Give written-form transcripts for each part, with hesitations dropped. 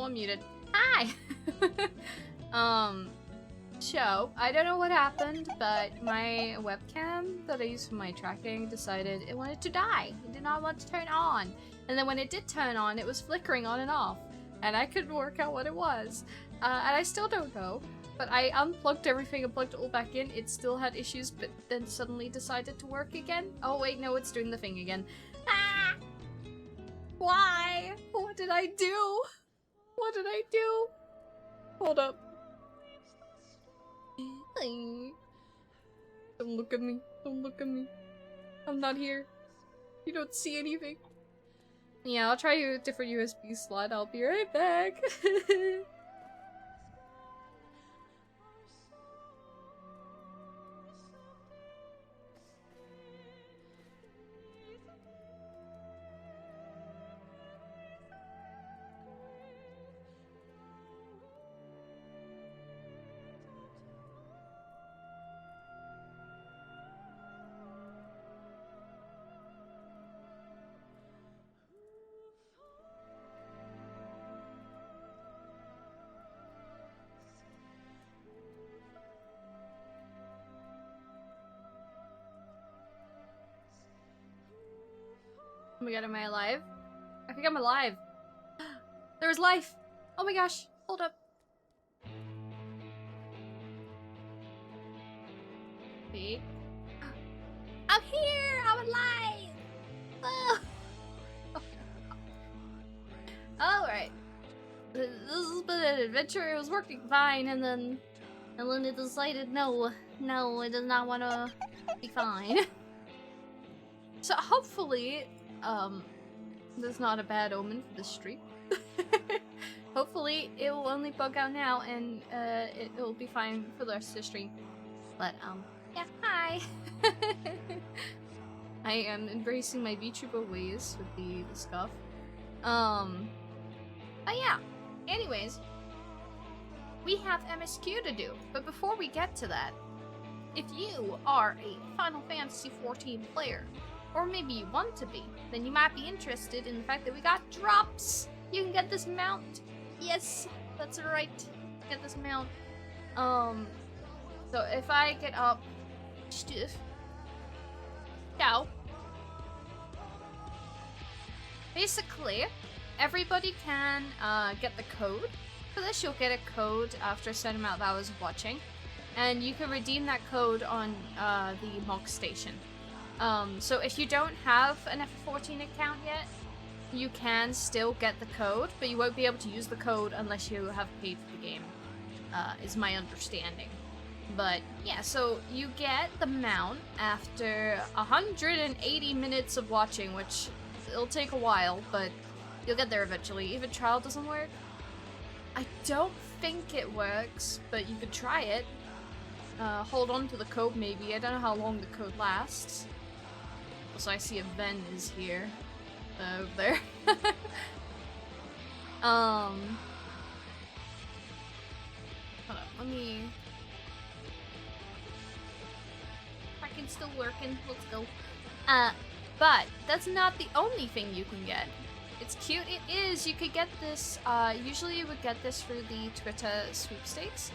I'm muted. Hi! So, I don't know what happened, but my webcam that I use for my tracking decided it wanted to die. It did not want to turn on. And then when it did turn on, it was flickering on and off. And I couldn't work out what it was. And I still don't know. But I unplugged everything and plugged it all back in. It still had issues, but then suddenly decided to work again. Oh wait, no, it's doing the thing again. Ah! Why? What did I do? What did I do? Hold up. Don't look at me. Don't look at me. I'm not here. You don't see anything. Yeah, I'll try a different USB slot. I'll be right back. Oh my god, am I alive? I think I'm alive. There was life! Oh my gosh, hold up. See? I'm here! I'm alive! Oh. Alright. This has been an adventure. It was working fine, and then it decided no, it does not want to be fine. So hopefully, that's not a bad omen for the stream. Hopefully, it will only bug out now, and it will be fine for the rest of the stream. But yeah, hi. I am embracing my VTuber ways with the scuff. But yeah. Anyways, we have MSQ to do, but before we get to that, if you are a Final Fantasy XIV player, or maybe you want to be, then you might be interested in the fact that we got drops! You can get this mount! Yes, that's right, get this mount. So if I get up, stiff, so, basically, everybody can get the code. For this, you'll get a code after a certain amount of hours of watching, and you can redeem that code on the MOG station. So if you don't have an F14 account yet, you can still get the code, but you won't be able to use the code unless you have paid for the game, is my understanding. But yeah, so you get the mount after 180 minutes of watching, which it'll take a while, but you'll get there eventually. Even trial doesn't work. I don't think it works, but you could try it. Hold on to the code maybe. I don't know how long the code lasts. Also, I see a Ven is here. Over there. Hold up, let me... Tracking still working, let's go. But that's not the only thing you can get. It's cute, it is! You could get this, usually you would get this through the Twitter sweepstakes.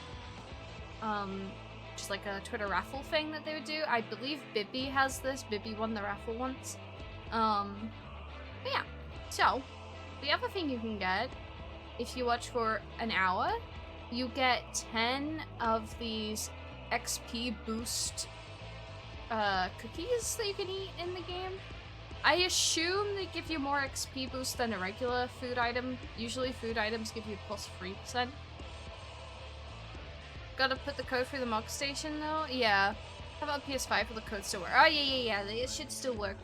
Just like a Twitter raffle thing that they would do. I believe Bibby has this. Bibby won the raffle once. But yeah. So, the other thing you can get, if you watch for an hour, you get 10 of these XP boost cookies that you can eat in the game. I assume they give you more XP boost than a regular food item. Usually food items give you plus 3%. Gotta put the code through the MOG station though? Yeah. How about PS5 for the code still work? Oh yeah, it should still work.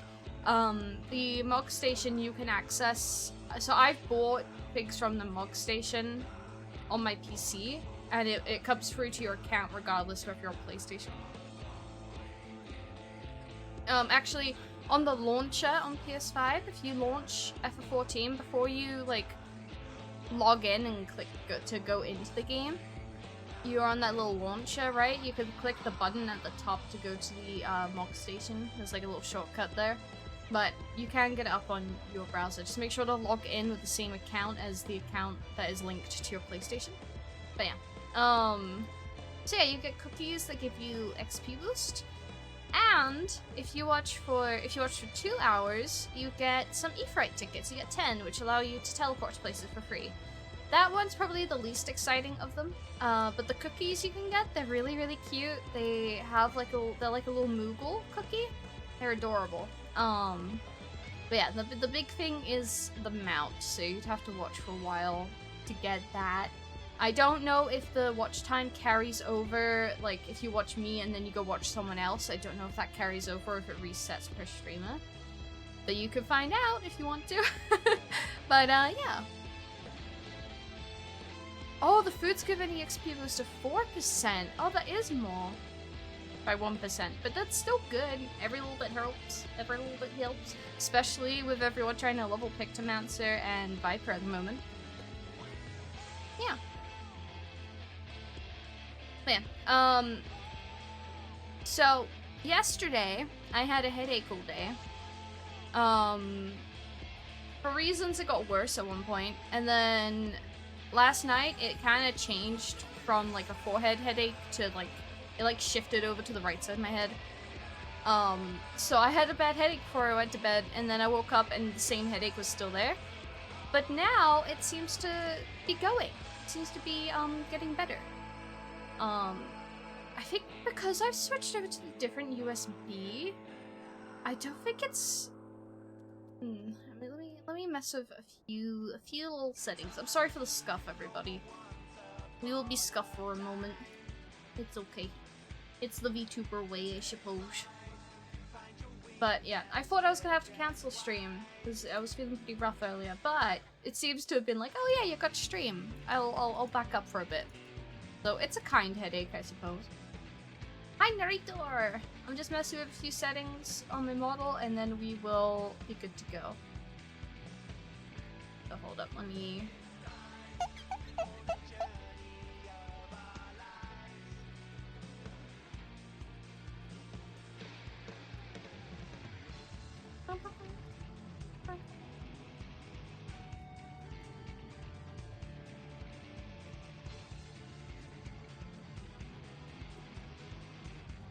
The MOG station you can access... So I've bought things from the MOG station on my PC, and it comes through to your account regardless of if you're on PlayStation. Actually, on the launcher on PS5, if you launch FF14, before you, like, log in and click to go into the game, you're on that little launcher, right? You can click the button at the top to go to the MOG station. There's like a little shortcut there. but you can get it up on your browser. Just make sure to log in with the same account as the account that is linked to your PlayStation. But yeah, so yeah, you get cookies that give you XP boost, and if you watch for 2 hours, you get some E-Fright tickets. You get 10, which allow you to teleport to places for free. That one's probably the least exciting of them. But the cookies you can get, they're really, really cute. They have they're like a little Moogle cookie. They're adorable. But yeah, the big thing is the mount, so you'd have to watch for a while to get that. I don't know if the watch time carries over, like if you watch me and then you go watch someone else. I don't know if that carries over or if it resets per streamer. But you can find out if you want to. But yeah. Oh, the foods give an EXP boost of 4%. Oh, that is more. By 1%. But that's still good. Every little bit helps. Every little bit helps. Especially with everyone trying to level Pictomancer and Viper at the moment. Yeah. But yeah. So, yesterday, I had a headache all day. For reasons, it got worse at one point. And then last night, it kind of changed from like a forehead headache to like, it like shifted over to the right side of my head. So I had a bad headache before I went to bed, and then I woke up and the same headache was still there. But now it seems to be going. It seems to be getting better. I think because I've switched over to the different USB, I don't think it's. I mean, let me mess with a few little settings. I'm sorry for the scuff, everybody. We will be scuffed for a moment. It's okay. It's the VTuber way, I suppose. But yeah, I thought I was gonna have to cancel stream because I was feeling pretty rough earlier. But it seems to have been like, oh yeah, you got to stream. I'll back up for a bit. So it's a kind headache, I suppose. Hi, Narrator! I'm just messing with a few settings on my model, and then we will be good to go. So hold up, let me.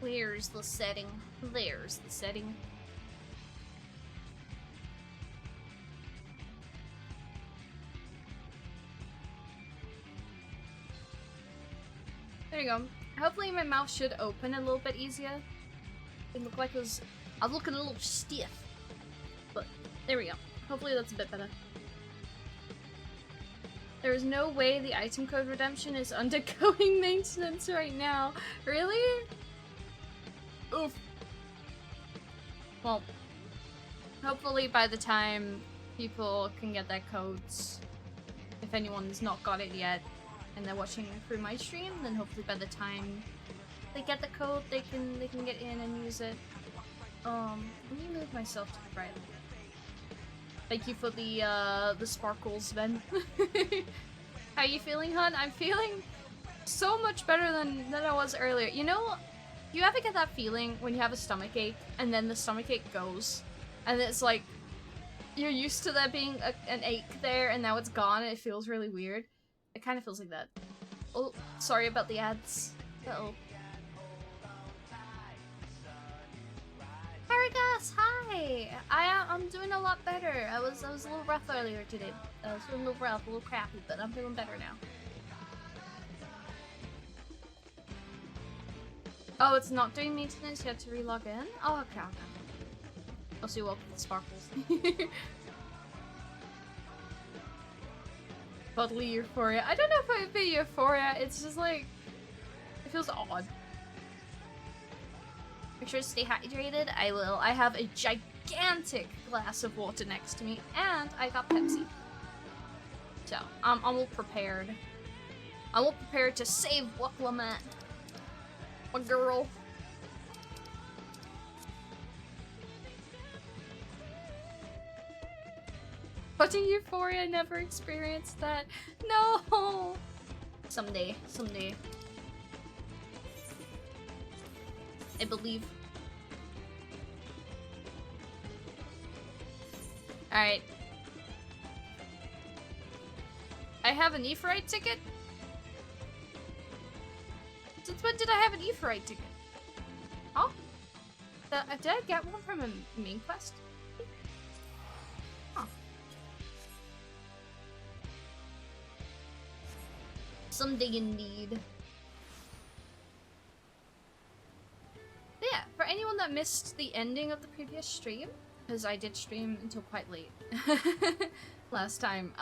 Where's the setting? There's the setting. There you go. Hopefully my mouth should open a little bit easier. It looked like it was... I was looking a little stiff. But there we go. Hopefully that's a bit better. There is no way the item code redemption is undergoing maintenance right now. Really? Oof. Well, hopefully by the time people can get their codes, if anyone's not got it yet, and they're watching through my stream, then hopefully by the time they get the code, they can get in and use it. Let me move myself to the right. Thank you for the sparkles, Ben. How are you feeling, hun? I'm feeling so much better than I was earlier. You know, do you ever get that feeling when you have a stomach ache and then the stomach ache goes, and it's like you're used to there being an ache there and now it's gone and it feels really weird? It kind of feels like that. Oh, sorry about the ads. Uh-oh. Paragus, hi! I'm doing a lot better. I was a little rough earlier today. I was feeling a little rough, a little crappy, but I'm feeling better now. Oh, it's not doing maintenance, you have to relog in? Oh, okay, okay. I'll see you welcome to the sparkles. Bodily euphoria. I don't know if I would be euphoria, it's just like, it feels odd. Make sure to stay hydrated. I will. I have a gigantic glass of water next to me, and I got Pepsi. So, I'm all prepared. I'm all prepared to save Waklamat. My girl. Watching Euphoria, never experienced that. No! Someday. Someday. I believe. Alright. I have an Aephorite ticket? Since when did I have an Aephorite ticket? Oh? Did I get one from a main quest? Huh. Someday indeed. But yeah, for anyone that missed the ending of the previous stream, because I did stream until quite late last time,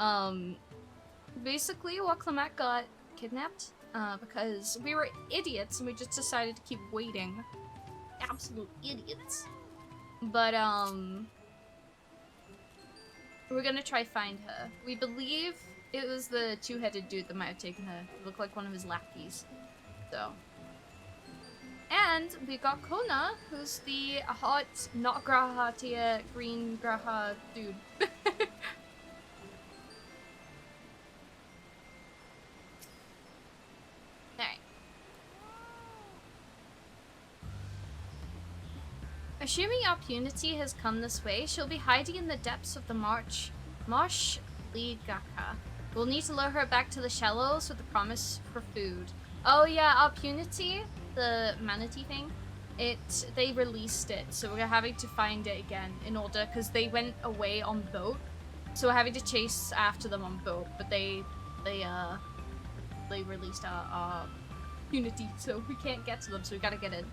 basically Waklamat got kidnapped because we were idiots and we just decided to keep waiting. Absolute idiots. But we're gonna try find her. We believe it was the two-headed dude that might have taken her. It looked like one of his lackeys. So. And we got Kona, who's the hot, not Graha tier, green Graha dude. Alright. Assuming Opportunity has come this way, she'll be hiding in the depths of the marsh Ligaka. We'll need to lure her back to the shallows with the promise for food. Oh yeah, Opportunity, the manatee thing, they released it, so we're having to find it again in order, because they went away on boat, so we're having to chase after them on boat, but they released our Opportunity, so we can't get to them, so we gotta get in.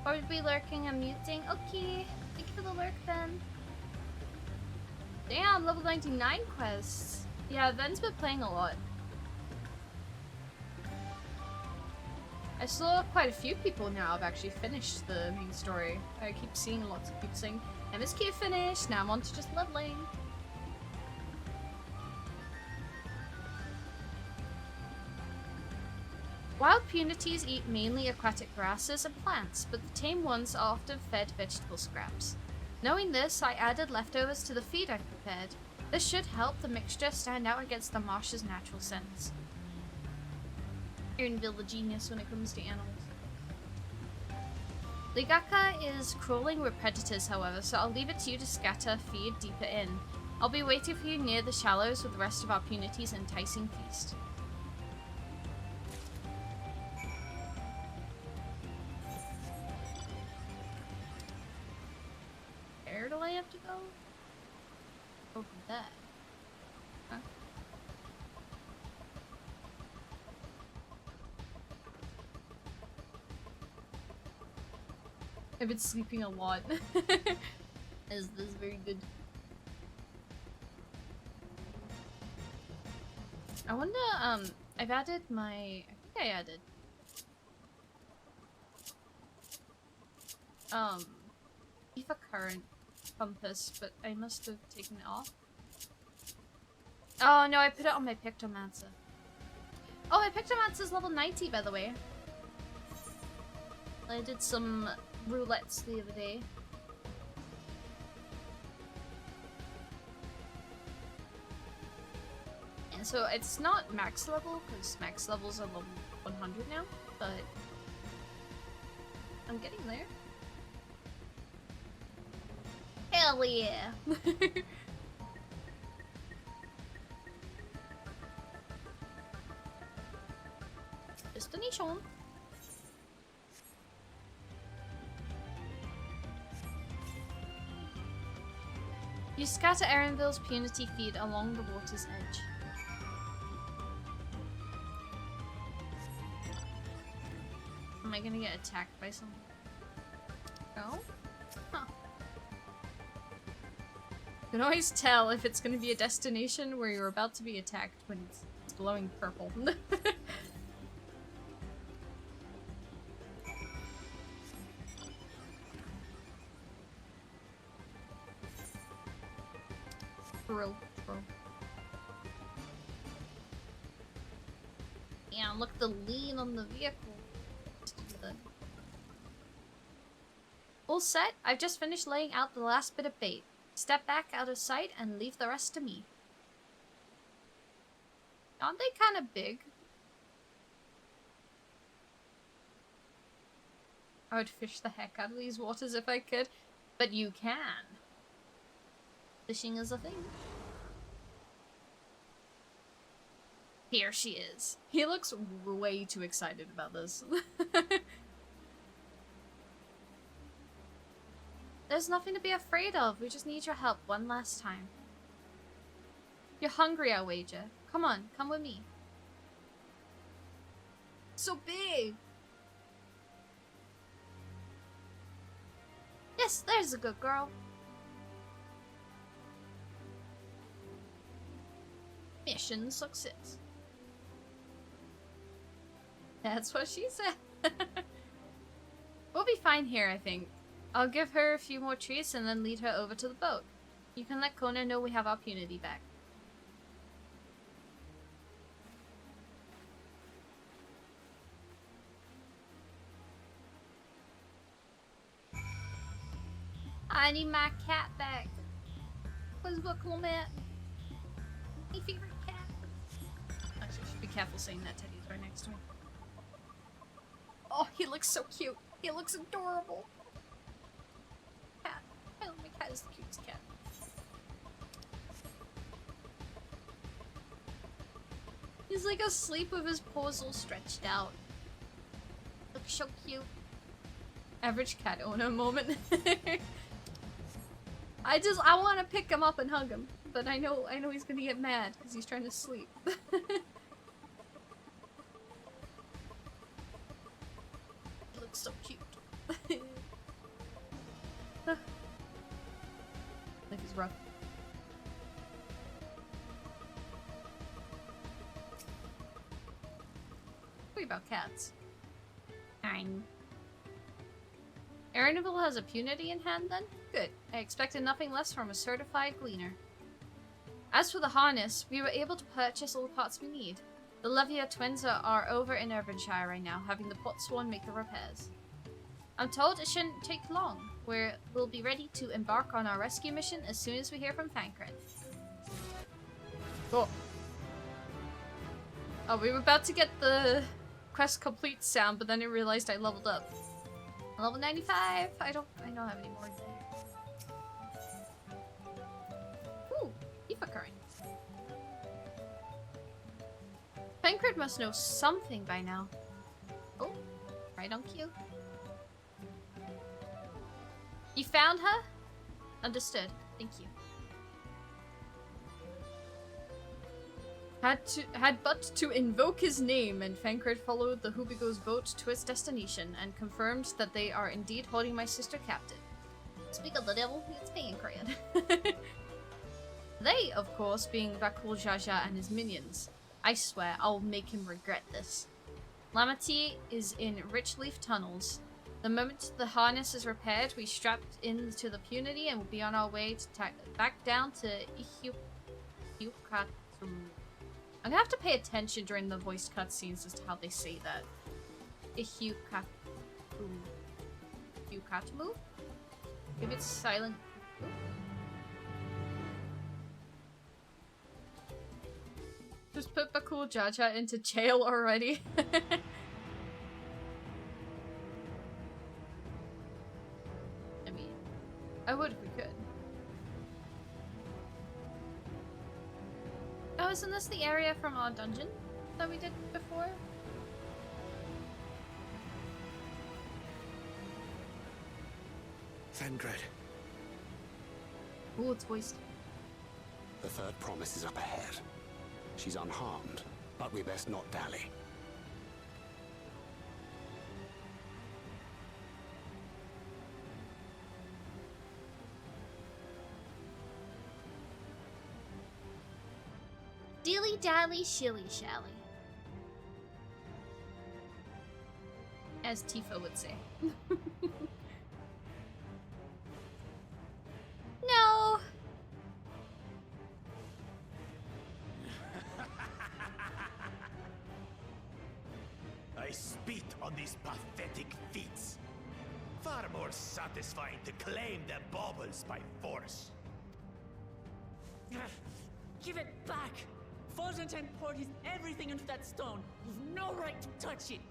Probably lurking and muting. Okay, thank you for the lurk, Ben. Damn, level 99 quests. Yeah, Ben's been playing a lot. I saw quite a few people now have actually finished the main story. I keep seeing lots of people saying, MSQ finished, now I'm on to just leveling. Wild punities eat mainly aquatic grasses and plants, but the tame ones are often fed vegetable scraps. Knowing this, I added leftovers to the feed I prepared. This should help the mixture stand out against the marsh's natural scents. Aaronville the genius when it comes to animals. Ligaka is crawling with predators, however, so I'll leave it to you to scatter feed deeper in. I'll be waiting for you near the shallows with the rest of our punity's enticing feast. Where do I have to go? Over there. Huh? I've been sleeping a lot. Is this very good? I wonder, I've added my... I think I added... EVA current compass, but I must have taken it off. Oh no, I put it on my Pictomancer. Oh, my Pictomancer's level 90, by the way. I did some roulettes the other day. And so it's not max level, because max levels are level 100 now, but I'm getting there. Hell yeah! Destination. You scatter Aaronville's punity feed along the water's edge. Am I gonna get attacked by someone? No? Huh. You can always tell if it's gonna be a destination where you're about to be attacked when it's glowing purple. Bro. Yeah, look at the lean on the vehicle. All set? I've just finished laying out the last bit of bait. Step back out of sight and leave the rest to me. Aren't they kind of big? I would fish the heck out of these waters if I could, but you can. Fishing is a thing. Here she is. He looks way too excited about this. There's nothing to be afraid of. We just need your help one last time. You're hungry, I wager. Come on, come with me. So big! Yes, there's a good girl. Mission success. That's what she said. We'll be fine here, I think. I'll give her a few more treats and then lead her over to the boat. You can let Kona know we have our punity back. I need my cat back. Where's Bucklemat? My favorite cat. Actually, I should be careful saying that. Teddy's right next to me. Oh, he looks so cute. He looks adorable. Cat. Oh, my cat is the cutest cat. He's like asleep with his paws all stretched out. Looks so cute. Average cat owner moment. I want to pick him up and hug him, but I know he's gonna get mad because he's trying to sleep. He looks so cute. Life is rough. What about cats? Fine. Erineville has a punity in hand then? Good. I expected nothing less from a certified gleaner. As for the harness, we were able to purchase all the parts we need. The Lvl twins are over in Irvinshire right now, having the Potsworn make the repairs. I'm told it shouldn't take long. We'll be ready to embark on our rescue mission as soon as we hear from Thancred. Cool. Oh, we were about to get the quest complete sound, but then I realized I leveled up. Level 95. I don't have any more. Ooh, Eva current. Thancred must know something by now. Oh, right on cue. You found her? Understood. Thank you. Had but to invoke his name, and Thancred followed the Hubigo's boat to its destination, and confirmed that they are indeed holding my sister captive. Speak of the devil, it's Thancred. They, of course, being Vakul Jaja and his minions. I swear, I'll make him regret this. Lamati is in rich leaf tunnels. The moment the harness is repaired, we strap into the punity and will be on our way to back down to Ihukatum. I'm gonna have to pay attention during the voiced cutscenes as to how they say that. Ihukatum. Maybe it's silent. Just put Bakul Jaja into jail already. I mean, I would if we could. Oh, isn't this the area from our dungeon that we did before? Thancred. Ooh, it's voiced. The third promise is up ahead. She's unharmed, but we best not dally. Dilly-dally, shilly-shally. As Tifa would say. No! I spit on these pathetic feats. Far more satisfying to claim their baubles by force. Give it back! Fontaine poured his everything into that stone. You've no right to touch it.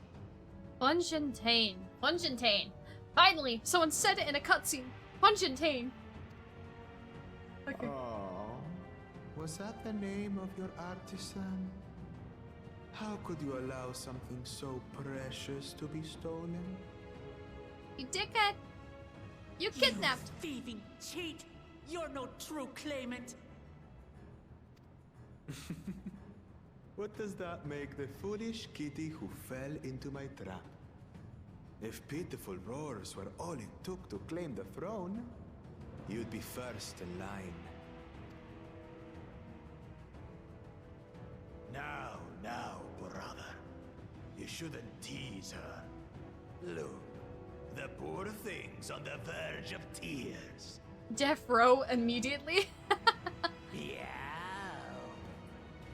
Fontaine. Fontaine. Finally, someone said it in a cutscene. Fontaine. Okay. Was that the name of your artisan? How could you allow something so precious to be stolen? You dickhead! You kidnapped! You thieving cheat! You're no true claimant! What does that make the foolish kitty who fell into my trap? If pitiful roars were all it took to claim the throne, you'd be first in line. Now, brother. You shouldn't tease her. Look, the poor thing's on the verge of tears. Death row immediately. Meow.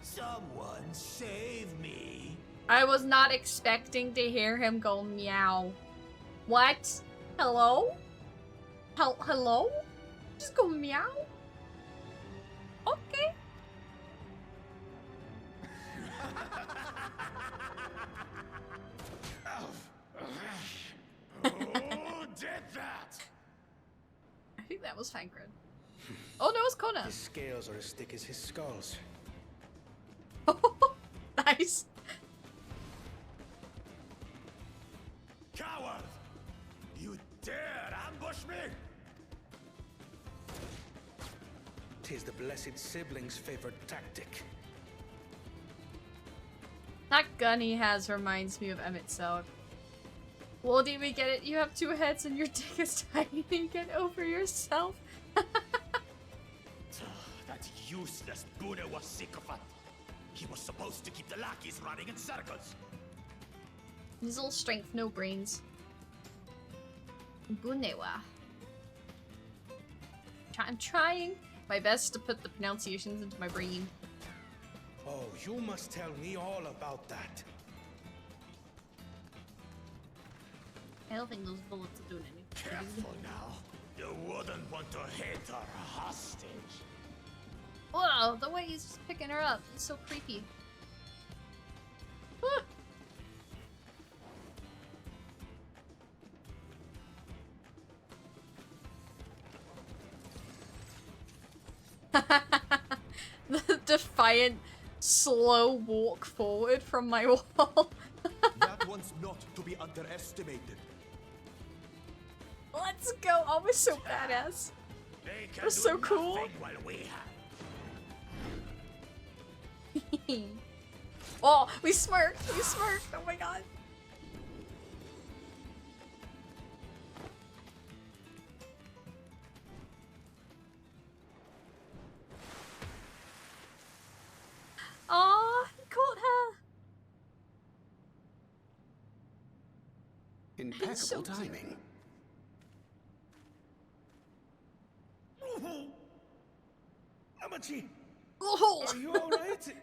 Someone save me. I was not expecting to hear him go meow. What? Hello? Hello? Just go meow? Okay. Who did that? I think that was Fankred. Oh no, it's Kona. His scales are as thick as his skulls. Nice. Coward! You dare ambush me? Tis the blessed sibling's favorite tactic. That gun he has reminds me of Emmett Selk. Well, do we get it? You have two heads and your dick is tiny. Get over yourself. That useless Bune was sycophant. He was supposed to keep the lackeys running in circles. He's all strength, no brains. Bunewa. I'm trying my best to put the pronunciations into my brain. Oh, you must tell me all about that. I don't think those bullets are doing anything. Careful now. You wouldn't want to hit her hostage. Whoa, the way he's just picking her up is so creepy. The defiant, slow walk forward from my wall. That one's not to be underestimated. Let's go! Oh, we're so badass. They can We're so do cool. nothing while we have. Oh, we smirked! We smirked! Oh my god. Aw, he caught her! Impeccable so cute. timing. Amachi, Oh. are you alright?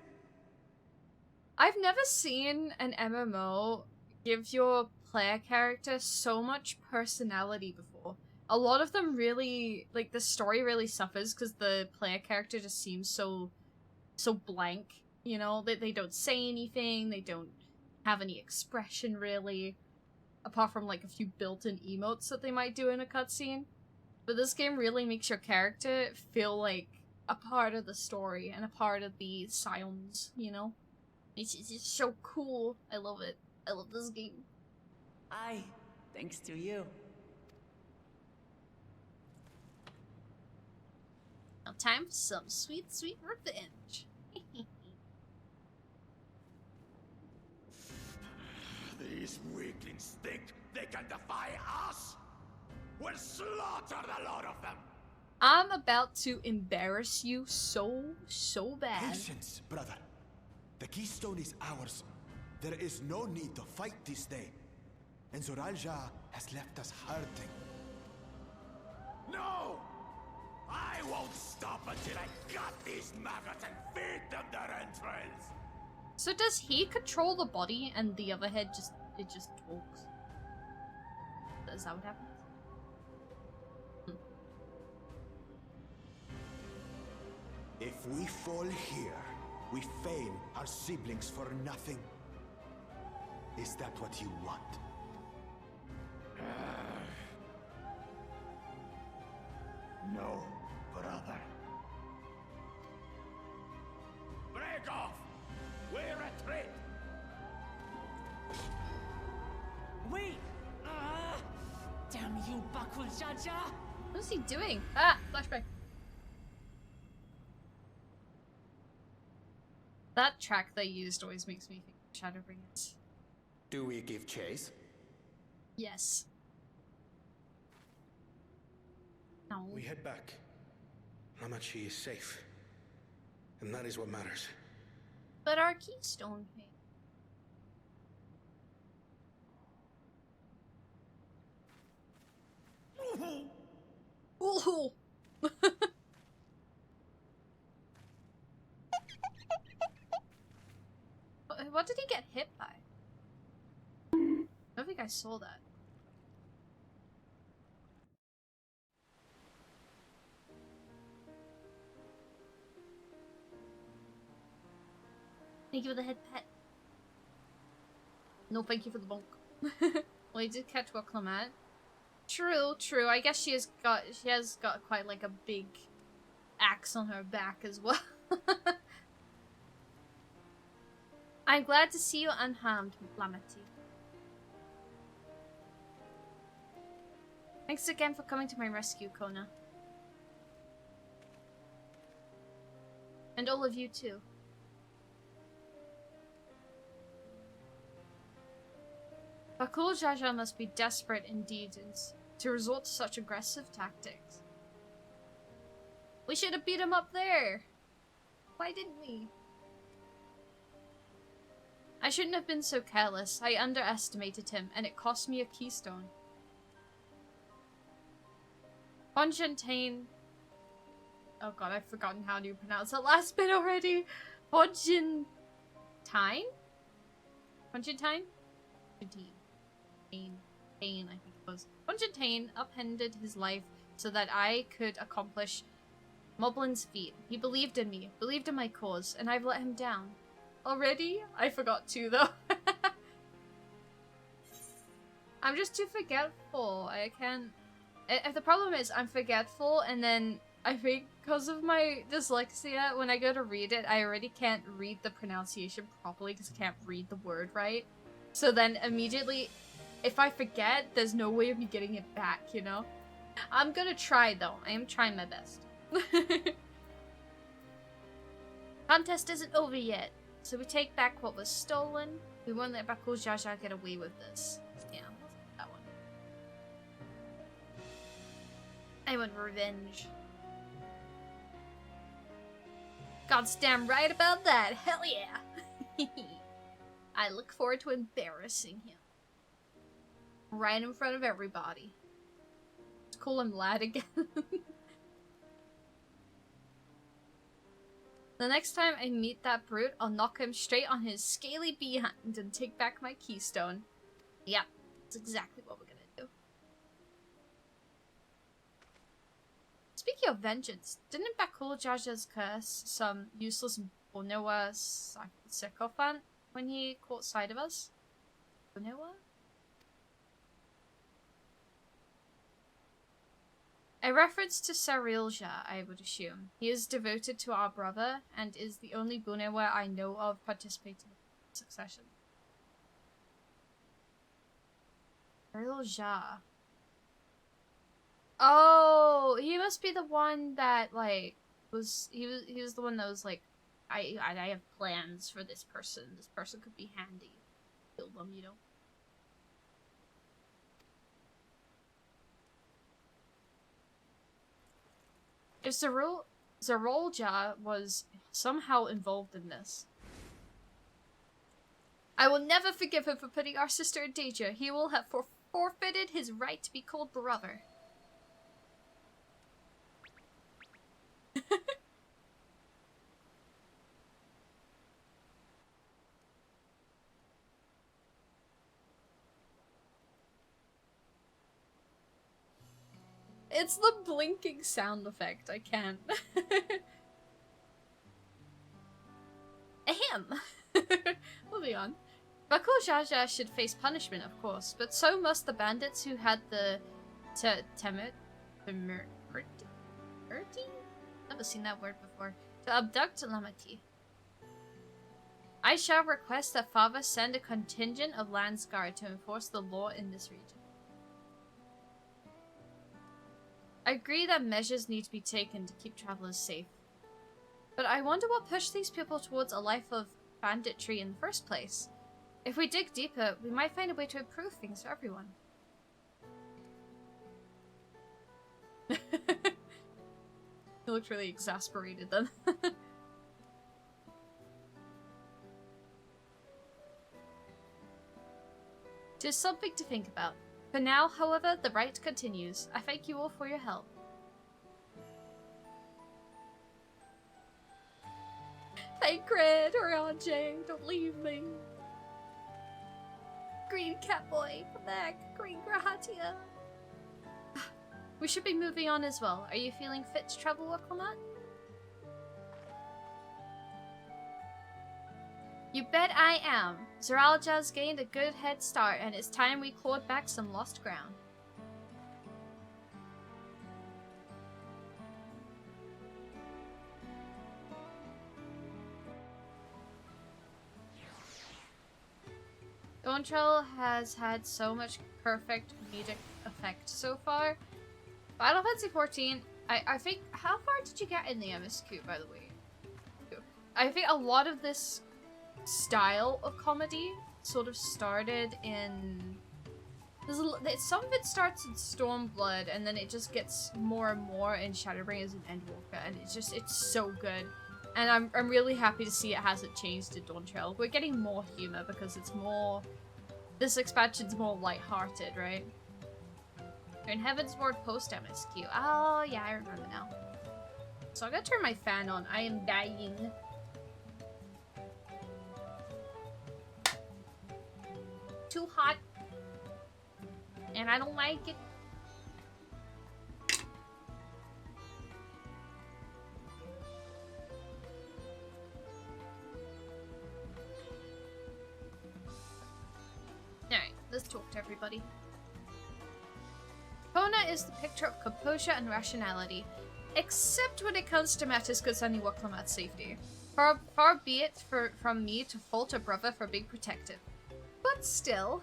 I've never seen an MMO give your player character so much personality before. A lot of them really, like, the story really suffers because the player character just seems so blank, you know? They don't say anything, they don't have any expression really, apart from like a few built-in emotes that they might do in a cutscene. But this game really makes your character feel like a part of the story and a part of the sounds, you know? It's just so cool. I love it. I love this game. Aye, thanks to you. Now time for some sweet, sweet revenge. These weaklings think they can defy us? We'll slaughter the lot of them! I'm about to embarrass you so bad. Patience, brother. The keystone is ours. There is no need to fight this day. And Zoralja has left us hurting. No! I won't stop until I gut these maggots and feed them their entrails! So does he control the body and the other head just talks? Is that what happens? If we fall here, we fail our siblings for nothing. Is that what you want? No, brother. Bakul Jaja! What is he doing? Ah, flashback. That track they used always makes me think of Shadowbringers. Do we give chase? Yes. No. We head back. Lamachi is safe. And that is what matters. But our keystone thing. Ooh. What did he get hit by? I don't think I saw that. Thank you for the head pet. No, thank you for the bonk. Well, he did catch what Clement. True, true. I guess she has got quite like a big axe on her back as well. I'm glad to see you unharmed, Lamati. Thanks again for coming to my rescue, Kona. And all of you too. Bakul Jaja must be desperate indeed to resort to such aggressive tactics. We should have beat him up there! Why didn't we? I shouldn't have been so careless. I underestimated him, and it cost me a keystone. Fonjentane... Oh god, I've forgotten how to pronounce that last bit already! Fonjentine? Fonjentine? Fonjentine, I think it was. Fonjentane upended his life so that I could accomplish Moblin's feat. He believed in me, believed in my cause, and I've let him down. Already? I forgot too, though. I'm just too forgetful. I can't... If the problem is I'm forgetful, and then I think because of my dyslexia, when I go to read it, I already can't read the pronunciation properly because I can't read the word right. So then immediately, if I forget, there's no way of me getting it back, you know? I'm gonna try, though. I am trying my best. Contest isn't over yet. So we take back what was stolen. We won't let Bakul Jaja get away with this. Yeah, that one. I want revenge. God's damn right about that. Hell yeah. I look forward to embarrassing him. Right in front of everybody. Let's call him lad again. The next time I meet that brute, I'll knock him straight on his scaly behind and take back my keystone. Yeah, that's exactly what we're gonna do. Speaking of vengeance, didn't Bakul Jaja's curse some useless Bonowa sycophant when he caught sight of us? Bonowa? A reference to Sarilja, I would assume. He is devoted to our brother, and is the only Bonewa I know of participating in succession. Sarilja. Oh, he must be the one that, like, he was the one that was like, I have plans for this person. This person could be handy. Kill them, you know? If Zarolja was somehow involved in this, I will never forgive him for putting our sister in danger. He will have forfeited his right to be called brother. It's the blinking sound effect. I can't. Ahem. Moving on. Bakul Jaja should face punishment, of course, but so must the bandits who had the Temerty? Never seen that word before. To abduct Lamati. I shall request that Father send a contingent of Landsguard to enforce the law in this region. I agree that measures need to be taken to keep travelers safe. But I wonder what pushed these people towards a life of banditry in the first place. If we dig deeper, we might find a way to improve things for everyone. He looked really exasperated then. Just something to think about. For now, however, the rite continues. I thank you all for your help. Thancred or Anjay, don't leave me. Green Catboy, come back. Green Grahatia. We should be moving on as well. Are you feeling fit to travel, Waklamat? You bet I am. Zeralja's gained a good head start, and it's time we clawed back some lost ground. Dawntrail has had so much perfect comedic effect so far. Final Fantasy 14, I think, how far did you get in the MSQ, by the way? I think a lot of this style of comedy sort of started in... some of it starts in Stormblood, and then it just gets more and more in Shadowbringers and Endwalker, and it's so good. And I'm really happy to see it hasn't changed to Dawntrail. We're getting more humor because it's more... This expansion's more lighthearted, right? You're in Heaven's Ward post MSQ. Oh, yeah, I remember now. So I'm gonna turn my fan on. I am dying. Too hot. And I don't like it. Alright, let's talk to everybody. Kona is the picture of composure and rationality, except when it comes to matters concerning Waklamat's safety. Far be it from me to fault a brother for being protective. But still.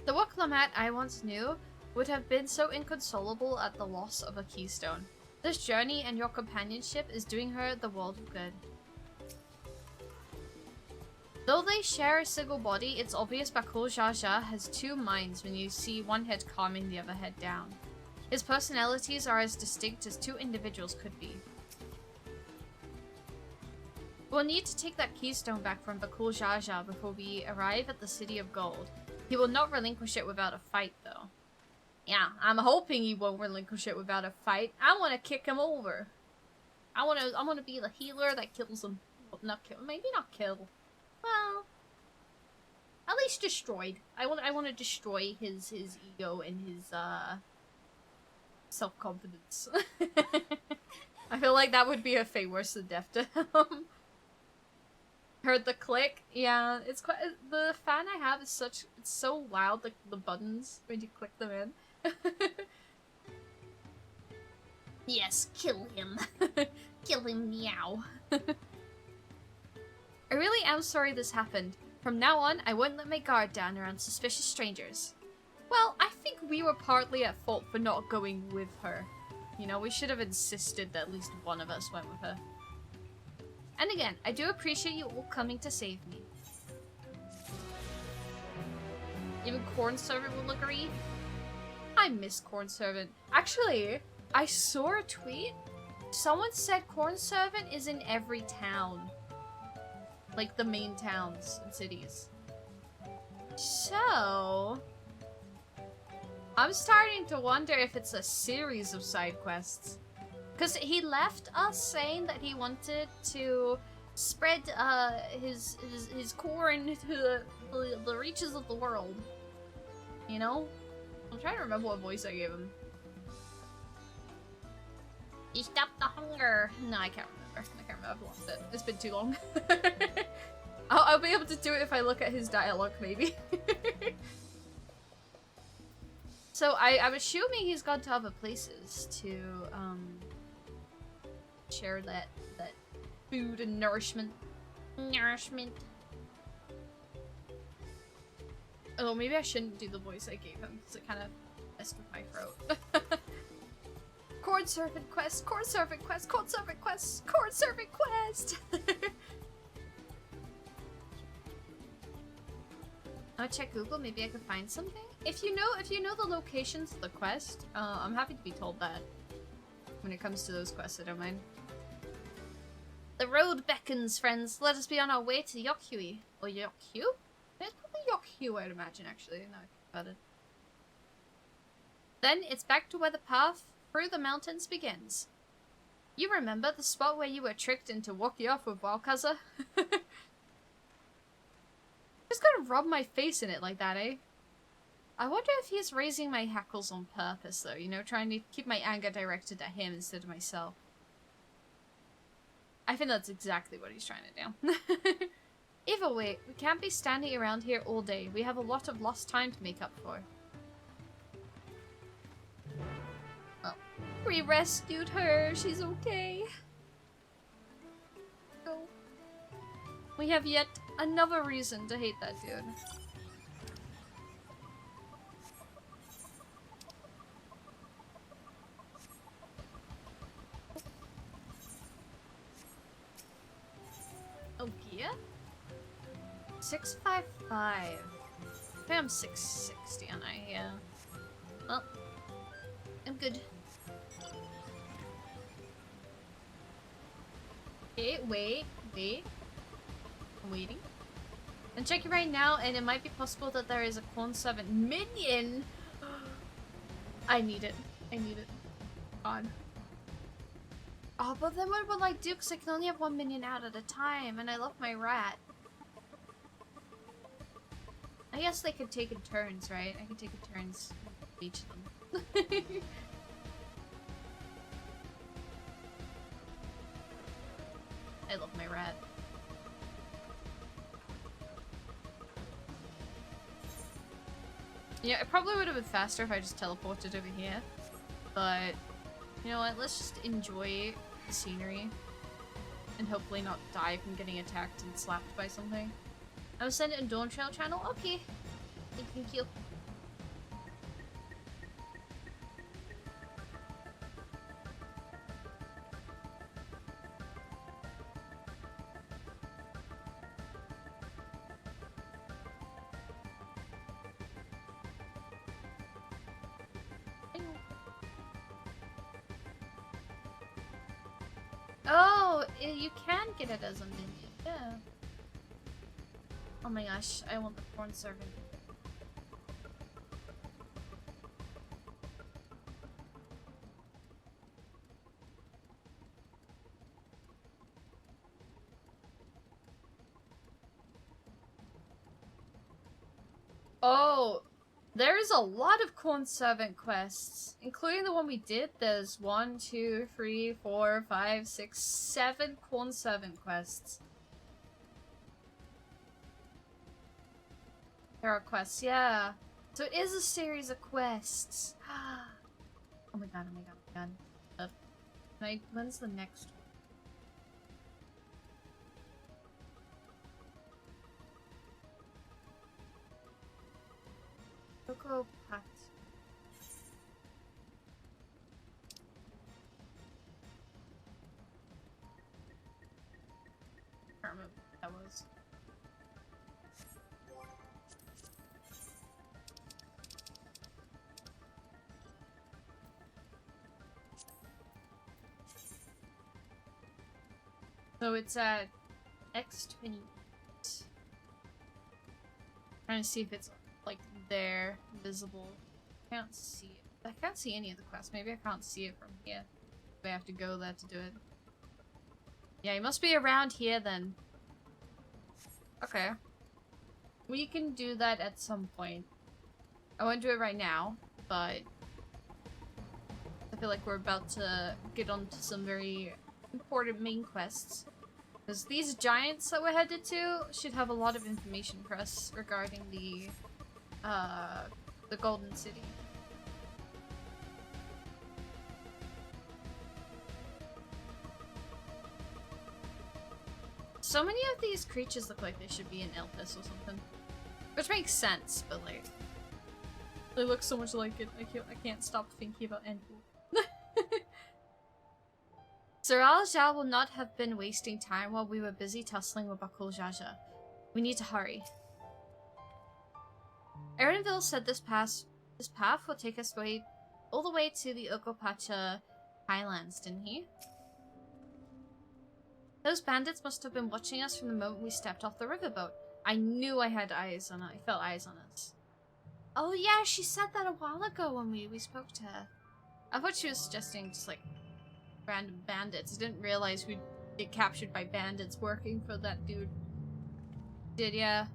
The Waklamat I once knew would have been so inconsolable at the loss of a keystone. This journey and your companionship is doing her the world of good. Though they share a single body, it's obvious Bakul Jaja has two minds when you see one head calming the other head down. His personalities are as distinct as two individuals could be. We'll need to take that keystone back from Bakul Jaja before we arrive at the City of Gold. He will not relinquish it without a fight, though. Yeah, I'm hoping he won't relinquish it without a fight. I want to kick him over. I want to be the healer that kills him. Well, not kill, maybe not kill. Well, at least destroyed. I want to destroy his ego and his self-confidence. I feel like that would be a fate worse than death to him. Heard the click? Yeah, it's quite. The fan I have is it's so loud. The buttons when you click them in. Yes, kill him. Kill him, meow. I really am sorry this happened. From now on, I won't let my guard down around suspicious strangers. Well, I think we were partly at fault for not going with her. You know, we should have insisted that at least one of us went with her. And again, I do appreciate you all coming to save me. Even Corn Servant will agree. I miss Corn Servant. Actually, I saw a tweet. Someone said Corn Servant is in every town. Like the main towns and cities. So... I'm starting to wonder if it's a series of side quests. Because he left us saying that he wanted to spread his corn to the reaches of the world. You know? I'm trying to remember what voice I gave him. He stopped the hunger. No, I can't remember. I've lost it. It's been too long. I'll be able to do it if I look at his dialogue, maybe. So I'm assuming he's gone to other places to share that food and nourishment. Oh, maybe I shouldn't do the voice I gave him because it kind of messed with my throat. Chord servant quest, chord servant quest, chord servant quest, chord servant quest! I'll check Google, maybe I could find something. If you know the locations of the quest, I'm happy to be told that. When it comes to those quests, I don't mind. The road beckons, friends. Let us be on our way to Yokhui. Or Yokhu? It's probably Yokhu, I'd imagine, actually, now I think about it. Then it's back to where the path through the mountains begins. You remember the spot where you were tricked into walking off with Walkaza? Just gonna rub my face in it like that, eh? I wonder if he's raising my hackles on purpose, though, you know, trying to keep my anger directed at him instead of myself. I think that's exactly what he's trying to do. Either way, we can't be standing around here all day. We have a lot of lost time to make up for. Well, we rescued her. She's okay. Go. We have yet another reason to hate that dude. Oh, yeah? 655. I think I'm 660, aren't I? Yeah. Well, I'm good. Okay, wait. I'm waiting. I'm checking right now, and it might be possible that there is a Corn 7 minion! I need it. God. Oh, but then what will I do? Because I can only have 1 minion out at a time, and I love my rat. I guess they could take in turns, right? I could take in turns with each of them. I love my rat. Yeah, it probably would have been faster if I just teleported over here. But, you know what? Let's just enjoy the scenery. And hopefully not die from getting attacked and slapped by something. I was sent it in Dawntrail channel? Okay. Thank you. Oh, you can get it as a minion. Yeah. Oh my gosh, I want the corn servant. Oh, there's a lot of corn servant quests, including the one we did. There's 1, 2, 3, 4, 5, 6, 7 corn servant quests. There are quests, yeah. So it is a series of quests. Oh my god, oh my god, oh my god. When's the next one? Cocoa Pot. I can't remember what that was. So it's at X28. Trying to see if it's like there, visible. I can't see it. I can't see any of the quests. Maybe I can't see it from here. I have to go there to do it. Yeah, he must be around here then. Okay. We can do that at some point. I won't do it right now, but I feel like we're about to get onto some very important main quests. Because these giants that we're headed to should have a lot of information for us regarding the Golden City. So many of these creatures look like they should be in Elpis or something. Which makes sense, but like... They look so much like it. I can't stop thinking about Enfu. Ziral Zhao will not have been wasting time while we were busy tussling with Bakul Jaja. We need to hurry. Erenville said this path will take us all the way to the Okopacha Highlands, didn't he? Those bandits must have been watching us from the moment we stepped off the riverboat. I knew I had eyes on I felt eyes on us. Oh yeah, she said that a while ago when we spoke to her. I thought she was suggesting just like random bandits. I didn't realize we'd get captured by bandits working for that dude. Did ya?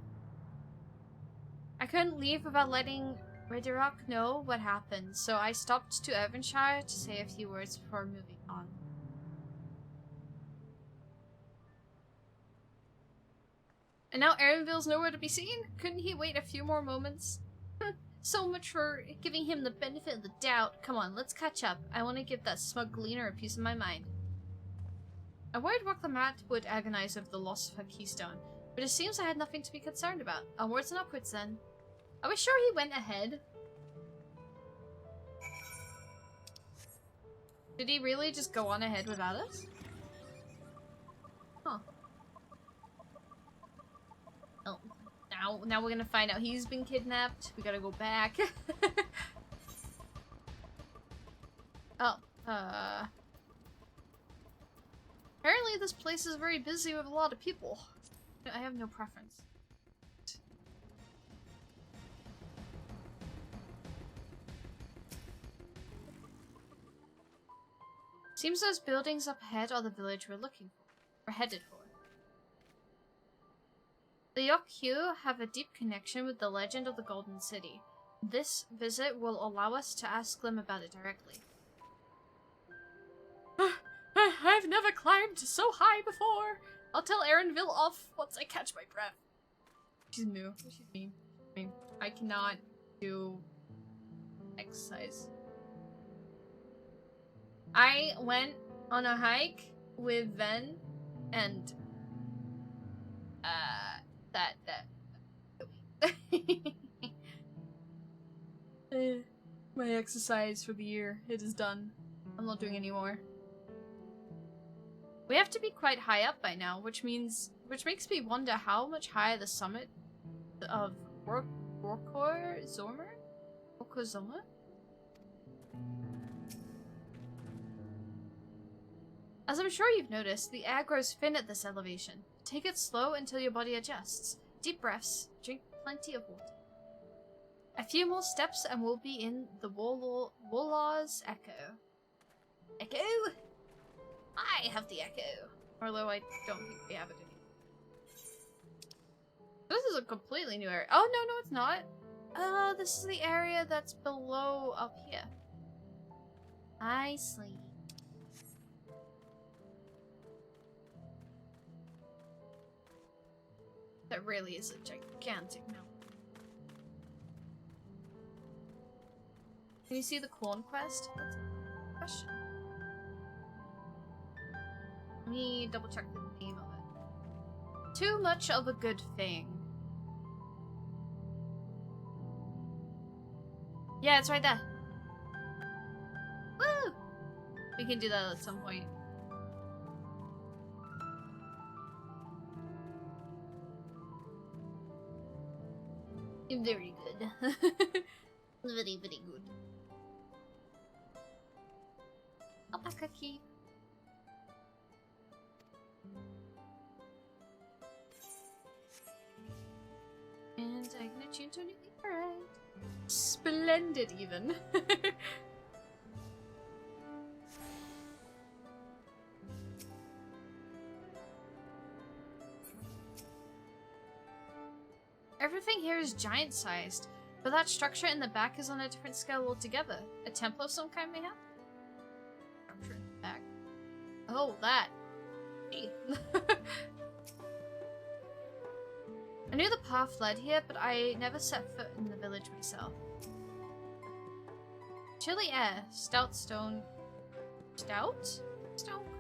I couldn't leave without letting Ridirok know what happened, so I stopped to Evanshire to say a few words before moving on. And now Erenville's nowhere to be seen? Couldn't he wait a few more moments? So much for giving him the benefit of the doubt. Come on, let's catch up. I want to give that smug gleaner a piece of my mind. I worried Waklamat would agonize over the loss of her keystone, but it seems I had nothing to be concerned about. Onwards and upwards then. Are we sure he went ahead? Did he really just go on ahead without us? Huh. Oh, now we're gonna find out he's been kidnapped. We gotta go back. Oh, apparently this place is very busy with a lot of people. I have no preference. Seems those buildings up ahead are the village we're looking for. We're headed for. The Yokyu have a deep connection with the legend of the Golden City. This visit will allow us to ask them about it directly. I've never climbed so high before! I'll tell Erenville off once I catch my breath. She's new. She's mean. I cannot do exercise. I went on a hike with Ven and my exercise for the year. It is done. I'm not doing any more. We have to be quite high up by now, which makes me wonder how much higher the summit of Rokozoma? As I'm sure you've noticed, the air grows thin at this elevation. Take it slow until your body adjusts. Deep breaths. Drink plenty of water. A few more steps and we'll be in the Warlaw's Echo. Echo? I have the Echo. Although I don't think we have it anymore. This is a completely new area. Oh, no, it's not. This is the area that's below up here. I see. That really is a gigantic mountain. Can you see the corn quest? That's a question. Let me double check the name of it. Too much of a good thing. Yeah, it's right there. Woo! We can do that at some point. Very good. Very, very good. Alpaca key. And I'm gonna change to anything. Alright. Splendid, even. Everything here is giant-sized, but that structure in the back is on a different scale altogether. A temple of some kind, mayhap? Structure in the back. Oh, that. I knew the path led here, but I never set foot in the village myself. Chilly air, stout stone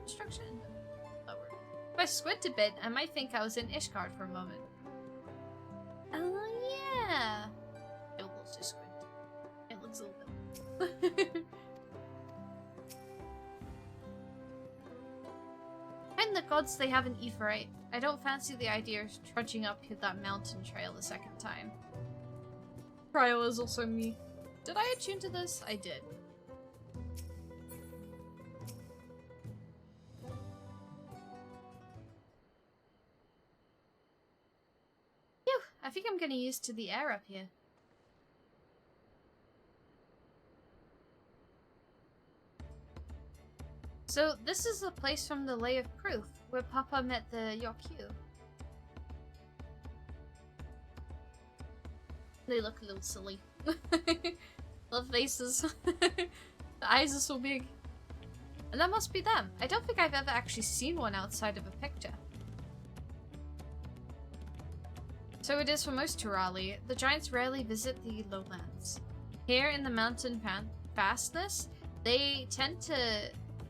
construction? If I squint a bit, I might think I was in Ishgard for a moment. Oh yeah! It will just squint. And the gods they have an Ephorite. I don't fancy the idea of trudging up that mountain trail a second time. Trial is also me. Did I attune to this? I did. Phew, I think I'm getting used to the air up here. So, this is the place from the Lay of Proof, where Papa met the Yokyu. They look a little silly. Love faces. The eyes are so big. And that must be them. I don't think I've ever actually seen one outside of a picture. So it is for most Turali. The giants rarely visit the lowlands. Here in the mountain fastness, they tend to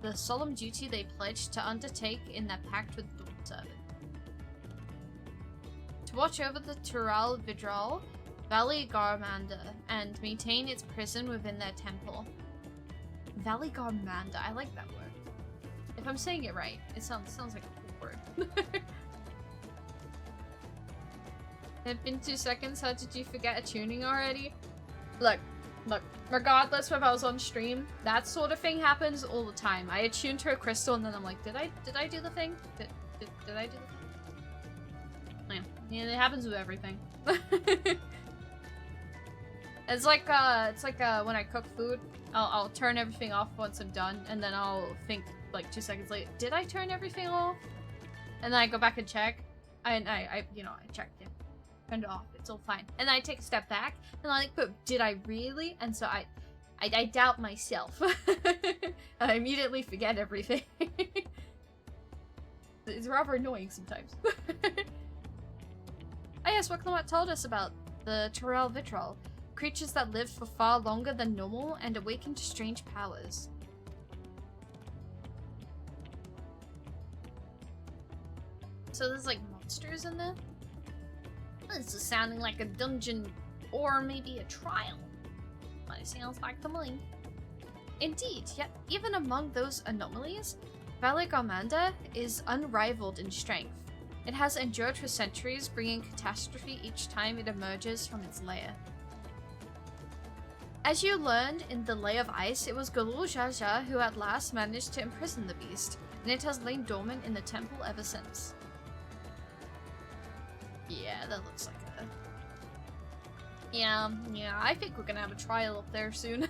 the solemn duty they pledge to undertake in their pact with Dawntrail. To watch over the Tural Vidral, Valley Garmanda, and maintain its prison within their temple. Valley Garmanda, I like that word. If I'm saying it right, it sounds like a cool word. It's been 2 seconds, how did you forget attuning already? Look, regardless if I was on stream, that sort of thing happens all the time. I attune to a crystal and then I'm like, did I do the thing? Did I do the thing? Yeah, it happens with everything. It's like when I cook food, I'll turn everything off once I'm done, and then I'll think like 2 seconds later, did I turn everything off? And then I go back and check, and I check it, turned it off, it's all fine. And then I take a step back, and I'm like, but did I really? And so I doubt myself. I immediately forget everything. It's rather annoying sometimes. Oh yes, what Clement told us about the Tural Vitral. Creatures that live for far longer than normal and awaken to strange powers. So there's like monsters in there? This is sounding like a dungeon or maybe a trial. But it sounds like to me. Indeed, yet even among those anomalies, Valley Garmanda is unrivaled in strength. It has endured for centuries, bringing catastrophe each time it emerges from its lair. As you learned in the Lay of Ice, it was Galul Jaja who at last managed to imprison the beast, and it has lain dormant in the temple ever since. Yeah, that looks like a... Yeah, I think we're gonna have a trial up there soon.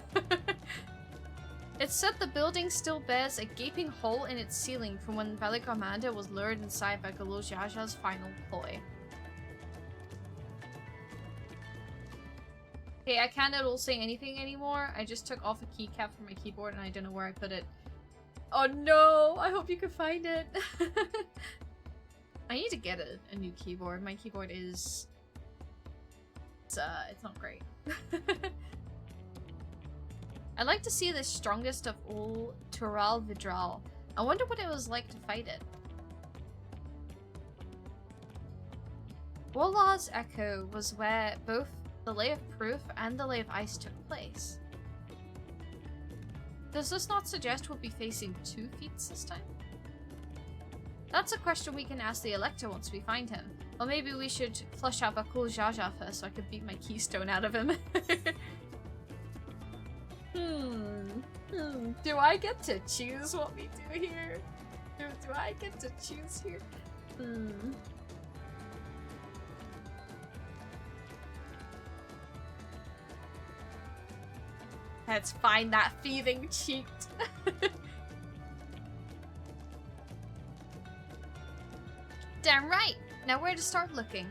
It's said the building still bears a gaping hole in its ceiling from when Valley Garmanda was lured inside by Galul Jaja's final ploy. Okay, I can't at all say anything anymore. I just took off a keycap from my keyboard and I don't know where I put it. Oh no! I hope you can find it! I need to get a new keyboard. My keyboard is... it's not great. I'd like to see the strongest of all Tural Vidral. I wonder what it was like to fight it. Warlaw's Echo was where both the Lay of Proof and the Lay of Ice took place. Does this not suggest we'll be facing 2 feats this time? That's a question we can ask the Elector once we find him. Or maybe we should flush out Bakul Jaja first so I could beat my keystone out of him. Do I get to choose what we do here? Do I get to choose here? Let's find that thieving cheat. Damn right! Now where to start looking?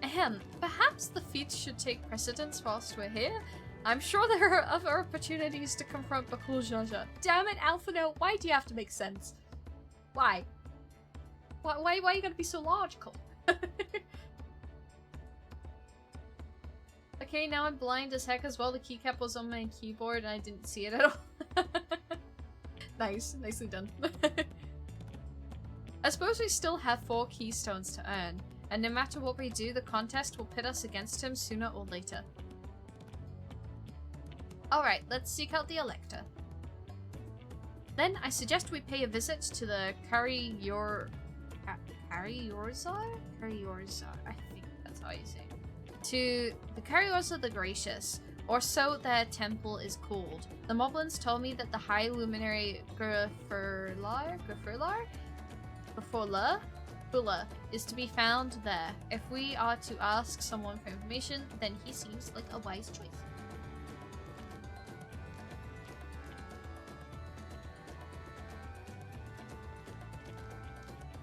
Ahem, perhaps the feats should take precedence whilst we're here? I'm sure there are other opportunities to confront Bakul Jaja. Damn it, Alphino, why do you have to make sense? Why? Why you gotta be so logical? Okay, now I'm blind as heck as well. The keycap was on my keyboard and I didn't see it at all. Nice, nicely done. I suppose we still have 4 keystones to earn, and no matter what we do, the contest will pit us against him sooner or later. Alright, let's seek out the Elector. Then I suggest we pay a visit to the Cariorzar? I think that's how you say it. To the Cariorzar the Gracious, or so their temple is called. The Moblins told me that the High Luminary Gurfurlar is to be found there. If we are to ask someone for information, then he seems like a wise choice.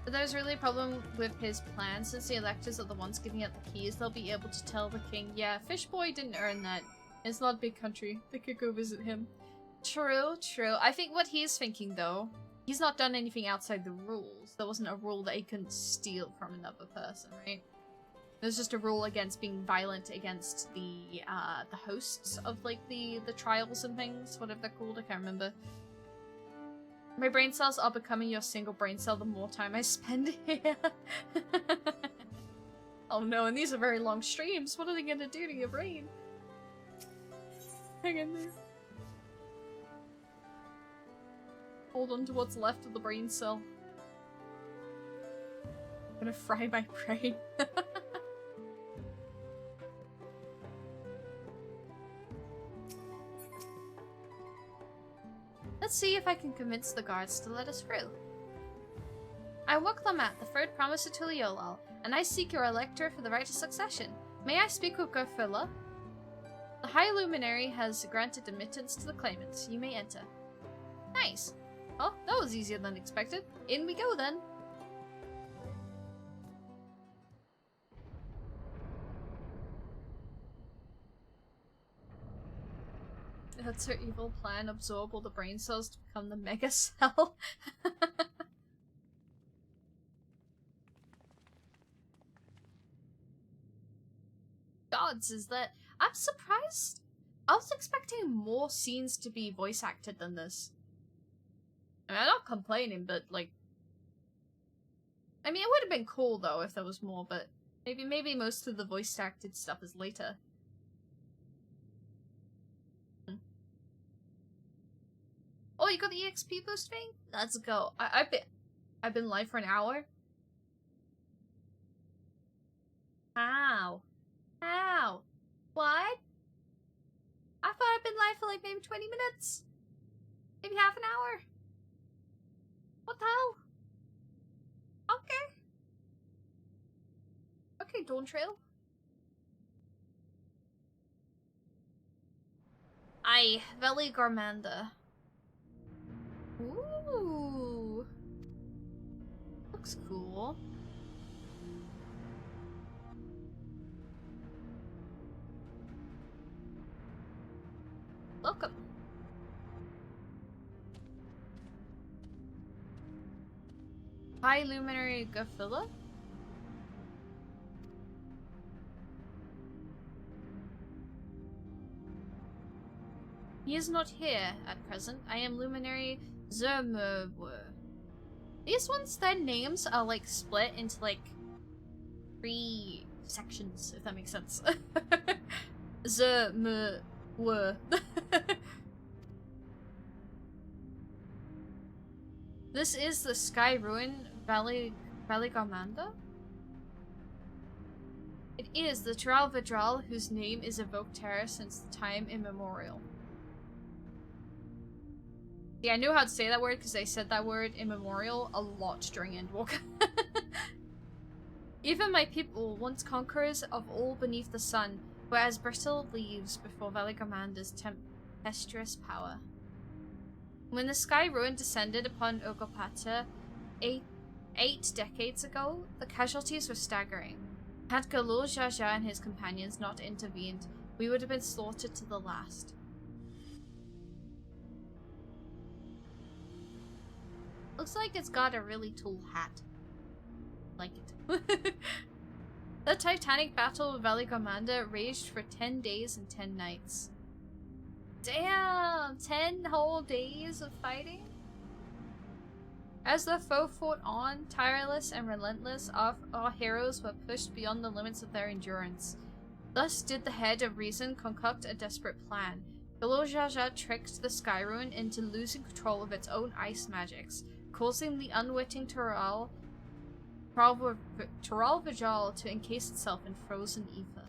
But there's really a problem with his plan. Since the electors are the ones giving out the keys, they'll be able to tell the king, yeah, Fishboy didn't earn that. It's not a big country. They could go visit him. True, true. I think what he's thinking, though, he's not done anything outside the rules. There wasn't a rule that he couldn't steal from another person, right? There's just a rule against being violent against the hosts of, like, the trials and things. Whatever they're called, I can't remember. My brain cells are becoming your single brain cell the more time I spend here. Oh no, and these are very long streams. What are they gonna do to your brain? Hang in there. Hold on to what's left of the brain cell. I'm gonna fry my brain. Let's see if I can convince the guards to let us through. I work Lamat, the third promisor to Leolal, and I seek your elector for the right of succession. May I speak with Gurfula? The High Luminary has granted admittance to the claimants. You may enter. Nice. Oh, that was easier than expected. In we go then. That's her evil plan. Absorb all the brain cells to become the mega cell. Gods, is that... I'm surprised. I was expecting more scenes to be voice acted than this. I mean, I'm not complaining, but like... I mean, it would have been cool though if there was more, but maybe most of the voice acted stuff is later. Oh, you got the EXP boost thing? Let's go. I've been live for an hour. How? How? What? I thought I'd been live for like maybe 20 minutes. Maybe half an hour. What the hell? Okay. Okay, Dawntrail. Aye, Valley Garmanda. Ooh. Looks cool. Welcome. High Luminary Gurfula? He is not here at present. I am Luminary Zermurwur. These ones, their names are like split into like 3 sections, if that makes sense. Zermurwur. This is the Sky Ruin Valley Garmanda? It is the Tral Vidral whose name is evoked terror since time immemorial. Yeah, I knew how to say that word because I said that word immemorial a lot during Endwalker. Even my people, once conquerors of all beneath the sun, were as brittle leaves before Valley Garmanda's tempestuous power. When the Sky Ruin descended upon Ogopata 8 decades ago, the casualties were staggering. Had Galul Jaja and his companions not intervened, we would have been slaughtered to the last. Looks like it's got a really tall hat. Like it. The titanic battle of Valley Garmanda raged for 10 days and 10 nights. Damn! 10 whole days of fighting? As the foe fought on, tireless and relentless, our heroes were pushed beyond the limits of their endurance. Thus did the head of reason concoct a desperate plan. Jaja tricked the Sky Rune into losing control of its own ice magics, causing the unwitting Tural Vijal to encase itself in frozen ether.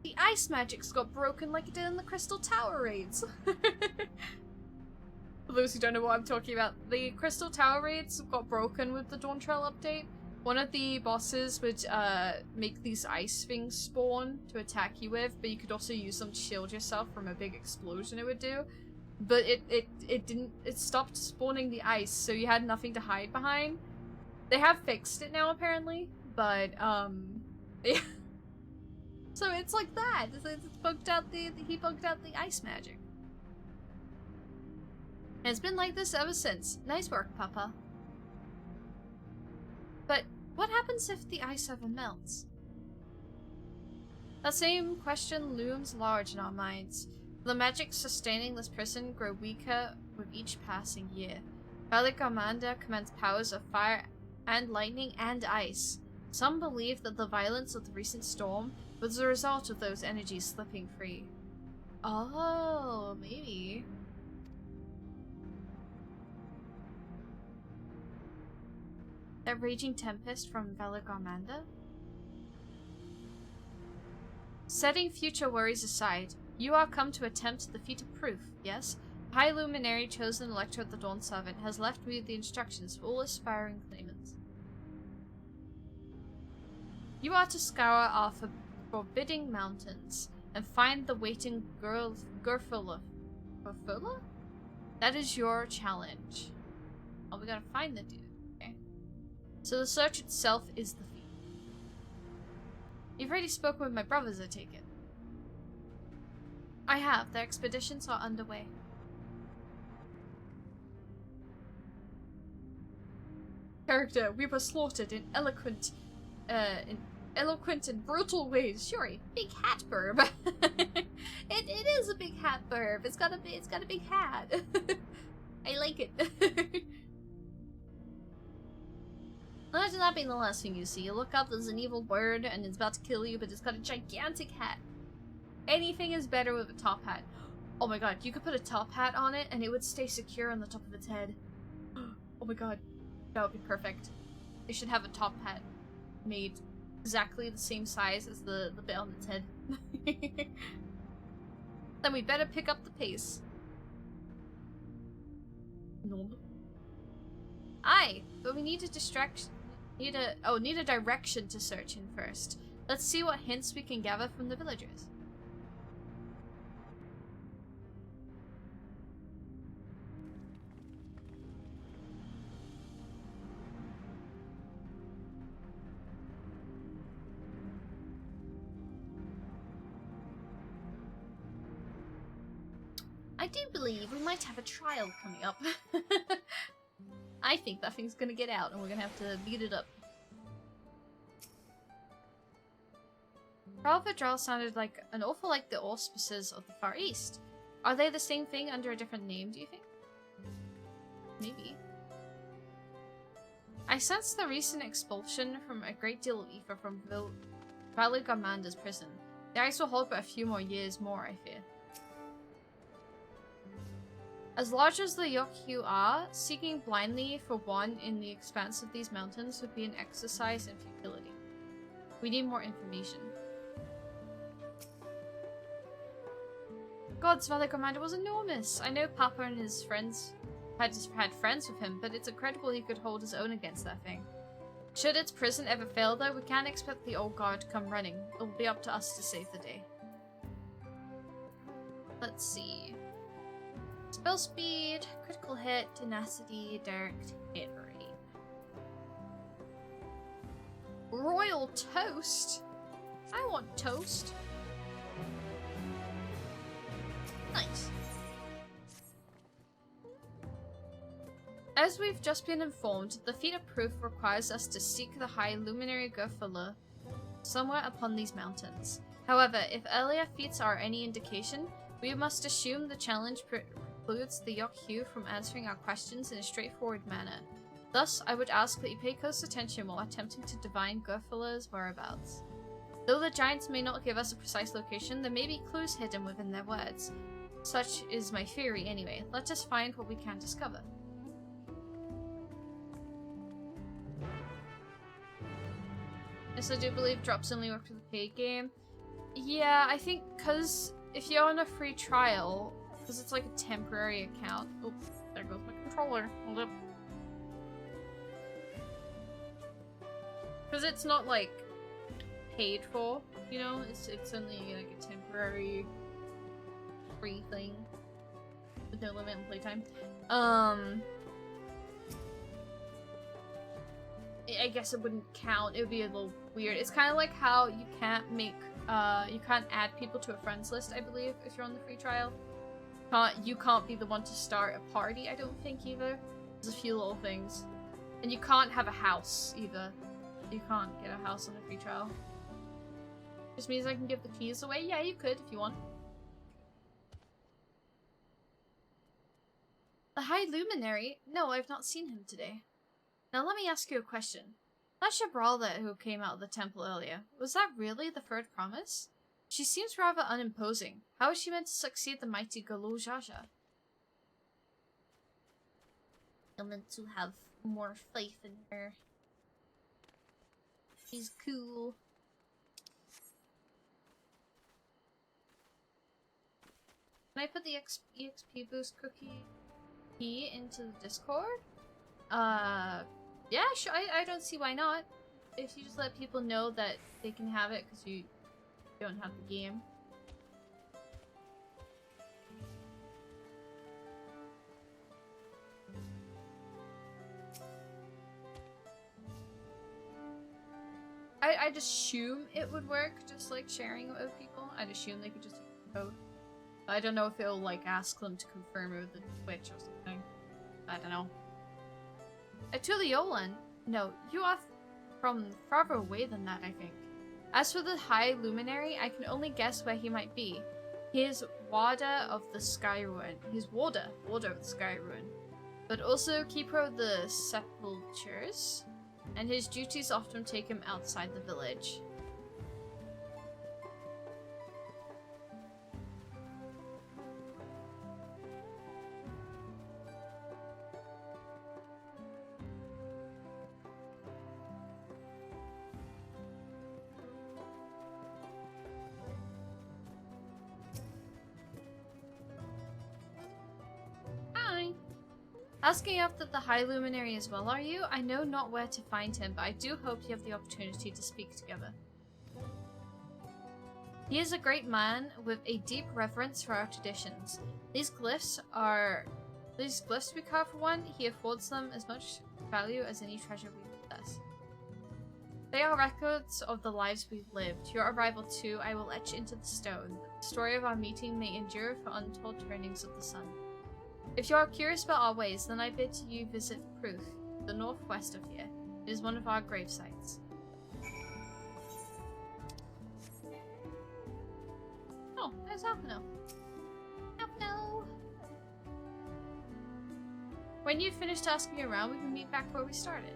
The ice magics got broken like it did in the Crystal Tower raids. For those who don't know what I'm talking about, the Crystal Tower raids got broken with the Dawntrail update. One of the bosses would make these ice things spawn to attack you with, but you could also use them to shield yourself from a big explosion it would do. But it stopped spawning the ice, so you had nothing to hide behind. They have fixed it now apparently, but yeah. So it's like that. It's bugged out he bugged out the ice magic. And it's been like this ever since. Nice work, Papa. But what happens if the ice ever melts? That same question looms large in our minds. The magic sustaining this prison grow weaker with each passing year. Valik Armanda commands powers of fire and lightning and ice. Some believe that the violence of the recent storm was a result of those energies slipping free. Oh, maybe. That raging tempest from Valik Armanda? Setting future worries aside, you are come to attempt the feat of proof, yes? High Luminary chosen Elector of the Dawn Servant has left me the instructions for all aspiring claimants. You are to scour our forbidding mountains and find the waiting Gurfula. Gurfula? That is your challenge. Oh, we gotta find the dude. Okay. So the search itself is the feat. You've already spoken with my brothers, I take it. I have. Their expeditions are underway. Character, we were slaughtered in eloquent and brutal ways. Shiori, big hat burb. it is a big hat burb. It's got a big hat. I like it. Imagine that being the last thing you see. You look up, there's an evil bird, and it's about to kill you, but it's got a gigantic hat. Anything is better with a top hat. Oh my god, you could put a top hat on it, and it would stay secure on the top of its head. Oh my god, that would be perfect. They should have a top hat made exactly the same size as the bit on its head. Then we better pick up the pace. Nope. Aye, but we need a need a direction to search in first. Let's see what hints we can gather from the villagers. I do believe we might have a trial coming up. I think that thing's gonna get out and we're gonna have to beat it up. Vidral sounded like an awful like the auspices of the Far East. Are they the same thing under a different name, do you think? Maybe. I sense the recent expulsion from a great deal of ether from Valik Armanda's prison. The ice will hold but a few more years more, I fear. As large as the Yokyu are, seeking blindly for one in the expanse of these mountains would be an exercise in futility. We need more information. God's Valley Commander was enormous! I know Papa and his friends had friends with him, but it's incredible he could hold his own against that thing. Should its prison ever fail though, we can't expect the old guard to come running. It will be up to us to save the day. Let's see. Spell speed, critical hit, tenacity, direct hit rate. Royal toast? I want toast. Nice. As we've just been informed, the feat of proof requires us to seek the High Luminary Gurfula somewhere upon these mountains. However, if earlier feats are any indication, we must assume the challenge precludes the Yokyu from answering our questions in a straightforward manner. Thus, I would ask that you pay close attention while attempting to divine Gurfula's whereabouts. Though the giants may not give us a precise location, there may be clues hidden within their words. Such is my theory anyway. Let us find what we can discover. Yes, I do believe drops only work for the paid game. Yeah, I think because if you're on a free trial, because it's like a temporary account. Oops, there goes my controller. Hold up. Because it's not like paid for, you know, it's only like a temporary free thing with no limit on playtime. I guess it wouldn't count. It would be a little weird. It's kind of like how you can't make you can't add people to a friends list, I believe, if you're on the free trial. You can't be the one to start a party, I don't think, either. There's a few little things. And you can't have a house either. You can't get a house on a free trial. Just means I can give the keys away? Yeah, you could if you want. The High Luminary? No, I've not seen him today. Now let me ask you a question. That Shabralda who came out of the temple earlier, was that really the third promise? She seems rather unimposing. How is she meant to succeed the mighty Galo Jaja? I'm meant to have more faith in her. She's cool. Can I put the EXP boost cookie key into the Discord? Yeah, sure. I don't see why not. If you just let people know that they can have it because you don't have the game. I'd assume it would work, just like sharing it with people. I'd assume they could just use the code. I don't know if it'll like ask them to confirm it with the Twitch or something. I don't know. Tuliolan? No, you are from farther away than that, I think. As for the High Luminary, I can only guess where he might be. He is Warder of the Sky Ruin. He's Warder of the Sky Ruin. But also Keeper of the Sepulchres, and his duties often take him outside the village. Asking after the High Luminary as well, are you? I know not where to find him, but I do hope you have the opportunity to speak together. He is a great man with a deep reverence for our traditions. These glyphs we carve for one, he affords them as much value as any treasure we possess. They are records of the lives we've lived. Your arrival too, I will etch into the stone. The story of our meeting may endure for untold turnings of the sun. If you are curious about our ways, then I bid you visit Proof, the northwest of here. It is one of our grave sites. Oh, there's Alpino. Alpino! When you've finished asking me around, we can meet back where we started.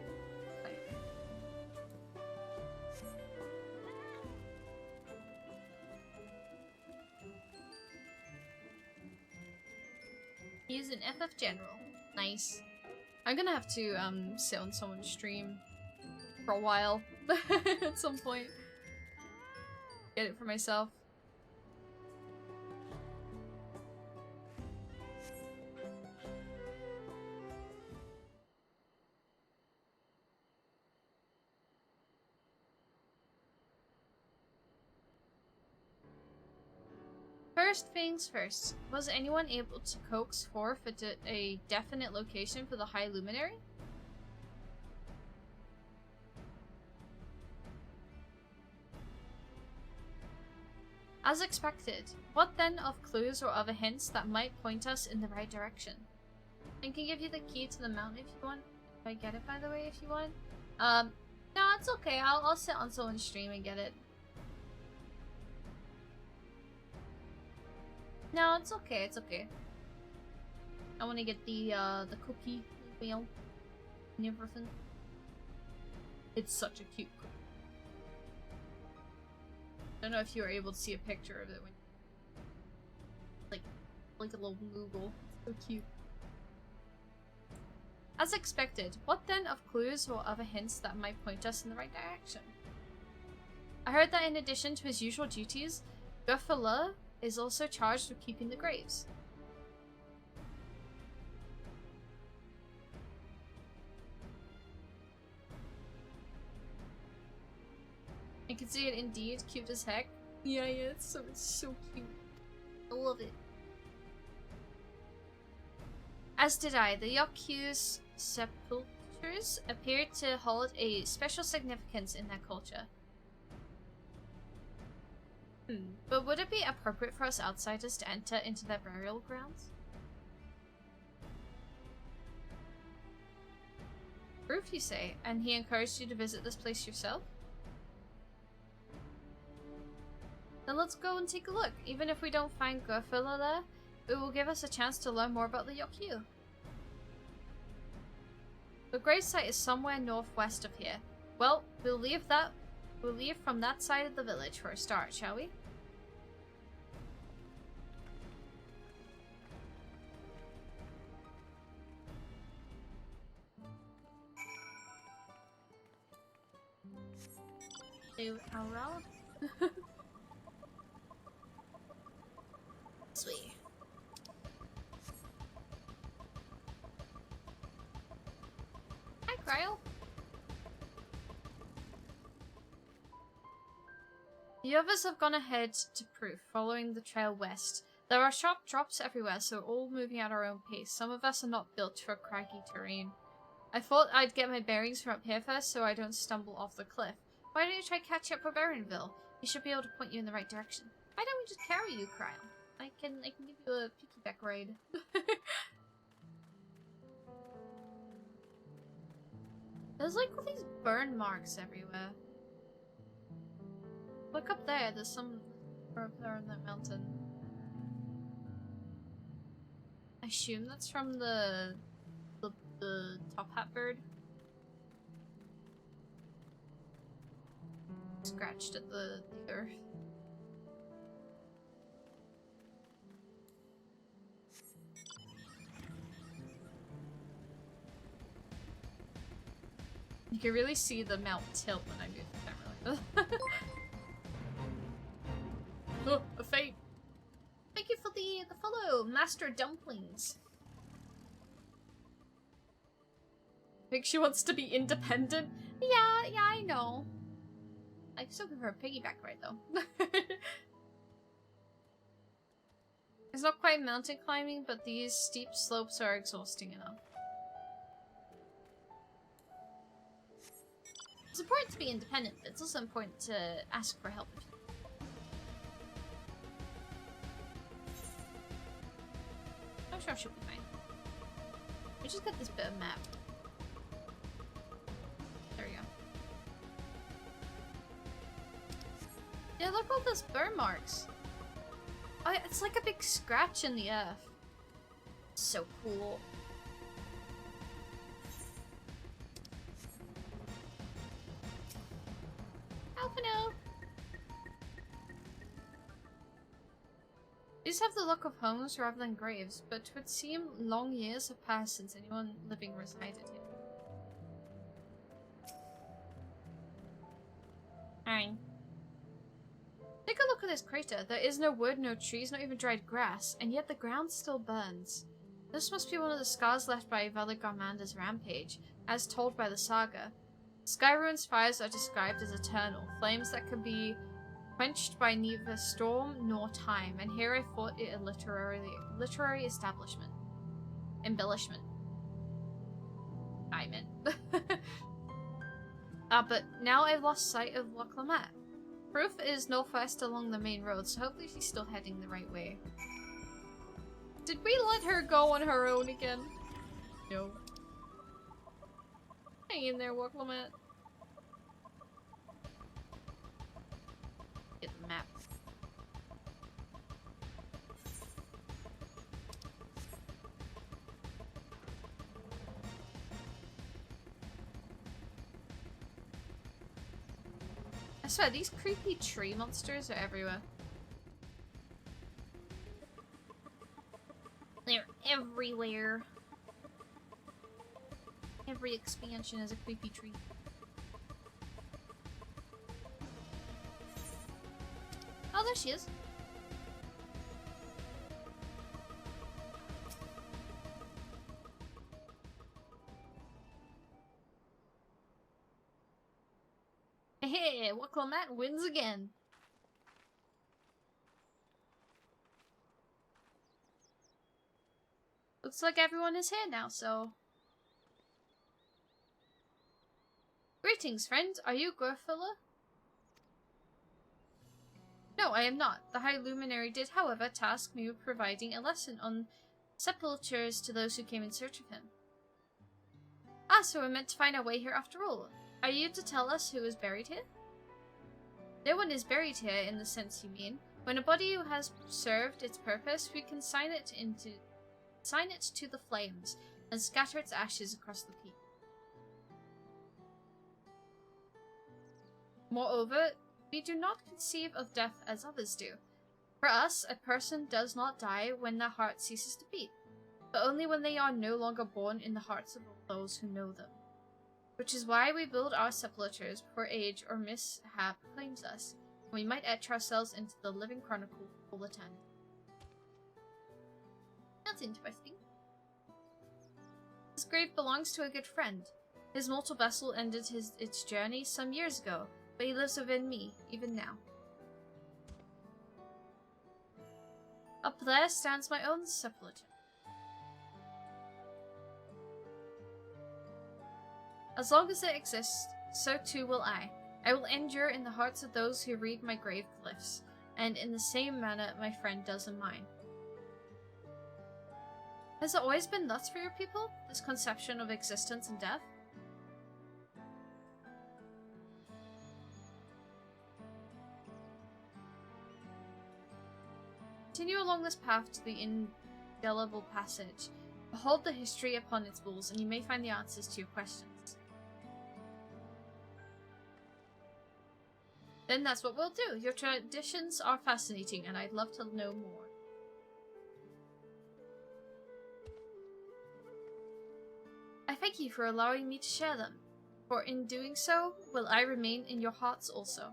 He's an FF General. Nice. I'm gonna have to sit on someone's stream for a while at some point. Get it for myself. First things first, was anyone able to coax forth a definite location for the High Luminary? As expected, what then of clues or other hints that might point us in the right direction? I can give you the key to the mountain if you want. If I get it, by the way, if you want. No, it's okay. I'll sit on someone's stream and get it. No, it's okay, it's okay. I want to get the cookie wheel and everything. It's such a cute cookie. I don't know if you were able to see a picture of it when like a little Google. So cute. As expected, what then of clues or other hints that might point us in the right direction? I heard that in addition to his usual duties, Gurfala is also charged with keeping the graves. I can see it indeed, cute as heck. Yeah, it's so cute. I love it. As did I. The Yaku's sepulchres appeared to hold a special significance in their culture. But would it be appropriate for us outsiders to enter into their burial grounds? Proof, you say, and he encouraged you to visit this place yourself? Then let's go and take a look. Even if we don't find Gurfala there, it will give us a chance to learn more about the Yokyu. The grave site is somewhere northwest of here. Well, we'll leave from that side of the village for a start, shall we? Aurora? Sweet. Hi, Cryo. The others have gone ahead to Proof, following the trail west. There are sharp drops everywhere, so we're all moving at our own pace. Some of us are not built for craggy terrain. I thought I'd get my bearings from up here first, so I don't stumble off the cliff. Why don't you try catching up with Erenville? He should be able to point you in the right direction. Why don't we just carry you, Cryo? I can give you a piggyback ride. There's like all these burn marks everywhere. Look up there, there's some up there on that mountain. I assume that's from the top hat bird. Scratched at the earth. You can really see the mount tilt when I move the camera like this. Oh, a fate! Thank you for the follow, Master Dumplings. I think she wants to be independent. Yeah, I know. I still give her a piggyback ride though. It's not quite mountain climbing, but these steep slopes are exhausting enough. It's important to be independent, but it's also important to ask for help. I'm sure she'll be fine. We just got this bit of map. There we go. Yeah, look at all those burn marks. Oh, it's like a big scratch in the earth. So cool. Alpino! These have the look of homes rather than graves, but it would seem long years have passed since anyone living resided here. Fine. Take a look at this crater. There is no wood, no trees, not even dried grass, and yet the ground still burns. This must be one of the scars left by Valigarmanda's rampage, as told by the saga. Skyruin's fires are described as eternal, flames that can be quenched by neither storm nor time, and here I thought it a literary establishment. Embellishment. I meant. But now I've lost sight of Loclamat. Proof is northwest along the main road, so hopefully she's still heading the right way. Did we let her go on her own again? No. Hang in there, Loclamat. Get the map. I swear, these creepy tree monsters are everywhere. They're everywhere. Every expansion is a creepy tree. Oh, there she is. Hey, Waklamat wins again. Looks like everyone is here now, so... Greetings, friend. Are you Gorfilla? No, I am not. The High Luminary did, however, task me with providing a lesson on sepultures to those who came in search of him. Ah, so we're meant to find our way here after all. Are you to tell us who is buried here? No one is buried here in the sense you mean. When a body has served its purpose, we can sign it to the flames and scatter its ashes across the peak. Moreover, we do not conceive of death as others do. For us, a person does not die when their heart ceases to beat, but only when they are no longer born in the hearts of those who know them. Which is why we build our sepulchres before age or mishap claims us, and we might etch ourselves into the living chronicle full of time. That's interesting. This grave belongs to a good friend. His mortal vessel ended its journey some years ago, but he lives within me, even now. Up there stands my own sepulchre. As long as it exists, so too will I. I will endure in the hearts of those who read my grave glyphs, and in the same manner my friend does in mine. Has it always been thus for your people, this conception of existence and death? Continue along this path to the indelible passage. Behold the history upon its walls, and you may find the answers to your questions. Then that's what we'll do. Your traditions are fascinating, and I'd love to know more. I thank you for allowing me to share them, for in doing so, will I remain in your hearts also.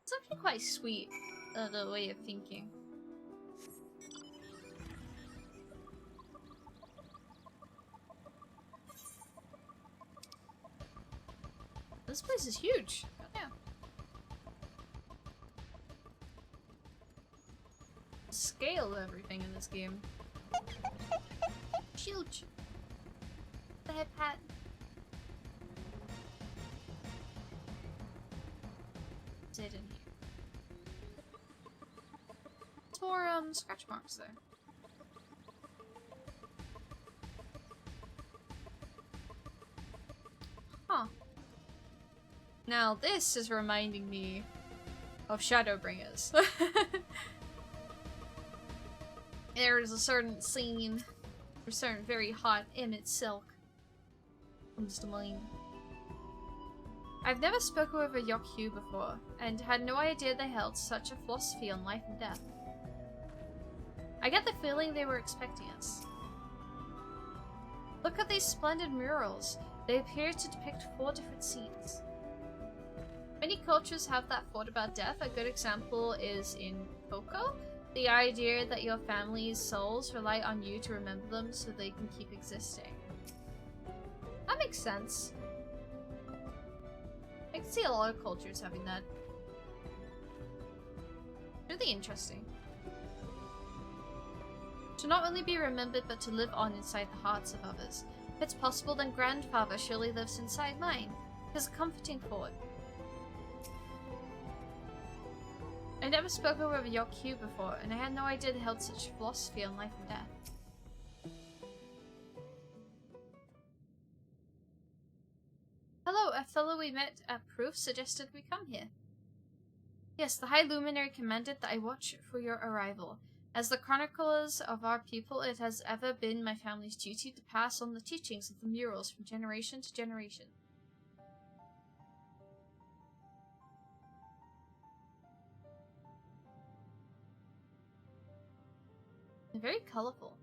It's actually quite sweet, the way of thinking. This place is huge. Goddamn. The scale of everything in this game. Huge. The head pat. What's it in here? It's more scratch marks there. Huh. Now this is reminding me of Shadowbringers. There's a certain scene, a certain very hot Emmett Silk comes to mind. I've never spoken with a Yokyu before, and had no idea they held such a philosophy on life and death. I get the feeling they were expecting us. Look at these splendid murals. They appear to depict 4 different scenes. Many cultures have that thought about death. A good example is in Coco. The idea that your family's souls rely on you to remember them so they can keep existing. That makes sense. I can see a lot of cultures having that. Really interesting. To not only be remembered, but to live on inside the hearts of others. If it's possible, then grandfather surely lives inside mine. It's a comforting thought. I never spoken with a Yokyu before, and I had no idea they held such philosophy on life and death. Hello, a fellow we met at Proof suggested we come here. Yes, the High Luminary commanded that I watch for your arrival, As the chroniclers of our people, it has ever been my family's duty to pass on the teachings of the murals from generation to generation. They're very colorful.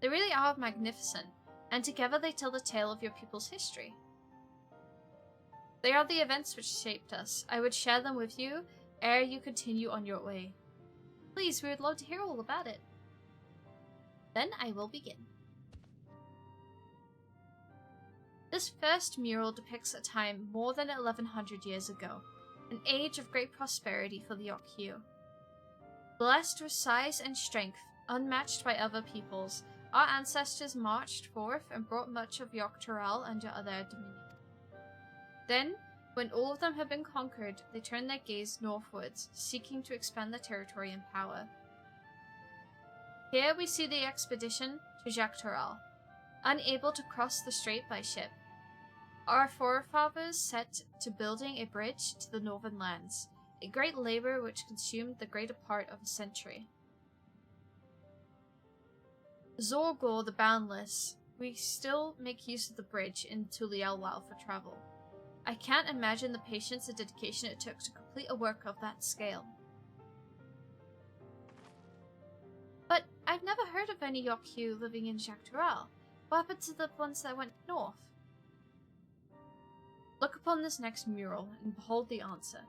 They really are magnificent, and together they tell the tale of your people's history. They are the events which shaped us. I would share them with you ere you continue on your way. Please, we would love to hear all about it. Then I will begin. This first mural depicts a time more than 1100 years ago, an age of great prosperity for the Yokyu. Blessed with size and strength, unmatched by other peoples, our ancestors marched forth and brought much of Dawntrail under their dominion. Then, when all of them had been conquered, they turned their gaze northwards, seeking to expand their territory and power. Here we see the expedition to Dawntrail, unable to cross the strait by ship. Our forefathers set to building a bridge to the northern lands, a great labor which consumed the greater part of a century. Zorgor the Boundless, we still make use of the bridge into Lvl for travel. I can't imagine the patience and dedication it took to complete a work of that scale. But I've never heard of any Yokyu living in Dawntrail. What happened to the ones that went north? Look upon this next mural and behold the answer.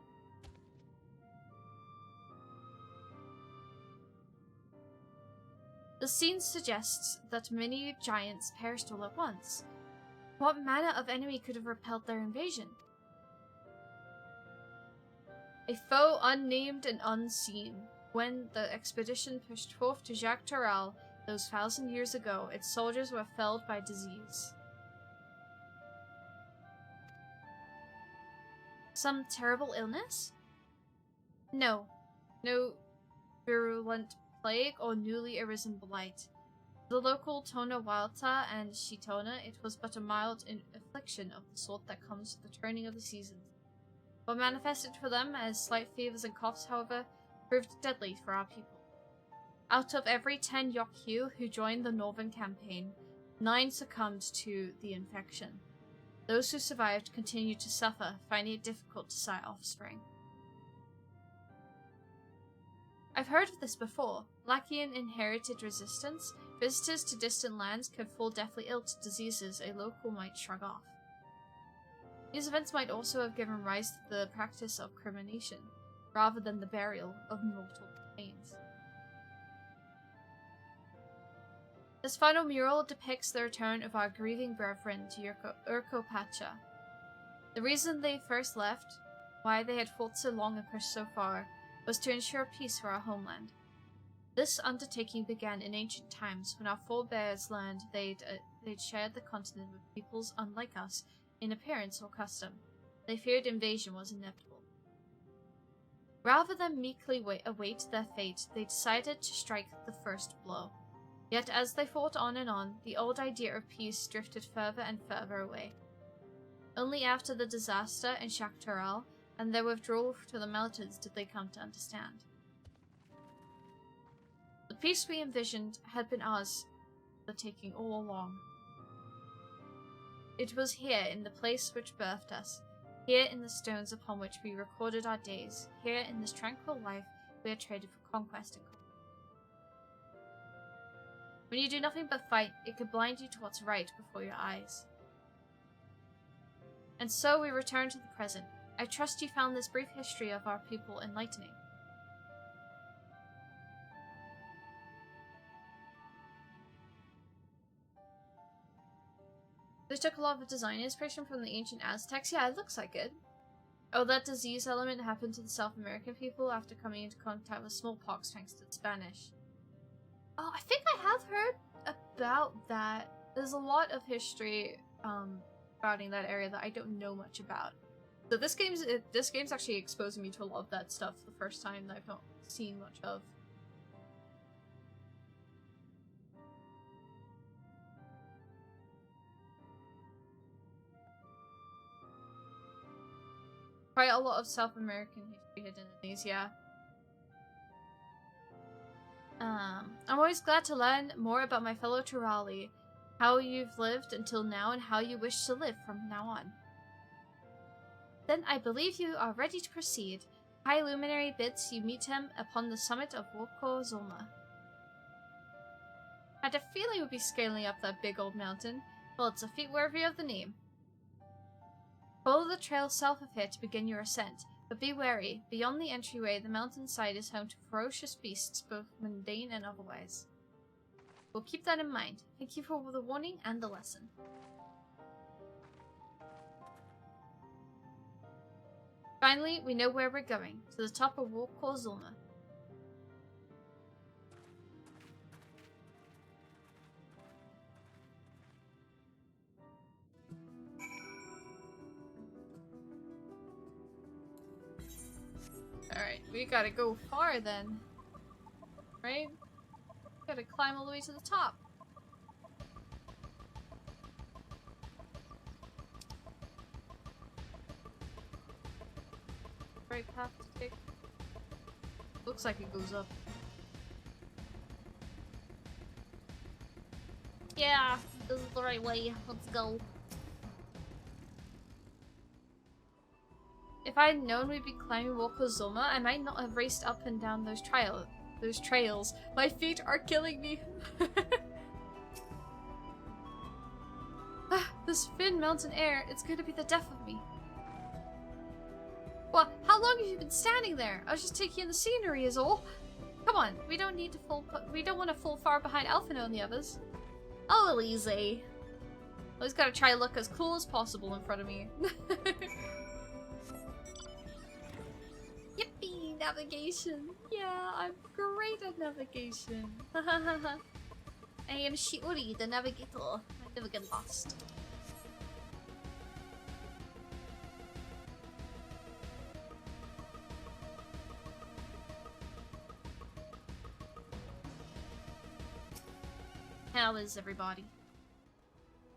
The scene suggests that many giants perished all at once. What manner of enemy could have repelled their invasion? A foe unnamed and unseen. When the expedition pushed forth to Dawntrail those 1,000 years ago, its soldiers were felled by disease. Some terrible illness? No. No virulent plague or newly arisen blight. The local Tona Wildta and Shitona, it was but a mild affliction of the sort that comes with the turning of the seasons. What manifested for them as slight fevers and coughs, however, proved deadly for our people. Out of every 10 Yokyu who joined the northern campaign, 9 succumbed to the infection. Those who survived continued to suffer, finding it difficult to sire offspring. I've heard of this before. Lacking inherited resistance, visitors to distant lands can fall deathly ill to diseases a local might shrug off. These events might also have given rise to the practice of cremation, rather than the burial of mortal remains. This final mural depicts the return of our grieving brethren to Urko Pacha. The reason they first left, why they had fought so long and pushed so far, was to ensure peace for our homeland. This undertaking began in ancient times when our forebears learned they'd shared the continent with peoples unlike us in appearance or custom. They feared invasion was inevitable. Rather than meekly await their fate, they decided to strike the first blow. Yet as they fought on, the old idea of peace drifted further and further away. Only after the disaster in Dawntrail and their withdrawal to the mountains did they come to understand. The peace we envisioned had been ours, the taking all along. It was here, in the place which birthed us, here in the stones upon which we recorded our days, here in this tranquil life we had traded for conquest and conquest. When you do nothing but fight, it could blind you to what's right before your eyes. And so we return to the present. I trust you found this brief history of our people enlightening. They took a lot of design inspiration from the ancient Aztecs. Yeah, it looks like it. Oh, that disease element happened to the South American people after coming into contact with smallpox thanks to the Spanish. Oh, I think I have heard about that. There's a lot of history surrounding that area that I don't know much about. So this game's actually exposing me to a lot of that stuff the first time that I've not seen much of. Quite a lot of South American history hidden in these, yeah. I'm always glad to learn more about my fellow Turali, how you've lived until now and how you wish to live from now on. Then I believe you are ready to proceed. High Luminary bids you meet him upon the summit of Woko Zulma. I had a feeling we'd be scaling up that big old mountain. Well, it's a feat worthy of the name. Follow the trail south of here to begin your ascent, but be wary. Beyond the entryway, the mountainside is home to ferocious beasts, both mundane and otherwise. We'll keep that in mind. Thank you for the warning and the lesson. Finally, we know where we're going, to the top of Woko Zulma. Alright, we gotta go far then. Right? Gotta climb all the way to the top. Right path to take. Looks like it goes up. Yeah, this is the right way. Let's go. If I had known we'd be climbing Woko Zulma, I might not have raced up and down those trails. My feet are killing me. This thin mountain air, it's going to be the death of me. Well, how long have you been standing there? I was just taking in the scenery is all. Come on, we don't want to fall far behind Alphino and the others. Oh, easy. Always gotta try to look as cool as possible in front of me. Yippee, navigation. Yeah, I'm great at navigation. I am Shiori, the navigator. I never get lost. How is everybody?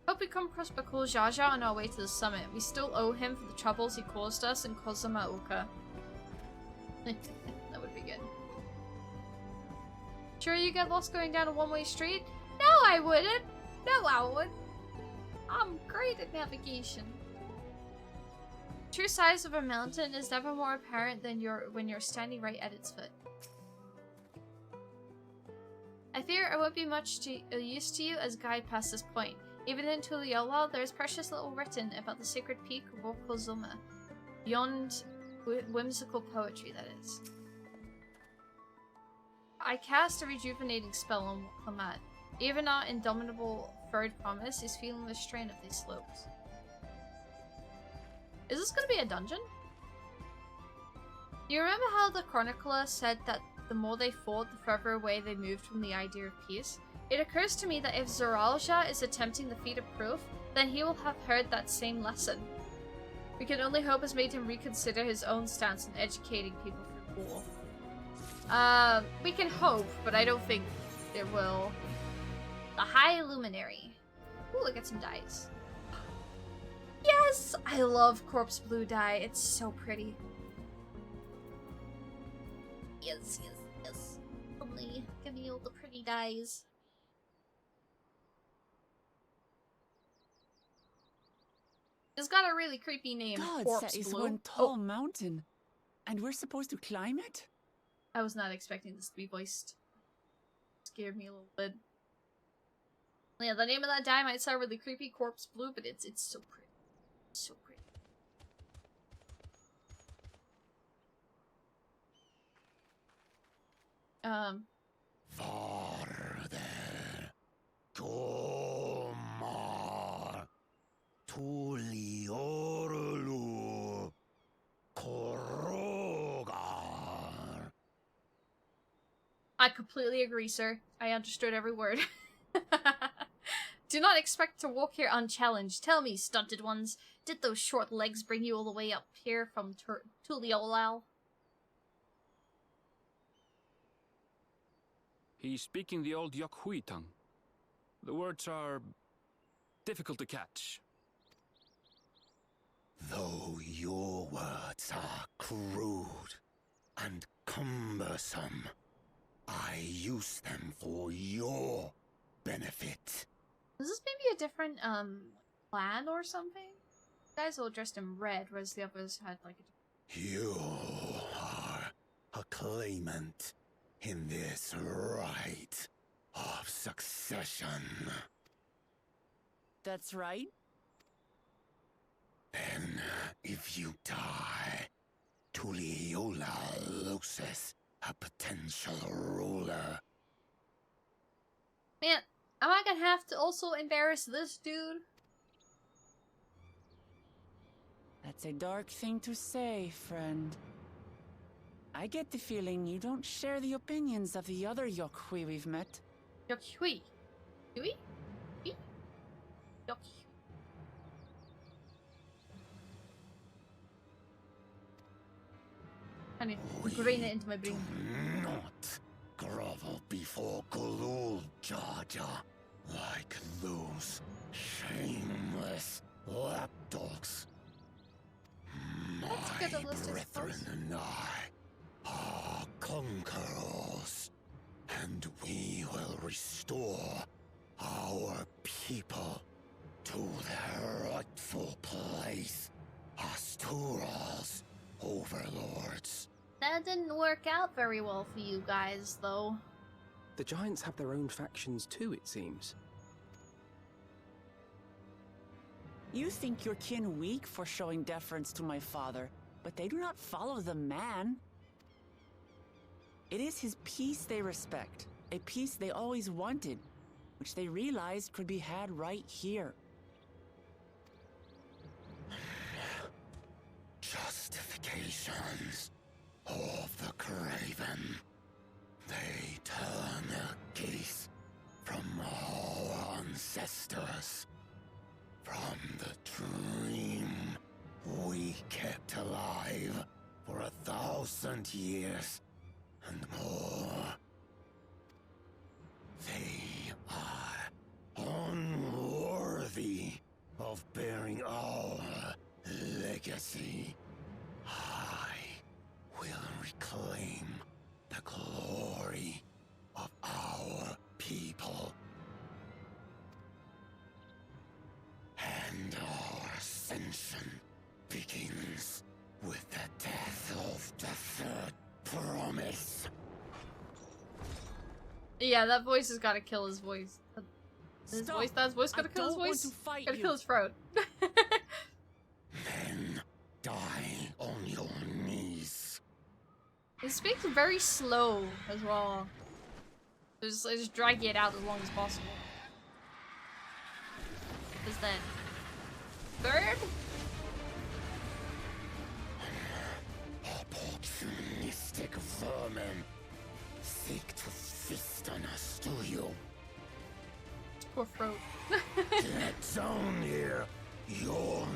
Hope we come across Bakul Jaja on our way to the summit. We still owe him for the troubles he caused us in Kozumaoka. That would be good. Sure you get lost going down a one-way street? No, I wouldn't. No, I wouldn't. I'm great at navigation. True size of a mountain is never more apparent than when you're standing right at its foot. I fear I won't be much use to you as a guide past this point. Even in Tuliyola, there is precious little written about the sacred peak of Woko Zulma. Beyond whimsical poetry, that is. I cast a rejuvenating spell on Klamat. Even our indomitable third promise is feeling the strain of these slopes. Is this gonna be a dungeon? Do you remember how the chronicler said that the more they fought, the further away they moved from the idea of peace? It occurs to me that if Zoralja is attempting the feat of proof, then he will have heard that same lesson. We can only hope has made him reconsider his own stance in educating people through war. We can hope, but I don't think it will. The High Luminary. Ooh, I got some dyes. Yes! I love corpse blue dye. It's so pretty. Yes, yes, yes. Only give me all the pretty dyes. It's got a really creepy name. God, Corpse that is Blue. one tall mountain. And we're supposed to climb it? I was not expecting this to be voiced. Scared me a little bit. Yeah, the name of that dye might sound really creepy, Corpse Blue, but it's so pretty. So pretty. Farther. Komar. Tuliorlu. Korogar. I completely agree, sir. I understood every word. Do not expect to walk here unchallenged. Tell me, stunted ones, did those short legs bring you all the way up here from Tuliolal? He's speaking the old Yokhui tongue. The words are difficult to catch. Though your words are crude and cumbersome, I use them for your benefit. Is this maybe a different clan or something? You guys all dressed in red, whereas the others had like a... You are a claimant in this right of succession. That's right. Then, if you die, Tuliola loses a potential ruler. Man, am I gonna have to also embarrass this dude? That's a dark thing to say, friend. I get the feeling you don't share the opinions of the other Yokhui we've met. Yokhui. Yui? Yui? Yokhui. I need to grain it into my brain. Do not grovel before Gulul, Jar Jar, like those shameless lapdogs. That's My good, at least it's brethren close. and I are conquerors, and we will restore our people to their rightful place as Tural's overlords. That didn't work out very well for you guys, though. The Giants have their own factions too, it seems. You think your kin weak for showing deference to my father, but they do not follow the man. It is his peace they respect, a peace they always wanted, which they realized could be had right here. Justifications of the craven. They turn their gaze from our ancestors, from the dream we kept alive for 1,000 years and more. They are unworthy of bearing our legacy. I will reclaim the glory of our people. And our ascension begins with the death of the third promise. Yeah, that voice has gotta kill his voice. Stop. That voice gotta I kill his don't want voice? to fight Gotta you. kill his throat. Then die on your knees. It speaks very slow as well. I just drag it out as long as possible. Is then bird? Opportunistic vermin seek to feast on us, do you? Poor throat. Get down here. Your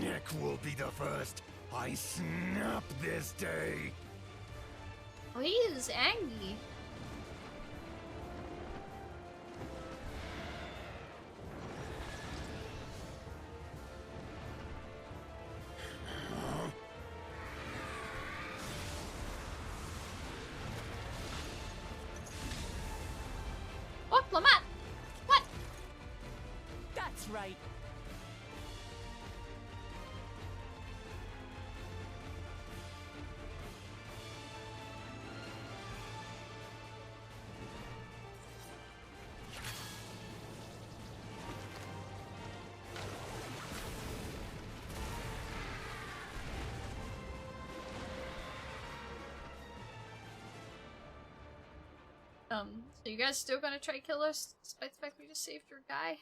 neck will be the first I snap this day. Oh, he is angry. What, Lamont? What? That's right. So you guys still gonna try to kill us despite the fact we just saved your guy?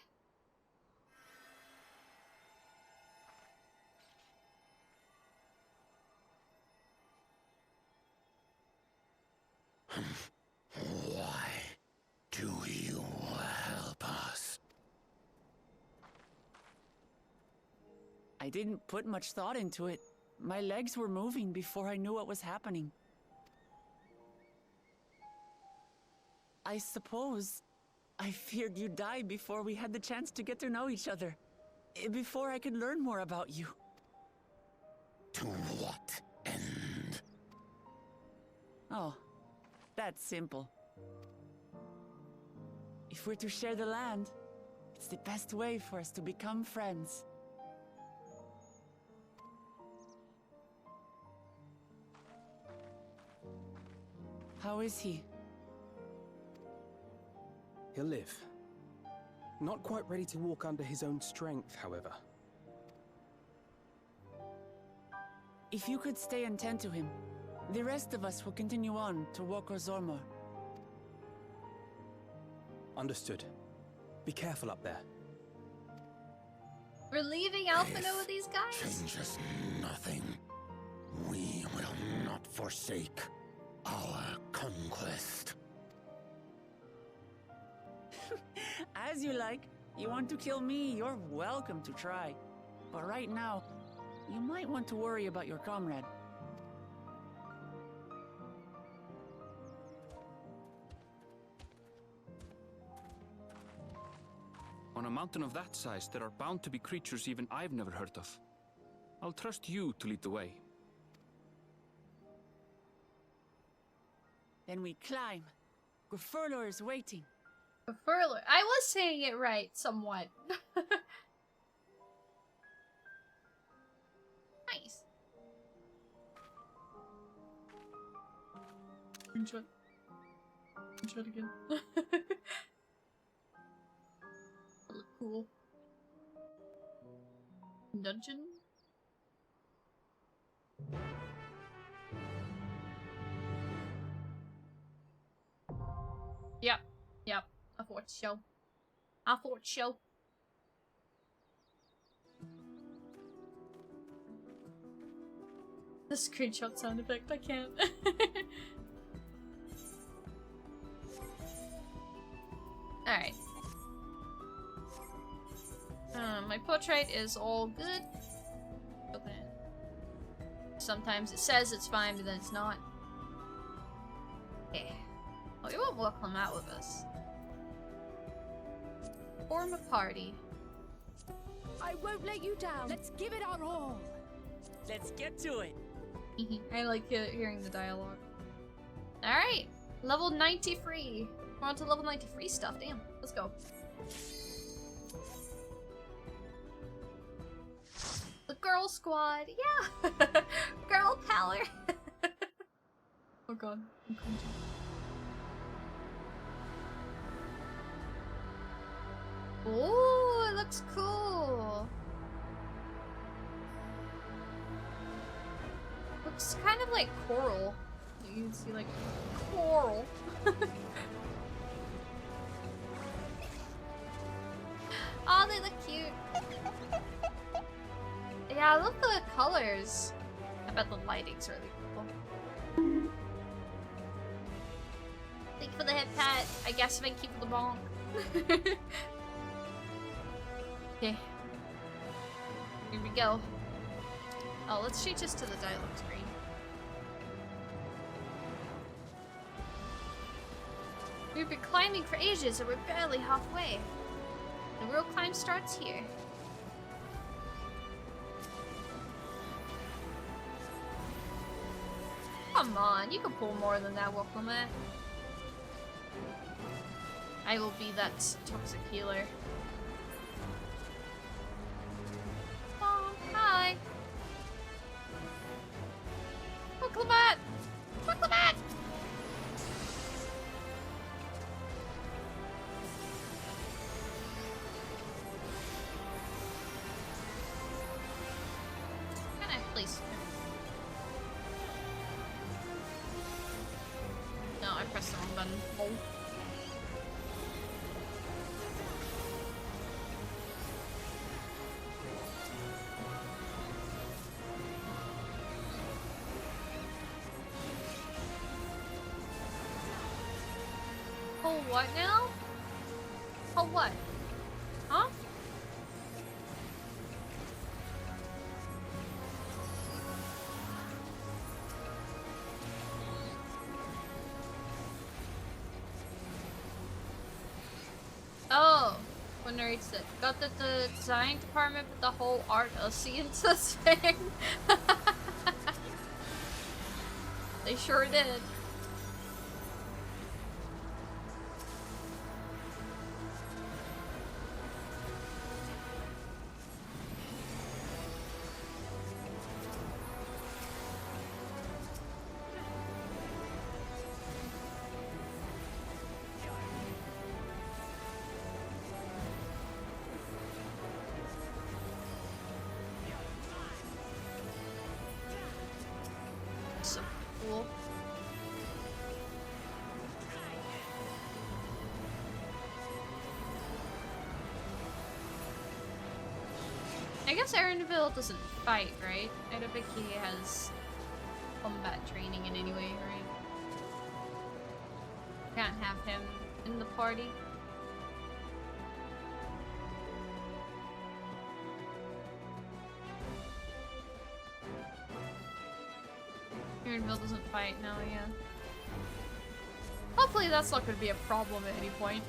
Why do you help us? I didn't put much thought into it. My legs were moving before I knew what was happening. I suppose I feared you'd die before we had the chance to get to know each other. Before I could learn more about you. To what end? Oh, that's simple. If we're to share the land, it's the best way for us to become friends. How is he? He'll live. Not quite ready to walk under his own strength, however. If you could stay and tend to him, the rest of us will continue on to Woko Zormor. Understood. Be careful up there. We're leaving Alphino with these guys? Changes nothing. We will not forsake our conquest. As you like. You want to kill me, you're welcome to try. But right now, you might want to worry about your comrade. On a mountain of that size, there are bound to be creatures even I've never heard of. I'll trust you to lead the way. Then we climb. Gufurlor is waiting. Furler. I was saying it right, somewhat. Nice. Screenshot. Screenshot again. Look cool. Dungeon. Yep. Yep. I thought so. I thought so. The screenshot sound effect, I can't. Alright. My portrait is all good. Okay. Sometimes it says it's fine, but then it's not. Okay. Oh, we won't welcome out with us. Form a party. I won't let you down. Let's give it our all. Let's get to it. I like hearing the dialogue. Alright. Level 93. We're on to level 93 stuff. Damn. Let's go. The girl squad. Yeah. Girl power. Oh god. I'm cringing. Oh, it looks cool. Looks kind of like coral. You can see like coral. Oh, they look cute. Yeah, I love the colors. I bet the lighting's really cool. Thank you for the head pat. I guess thank you for the bonk. Okay. Here we go. Oh, let's change this to the dialogue screen. We've been climbing for ages and we're barely halfway. The real climb starts here. Come on, you can pull more than that, Woklomat. I will be that toxic healer. Oh, hi. Woklomat! Woklomat! Can I please? No, I pressed the wrong button. Oh. Oh, what now? Oh, what? Huh? Oh, when I reached it. Got that the design department put the whole art OC into this thing. They sure did. cool. I guess Lvl doesn't fight, right? I don't think he has combat training in any way, right? Can't have him in the party. Lvl doesn't fight now, yeah. Hopefully that's not going to be a problem at any point.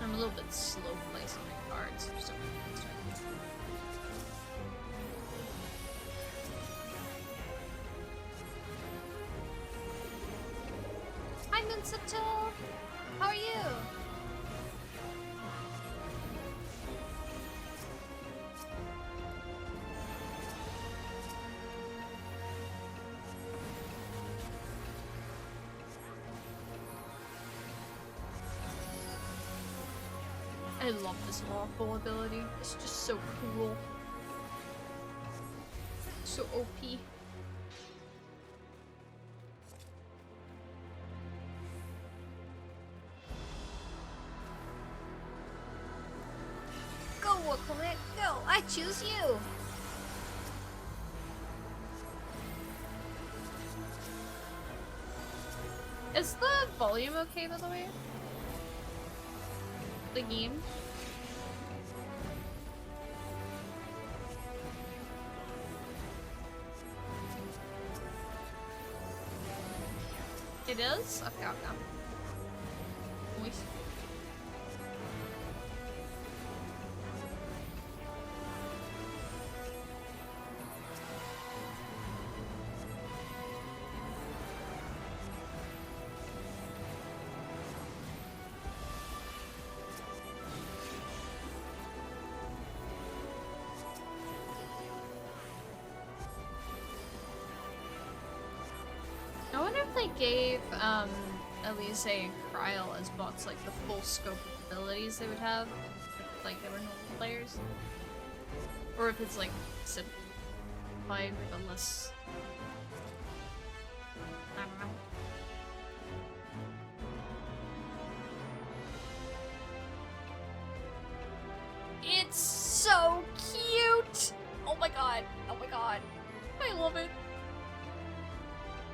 I'm a little bit slow placing my cards. So hi, Minsato! How are you? I love this waffle ability. It's just so cool. So OP. Go, Wakame, go! I choose you! Is the volume okay, by the way? The game? It is? Okay, okay. Nice. I wonder if they gave Elise and Kryl as bots like the full scope of abilities they would have if, like they were normal players, or if it's like simplified with a less. I don't know. It's so cute! Oh my god! Oh my god! I love it.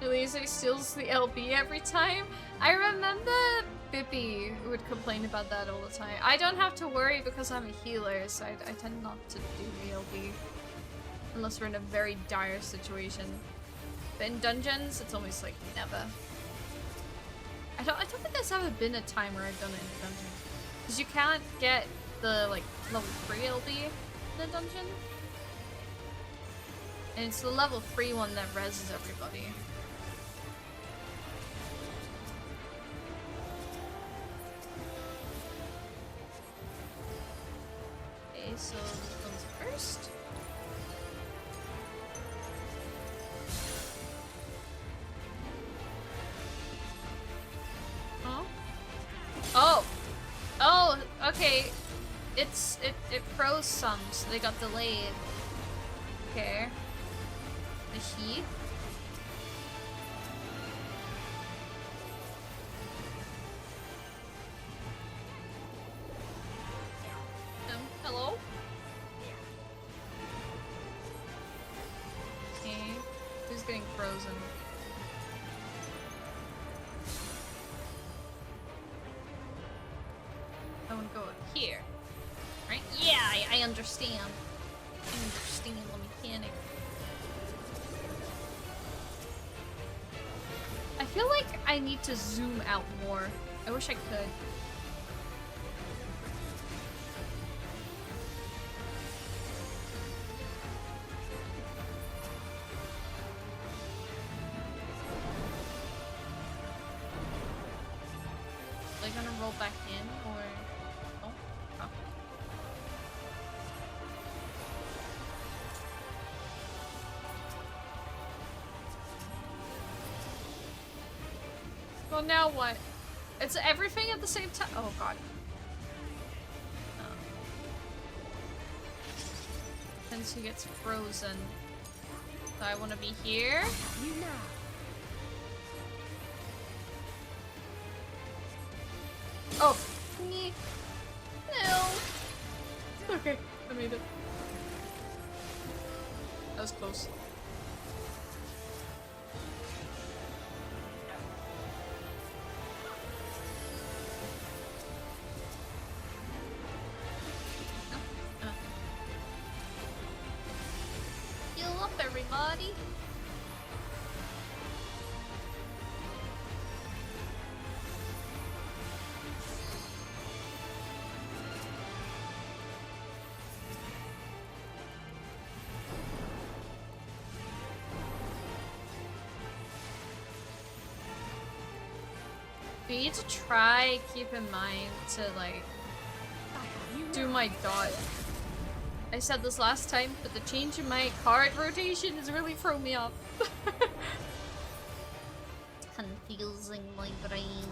Elise steals the LB every time. I remember Bippy would complain about that all the time. I don't have to worry because I'm a healer, so I tend not to do the LB. Unless we're in a very dire situation. But in dungeons, it's almost like never. I don't think there's ever been a time where I've done it in a dungeon. Because you can't get the like level 3 LB in a dungeon. And it's the level 3 one that reses everybody. Okay, so this one's first. Huh? Oh! Oh, okay. It froze some, so they got delayed. Okay. The heat. Hello? Okay. Who's getting frozen? I want to go here. Right? Yeah, I understand. I understand the mechanic. I feel like I need to zoom out more. I wish I could. Are they gonna roll back in or oh? Oh. Well, now what? It's everything at the same time. Oh god. Since he gets frozen. So I want to be here. You now. Oh. Me. No. Okay, I made it. That was close. Heal up, everybody. We need to try keep in mind to like do my dot. I said this last time, but the change in my card rotation is really throwing me off. Confusing my brain.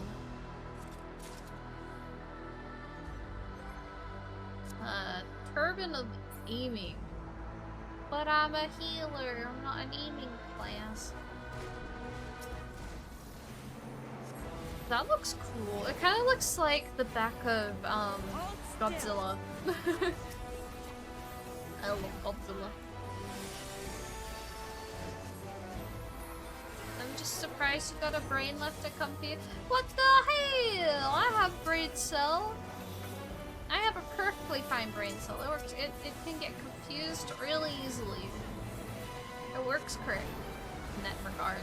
Turban of aiming. But I'm a healer, I'm not an aiming class. That looks cool. It kind of looks like the back of Godzilla. I love Godzilla. I'm just surprised you got a brain left to compete. What the hell? I have brain cell. I have a perfectly fine brain cell. It works. It can get confused really easily. It works correct in that regard.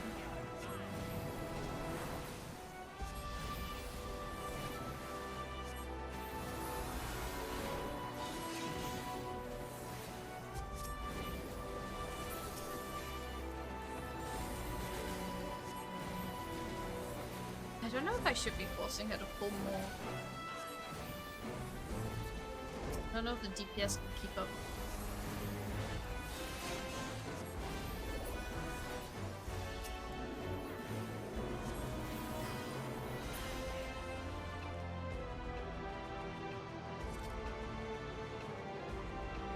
I don't know if I should be forcing her to pull more. I don't know if the DPS can keep up.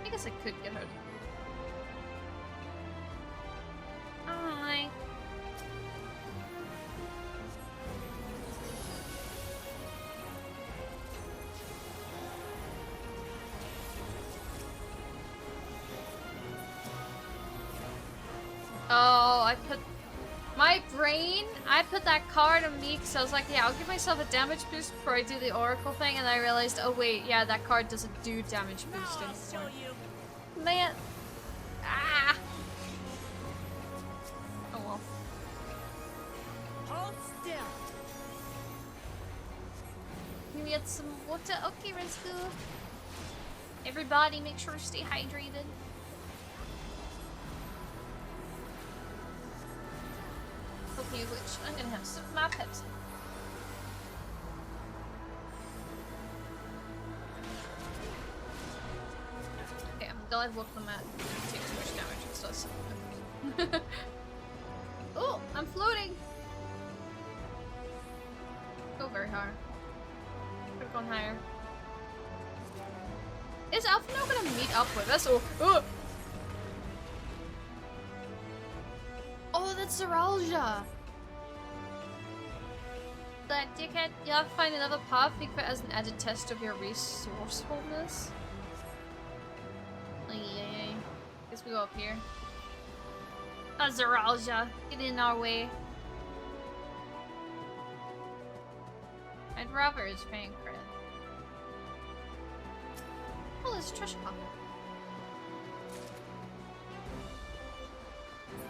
I guess I could get her. Hi. Oh, I put that card on me because I was like, yeah, I'll give myself a damage boost before I do the Oracle thing, and I realized, oh wait, yeah, that card doesn't do damage boost anymore. Man. Ah! Oh well. Hold still. Can we get some water? Okay, let's go. Everybody, make sure to stay hydrated. Okay, which I'm gonna have some of my Pepsi. Okay, I'm glad woke them at take too much damage and stuff. Oh, I'm floating! Go very high. Could've gone higher. Is Alphino gonna meet up with us? Oh, oh, that's Zeralja! That dickhead, you'll have to find another path because as an added test of your resourcefulness. Oh, yeah. Guess we go up here. Zeralja, get in our way. I'd rather his fan credit. Oh, there's a treasure pocket.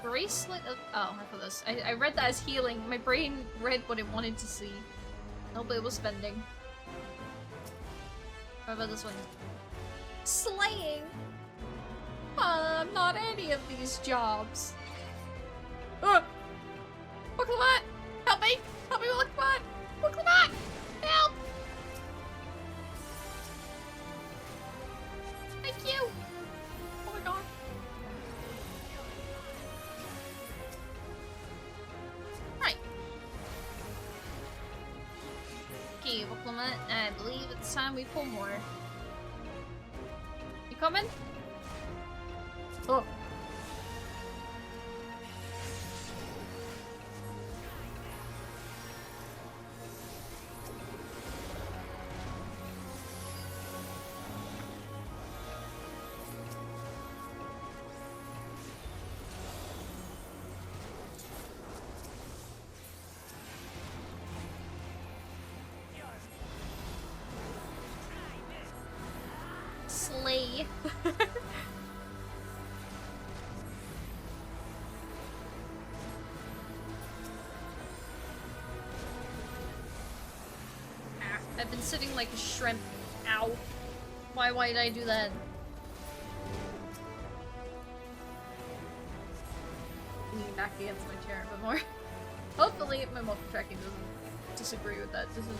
Bracelet of— oh, I thought this. I read that as healing. My brain read what it wanted to see. Nobody was spending. What about this one? Slaying! I'm not any of these jobs. Wooklamat! Help me! Help me, Wooklamat! Wooklamat! Help! Thank you! Oh my god. Right. believe it's time we pull more. You coming? Oh. Slay. I've been sitting like a shrimp. Ow. Why did I do that? Leaning back against my chair a bit more. Hopefully my multi-tracking doesn't disagree with that decision.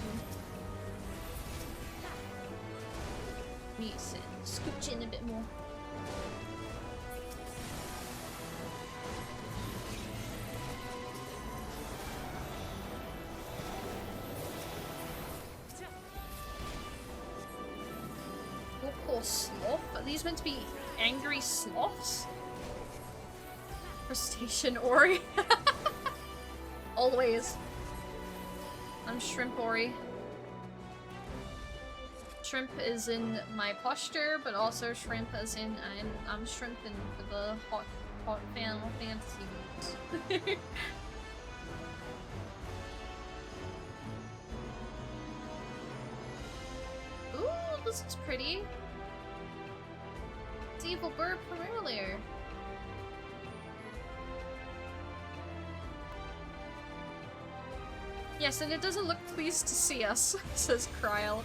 Me sit, scooch in a bit more. Poor sloth? Are these meant to be angry sloths? Crustacean Ori? Always. I'm Shrimp Ori. Shrimp is in my posture, but also shrimp as in I'm shrimping for the hot Final Fantasy moves. Ooh, this is pretty. It's Evil Bird from earlier. Yes, and it doesn't look pleased to see us, says Kryl.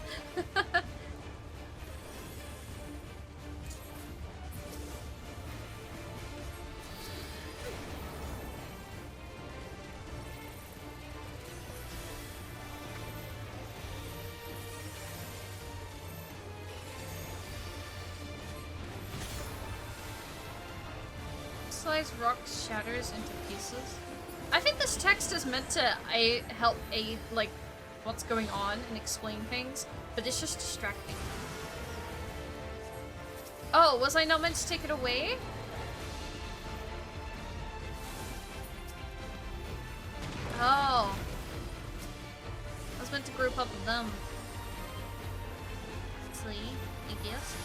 Slice rocks, shatters into pieces. I think this text is meant to help like what's going on and explain things, but it's just distracting. Oh, was I not meant to take it away? Oh. I was meant to group up with them. See, I guess.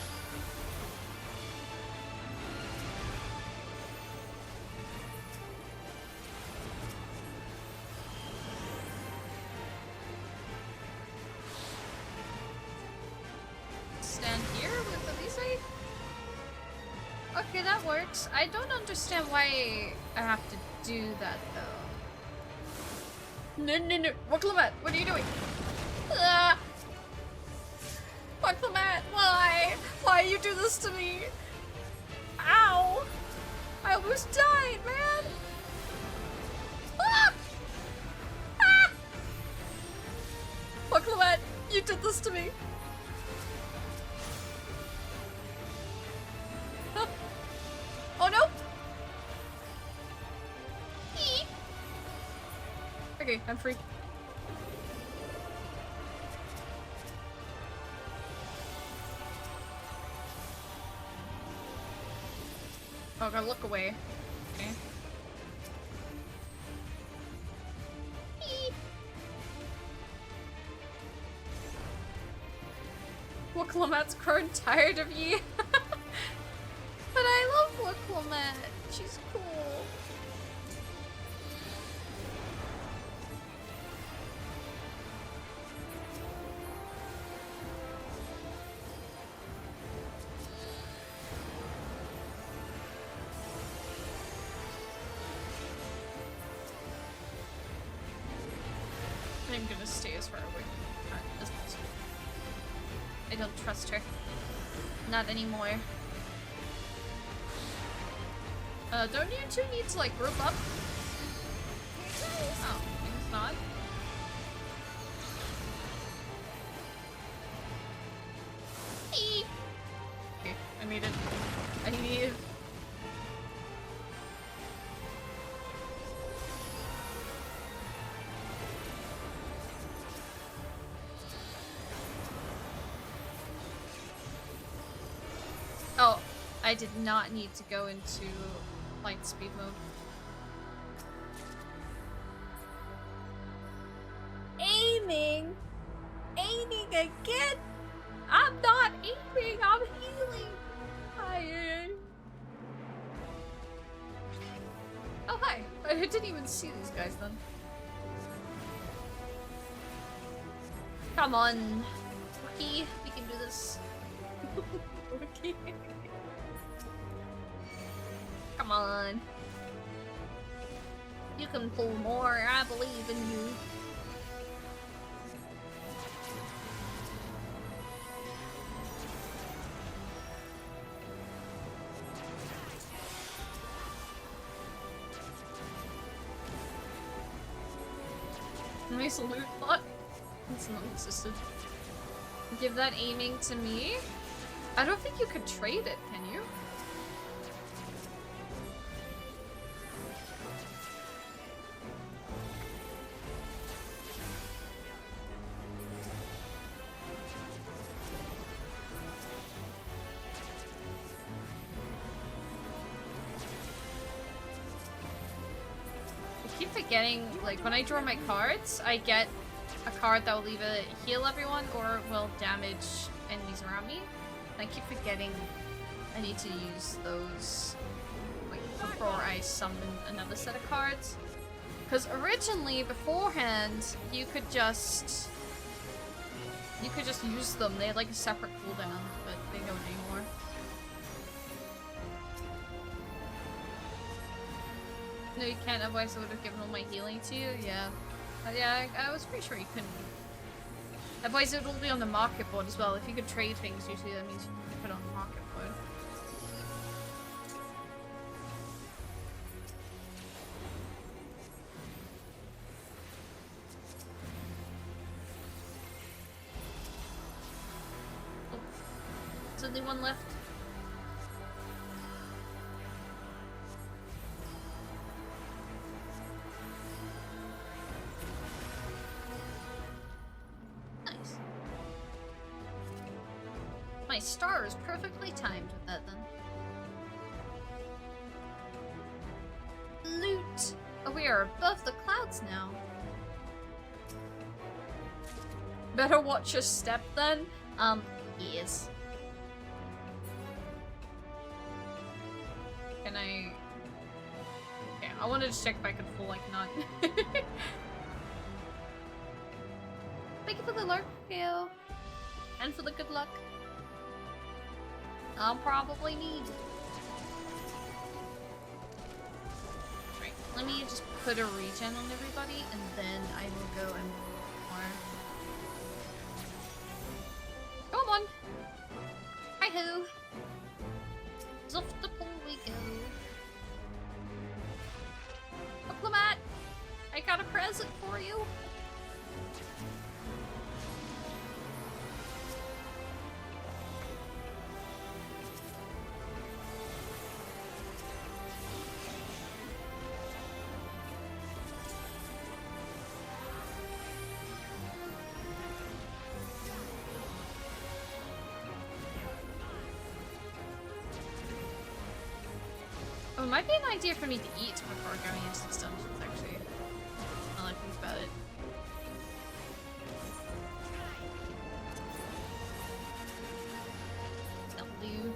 Stand here with Elise? Okay, that works. I don't understand why I have to do that, though. No. Waklamat, what are you doing? Ah! Waklamat, why? Why you do this to me? Ow! I almost died, man! Ah! Ah! Waklamat, you did this to me. Oh no! Eee. Okay, I'm free. Oh, I gotta look away. Okay. Eee. Waklamat's grown tired of ye. But I love Waklomet. She's cool. I'm gonna stay as far away from her as possible. I don't trust her. Not anymore. Don't you two need to, like, group up? Oh, it's not. Eee. Okay, I made it. I need... I did not need to go into light speed mode. Aiming! Aiming again! I'm not aiming, I'm healing! Hi. Oh, hi. I didn't even see these guys then. Come on. Rookie, we can do this. Rookie. Come on. You can pull more, I believe in you. Nice loot bot. It's non-existent. Give that aiming to me? I don't think you could trade it, can you? I keep forgetting, like, when I draw my cards, I get a card that will either heal everyone or will damage enemies around me. And I keep forgetting I need to use those, like, before I summon another set of cards. Because originally, beforehand, you could just use them. They had like a separate cooldown, but they don't anymore. No, you can't, otherwise I would have given all my healing to you, yeah. Yeah, I was pretty sure you couldn't. Otherwise it will be on the market board as well. If you could trade things, usually that means you can put it on the market board. Oh. There's only one left. My star is perfectly timed with that then. Loot! Oh, we are above the clouds now. Better watch your step then. Yes. Can I... Okay, I wanted to check if I could pull like not. Thank you for the lurk, Phil. And for the good luck. I'll probably need it. Right, let me just put a regen on everybody and then I will go and more. Come on! Hi-ho! Off the pool we go. Diplomat! I got a present for you! Oh, it might be an idea for me to eat before going into this dungeon, actually. Now that I think about it. That'll do.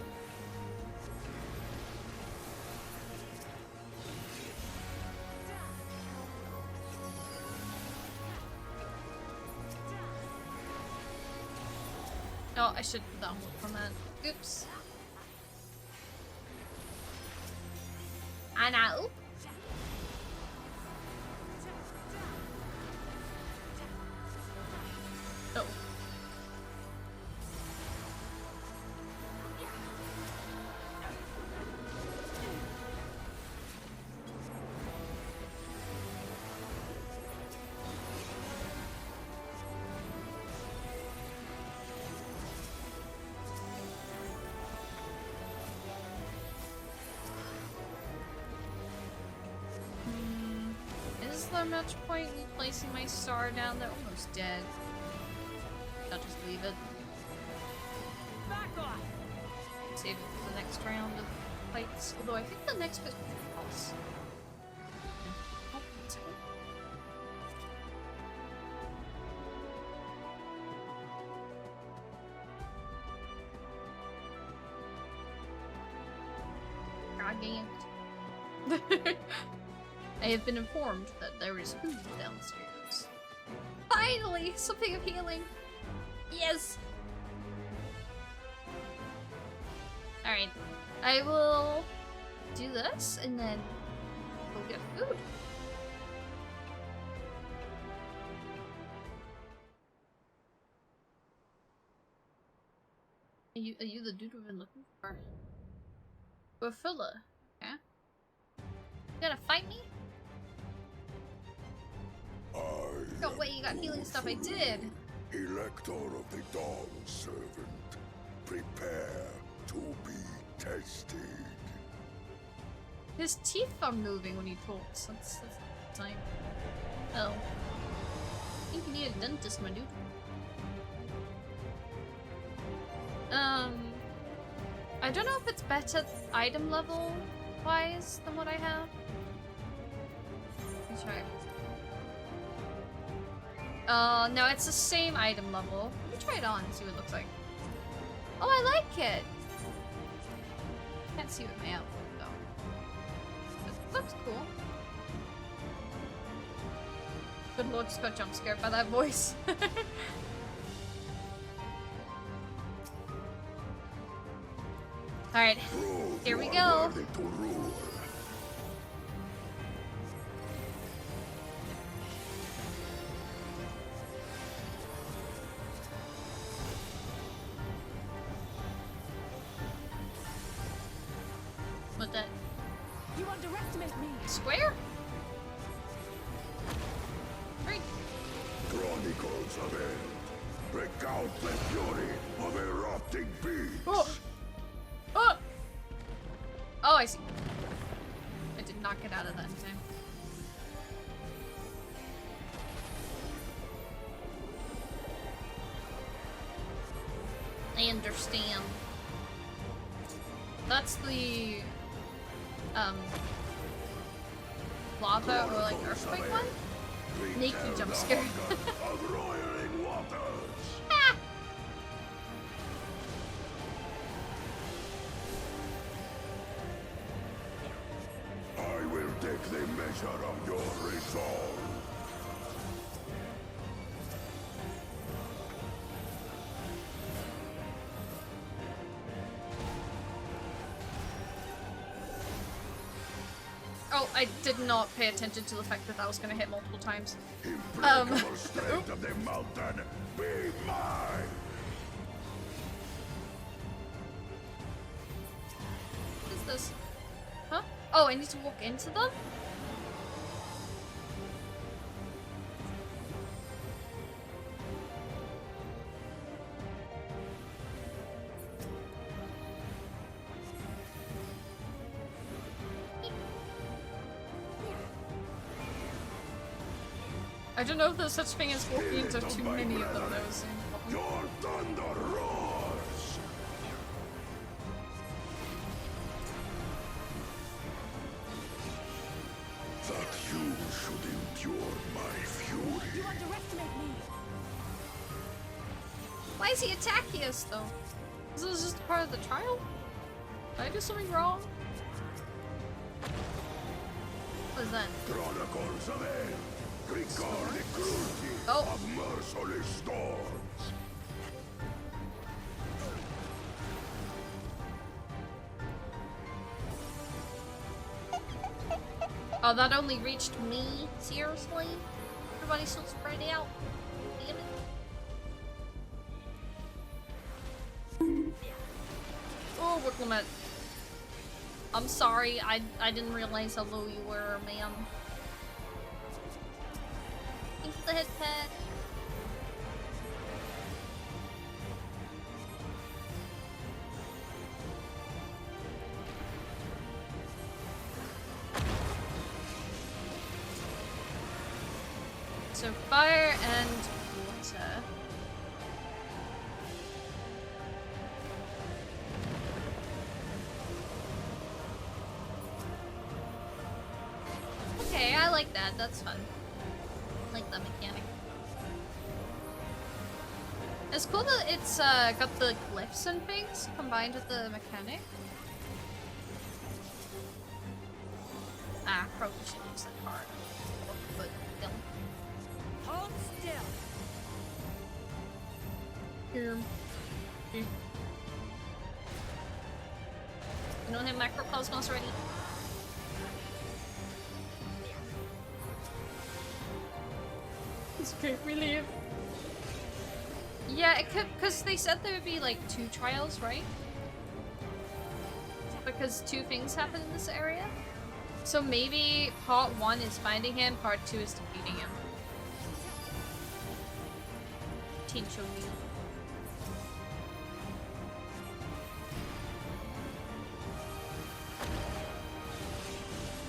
Oh, I should download from that. Oops. I know. Oh. Is there much point in placing my star down? They're almost dead. I'll just leave it. Back off. save it for the next round of fights. Although I think the next bit's boss. Oh, that's good. God damn it. I have been informed that there is food downstairs. Finally! Something of healing! Yes! Alright. I will do this and then we'll get food. Are you the dude we've been looking for? We're filler. Okay. You gonna fight me? No way, you got healing stuff. I did. Elector of the Dawn Servant, prepare to be tested. His teeth are moving when he talks. That's time. Oh. I think you need a dentist, my dude. I don't know if it's better item level wise than what I have. Let me try. No, it's the same item level. Let me try it on and see what it looks like. Oh, I like it! Can't see with my outfit though. It looks cool. Good lord, just got jump scared by that voice. Alright, here we go. What that? You underestimate me. Square? Right. Chronicles of End. Recount the fury of erupting beasts. Oh. Oh! Oh, I see. I did not get out of that in time. I understand. That's the lava or like earthquake one? Make you jump scare. Of roiling waters. Ah! I will take the measure of your resolve. Oh, I did not pay attention to the fact that that was gonna hit multiple times. Implacable strength of the mountain, be mine! What is this? Huh? Oh, I need to walk into them? I don't know if there's such thing as walking into too many of them, though. Your thunder roars! That you should endure my fury. You underestimate me. Why is he attacking us, though? Is this just part of the trial? Did I do something wrong? What is that? Chronicles of End. Recall the cruelty of merciless storms. Oh, that only reached me? Seriously? Everybody's still spread out? Damn it. Oh, Wicklemet. I'm sorry, I didn't realize how low you were, ma'am. Thanks for the head pat. So fire and water. like that. That's fun. I like that mechanic. It's cool that it's got the glyphs and things combined with the mechanic. Ah, probably should use the card. But still. Hold still. Here. You don't have Macrocosmos ready. It's great relief. Yeah, it could, because they said there would be like 2 trials, right? Because 2 things happen in this area. So maybe part 1 is finding him, part 2 is defeating him. Potentially.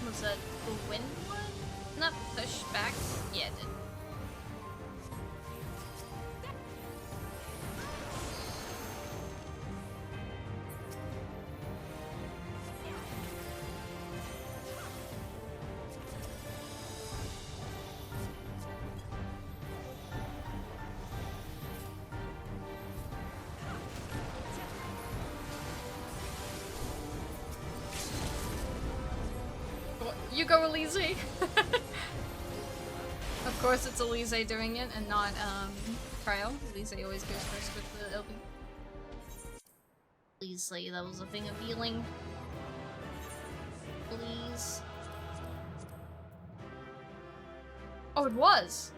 Was that the wind one? Not push back? Yeah, it did. You go, Elise! Of course it's Elise doing it and not, Trial. Elise always goes first with the LB. Elise, that was a thing of healing. Please. Oh, it was!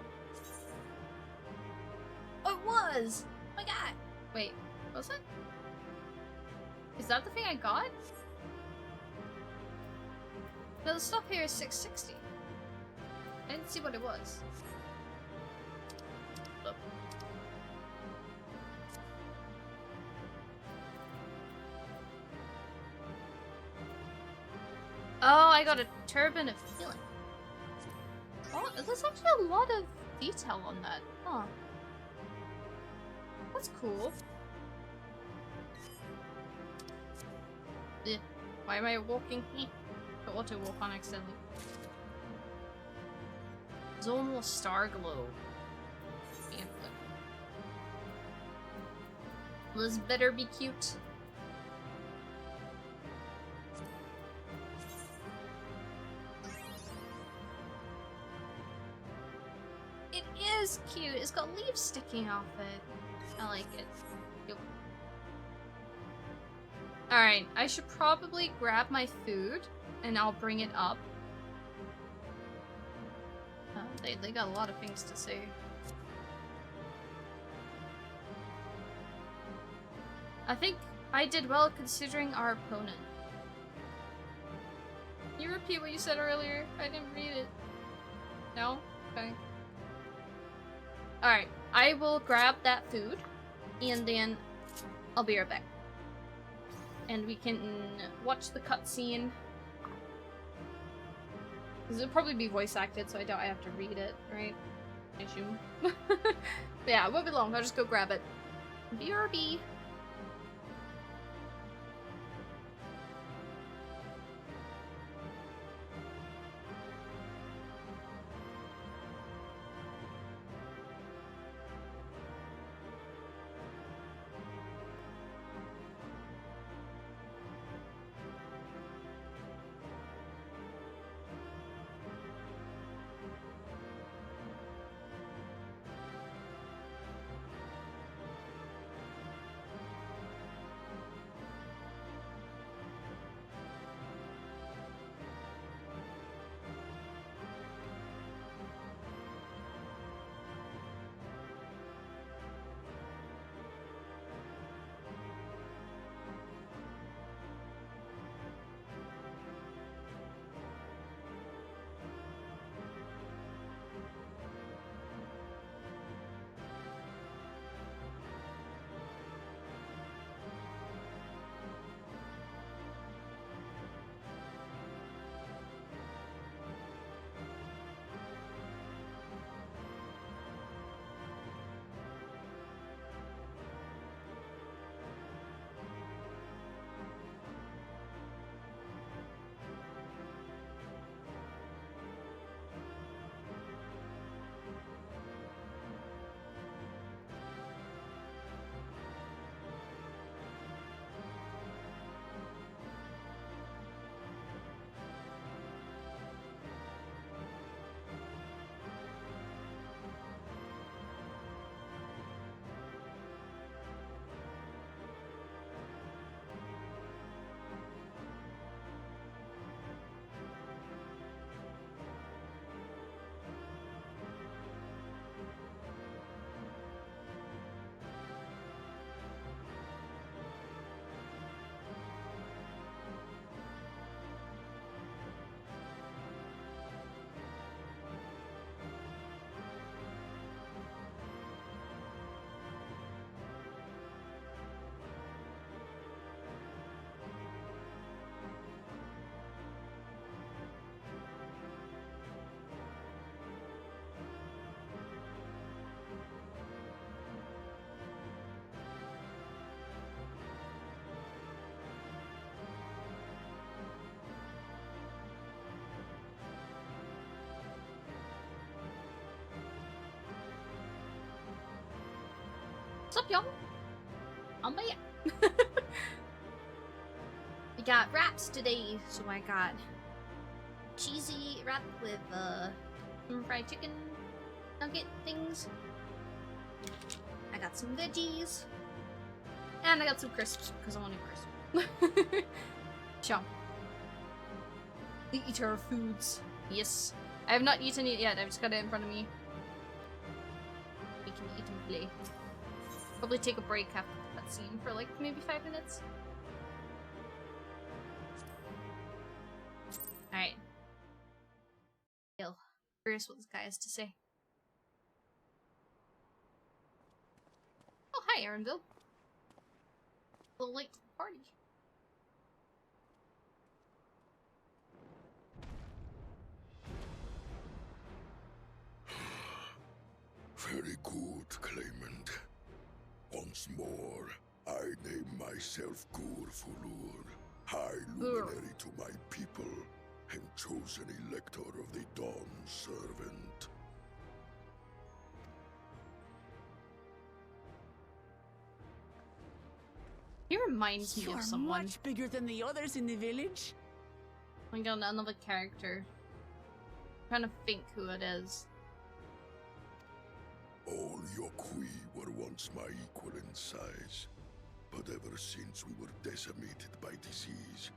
Oh, it was! Oh my god! Wait, was it? Is that the thing I got? No, the stuff here is 660. I didn't see what it was. Look. Oh, I got a turban of healing. Oh, there's actually a lot of detail on that. Huh. That's cool. Ugh. Why am I walking? To auto walk on accidentally. Zonal star glow. Yeah, this better be cute. It is cute. It's got leaves sticking off it. I like it. Yep. Alright, I should probably grab my food and I'll bring it up. They got a lot of things to say. I think I did well considering our opponent. Can you repeat what you said earlier? I didn't read it. No? Okay. Alright, I will grab that food and then I'll be right back. And we can watch the cutscene. Because it'll probably be voice acted, so I doubt I have to read it, right? I assume. But yeah, it won't be long. I'll just go grab it. BRB. What's up, y'all? I'm back. We got wraps today, so I got cheesy wrap with some fried chicken nugget things. I got some veggies, and I got some crisps because I want to crisp. Sure. The eater of foods. Yes. I have not eaten it yet. I've just got it in front of me. We can eat and play. Probably take a break after the cutscene for like maybe 5 minutes. Alright. Curious what this guy has to say. Oh, hi, Aaronville. A little late to the party. Very good, Claimant. Once more, I name myself Gur Fulur, High Luminary to my people, and chosen Elector of the Dawn Servant. He reminds me of someone. Much bigger than the others in the village. I got another character. I'm trying to think who it is. All Yokui were once my equal in size, but ever since we were decimated by disease,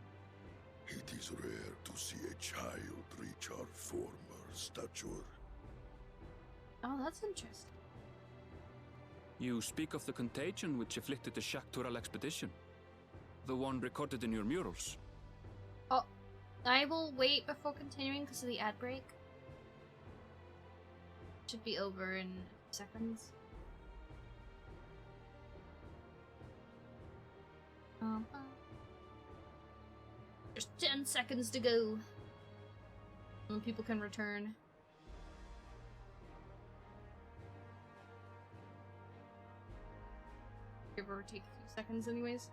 it is rare to see a child reach our former stature. Oh, that's interesting. You speak of the contagion which afflicted the Shaktural expedition. The one recorded in your murals. Oh, I will wait before continuing because of the ad break. Should be over in seconds. There's 10 seconds to go. And people can return. Give or take a few seconds anyways.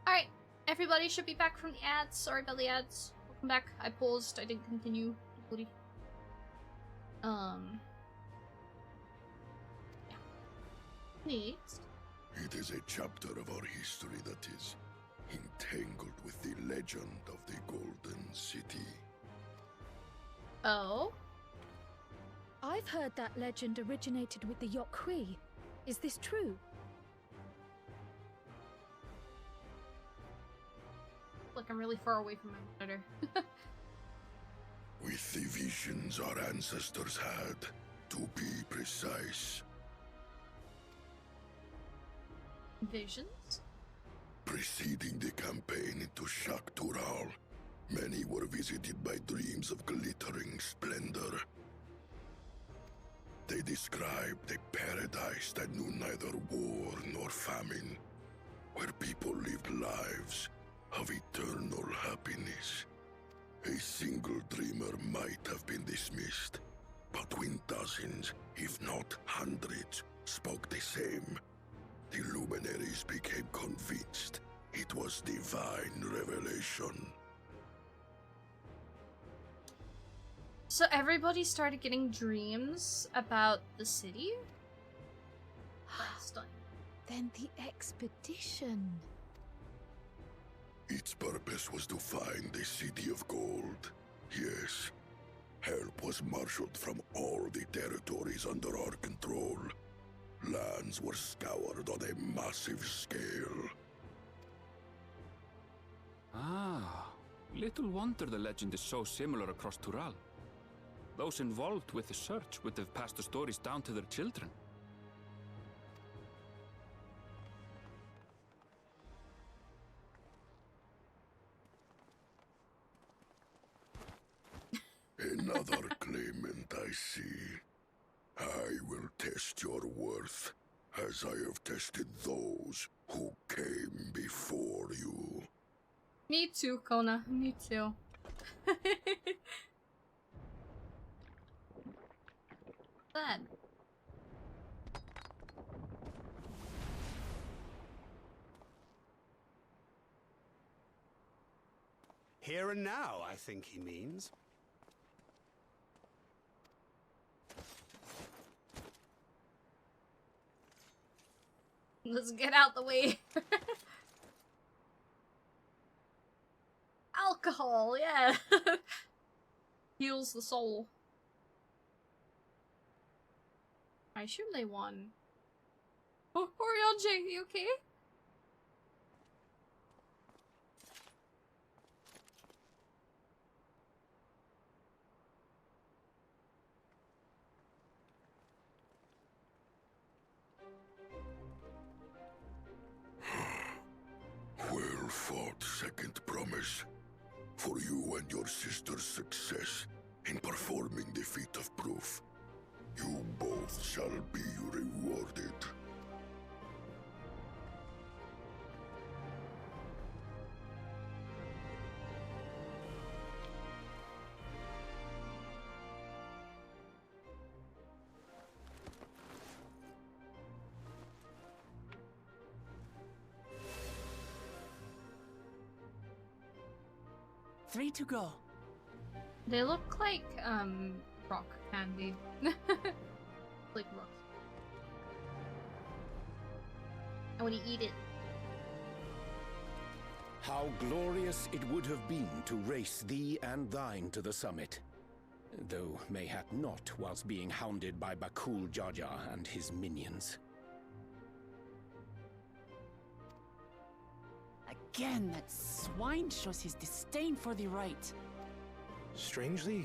Alright, everybody should be back from the ads. Sorry about the ads. Welcome back. I paused, I didn't continue. Next. It is a chapter of our history that is entangled with the legend of the Golden City. Oh? I've heard that legend originated with the Yokui. Is this true? Look, I'm really far away from my monitor. With the visions our ancestors had, to be precise. Visions? Preceding the campaign into Shaktural, many were visited by dreams of glittering splendor. They described a paradise that knew neither war nor famine, where people lived lives of eternal happiness. A single dreamer might have been dismissed, but when dozens, if not hundreds, spoke the same, the luminaries became convinced it was divine revelation. So everybody started getting dreams about the city? Last time. Then the expedition. Its purpose was to find the City of Gold. Yes, help was marshaled from all the territories under our control. Lands were scoured on a massive scale. Ah, little wonder the legend is so similar across Tural. Those involved with the search would have passed the stories down to their children. Another claimant, I see. I will test your worth, as I have tested those who came before you. Me too, Kona. Me too. That. Here and now, I think he means. Let's get out the way. Alcohol, yeah. Heals the soul. I assume they won. Oh, Orionji, you okay? Well fought, second promise. For you and your sister's success in performing the feat of proof. You both shall be rewarded. Three to go. They look like, rock candy. Like rocks. I want to eat it. How glorious it would have been to race thee and thine to the summit. Though mayhap not whilst being hounded by Bakul Jaja and his minions. Again, that swine shows his disdain for the right. Strangely,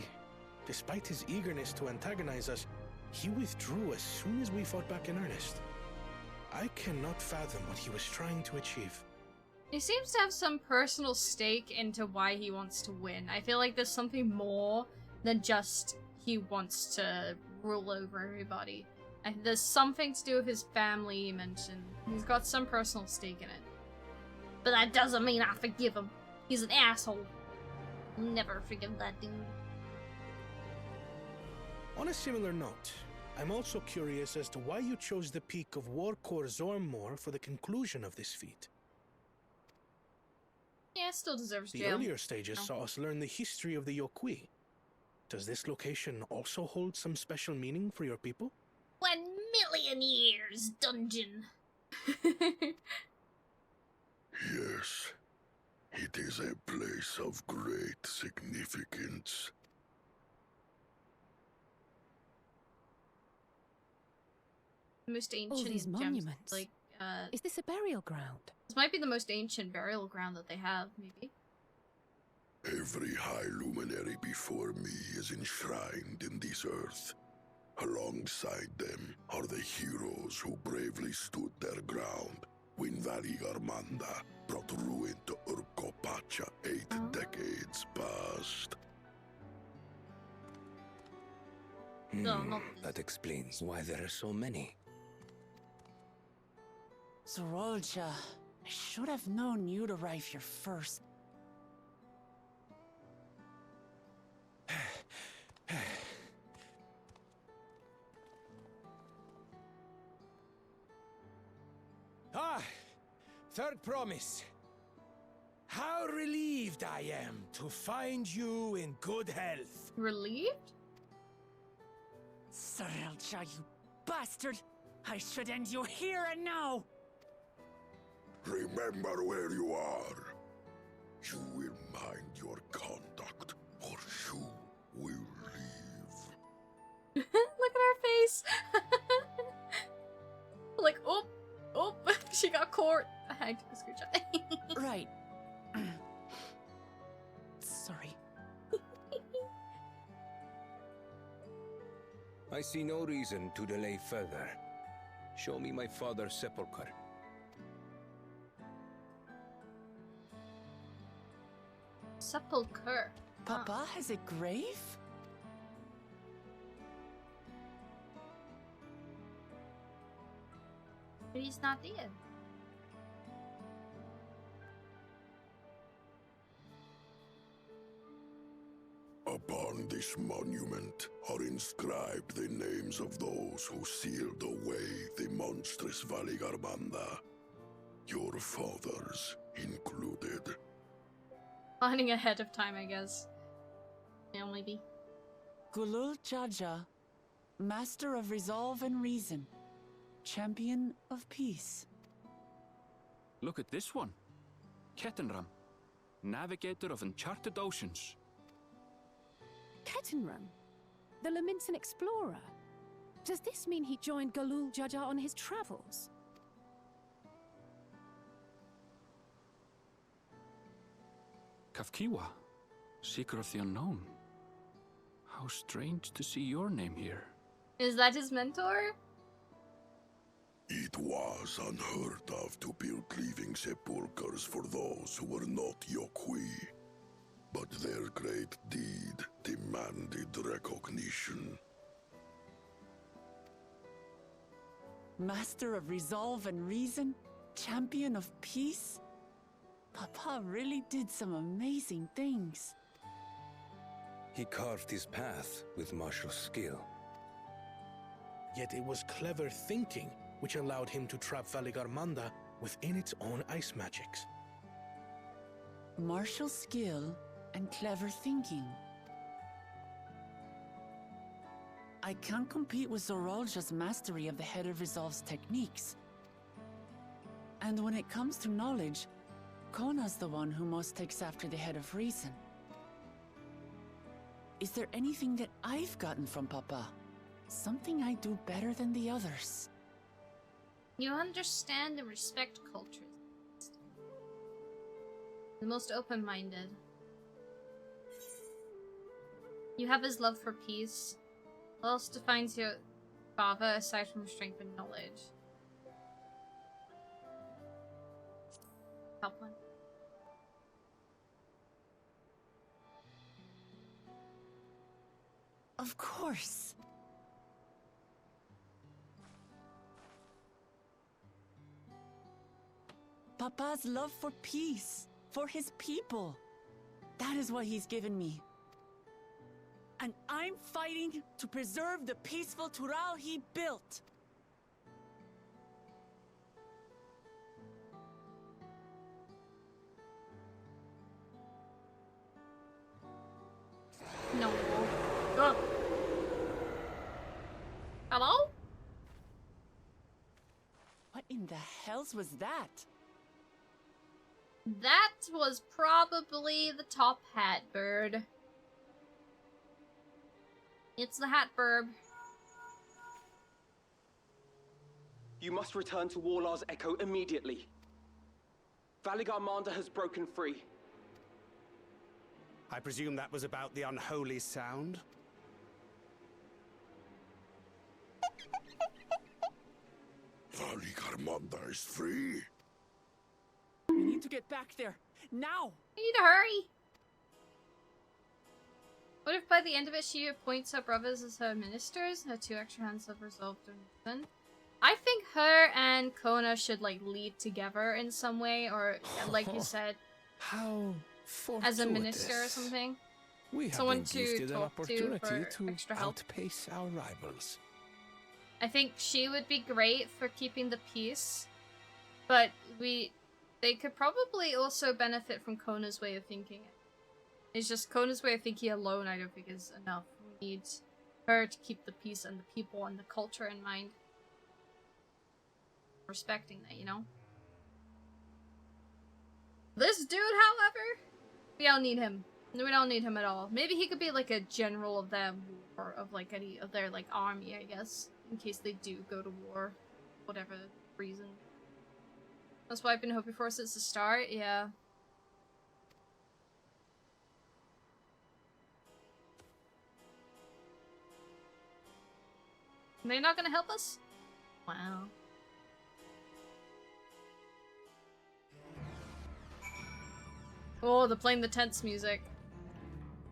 despite his eagerness to antagonize us, he withdrew as soon as we fought back in earnest. I cannot fathom what he was trying to achieve. He seems to have some personal stake into why he wants to win. I feel like there's something more than just he wants to rule over everybody. And there's something to do with his family he mentioned. He's got some personal stake in it. But that doesn't mean I forgive him. He's an asshole. I'll never forgive that dude. On a similar note, I'm also curious as to why you chose the peak of Warkor Zormor for the conclusion of this feat. Yeah, it still deserves The jail. earlier stages saw us learn the history of the Yokui. Does this location also hold some special meaning for your people? 1,000,000 years, dungeon. Yes, it is a place of great significance. Most ancient All these gems, monuments. like, Is this a burial ground? this might be the most ancient burial ground that they have, maybe. Every high luminary before me is enshrined in this earth. Alongside them are the heroes who bravely stood their ground when Valigarmanda brought ruin to Urkopacha 8 decades past. No, not That explains why there are so many. Zorolja, I should have known you'd arrive here first. Ah! Third promise. How relieved I am to find you in good health. Relieved? Zorolja, you bastard! I should end you here and now! Remember where you are. You will mind your conduct, or you will leave. Look at her face! Like, oh, she got caught. I took a screenshot. Right. Sorry. I see no reason to delay further. Show me my father's sepulchre. Sepulchre. Papa has a grave? But he's not dead. Upon this monument are inscribed the names of those who sealed away the monstrous Valigarmanda. Your fathers included. Planning ahead of time, I guess. Yeah, maybe. Gulul Jaja, Master of Resolve and Reason, Champion of Peace. Look at this one. Kettenram, navigator of uncharted oceans. Kettenram? The Laminsan explorer? Does this mean he joined Galul Jaja on his travels? Kafkiwa, seeker of the unknown. How strange to see your name here. Is that his mentor? It was unheard of to build living sepulchres for those who were not Yokui. But their great deed demanded recognition. Master of resolve and reason? Champion of peace? Papa really did some amazing things. He carved his path with martial skill. Yet it was clever thinking which allowed him to trap Valigarmanda within its own ice magics. Martial skill and clever thinking. I can't compete with Zorolja's mastery of the Head of Resolve's techniques. And when it comes to knowledge, Kona's the one who most takes after the Head of Reason. Is there anything that I've gotten from Papa? Something I do better than the others? You understand and respect cultures. The most open-minded. You have his love for peace. What else defines your father aside from strength and knowledge? Help one. Of course. Papa's love for peace, for his people. That is what he's given me. And I'm fighting to preserve the peaceful Tural he built. No. Ugh. Hello? What in the hells was that? That was probably the top hat bird. It's the hat bird. You must return to Warlar's Echo immediately. Valigarmanda has broken free. I presume that was about the unholy sound? Valigarmanda is free. We need to get back there, now! We need to hurry! What if by the end of it she appoints her brothers as her ministers? Her 2 extra hands have resolved to reason. I think her and Kona should like lead together in some way, or like you said, How as a minister or something. We have Someone been to gifted an talk to opportunity for extra help. outpace our rivals. I think she would be great for keeping the peace, but they could probably also benefit from Kona's way of thinking. It's just Kona's way of thinking alone I don't think is enough. We need her to keep the peace and the people and the culture in mind. Respecting that, you know? This dude, however, we don't need him. No, we don't need him at all. Maybe he could be like a general of them, or of like any of their like army, I guess, in case they do go to war, whatever reason. That's what I've been hoping for since the start, yeah. They're not gonna help us? Wow. Oh, they're playing the tense music.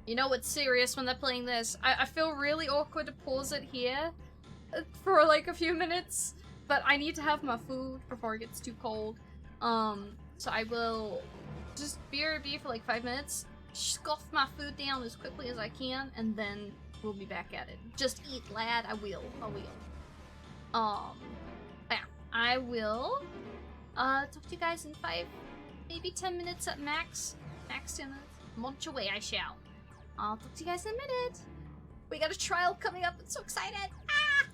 You know it's serious when they're playing this. I feel really awkward to pause it here for like a few minutes, but I need to have my food before it gets too cold. So I will just BRB for like 5 minutes, scoff my food down as quickly as I can, and then we'll be back at it. Just eat, lad. I will. Yeah, I will talk to you guys in 5, maybe 10 minutes at max. Max 10 minutes. Munch away, I shall. I'll talk to you guys in a minute. We got a trial coming up. I'm so excited. Ah!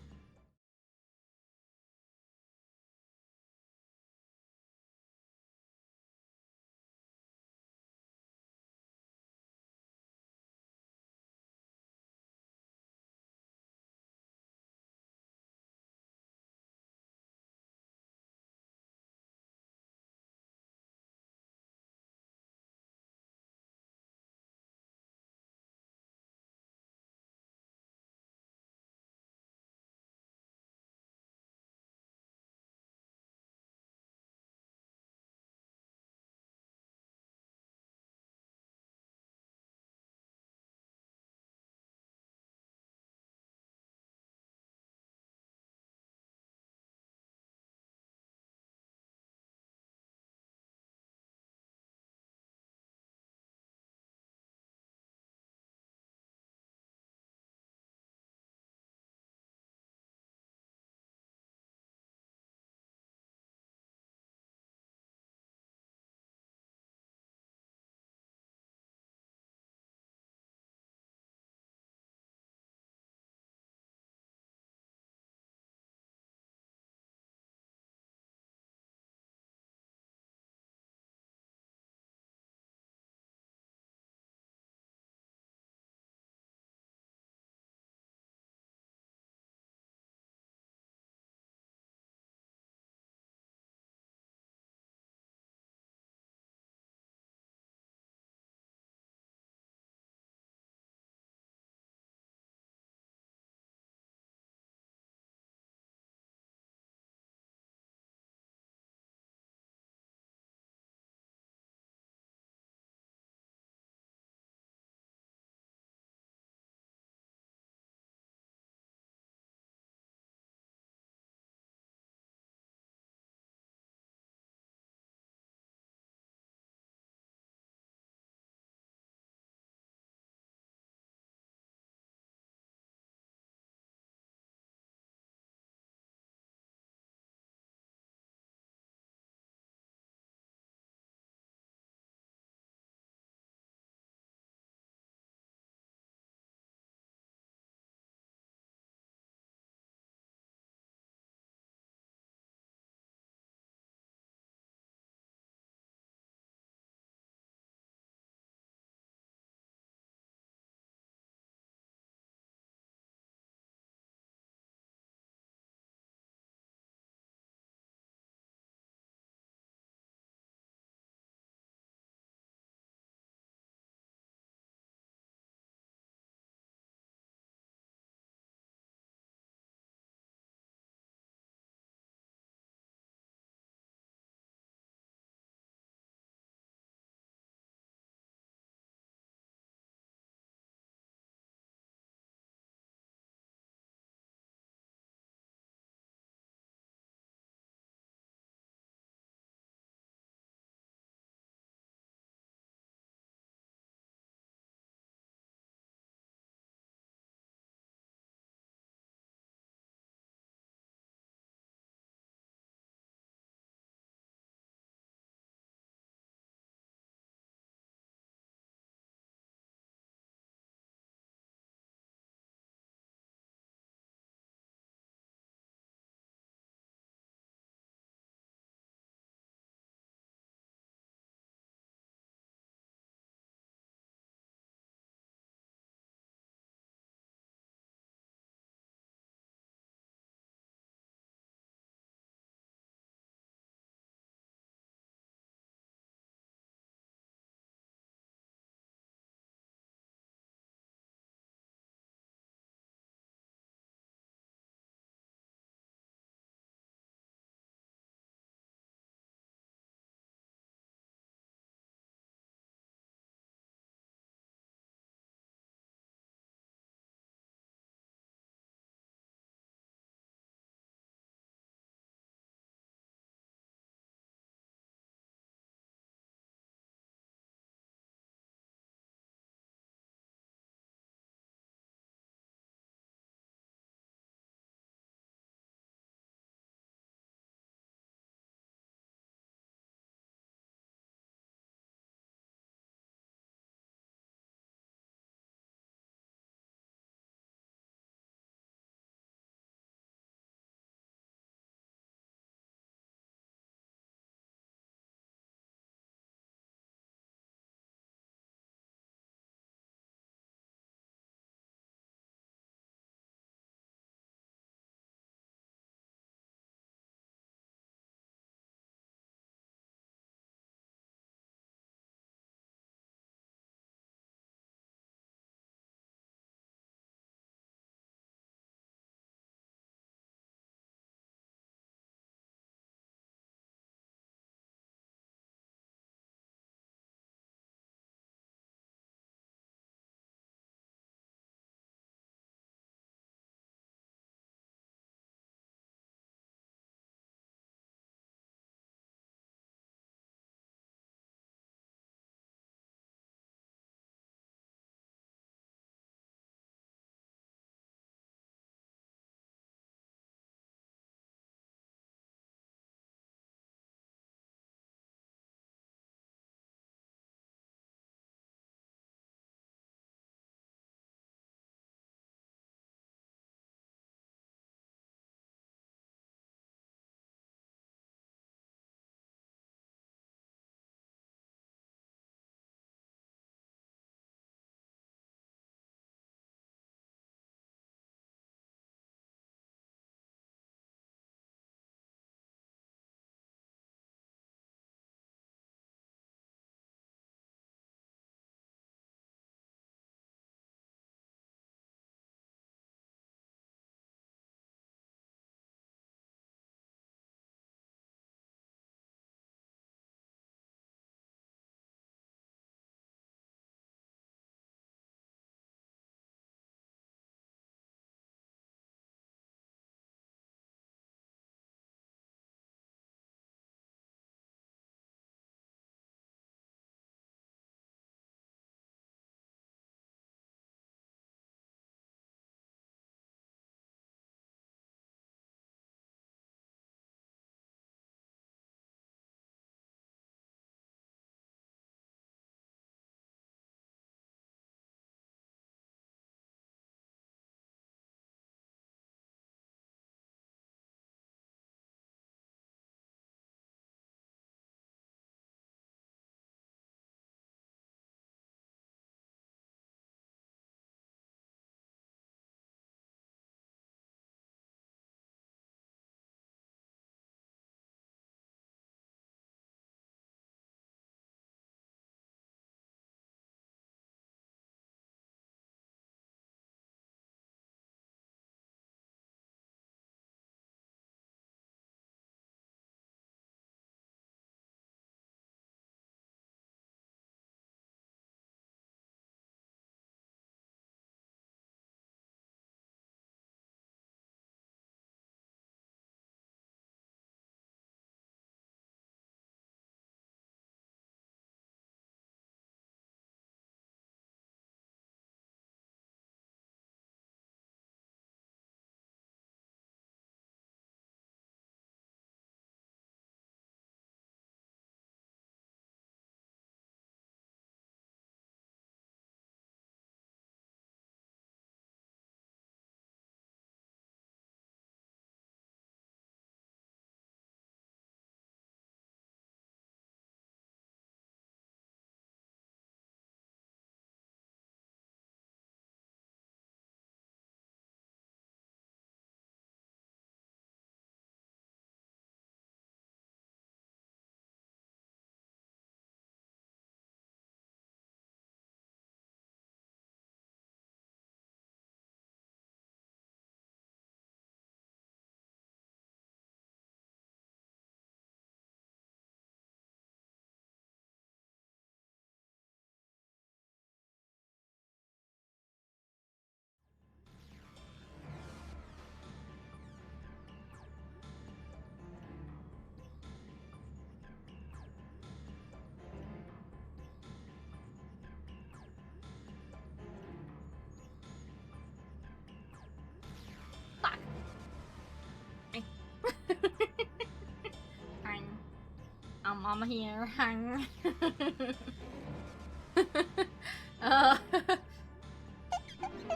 mama here.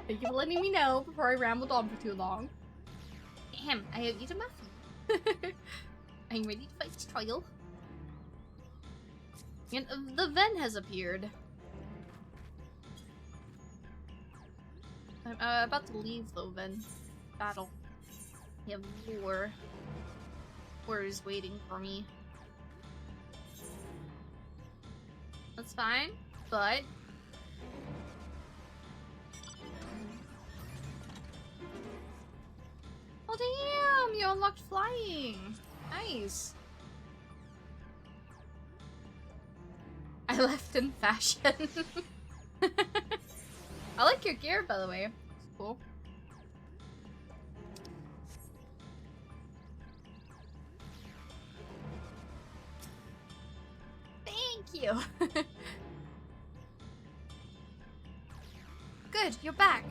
Thank you for letting me know before I rambled on for too long. Ahem, I have eaten my food. I'm ready to fight this trial. And the Ven has appeared. I'm about to leave though, Ven. Battle. We have war. War is waiting for me. That's fine, but... Oh damn! You unlocked flying! Nice! I left in fashion. I like your gear, by the way. It's cool. Thank you! Good, you're back.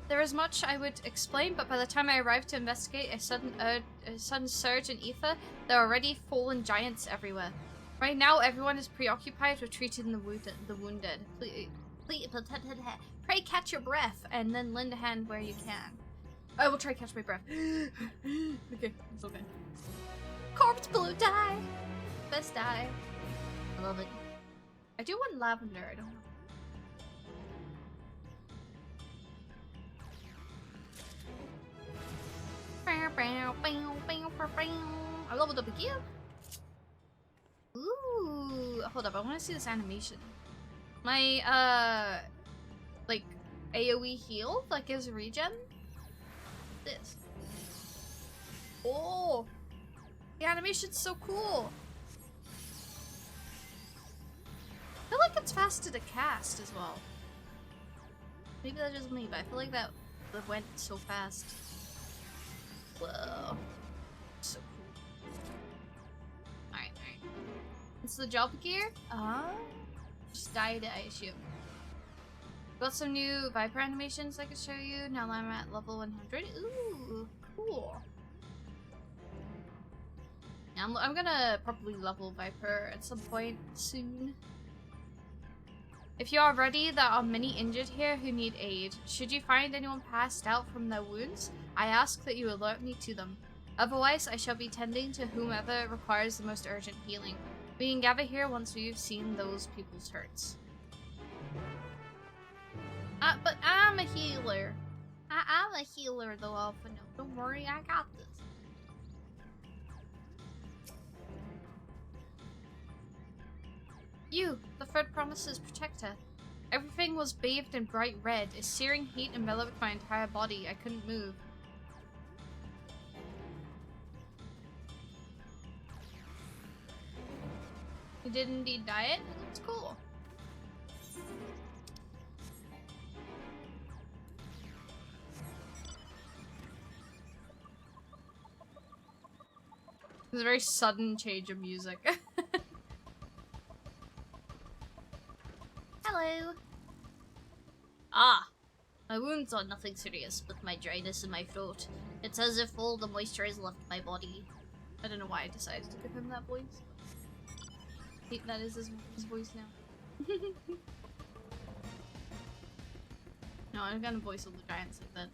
There is much I would explain, but by the time I arrived to investigate a sudden surge in ether, there are already fallen giants everywhere. Right now, everyone is preoccupied with treating the wounded. Pray catch your breath, and then lend a hand where you can. I will try to catch my breath. Okay, it's okay. Corpse blue dye! Best dye. I love it. I do want lavender, I don't know. I leveled up again. Ooh, hold up, I want to see this animation. My, like, AoE heal that gives regen? This. Oh! The animation's so cool! I feel like it's faster to cast as well. Maybe that's just me, but I feel like that went so fast. Whoa. So cool. Alright, alright. It's the job gear? Just died, I assume. Got some new Viper animations I could show you now that I'm at level 100. Ooh, cool. Yeah, I'm gonna probably level Viper at some point soon. If you are ready, there are many injured here who need aid. Should you find anyone passed out from their wounds, I ask that you alert me to them. Otherwise, I shall be tending to whomever requires the most urgent healing. We can gather here once we've seen those people's hurts. But I'm a healer. I'm a healer though, Alpha. No, don't worry, I got this. You, the third promise's protector. Everything was bathed in bright red. A searing heat enveloped my entire body. I couldn't move. You did indeed diet? It looks cool. It's a very sudden change of music. Hello. Ah, my wounds are nothing serious, but my dryness in my throat. It's as if all the moisture has left my body. I don't know why I decided to give him that voice. That is his voice now. No, I'm gonna voice all the giants like that.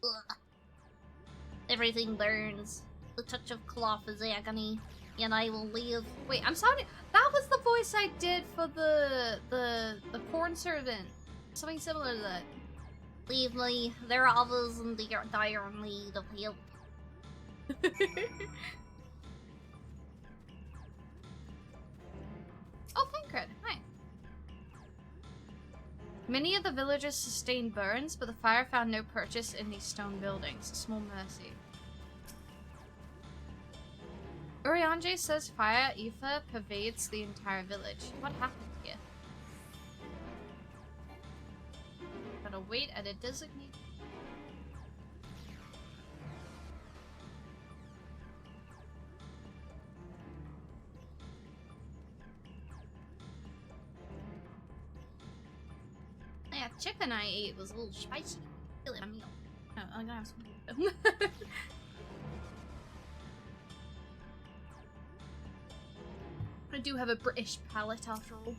Ugh. Everything burns. The touch of cloth is agony, and I will live. Wait, I'm sorry. That was the voice I did for the corn servant. Something similar to that. Leave me. There are others in dire need of help. Oh, Pancred. Hi. Many of the villagers sustained burns, but the fire found no purchase in these stone buildings. A small mercy. Uriange says fire ether pervades the entire village. What happened here? Gotta wait at a designated... Yeah, chicken I ate was a little spicy. Really, a meal. Oh, I'm gonna have some... I do have a British palate after all.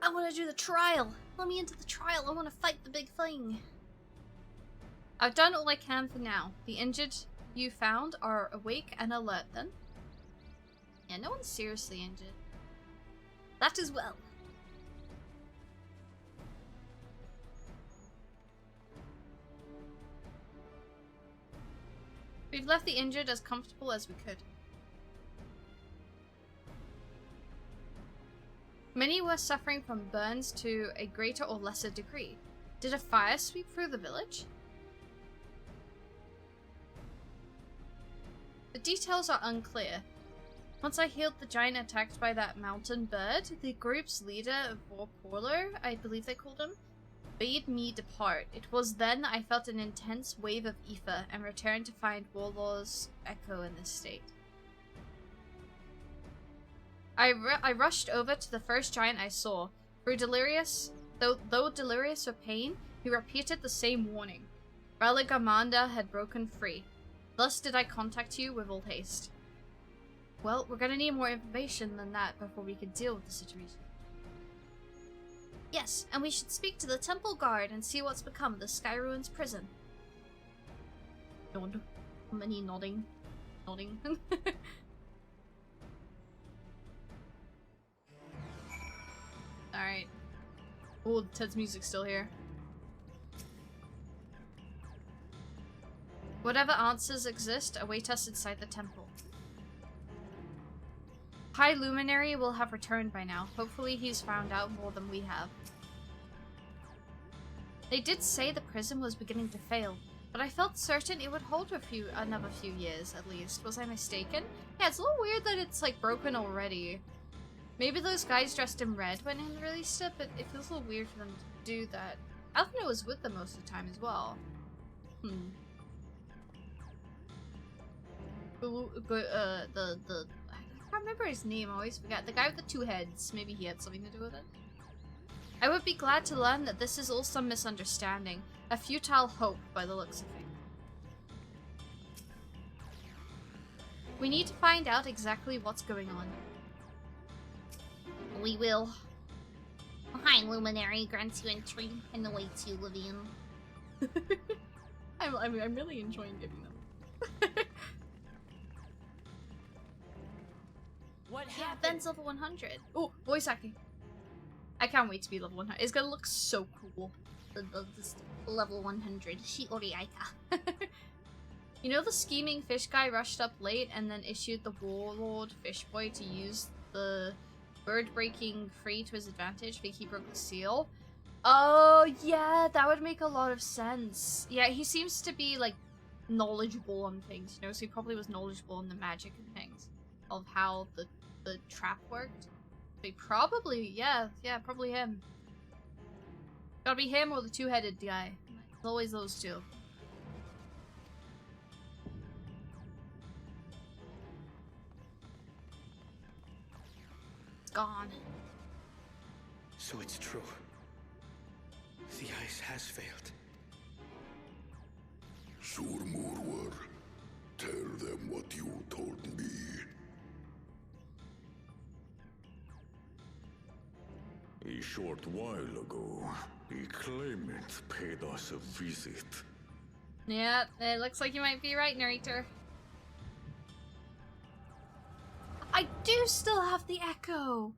I want to do the trial. Let me into the trial. I want to fight the big thing. I've done all I can for now. The injured you found are awake and alert then. Yeah, no one's seriously injured. That as well. We've left the injured as comfortable as we could. Many were suffering from burns to a greater or lesser degree. Did a fire sweep through the village? The details are unclear. Once I healed the giant attacked by that mountain bird, the group's leader, Vorporler, I believe they called him, bade me depart. It was then I felt an intense wave of ether and returned to find Warlord's echo in this state. I rushed over to the first giant I saw. Though delirious with pain, he repeated the same warning. Relegamanda had broken free. Thus did I contact you with all haste. Well, we're gonna need more information than that before we can deal with the situation. Yes, and we should speak to the temple guard and see what's become of the Sky Ruins prison. Nod. Many nodding. Nodding. Alright. Oh, Ted's music's still here. Whatever answers exist await us inside the temple. High Luminary will have returned by now. Hopefully he's found out more than we have. They did say the prison was beginning to fail, but I felt certain it would hold for another few years at least. Was I mistaken? Yeah, it's a little weird that it's like broken already. Maybe those guys dressed in red went in and released it, but it feels a little weird for them to do that. Alphina was with them most of the time as well. I can't remember his name, I always forget. The guy with the two heads, maybe he had something to do with it. I would be glad to learn that this is all some misunderstanding. A futile hope by the looks of it. We need to find out exactly what's going on. We will. High Luminary grants you entry and awaits you, Livian. I'm really enjoying giving them. What Yeah, happened? Ben's level 100. Oh, voice acting. I can't wait to be level 100. It's gonna look so cool. This level 100. Shiori Aika. You know the scheming fish guy rushed up late and then issued the warlord fish boy to use the bird breaking free to his advantage because he broke the seal? Oh, yeah, that would make a lot of sense. Yeah, he seems to be, like, knowledgeable on things, you know, so he probably was knowledgeable on the magic and things of how the trap worked. They probably, yeah, probably him. Gotta be him or the two-headed guy. It's always those two. It's gone. So it's true. The ice has failed. Surmurwar, tell them what you told me. A short while ago, a claimant paid us a visit. Yeah, it looks like you might be right, narrator. I do still have the echo.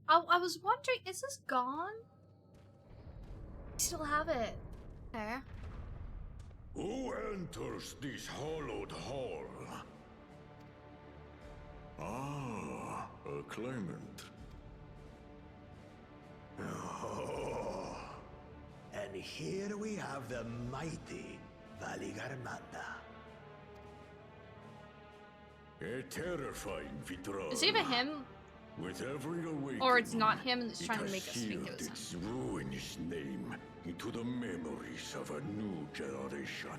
I was wondering, is this gone? I still have it. There. Who enters this hallowed hall? Ah, a claimant. Oh. And here we have the mighty Valigarmanda. A terrifying Vitra. It's either him With every awakening, or it's not him and it's it trying to has make us think it was him. its ruinous name into the memories of a new generation.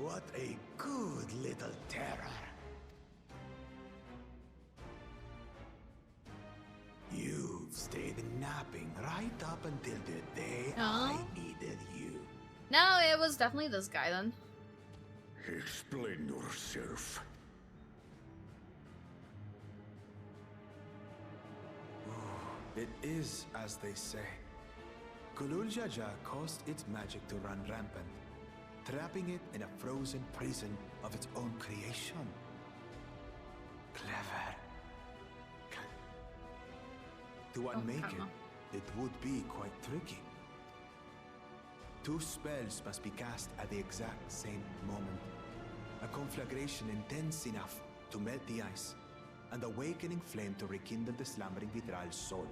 What a good little terror. You've stayed napping right up until the day I needed you. No, it was definitely this guy then. Explain yourself. It is as they say. Gulul Jaja caused its magic to run rampant, trapping it in a frozen prison of its own creation. Clever. To unmake it would be quite tricky. 2 spells must be cast at the exact same moment. A conflagration intense enough to melt the ice, and awakening flame to rekindle the slumbering Vitral's soul.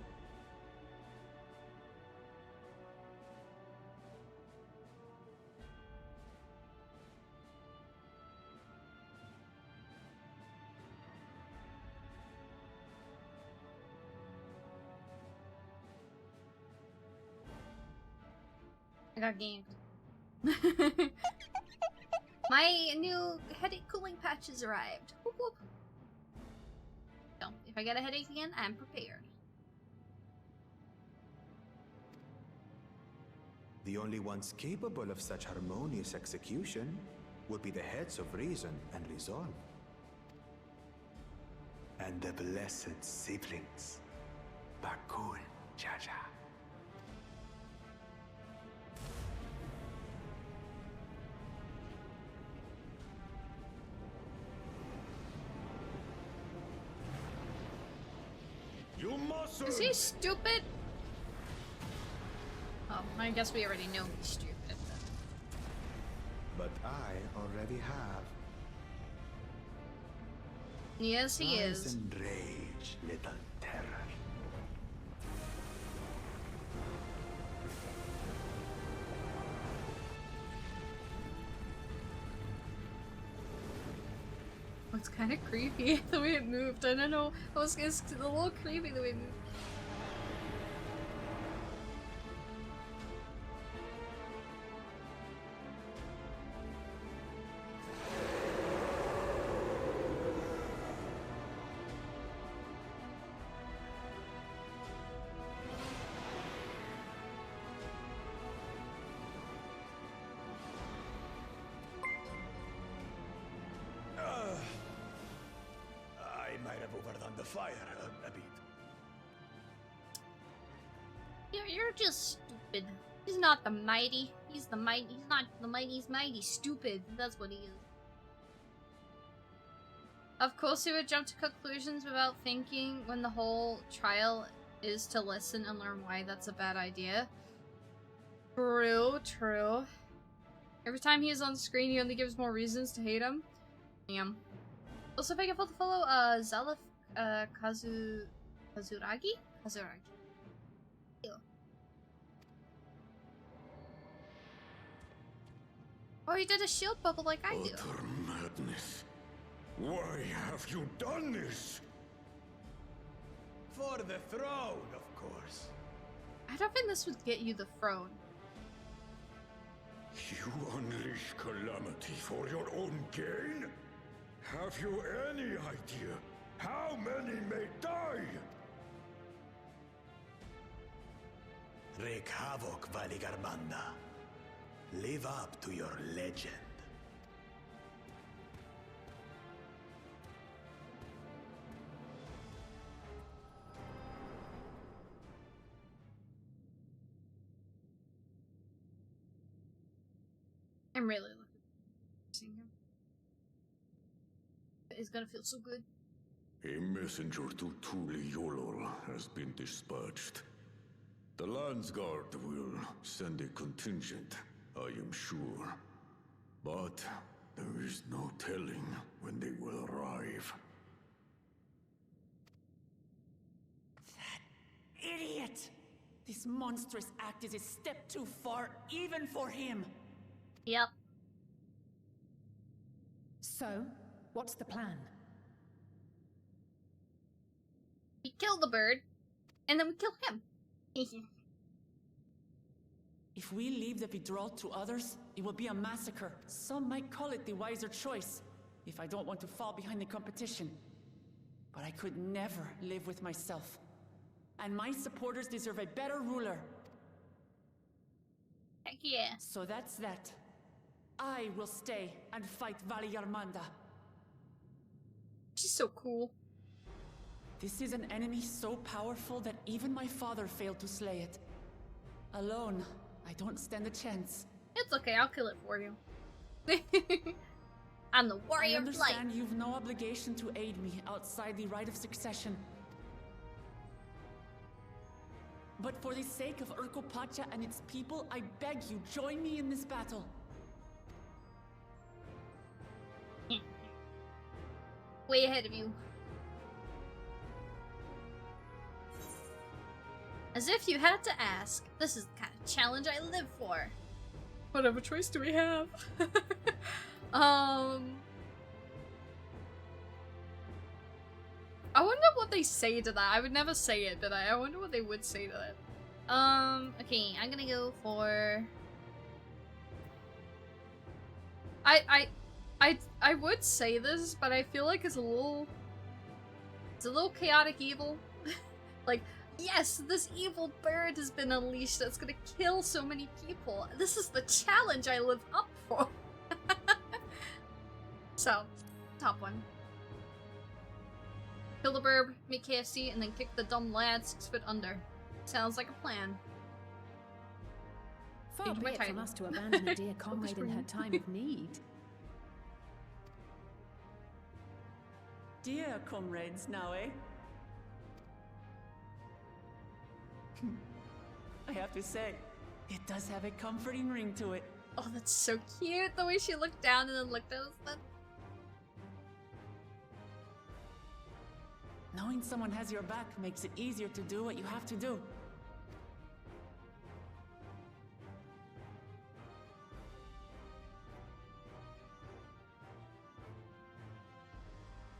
I got ganked. My new headache cooling patch has arrived. Whoop whoop. So, if I get a headache again, I'm prepared. The only ones capable of such harmonious execution would be the heads of reason and resolve. And the blessed siblings, Bakul Jaja. You mustn't! Is he stupid? Oh, I guess we already know he's stupid. But I already have. Yes, he Rise is. and rage, little terror. It's kind of creepy the way it moved. I don't know. It's a little creepy the way it moved. I might have overdone the fire a bit. You're just stupid. He's not the mighty. He's the mighty. He's not the mighty. He's mighty stupid. That's what he is. Of course, he would jump to conclusions without thinking when the whole trial is to listen and learn why that's a bad idea. True, true. Every time he is on screen, he only gives more reasons to hate him. Damn. Also, if I can follow, Zalif, Kazuragi? Kazuragi. Ew. Oh, he did a shield bubble like I do. Utter madness. Why have you done this? For the throne, of course. I don't think this would get you the throne. You unleash calamity for your own gain? Have you any idea how many may die? Wreak havoc, Valigarmanda. Live up to your legend. I'm really looking forward to seeing him. It's gonna feel so good. A messenger to Tuli Yolol has been dispatched. The Landsguard will send a contingent, I am sure. But there is no telling when they will arrive. Idiot! This monstrous act is a step too far, even for him. Yep. So, what's the plan? We kill the bird, and then we kill him. If we leave the withdrawal to others, it will be a massacre. Some might call it the wiser choice, if I don't want to fall behind the competition. But I could never live with myself. And my supporters deserve a better ruler. Heck yeah. So that's that. I will stay and fight Vali Yarmanda. She's so cool. This is an enemy so powerful that even my father failed to slay it. Alone, I don't stand a chance. It's okay, I'll kill it for you. I'm the warrior I of light. understand you've no obligation to aid me outside the right of succession. But for the sake of Urkopacha and its people, I beg you, join me in this battle. Way ahead of you. As if you had to ask. This is the kind of challenge I live for. Whatever choice do we have? I wonder what they say to that. I would never say it, but I wonder what they would say to that. Okay, I'm gonna go for... I would say this, but I feel like it's a little chaotic evil. Like, yes, this evil bird has been unleashed that's gonna kill so many people. This is the challenge I live up for. So, top one. Kill the burb, make KFC, and then kick the dumb lad 6 foot under. Sounds like a plan. Far be it from us to abandon a dear comrade in her time of need. Dear comrades now, eh? I have to say, it does have a comforting ring to it. Oh, that's so cute, the way she looked down and then looked at us. Knowing someone has your back makes it easier to do what you have to do.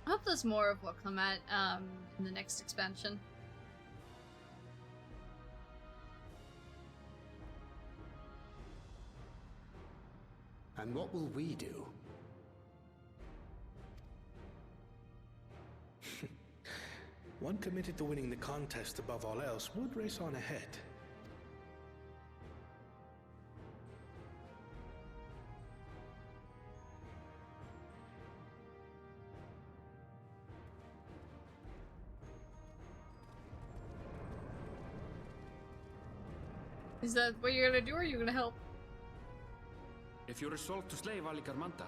I hope there's more of what Clement in the next expansion. And what will we do? One committed to winning the contest above all else would race on ahead. Is that what you're gonna do, or are you gonna help? If you resolve to slay Vali Yarmanda,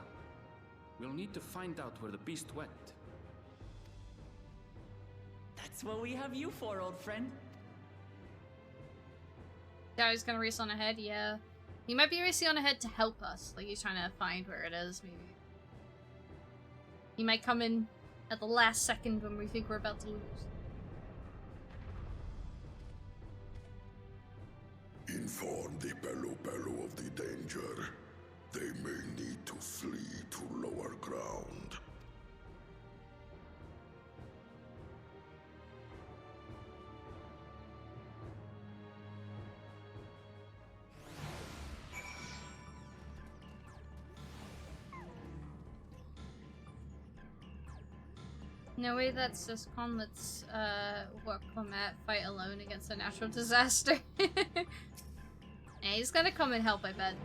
we'll need to find out where the beast went. That's what we have you for, old friend. Yeah, he's gonna race on ahead, yeah. He might be racing on ahead to help us. Like, he's trying to find where it is, maybe. He might come in at the last second when we think we're about to lose. Inform the Pelu of the danger. They may need to flee to lower ground. No way that's just Let's work Clement fight alone against a natural disaster. Yeah, he's gonna come and help, I bet.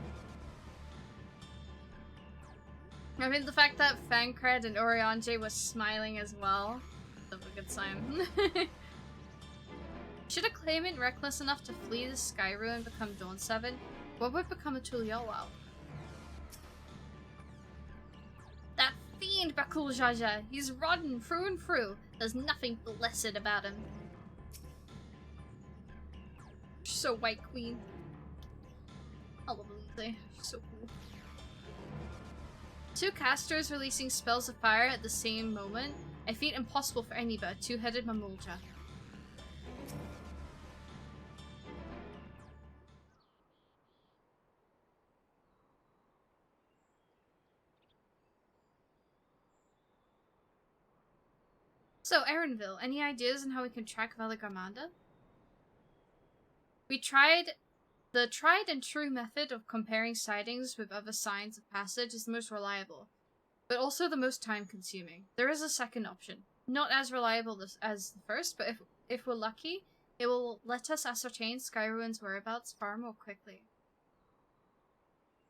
I mean, the fact that Fancred and Oriange was smiling as well, that's a good sign. Should a claimant reckless enough to flee the Skyru and become Dawn 7, what would become of Tuliowao? That fiend Bakul Jaja, he's rotten through and through. There's nothing blessed about him. She's so white queen. I love Elise. She's so cool. 2 casters releasing spells of fire at the same moment. A feat impossible for any but a 2-headed Mamulja. So, Erenville, any ideas on how we can track Vali Yarmanda? We tried The tried and true method of comparing sightings with other signs of passage is the most reliable, but also the most time-consuming. There is a second option. Not as reliable as the first, but if we're lucky, it will let us ascertain Skyruin's whereabouts far more quickly.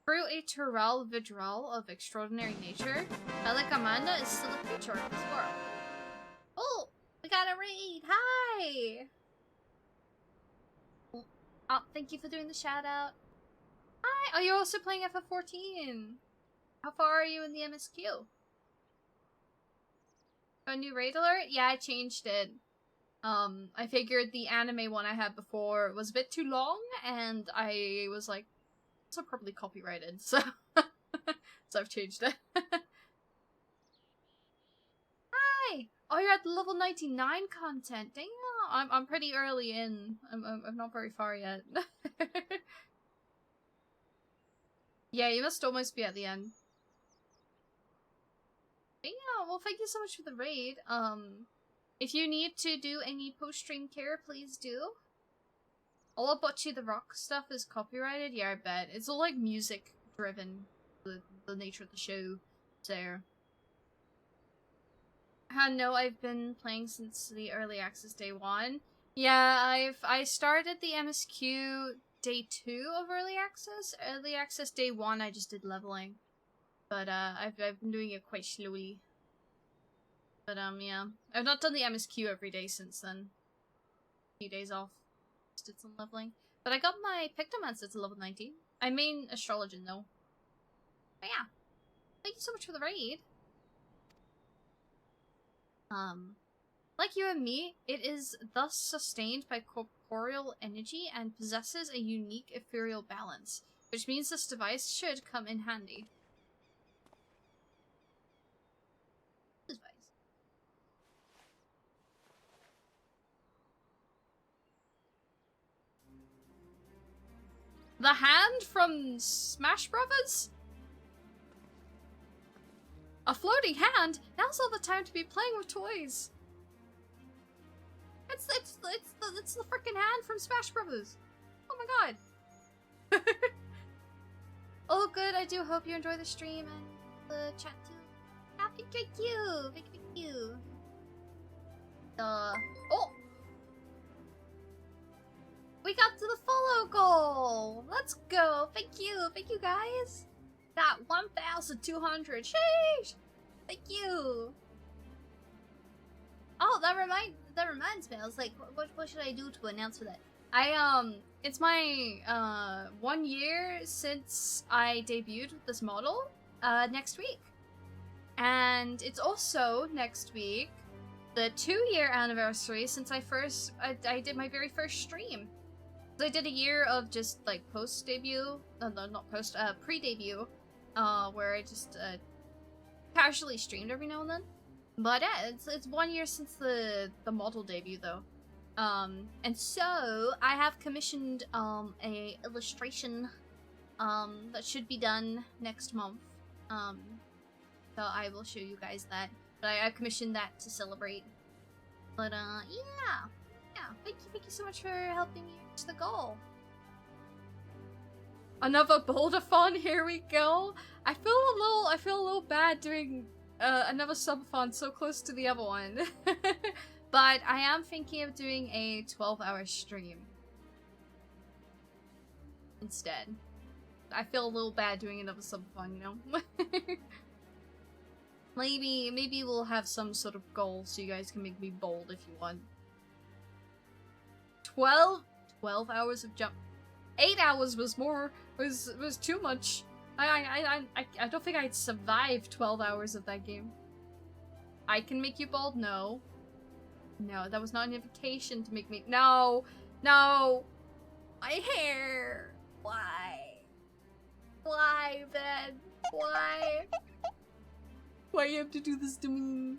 Through a Tural Vidral of extraordinary nature, Amanda is still a creature of this world. Oh! We got a raid! Hi! Oh, thank you for doing the shout out. Hi! Oh, you're also playing FF14! How far are you in the MSQ? A new raid alert? Yeah, I changed it. I figured the anime one I had before was a bit too long, and I was like, it's not properly copyrighted, so so I've changed it. Hi! Oh, you're at the level 99 content. Damn, I'm pretty early in. I'm not very far yet. Yeah, you must almost be at the end. Damn, well, thank you so much for the raid. If you need to do any post-stream care, please do. All about you, the rock stuff is copyrighted. Yeah, I bet. It's all like music-driven, the nature of the show. So, no, I've been playing since the early access day 1. Yeah, I started the MSQ day 2 of early access. Early access day 1, I just did leveling, but I've been doing it quite slowly. But yeah, I've not done the MSQ every day since then. A few days off, just did some leveling. But I got my Pictomancer to level 19. I main Astrologian though. But yeah, thank you so much for the raid. Like you and me, it is thus sustained by corporeal energy and possesses a unique ethereal balance, which means this device should come in handy. The hand from Smash Brothers? A floating hand? Now's all the time to be playing with toys. It's the freaking hand from Smash Brothers. Oh my god. Oh good, I do hope you enjoy the stream and the chat too. Happy thank you. Thank you. Oh! We got to the follow goal! Let's go! Thank you guys! Got 1,200. Sheesh! Thank you! Oh, that reminds me. I was like, what should I do to announce for that? It's my 1 year since I debuted with this model next week. And it's also next week the 2-year anniversary since I did my very first stream. So I did a year of just like post-debut, no, not post, pre-debut, where I just casually streamed every now and then. But yeah, it's 1 year since the model debut though. And so I have commissioned a illustration that should be done next month. So I will show you guys that. But I commissioned that to celebrate. But yeah. Thank you so much for helping me reach the goal. Another boulder-thon, here we go. I feel a little bad doing another subathon so close to the other one. But I am thinking of doing a 12-hour stream instead. I feel a little bad doing another subathon, you know? Maybe we'll have some sort of goal so you guys can make me bold if you want. 12 hours of jump. 8 hours was too much. I don't think I'd survive 12 hours of that game. I can make you bold? No. No, that was not an invitation to make me— No! No! My hair! Why? Why, Ben? Why? Why you have to do this to me?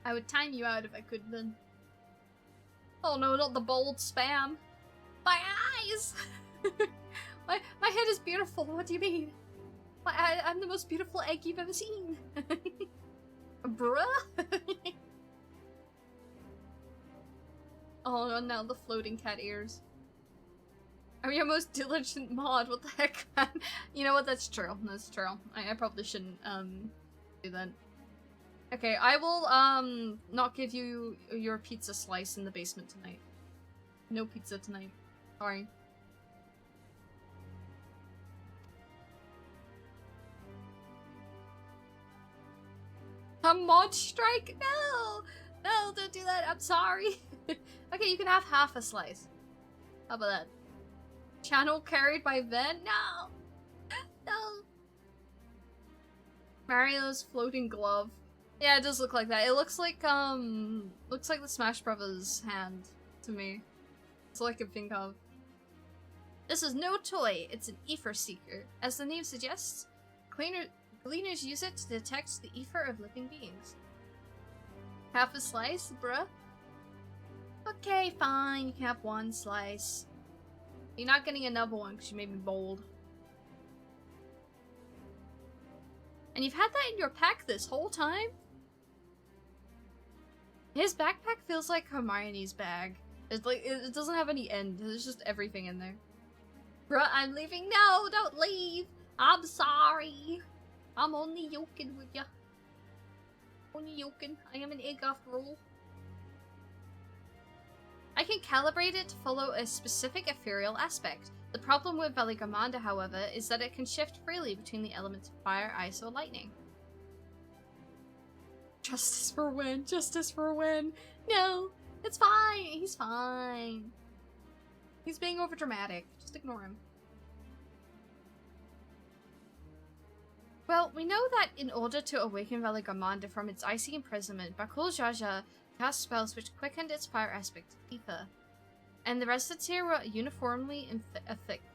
I would time you out if I could, then. Oh no, not the bold spam. My eyes! my head is beautiful, what do you mean? I'm the most beautiful egg you've ever seen. Bruh? Oh, now the floating cat ears. I'm your most diligent mod, what the heck, man? You know what, that's true. That's true. I probably shouldn't, do that. Okay, I will, not give you your pizza slice in the basement tonight. No pizza tonight. Sorry. A mod strike? No! No, don't do that. I'm sorry. Okay, you can have half a slice. How about that? Channel carried by Ven? No! No! Mario's floating glove. Yeah, it does look like that. It looks like the Smash Brothers hand to me. That's all I can think of. This is no toy, it's an ether seeker. As the name suggests, gleaners use it to detect the ether of living beings. Half a slice, bruh? Okay, fine, you can have one slice. You're not getting another one because you made me bold. And you've had that in your pack this whole time? His backpack feels like Hermione's bag. It's like, it doesn't have any end. There's just everything in there. Bruh, I'm leaving. No, don't leave. I'm sorry. I'm only joking with ya. Only joking. I am an egg after all. I can calibrate it to follow a specific ethereal aspect. The problem with Valigamanda, however, is that it can shift freely between the elements of fire, ice, or lightning. Justice for Win. Justice for Win. No, it's fine. He's fine. He's being overdramatic. Just ignore him. Well, we know that in order to awaken Valigamanda from its icy imprisonment, Bakul Jaja cast spells which quickened its fire aspect to ether, and the residents here were uniformly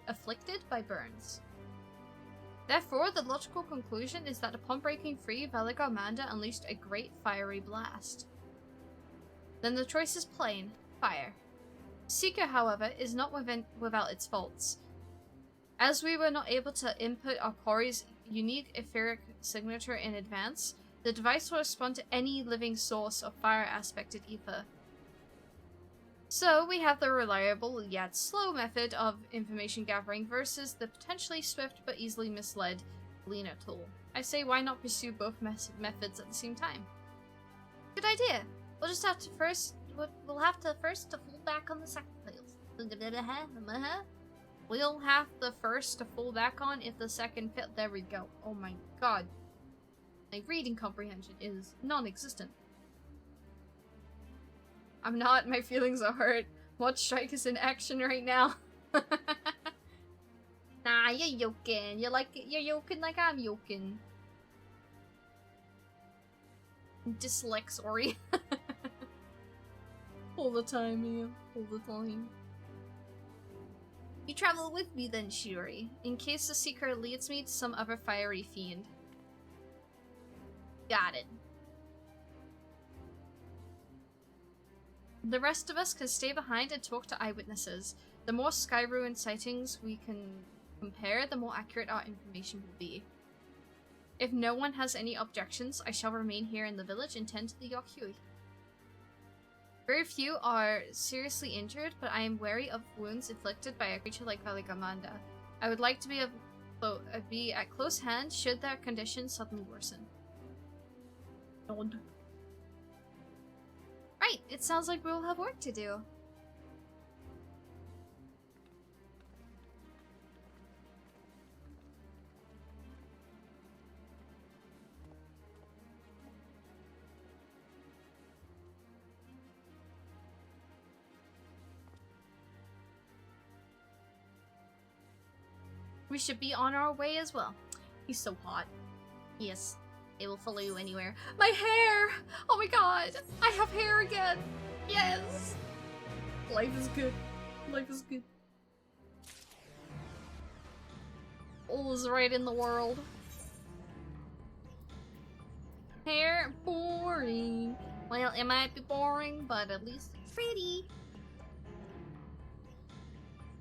afflicted by burns. Therefore, the logical conclusion is that upon breaking free, Valigamanda unleashed a great fiery blast. Then the choice is plain: fire. Seeker, however, is not without its faults. As we were not able to input our quarry's unique etheric signature in advance, the device will respond to any living source of fire-aspected ether. So we have the reliable yet slow method of information gathering versus the potentially swift but easily misled Gleaner tool. I say, why not pursue both methods at the same time? Good idea. We'll just have to first fall back on the second field. We'll have the first to fall back on if the second fit. There we go. Oh my god. My reading comprehension is non-existent. I'm not. My feelings are hurt. Mod Strike is in action right now. Nah, you're yoking. You're yoking like I'm yoking. Dyslexory. All the time, Mia. All the time. You travel with me then, Shiori, in case the Seeker leads me to some other fiery fiend. Got it. The rest of us can stay behind and talk to eyewitnesses. The more Sky Ruin sightings we can compare, the more accurate our information will be. If no one has any objections, I shall remain here in the village and tend to the Yokhui. Very few are seriously injured, but I am wary of wounds inflicted by a creature like Valigamanda. I would like to be at close hand should their condition suddenly worsen. Nod. Right, it sounds like we'll have work to do. We should be on our way as well. He's so hot. Yes, it will follow you anywhere. My hair! Oh my god! I have hair again! Yes! Life is good. Life is good. All is right in the world. Hair? Boring. Well, it might be boring, but at least it's pretty.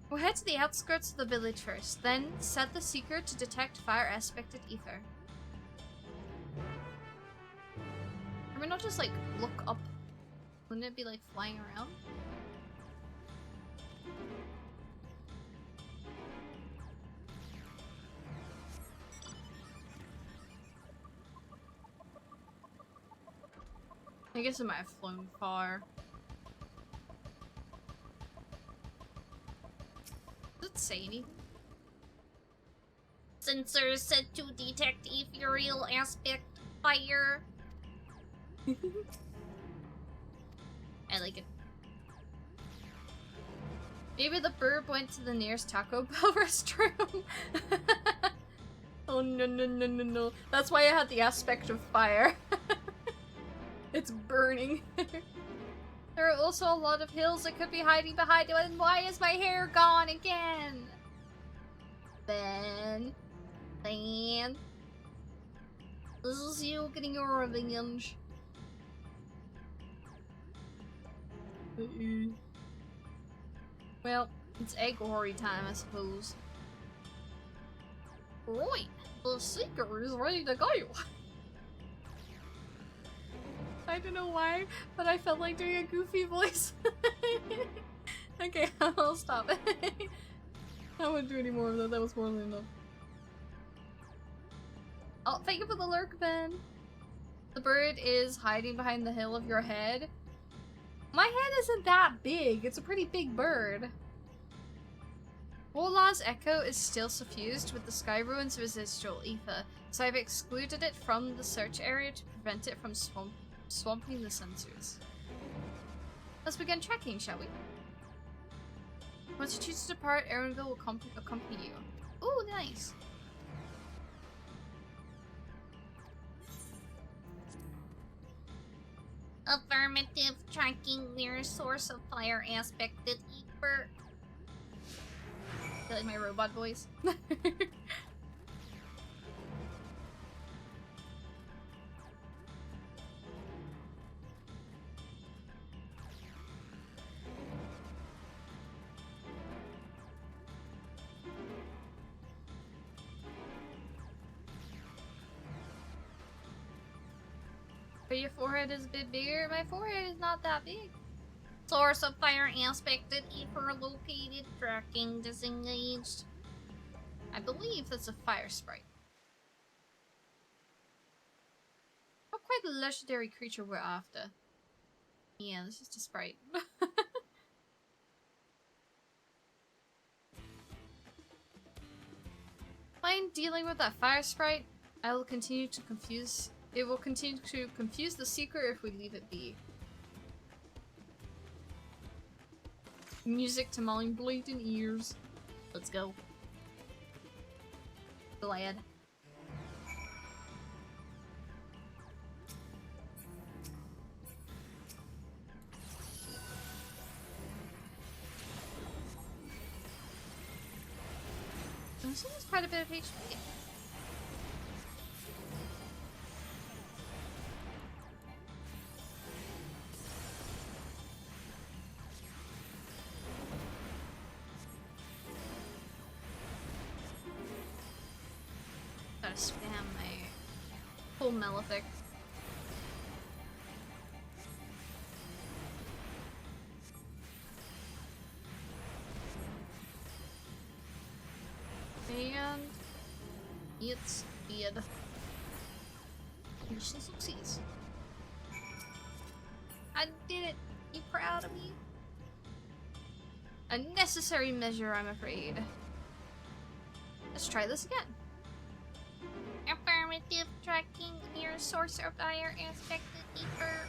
We'll head to the outskirts of the village first, then set the Seeker to detect fire-aspected ether. Can we not just, like, look up? Wouldn't it be, like, flying around? I guess it might have flown far. Does it say anything? Sensors set to detect ethereal aspect fire. I like it. Maybe the bird went to the nearest Taco Bell restroom. Oh no no no no no. That's why I had the aspect of fire. It's burning. There are also a lot of hills that could be hiding behind it, and why is my hair gone again? Ben. This is you getting your revenge. Well, it's egg horry time, I suppose. Right, the seeker is ready to go. I don't know why, but I felt like doing a goofy voice. Okay, I'll stop it. I won't do any more of that. That was more than enough. Oh, thank you for the lurk, Ben. The bird is hiding behind the hill of your head. My head isn't that big. It's a pretty big bird. Wolaw's echo is still suffused with the sky ruins residual ether, so I've excluded it from the search area to prevent it from swamping the sensors. Let's begin tracking, shall we? Once you choose to depart, Aaronville will accompany you. Ooh, nice. Affirmative, tracking near source of fire aspected ether. I feel like my robot voice. But your forehead is a bit bigger. My forehead is not that big. Source of fire aspected ether located, tracking disengaged. I believe that's a fire sprite. Not quite the legendary creature we're after. Yeah, this is just a sprite. Fine dealing with that fire sprite. I will continue to confuse. It will continue to confuse the seeker if we leave it be. Music to my bleeding ears. Let's go. Glad. This has quite a bit of HP. Gotta spam my full Malefic. And it's dead. Mission succeeds. I did it! You proud of me? A necessary measure, I'm afraid. Let's try this again. Affirmative, tracking near source of fire aspected ether.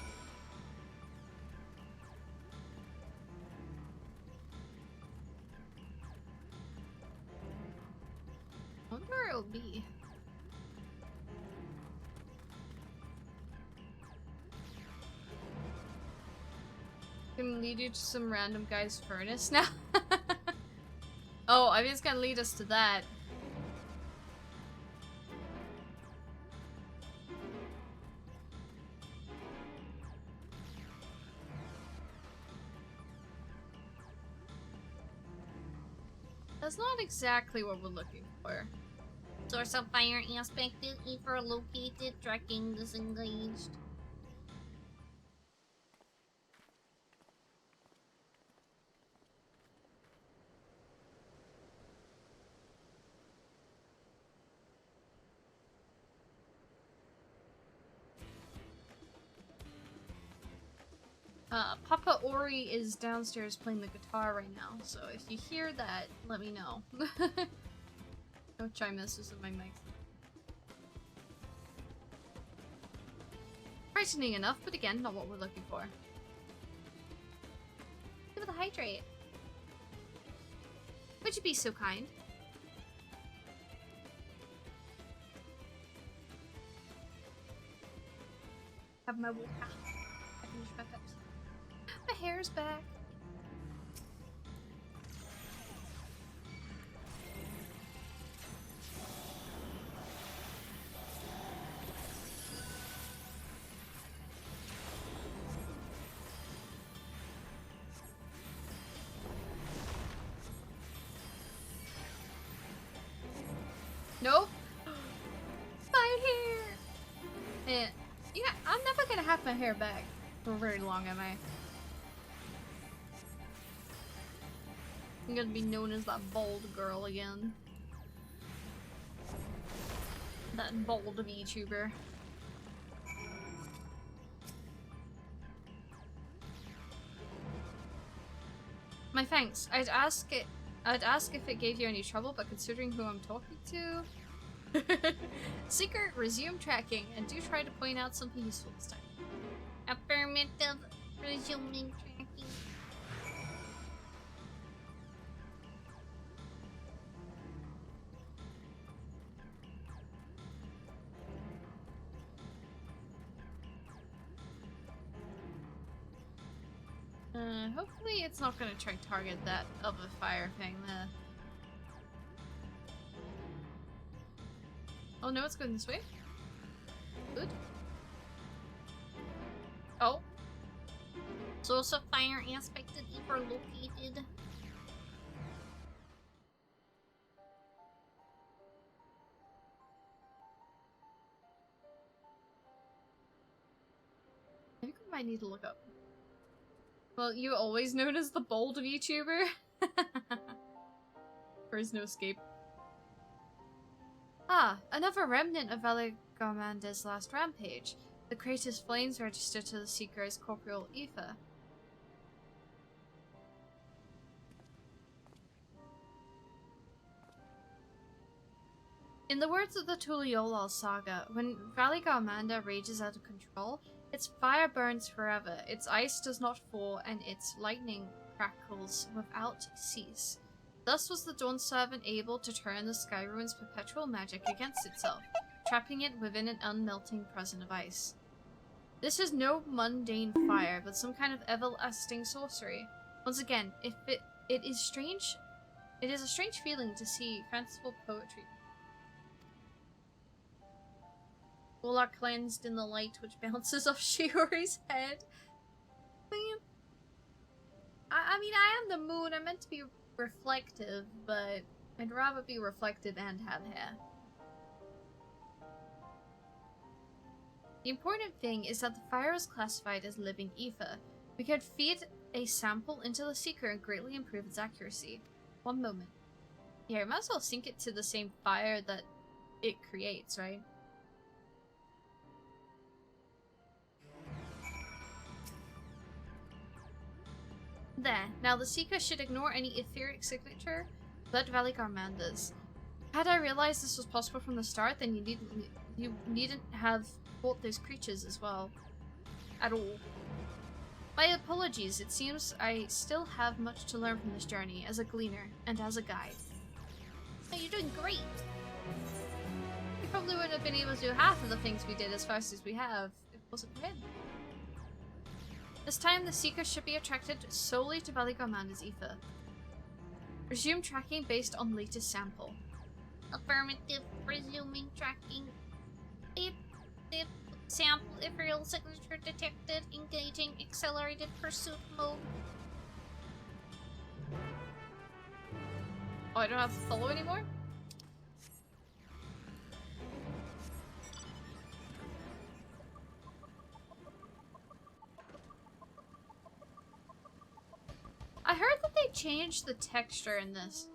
I wonder where it'll be. Can lead you to some random guy's furnace now. Oh, I mean it's gonna lead us to that. That's not exactly what we're looking for. Source of fire aspected ether located, tracking disengaged. Papa Ori is downstairs playing the guitar right now, so if you hear that, let me know. Don't try messes with my mic. Frightening enough, but again, not what we're looking for. Give it a hydrate. Would you be so kind? Have my wolf back. I can use my peps. My hair's back. Nope. My hair. Yeah, I'm never gonna have my hair back for very long, am I? I'm gonna be known as that bald girl again. That bald VTuber. My thanks. I'd ask if it gave you any trouble, but considering who I'm talking to... Seeker, resume tracking, and do try to point out something useful this time. Affirmative. Resuming tracking. Hopefully it's not gonna try to target that other fire thing there. Oh no, it's going this way. Good. Oh. Source of fire aspected either located. I think we might need to look up. Well, you always known as the bold VTuber? There is no escape. Ah, another remnant of Valigarmanda's last rampage. The crater's flames register to the Seeker as corporeal ether. In the words of the Tuliolal saga, when Valigarmanda rages out of control, its fire burns forever, its ice does not fall, and its lightning crackles without cease. Thus was the Dawn Servant able to turn the Skyruin's perpetual magic against itself, trapping it within an unmelting present of ice. This is no mundane fire, but some kind of everlasting sorcery. Once again, it is a strange feeling to see fanciful poetry. All are cleansed in the light which bounces off Shiori's head. Man. I mean, I am the moon. I'm meant to be reflective, but I'd rather be reflective and have hair. The important thing is that the fire is classified as living ether. We could feed a sample into the Seeker and greatly improve its accuracy. One moment. Here, I might as well sync it to the same fire that it creates, right? There. Now the Seeker should ignore any etheric signature but Valigarmanda's. Had I realized this was possible from the start, then you needn't have fought those creatures as well. At all. My apologies, it seems I still have much to learn from this journey as a gleaner and as a guide. Oh, you're doing great! We probably wouldn't have been able to do half of the things we did as fast as we have if it wasn't for him. This time, the Seeker should be attracted solely to Valigarmanda's ether. Resume tracking based on latest sample. Affirmative. Resuming tracking. Beep. Beep. Sample ethereal signature detected. Engaging accelerated pursuit mode. Oh, I don't have to follow anymore? I heard that they changed the texture in this.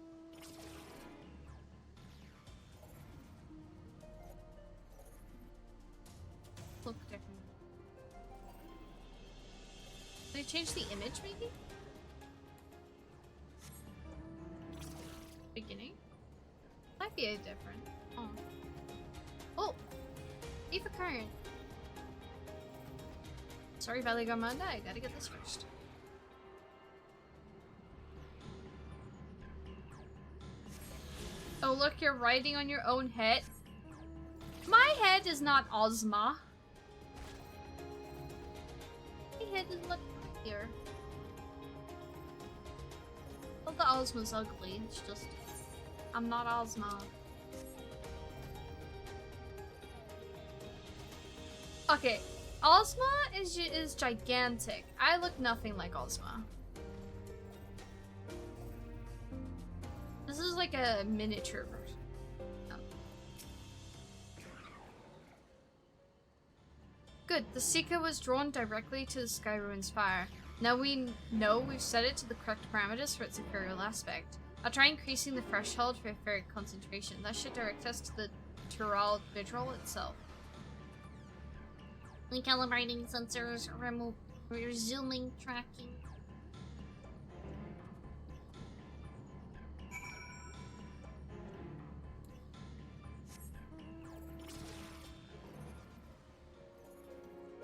Look different. They change the image, maybe? Beginning? Might be a different. Oh. Oh! Eva Current. Sorry, Valley Garmanda, I gotta get this first. Oh, look, you're riding on your own head. My head is not Ozma. My head is much prettier. Well, the Ozma's ugly. It's just... I'm not Ozma. Okay, Ozma is gigantic. I look nothing like Ozma. This is like a miniature version. Oh. Good, the Seeker was drawn directly to the Sky Ruin's fire. Now we know we've set it to the correct parameters for its ethereal aspect. I'll try increasing the threshold for etheric concentration. That should direct us to the Tural Vidral itself. Recalibrating sensors, resuming tracking.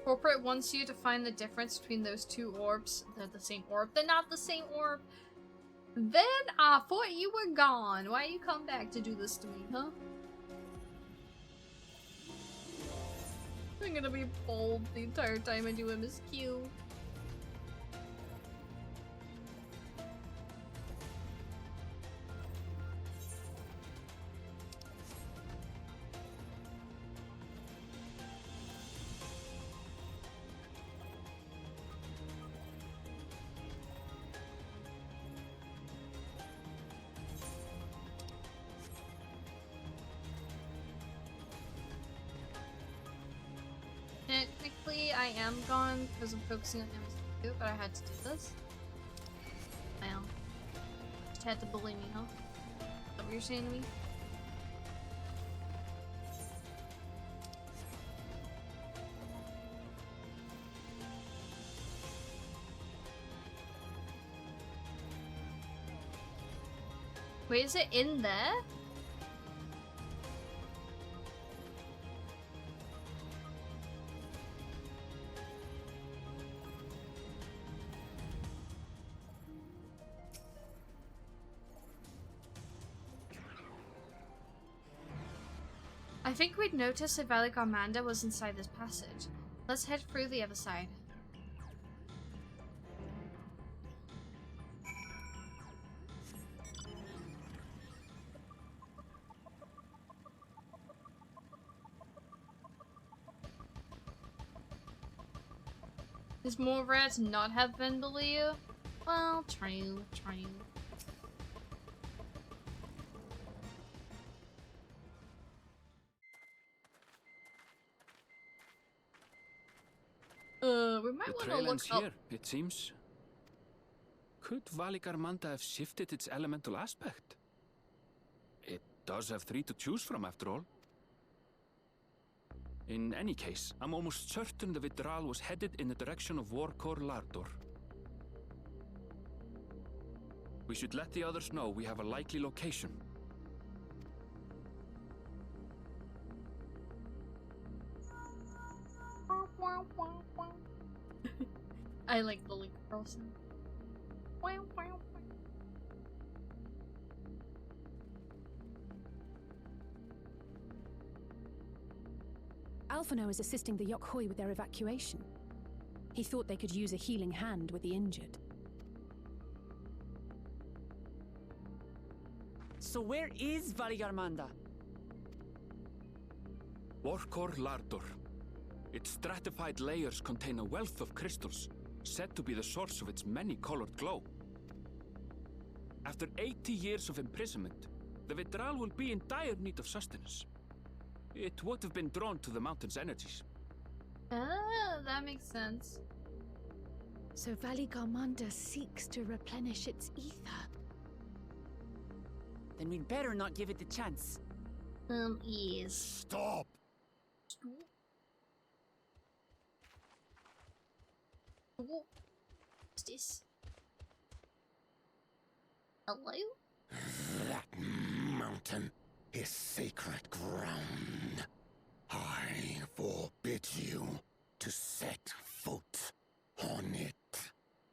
Corporate wants you to find the difference between those two orbs. They're the same orb. They're not the same orb. Then I thought you were gone. Why you come back to do this to me, huh? I'm gonna be bold the entire time I do MSQ. Technically, I am gone because I'm focusing on MSQ, but I had to do this. Well, just had to bully me, huh? Is that what you're saying to me? Wait, is it in there? I think we'd noticed if Valley Garmanda was inside this passage. Let's head through the other side. Is more rare to not have Vendalia? Well, true. We might The want to trail look ends up. here, it seems. Could Valigarmanta have shifted its elemental aspect? It does have 3 to choose from, after all. In any case, I'm almost certain the Vidral was headed in the direction of Warkor Lardor. We should let the others know we have a likely location. I like the link person. Alphino is assisting the Yokhui with their evacuation. He thought they could use a healing hand with the injured. So where is Valigarmanda? Warkor Lardor. Its stratified layers contain a wealth of crystals, said to be the source of its many-colored glow. After 80 years of imprisonment, the Vidral will be in dire need of sustenance. It would have been drawn to the mountain's energies. Ah, that makes sense. So Valigarmanda seeks to replenish its ether. Then we'd better not give it the chance. Yes. Stop! What's this? Hello? That mountain is sacred ground. I forbid you to set foot on it.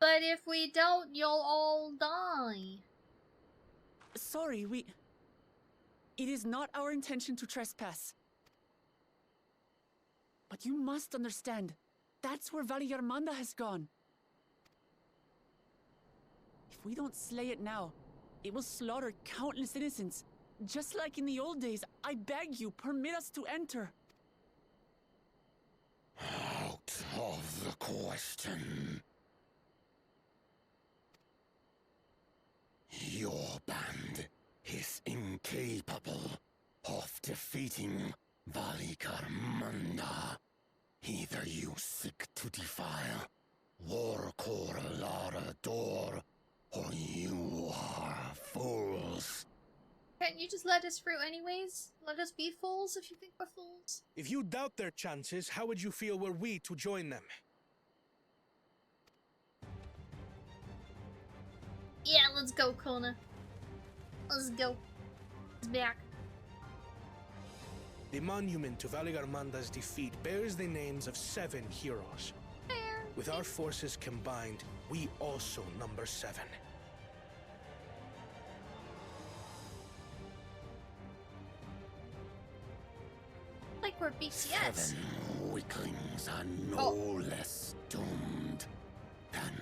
But if we don't, you'll all die. Sorry, It is not our intention to trespass. But you must understand, that's where Valiarmanda has gone. If we don't slay it now, it will slaughter countless innocents. Just like in the old days, I beg you, permit us to enter. Out of the question. Your band is incapable of defeating Valigarmanda. Either you seek to defile Warkor Lara Door, or you are fools. Can't you just let us through anyways? Let us be fools if you think we're fools. If you doubt their chances, how would you feel were we to join them? Yeah, let's go, Kona. Let's go. It's back. The monument to Valigarmanda's defeat bears the names of 7 heroes. With our forces combined, we also number 7. Like we're BTS. 7 weaklings are no less doomed than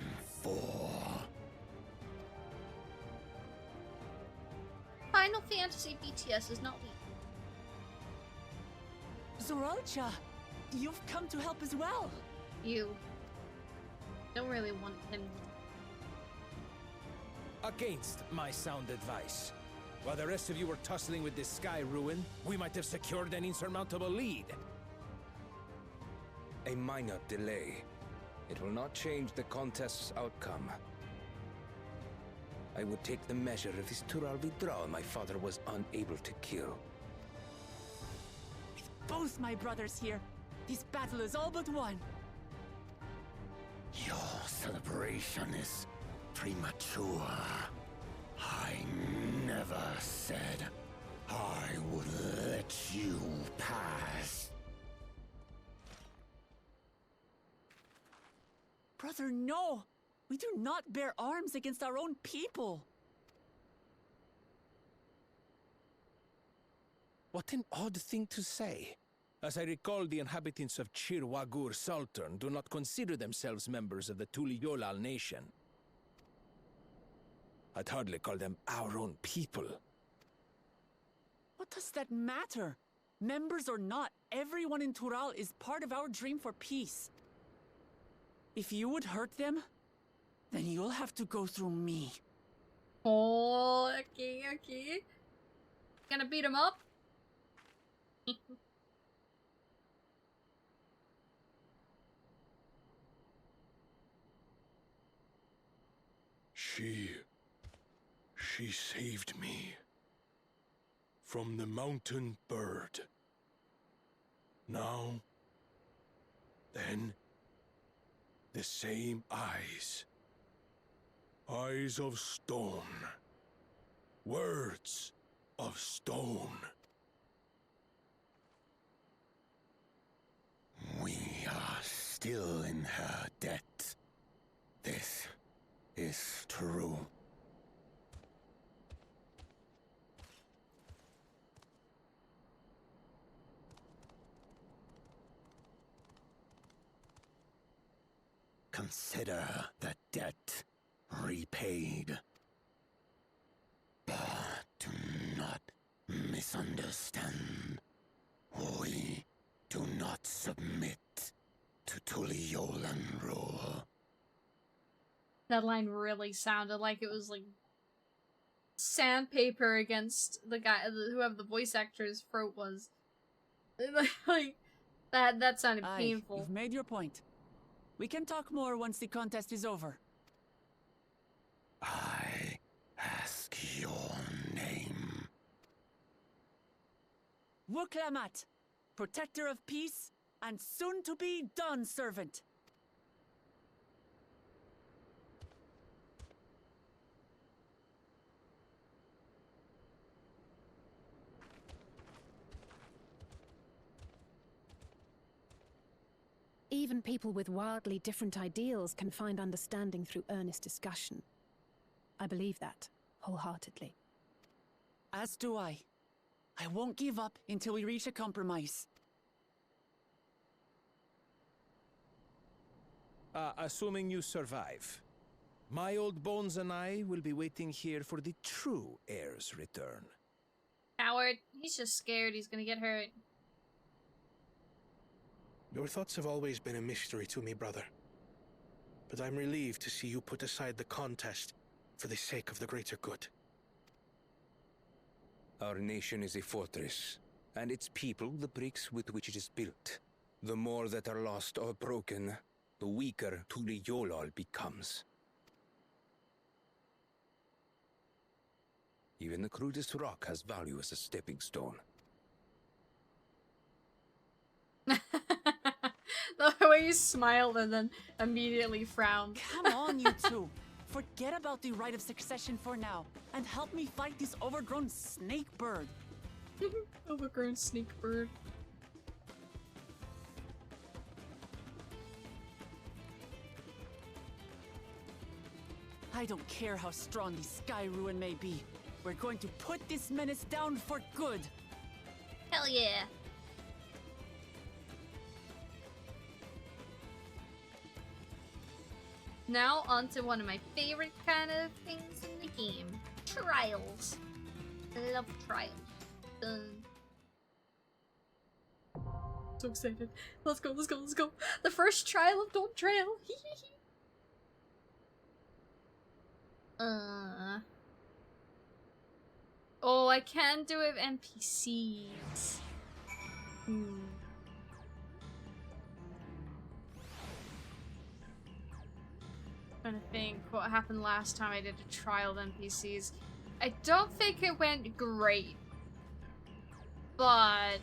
4. Final Fantasy BTS is not weak. Zoralcha, you've come to help as well. You don't really want him. Against my sound advice. While the rest of you were tussling with this sky ruin, we might have secured an insurmountable lead. A minor delay. It will not change the contest's outcome. I would take the measure of this Tural Vidral my father was unable to kill. With both my brothers here, this battle is all but won. Your celebration is premature. I never said I would let you pass. Brother, no! We do not bear arms against our own people! What an odd thing to say. As I recall, the inhabitants of Chir Wagur Sultan do not consider themselves members of the Tuliyolal nation. I'd hardly call them our own people. What does that matter? Members or not, everyone in Tural is part of our dream for peace. If you would hurt them, then you'll have to go through me. Oh, okay. Gonna beat him up? She saved me from the mountain bird. Now, then, the same eyes. Eyes of stone. Words of stone. We are still in her debt. This is true. Consider the debt repaid. But do not misunderstand. We do not submit to Tuliolan rule. That line really sounded like it was like sandpaper against the guy, whoever the voice actor's throat was. Like that sounded painful. You've made your point. We can talk more once the contest is over. I ask your name. Wuklamat, protector of peace, and soon-to-be Dawn servant. even people with wildly different ideals can find understanding through earnest discussion. I believe that, wholeheartedly. As do I. I won't give up until we reach a compromise. Assuming you survive, my old bones and I will be waiting here for the true heir's return. Coward. He's just scared he's gonna get hurt. Your thoughts have always been a mystery to me, brother. But I'm relieved to see you put aside the contest for the sake of the greater good. Our nation is a fortress, and its people the bricks with which it is built. The more that are lost or broken, the weaker Tuli Yolol becomes. Even the crudest rock has value as a stepping stone. The way you smiled and then immediately frowned. Come on, you two. Forget about the right of succession for now, and help me fight this overgrown snake bird. Overgrown snake bird. I don't care how strong the Sky Ruin may be. We're going to put this menace down for good. Hell yeah. Now on to one of my favorite kind of things in the game. Trials. I love trials. So excited. Let's go, let's go, let's go. The first trial of Dawntrail. Oh, I can do it with NPCs. Trying to think what happened last time I did a trial of NPCs. I don't think it went great, but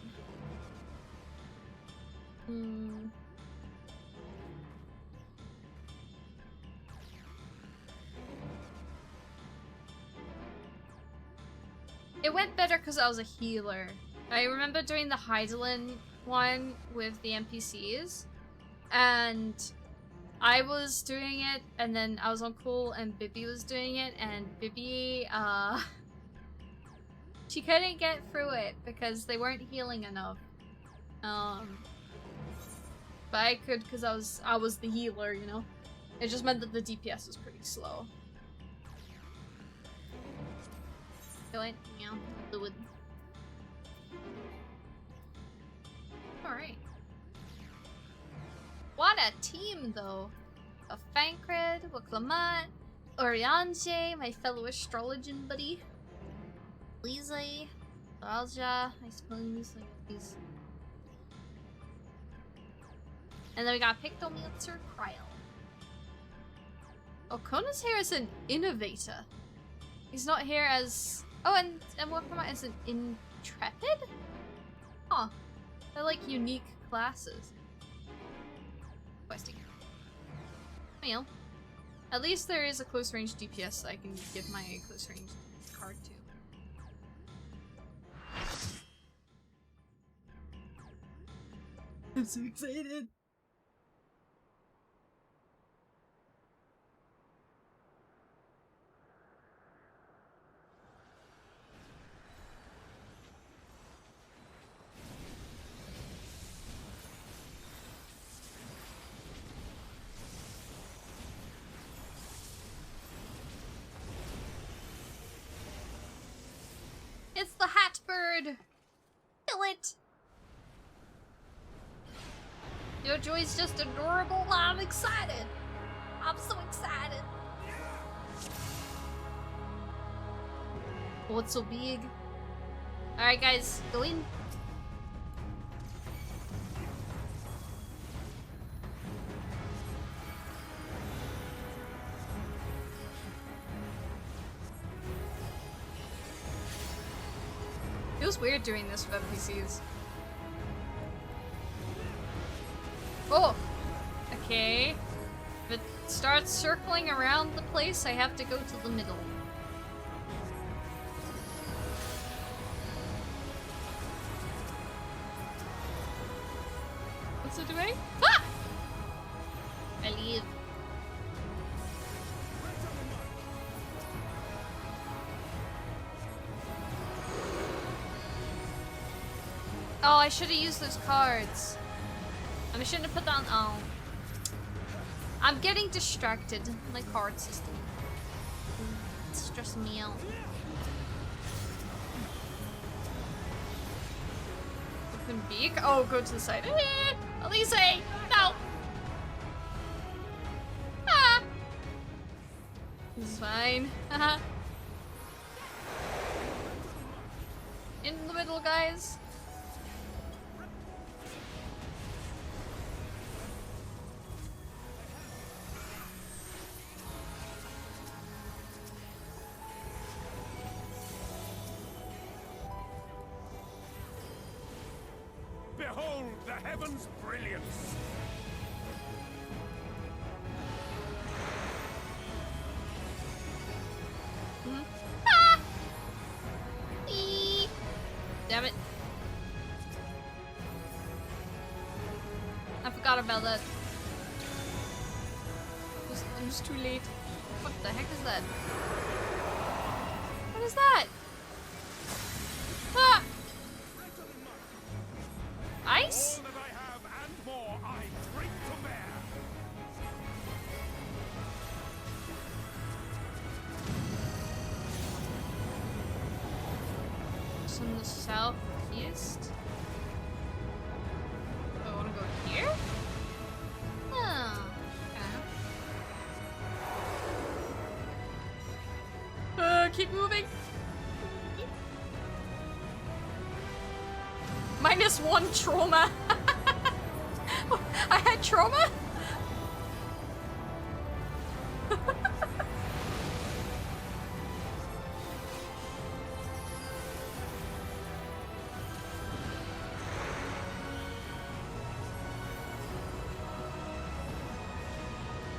it went better because I was a healer. I remember doing the Heidelin one with the NPCs, and I was doing it, and then I was on call, and Bibi was doing it, and Bibi, she couldn't get through it because they weren't healing enough. But I could because I was the healer, you know? It just meant that the DPS was pretty slow. Do it, you know, fluid. Alright. What a team, though. A Fankred, Waklamat, Oriange, my fellow astrologian buddy, Lizzie, Alja, I suppose, like these. And then we got Pictomilzer Cryo. Oh, Kona's here as an innovator. He's not here as... Oh, and Waklamat as an intrepid? Huh. They're like unique classes. Questing. You know, at least there is a close range DPS I can give my close range card to. I'm so excited. It's the hat bird! Kill it! Your joy's just adorable. I'm excited. I'm so excited. Oh, it's so big. Alright guys, go in. Feels weird doing this with NPCs. Oh! Okay. If it starts circling around the place, I have to go to the middle. What's it doing? Ah! I leave. Oh, I should have used those cards. And I shouldn't have put that on. Oh. I'm getting distracted. My card system. It's stressing me out. Open beak? Oh, go to the side. Elise! No! Ah! This is fine. Haha. In the middle, guys. Behold the heavens' brilliance! Ah! Eee. Damn it. I forgot about that. It was too late. What the heck is that? What is that? Ah! Ice? All that I have and more I bring to bear. It's in the southeast. Oh, I wanna go here? Oh, okay. Keep moving. -1 trauma. I had trauma?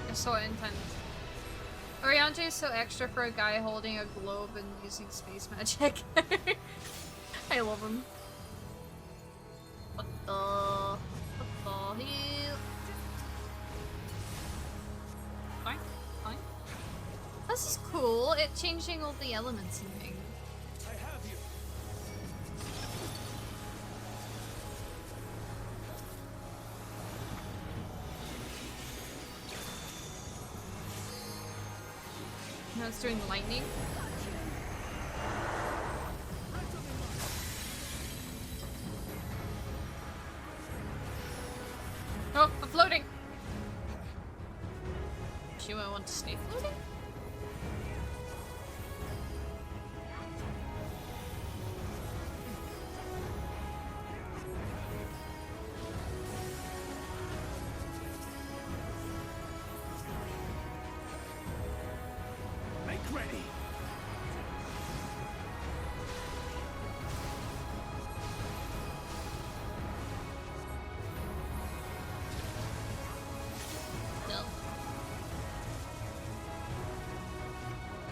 It's so intense. Oriante is so extra for a guy holding a globe and using space magic. I love him. What the hell? Fine, fine. This is cool. It changing all the elements and things. I have you. Now it's doing lightning. Oh, I'm floating! Do I want to stay floating? Make ready. No.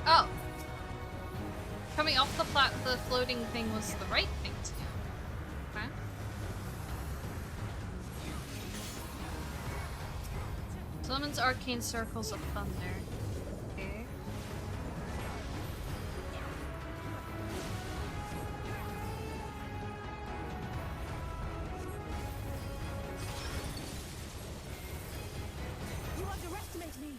Oh. Coming off the floating thing was the right thing to do. Okay. Summons arcane circles of thunder. Okay. You underestimate me.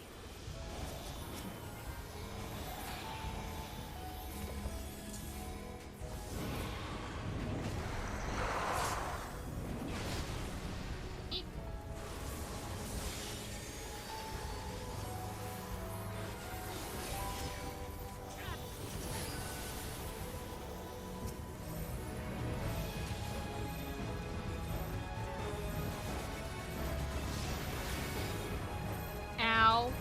Ow.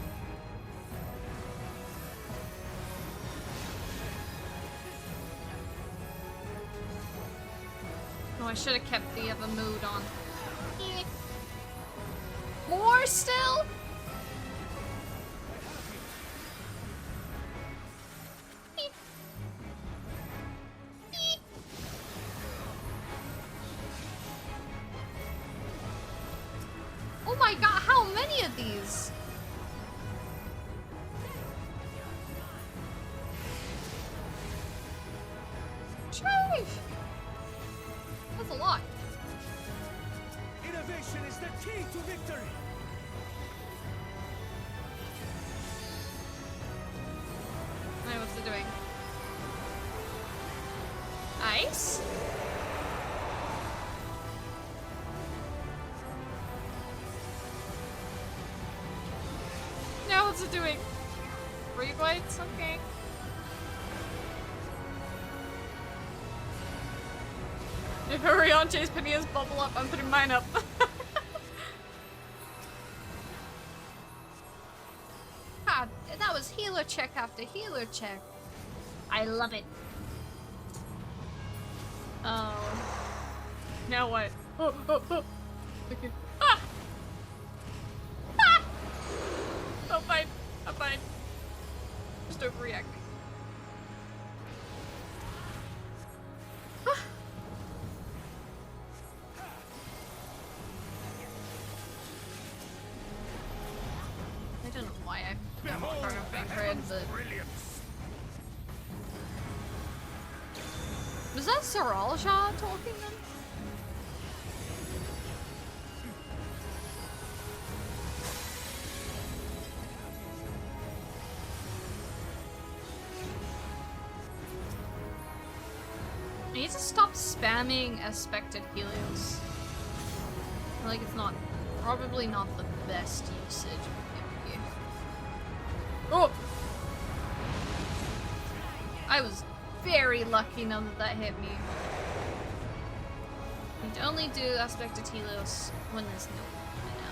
Oh, I should have kept the other mood on. Eh. More still? Eh. Eh. Oh my god, how many of had these. Sheesh! That's a lot. Innovation is the key to victory. Alright, what's it doing? Ice? Now what's it doing? Free bites? Okay. If Oriante's Pinias bubble up, I'm putting mine up. God, that was healer check after healer check. I love it. Oh. Now what? Oh, oh, oh. Okay. Ah! Ah! I'm fine. I'm fine. Just overreacting. Ah! I don't know why I'm part of being red, but... Was that Saralja talking then? I need to stop spamming Aspected Helios. I feel like it's not, probably not the best usage of him. Oh! I was very lucky none of that hit me. You can only do Aspected Helios when there's no mana.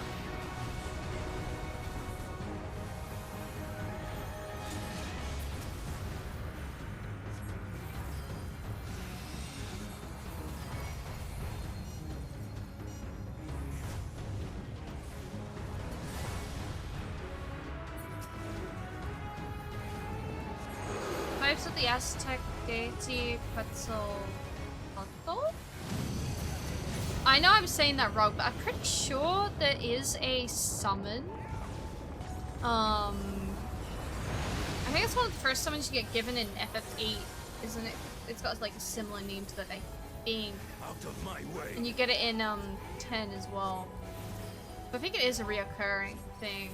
Vibes of the Aztec deity Quetzalcoatl? I know I'm saying that wrong, but I'm pretty sure there is a summon. I think it's one of the first summons you get given in FF8, isn't it? It's got like a similar name to that, I think. Out of my way. And you get it in 10 as well. But I think it is a reoccurring thing.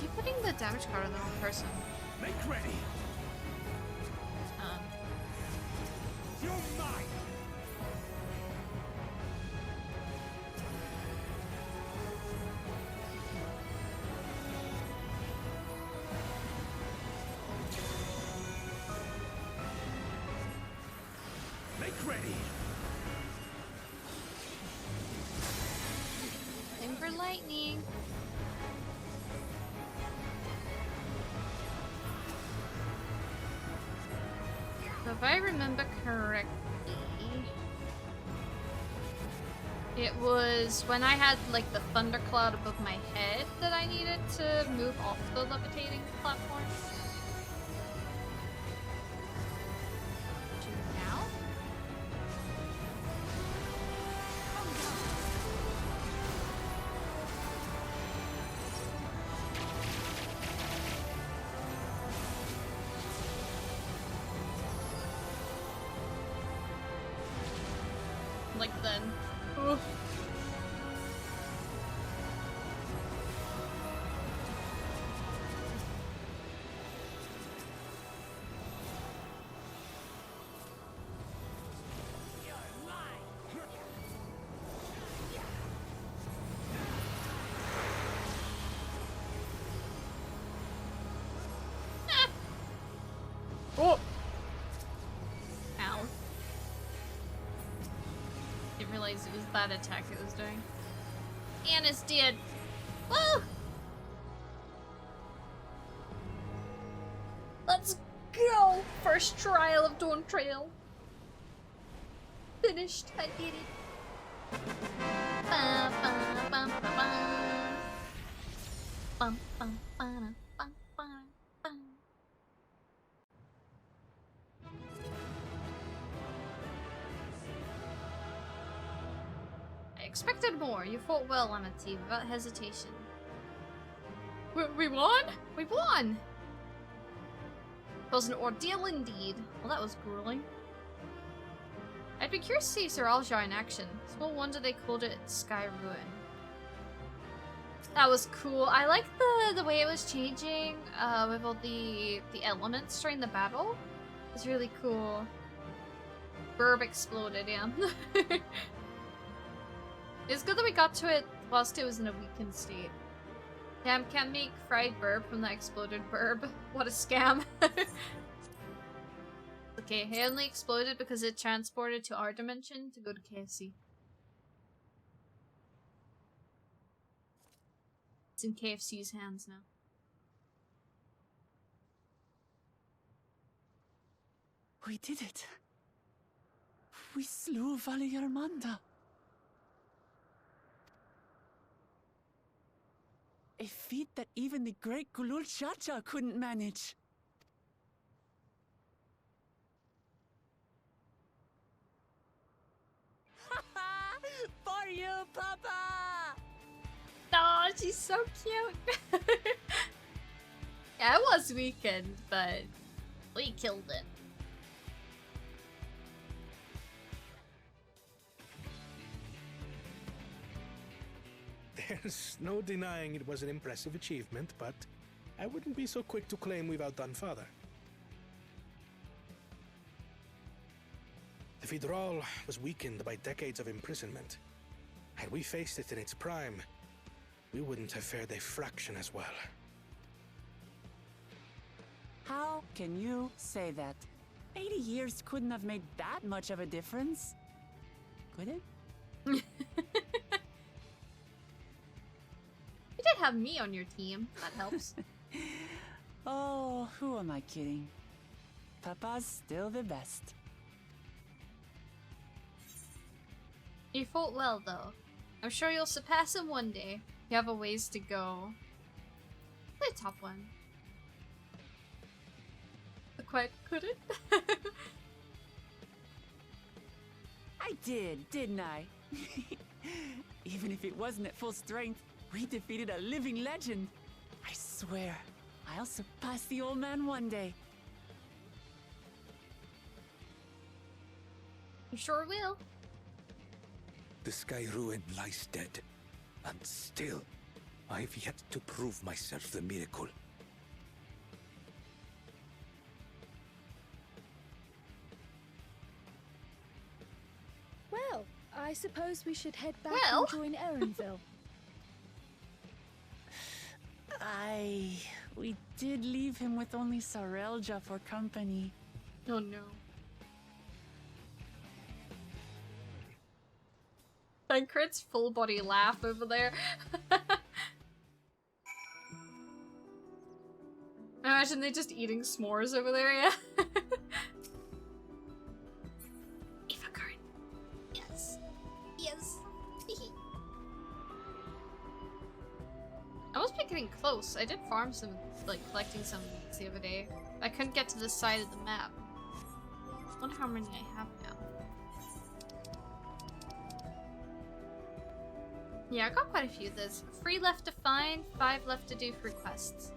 Keep putting the damage card on the wrong person. Make ready. You're mine. Make ready. Aim for lightning. So if I remember correctly, it was when I had like the thundercloud above my head that I needed to move off the levitating platform. To now? Like then. Oof. Oh! Ow. Didn't realize it was that attack it was doing. And it's dead. Woo! Let's go! First trial of Dawntrail. Finished. I did it. Ba, ba, ba, ba, ba. Bum, bum, ba, da, bum, ba, da, bum. Expected more. You fought well, Amity, without hesitation. We won? We won! It was an ordeal indeed. Well, that was grueling. I'd be curious to see Zoralja in action. Small wonder they called it Sky Ruin. That was cool. I like the way it was changing with all the elements during the battle. It was really cool. Burb exploded, yeah. It's good that we got to it whilst it was in a weakened state. Damn, can't make fried burb from the exploded burb. What a scam. Okay, it only exploded because it transported to our dimension to go to KFC. It's in KFC's hands now. We did it. We slew Valiarmanda. A feat that even the great Gulul Chacha couldn't manage. For you, Papa! Oh, she's so cute. Yeah, it was weakened, but we killed it. There's no denying it was an impressive achievement, but I wouldn't be so quick to claim we've outdone Father. The Federal was weakened by decades of imprisonment. Had we faced it in its prime, we wouldn't have fared a fraction as well. How can you say that? 80 years couldn't have made that much of a difference. Could it? You did have me on your team. That helps. Oh, who am I kidding? Papa's still the best. You fought well, though. I'm sure you'll surpass him one day. You have a ways to go. Play top one. Quite couldn't. I did, didn't I? Even if it wasn't at full strength, we defeated a living legend. I swear, I'll surpass the old man one day. You sure will. The Sky Ruin lies dead, and still, I've yet to prove myself the miracle. Well, I suppose we should head back Well. and join Erenville. We did leave him with only Sarelja for company. Oh no. Tancred's full body laugh over there. Imagine they just eating s'mores over there, yeah. Eva Curran. Yes. Yes. I must be getting close. I did farm some, like, collecting some leads the other day. I couldn't get to this side of the map. I wonder how many I have now. Yeah, I got quite a few. There's 3 left to find, 5 left to do for quests.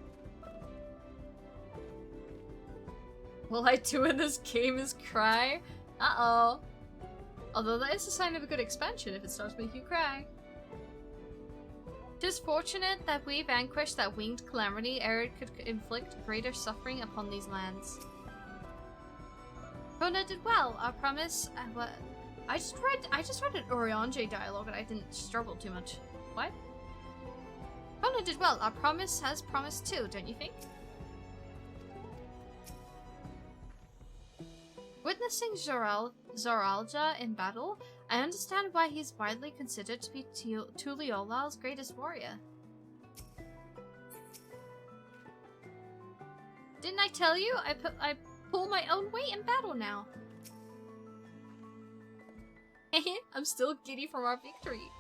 All I do in this game is cry. Uh-oh. Although that is a sign of a good expansion if it starts making you cry. Tis fortunate that we vanquished that winged calamity ere it could inflict greater suffering upon these lands. Kona did well. Our promise. What? I just read an Oriange dialogue and I didn't struggle too much. What? Kona did well. Our promise has promised too, don't you think? Witnessing Zoralja in battle, I understand why he's widely considered to be Tuliyolal's greatest warrior. Didn't I tell you? I pull my own weight in battle now. I'm still giddy from our victory.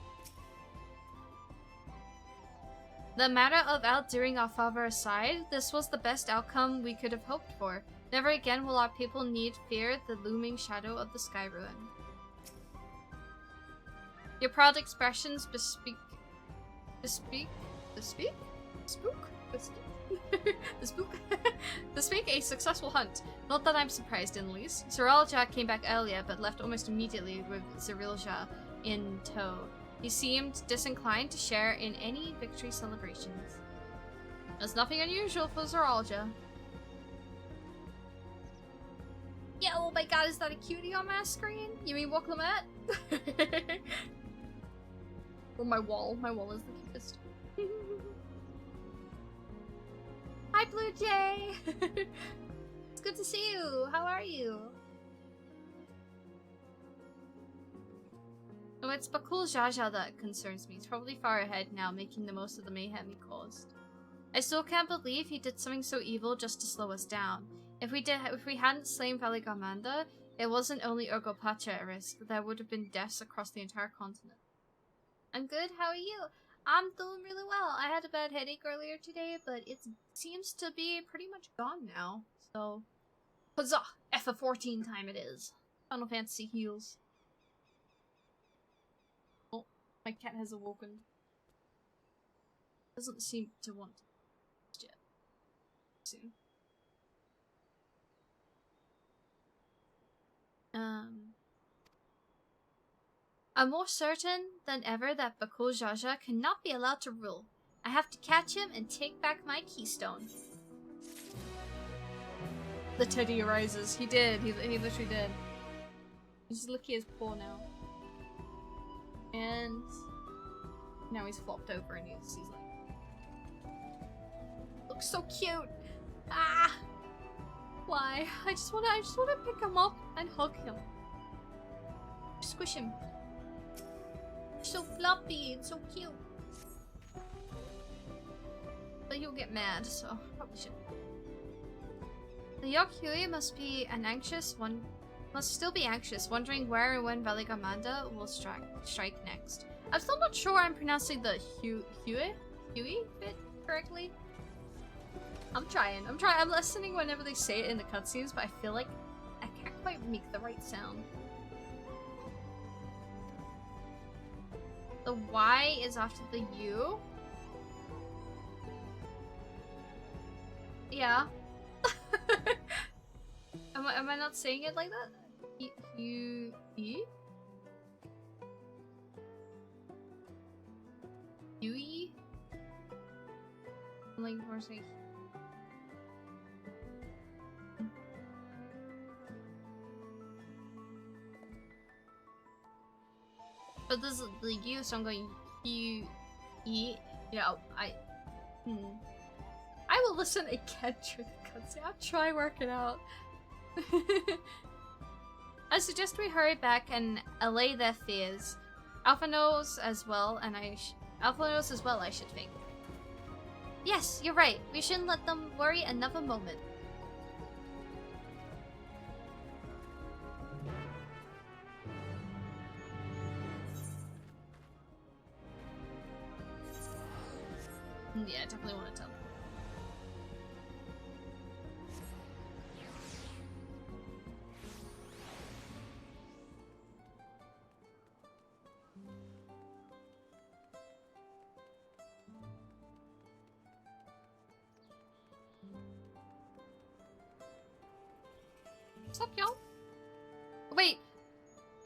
The matter of outdoing our father aside, this was the best outcome we could have hoped for. Never again will our people need fear the looming shadow of the Sky Ruin. Your proud expressions bespeak a successful hunt. Not that I'm surprised in the least. Zeralja came back earlier, but left almost immediately with Zerilja in tow. He seemed disinclined to share in any victory celebrations. There's nothing unusual for Zeralja. Yeah, oh my god, is that a cutie on my screen? You mean Woklamette? Or my wall. My wall is the cutest. Hi, Blue Jay! It's good to see you. How are you? Oh, it's Bakul Jaja that concerns me. He's probably far ahead now, making the most of the mayhem he caused. I still can't believe he did something so evil just to slow us down. If we hadn't slain Valigamanda, it wasn't only Urgopacha at risk. There would have been deaths across the entire continent. I'm good. How are you? I'm doing really well. I had a bad headache earlier today, but it seems to be pretty much gone now. So, huzzah! F14 time it is. Final Fantasy heals. Oh, my cat has awoken. Doesn't seem to want to yet. Soon. I'm more certain than ever that Bakul Jaja cannot be allowed to rule. I have to catch him and take back my keystone. The teddy arises. He did. He literally did. He's lucky as poor now. And now he's flopped over and he's like, looks so cute. Ah, why? I just wanna pick him up and hug him. Squish him. So fluffy and so cute. But he'll get mad, so probably shouldn't. The Yokhui must still be anxious, wondering where and when Valigamanda will strike next. I'm still not sure I'm pronouncing the Huey bit correctly. I'm trying. I'm listening whenever they say it in the cutscenes, but I feel like I can't quite make the right sound. The Y is after the U. Yeah. Am I not saying it like that? U E? Yui? I'm like, we're saying. But this is the U, so I'm going U E. Yeah, I will listen again through the cutscene. I'll try work it out. I suggest we hurry back and allay their fears. Alpha knows as well, I should think. Yes, you're right. We shouldn't let them worry another moment. Yeah, I definitely want to tell them. What's up, y'all? Wait!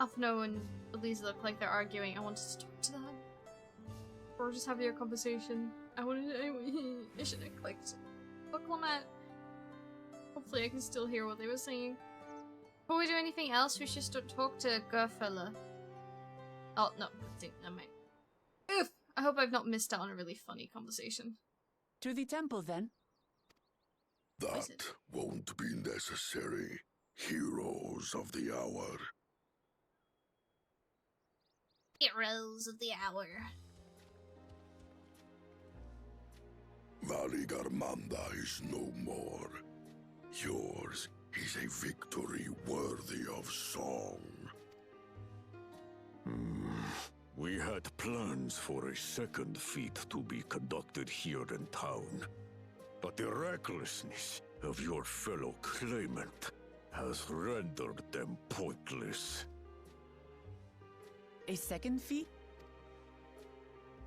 Alphino and Elise look like they're arguing. I wanted to talk to them. Or just have your conversation. I should have clicked. Look, Clement. Hopefully I can still hear what they were saying. Before we do anything else, we should talk to Gerfella. Oh, no. Never mind. Oof! I hope I've not missed out on a really funny conversation. To the temple, then? That won't be necessary. Heroes of the hour. Heroes of the hour. Valigarmanda is no more. Yours is a victory worthy of song. We had plans for a second feat to be conducted here in town. But the recklessness of your fellow claimant has rendered them pointless. A second feat?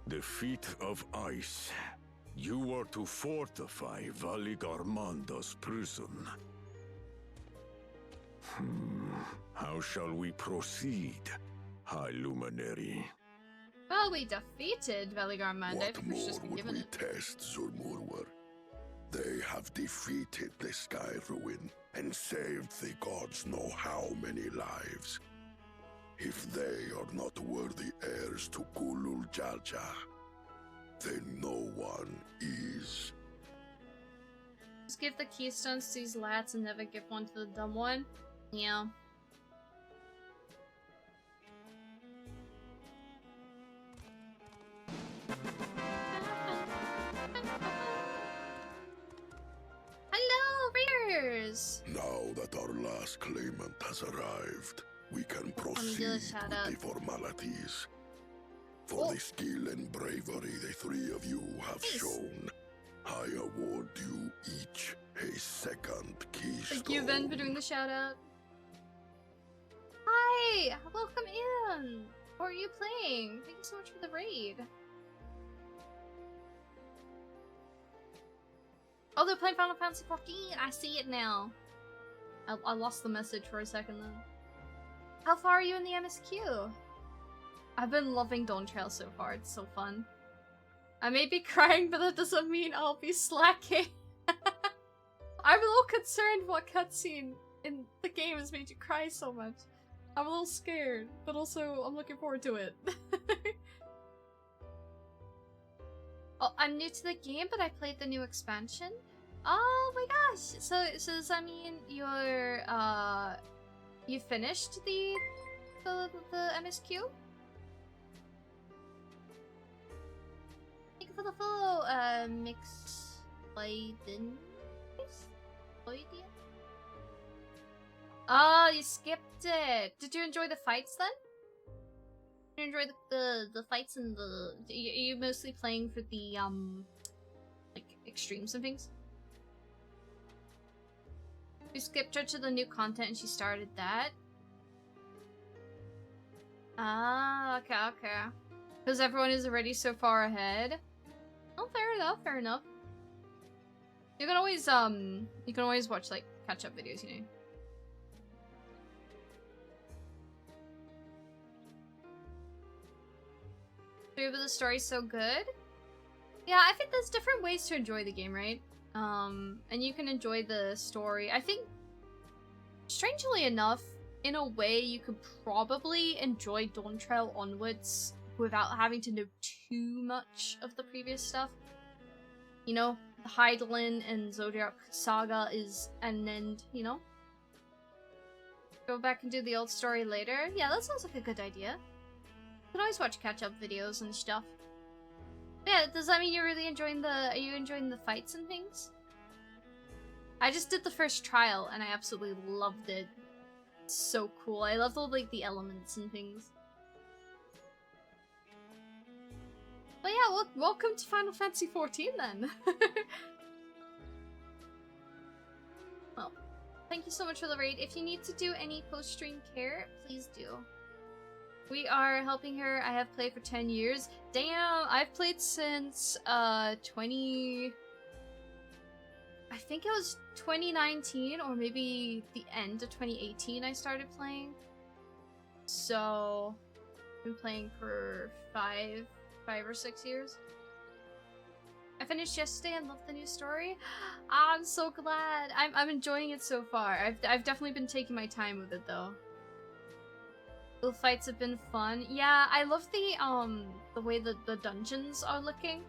The feat of ice. You are to fortify Valigarmanda's prison. How shall we proceed, High Luminary? Well, we defeated Valigarmanda. I What think we should more just be would given we it. test, Zurmurwer? They have defeated the Sky Ruin and saved the gods know how many lives. If they are not worthy heirs to Kulul Jaja, then no one is. Just give the keystones to these lads and never give one to the dumb one. Yeah. Hello, readers! Now that our last claimant has arrived, we can do a proceed with shout out. the formalities. For the skill and bravery the three of you have shown, I award you each a second keystone. Thank you, Ben, for doing the shout out. Hi! Welcome in! What are you playing? Thank you so much for the raid. Oh, they're playing Final Fantasy 14. I see it now. I lost the message for a second though. How far are you in the MSQ? I've been loving Dawntrail so far. It's so fun. I may be crying, but that doesn't mean I'll be slacking. I'm a little concerned what cutscene in the game has made you cry so much. I'm a little scared, but also I'm looking forward to it. Oh, I'm new to the game, but I played the new expansion. Oh my gosh! So does that mean you're you finished the MSQ? Thank you for the follow, Mix Biden. Oh, you skipped it. Did you enjoy the fights then? Did you enjoy the fights and the? Are you mostly playing for the like extremes and things? We skipped her to the new content and she started that. Ah, okay, okay. Because everyone is already so far ahead. Oh, fair enough, fair enough. You can always watch like catch-up videos, you know. But the story's so good. Yeah, I think there's different ways to enjoy the game, right? And you can enjoy the story. I think, strangely enough, in a way, you could probably enjoy Dawntrail onwards without having to know too much of the previous stuff. You know, the Hydaelyn and Zodiac Saga is an end, you know? Go back and do the old story later? Yeah, that sounds like a good idea. You can always watch catch-up videos and stuff. Yeah, does that mean you're really enjoying are you enjoying the fights and things? I just did the first trial and I absolutely loved it. It's so cool. I loved all like the elements and things. But yeah, well, welcome to Final Fantasy 14 then. Well, thank you so much for the raid. If you need to do any post-stream care, please do. We are helping her. I have played for 10 years. Damn, I've played since I think it was 2019 or maybe the end of 2018 I started playing. So I've been playing for five or 6 years. I finished yesterday and loved the new story. I'm so glad. I'm enjoying it so far. I've definitely been taking my time with it though. The fights have been fun. Yeah, I love the way the dungeons are looking.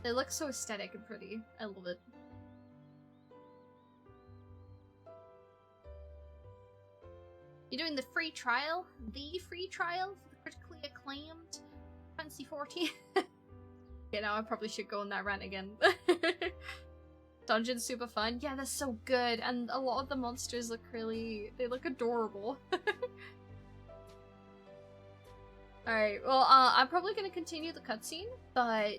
They look so aesthetic and pretty. I love it. You're doing the free trial? The free trial for the critically acclaimed Fantasy 14? Okay, now I probably should go on that rant again. Dungeon's super fun. Yeah, that's so good. And a lot of the monsters look they look adorable. Alright, well, I'm probably gonna continue the cutscene, but,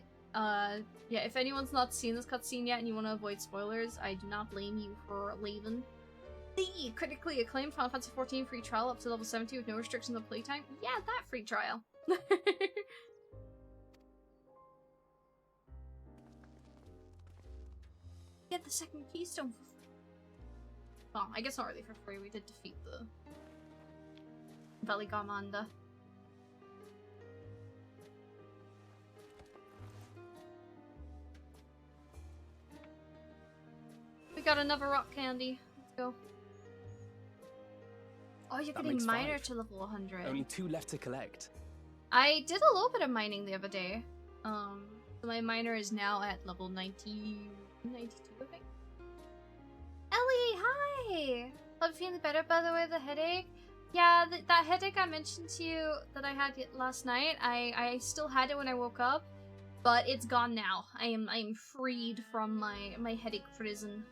yeah, if anyone's not seen this cutscene yet and you want to avoid spoilers, I do not blame you for leaving. The critically acclaimed Final Fantasy 14 free trial up to level 70 with no restrictions on playtime. Yeah, that free trial. Get the second keystone for free. Well, I guess not really for free. We did defeat the Valigarmanda. We got another rock candy. Let's go. Oh, you're That getting makes miner 5. to level 100. Only 2 left to collect. I did a little bit of mining the other day. So my miner is now at level 92, I think. Ellie, hi! Hope you're feeling better, by the way, the headache. Yeah, that headache I mentioned to you that I had last night, I still had it when I woke up, but it's gone now. I am freed from my headache prison.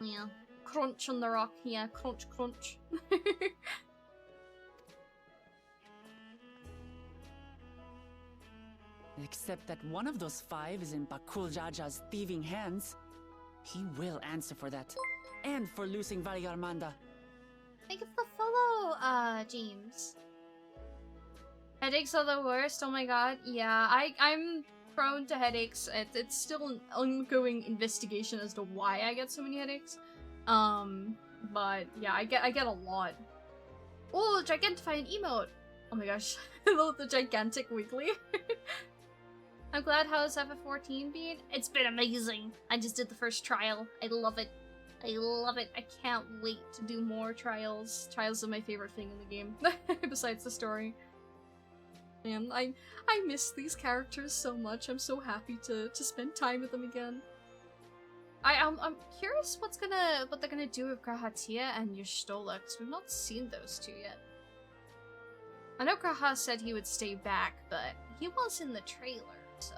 Yeah. Crunch on the rock, yeah, crunch, crunch. Except that one of those 5 is in Bakul Jaja's thieving hands. He will answer for that. And for losing Valigarmanda. Thank you for the follow, James. Headaches are the worst, oh my god. Yeah, I'm prone to headaches. It's still an ongoing investigation as to why I get so many headaches. But yeah, I get a lot. Oh, Gigantify an emote! Oh my gosh, I love the gigantic weekly. I'm glad. How's FF14 been? It's been amazing. I just did the first trial. I love it. I love it. I can't wait to do more trials. Trials are my favorite thing in the game, besides the story. Man, I miss these characters so much. I'm so happy to spend time with them again. I'm curious what they're gonna do with Grahatia and Y'shtola, because we've not seen those two yet. I know Graha said he would stay back, but he was in the trailer, so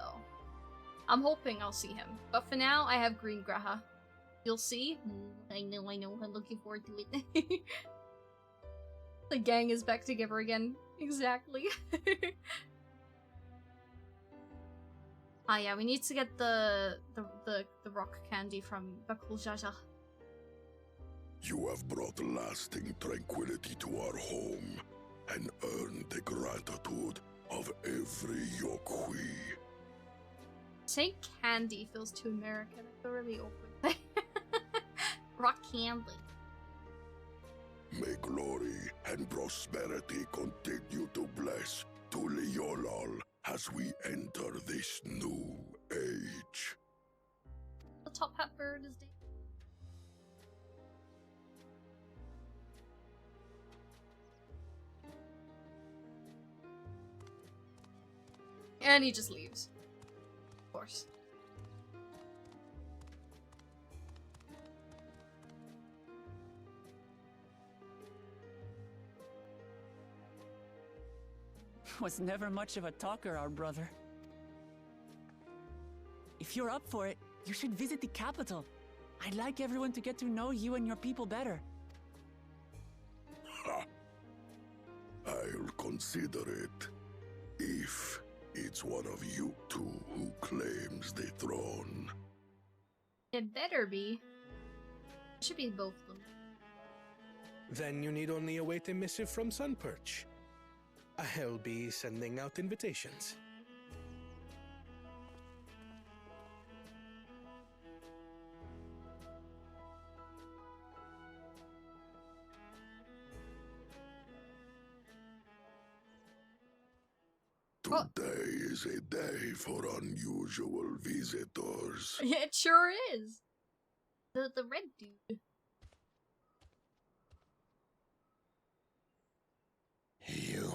I'm hoping I'll see him. But for now, I have Green Graha. You'll see. I know. I'm looking forward to it. The gang is back together again. Exactly. Ah yeah, we need to get the rock candy from Bakul Jaja. You have brought lasting tranquility to our home and earned the gratitude of every Yokhui. Saying candy feels too American. I feel really awkward. Rock candy. May glory and prosperity continue to bless Tuliolol as we enter this new age. The top hat bird is dead. And he just leaves. Of course. Was never much of a talker, our brother. If you're up for it, you should visit the capital. I'd like everyone to get to know you and your people better. Ha! I'll consider it. If it's one of you two who claims the throne. It better be. It should be both of them. Then you need only await a missive from Sunperch. I'll be sending out invitations. Today is a day for unusual visitors. Yeah, it sure is. The red dude. You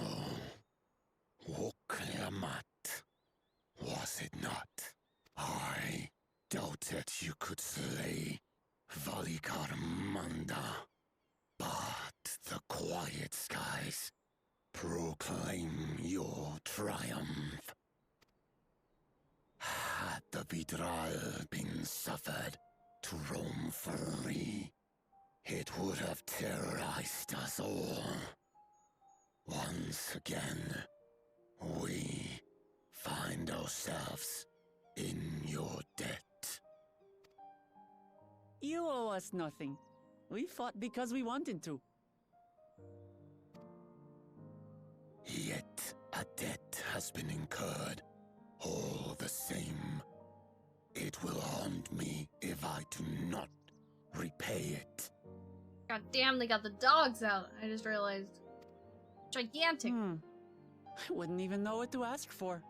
woke Lamat, was it not? I doubted you could slay Valigarmanda, but the quiet skies proclaim your triumph. Had the Vidral been suffered to roam free, it would have terrorized us all. Once again, we find ourselves in your debt. You owe us nothing. We fought because we wanted to. Yet a debt has been incurred, all the same. It will haunt me if I do not repay it. God damn, they got the dogs out. I just realized. Gigantic. I wouldn't even know what to ask for.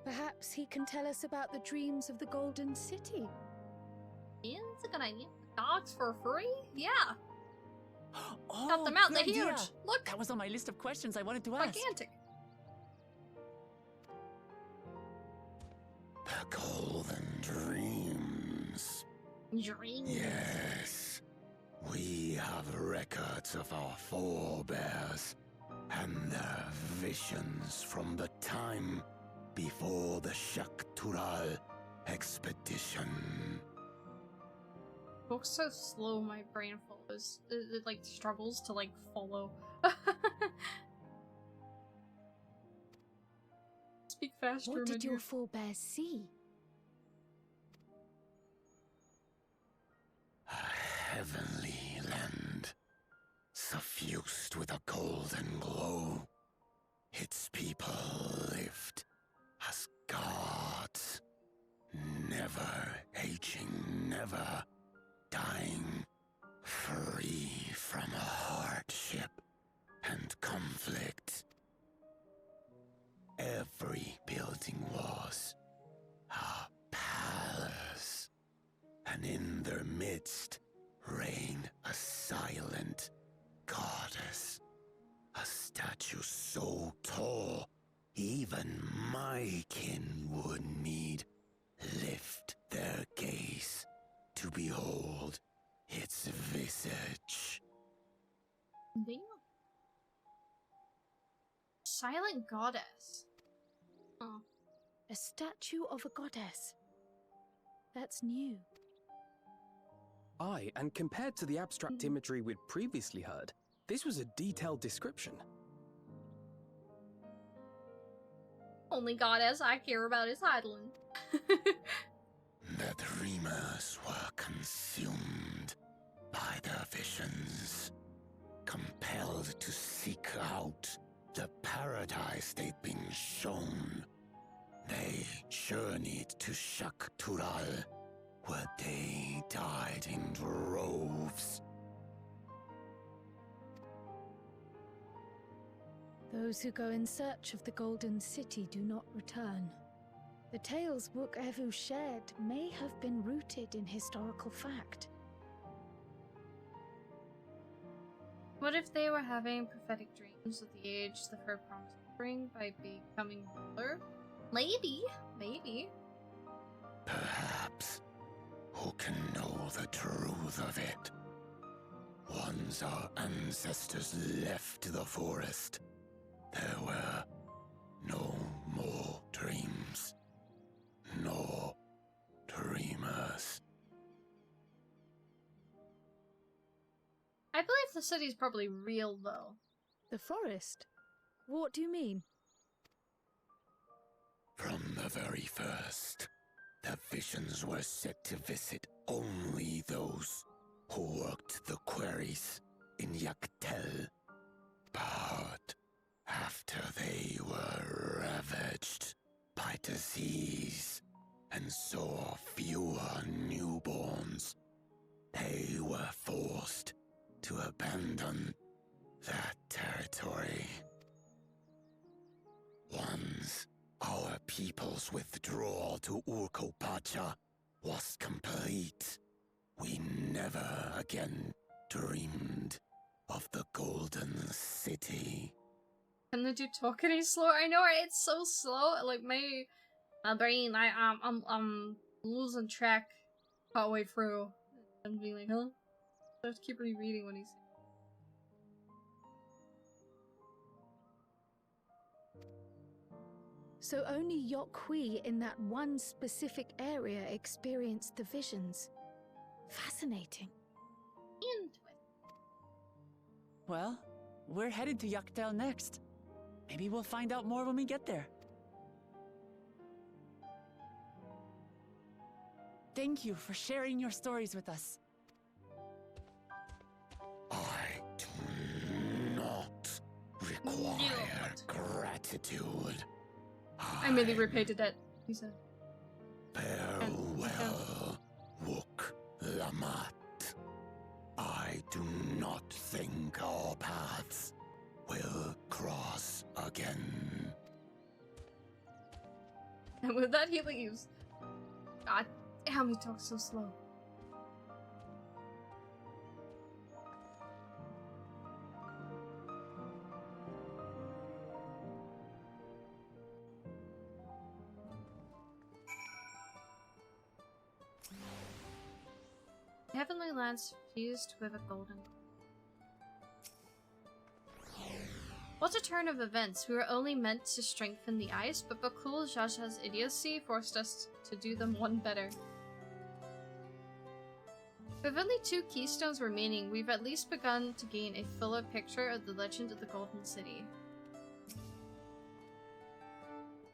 Perhaps he can tell us about the dreams of the Golden City. It's a good idea. Dogs for free? Yeah. Oh, Got them out. good They're huge. idea. Look. That was on my list of questions I wanted to ask. Gigantic. The Golden Dreams. Dreams. Yes. We have records of our forebears and their visions from the time before the Shaktural expedition. Books so slow, my brain follows. It like struggles to like follow. Speak faster. What my did dear. your forebears see? A heavenly land, suffused with a golden glow. Its people lived as gods, never aging, never dying, free from hardship and conflict. Every building was a palace, and in their midst reigned a silent goddess, a statue so tall even my kin would need lift their gaze to behold its visage. Damn. Silent goddess. Oh. A statue of a goddess. That's new. Aye, and compared to the abstract imagery we'd previously heard, this was a detailed description. Only goddess I care about is Heidelin. The dreamers were consumed by their visions, compelled to seek out the paradise they'd been shown. They journeyed to Shaktural, where they died in droves. Those who go in search of the Golden City do not return. The tales Book Evu shared may have been rooted in historical fact. What if they were having prophetic dreams of the age the fair promised to bring by becoming ruler? Maybe. Maybe. Perhaps. Who can know the truth of it? Once our ancestors left the forest, there were no more dreams. No dreamers. I believe the city's probably real, though. The forest? What do you mean? From the very first, the visions were set to visit only those who worked the quarries in Yaktel. But after they were ravaged by disease and saw fewer newborns, they were forced to abandon that territory. Once our people's withdrawal to Urkopacha was complete, we never again dreamed of the Golden City. Can the dude talk any slower? I know, right? It's so slow. Like my brain, I'm losing track partway through. I'm being like, huh? I have to keep rereading what he's saying. So only Yokhui in that one specific area experienced the visions. Fascinating. Into it. Well, we're headed to Yaktel next. Maybe we'll find out more when we get there. Thank you for sharing your stories with us. I do not require gratitude. I merely repaid the debt, he said. Farewell, Wook Lamat. I do not think our paths will cross again. And with that, he leaves. God damn, he talks so slow. Heavenly lands fused with a golden. What a turn of events. We were only meant to strengthen the ice, but Bakul Jaja's idiocy forced us to do them one better. With only 2 keystones remaining, we've at least begun to gain a fuller picture of the legend of the Golden City.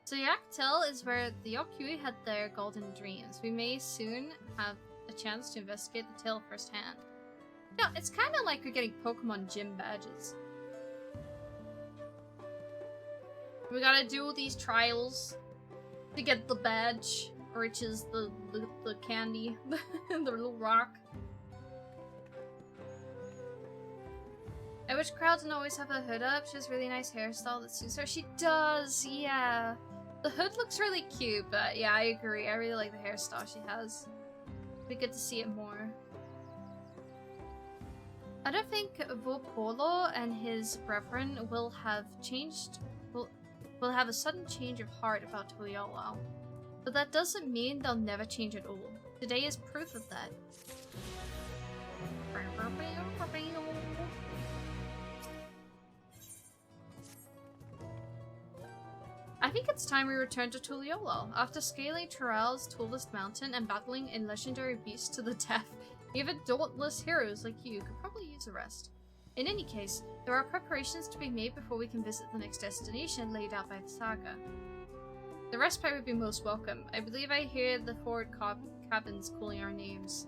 So Yaktel is where the Yokhui had their golden dreams. We may soon have a chance to investigate the tale firsthand. No, it's kind of like we're getting Pokemon gym badges. We gotta do these trials to get the badge, which is the candy, the little rock. I wish Crowd didn't always have a hood up. She has a really nice hairstyle that suits her. She does, yeah. The hood looks really cute, but yeah, I agree. I really like the hairstyle she has. It'd be good to see it more. I don't think Vopolo and his brethren will have changed. Will have a sudden change of heart about Tuliyollal. But that doesn't mean they'll never change at all. Today is proof of that. I think it's time we return to Tuliyollal. After scaling Tural's tallest mountain and battling a legendary beast to the death, even dauntless heroes like you could probably use a rest. In any case, there are preparations to be made before we can visit the next destination laid out by the saga. The respite would be most welcome. I believe I hear the forward cabins calling our names.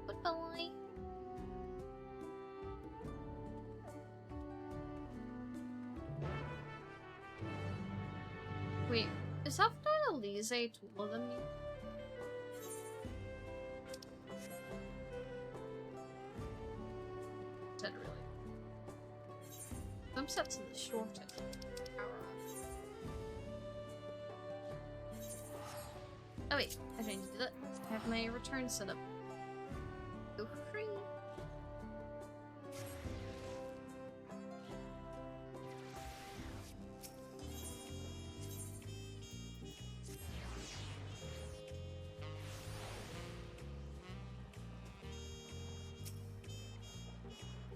Goodbye. Wait, is After Elise taller than me? I'm set to the shorter power off. Oh wait, I don't need to do that. I have my return set up. Go free.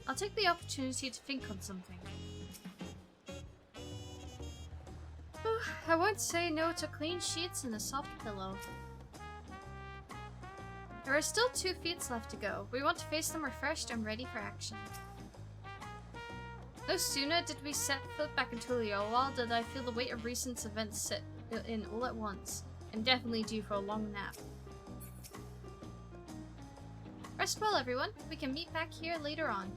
I'll take the opportunity to think on something. I won't say no to clean sheets and a soft pillow. There are still 2 feats left to go. We want to face them refreshed and ready for action. No sooner did we set foot back in Tuliyollal did I feel the weight of recent events set in all at once. I'm definitely due for a long nap. Rest well, everyone. We can meet back here later on.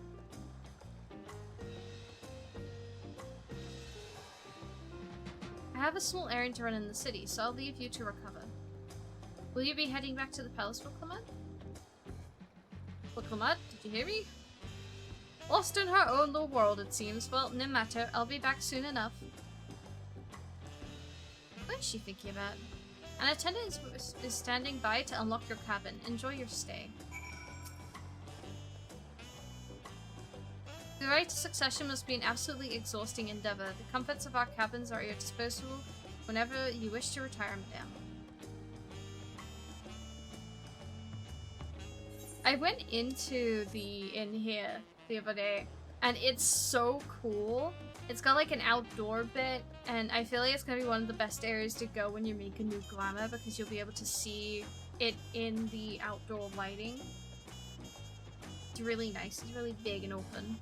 I have a small errand to run in the city, so I'll leave you to recover. Will you be heading back to the palace, Woklamat? Woklamat, did you hear me? Lost in her own little world, it seems. Well, no matter, I'll be back soon enough. What is she thinking about? An attendant is standing by to unlock your cabin. Enjoy your stay. The right to succession must be an absolutely exhausting endeavor. The comforts of our cabins are at your disposal whenever you wish to retire, madame. I went into the inn here the other day, and it's so cool. It's got like an outdoor bit, and I feel like it's gonna be one of the best areas to go when you make a new glamour because you'll be able to see it in the outdoor lighting. It's really nice. It's really big and open.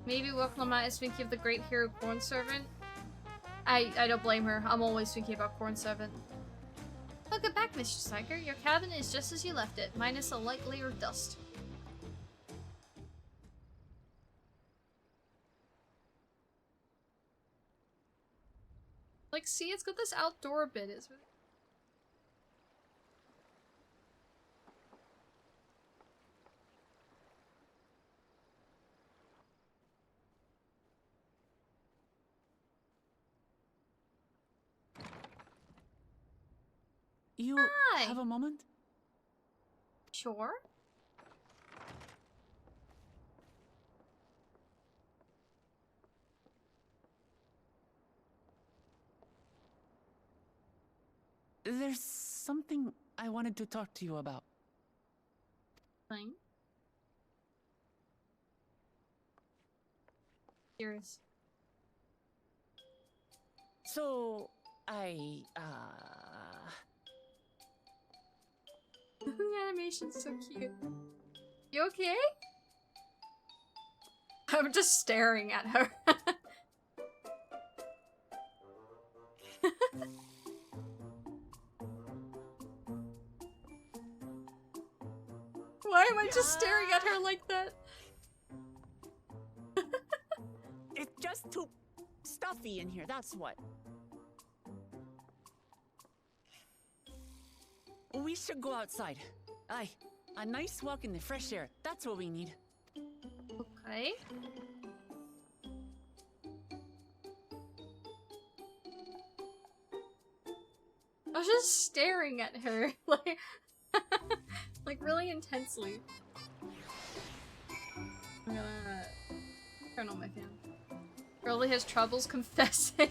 Maybe Woklamat is thinking of the great hero Corn Servant. I don't blame her. I'm always thinking about Corn Servant. Welcome back, Mr. Tiger. Your cabin is just as you left it, minus a light layer of dust. like, see, it's got this outdoor bit. It's really... You Hi. have a moment? Sure. There's something I wanted to talk to you about. Fine. Curious. So, The animation's so cute. You okay? I'm just staring at her. Why am I just staring at her like that? It's just too stuffy in here, that's what. We should go outside. Aye, a nice walk in the fresh air. That's what we need. Okay. I was just staring at her, like, like really intensely. I'm gonna turn on my fan. Probably has troubles confessing.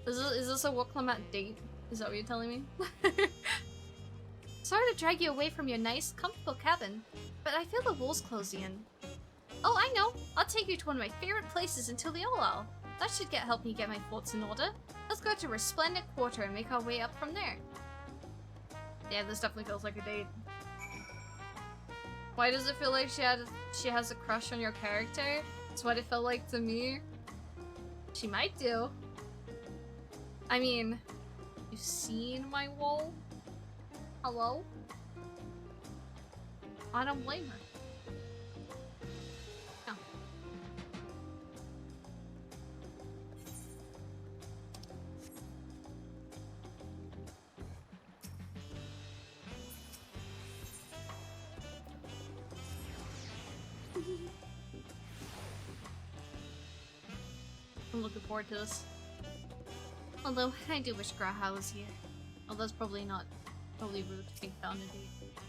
Is this a Woklomat date? Is that what you're telling me? Sorry to drag you away from your nice, comfortable cabin, but I feel the walls closing in. Oh, I know! I'll take you to one of my favorite places in Tuliolal. That should help me get my thoughts in order. Let's go to Resplendent Quarter and make our way up from there. Yeah, this definitely feels like a date. Why does it feel like she has a crush on your character? That's what it felt like to me. She might do. I mean, you've seen my wall? Hello? I don't blame her. No. I'm looking forward to this. Although, I do wish Graha was here. Although that's probably not totally rude to think found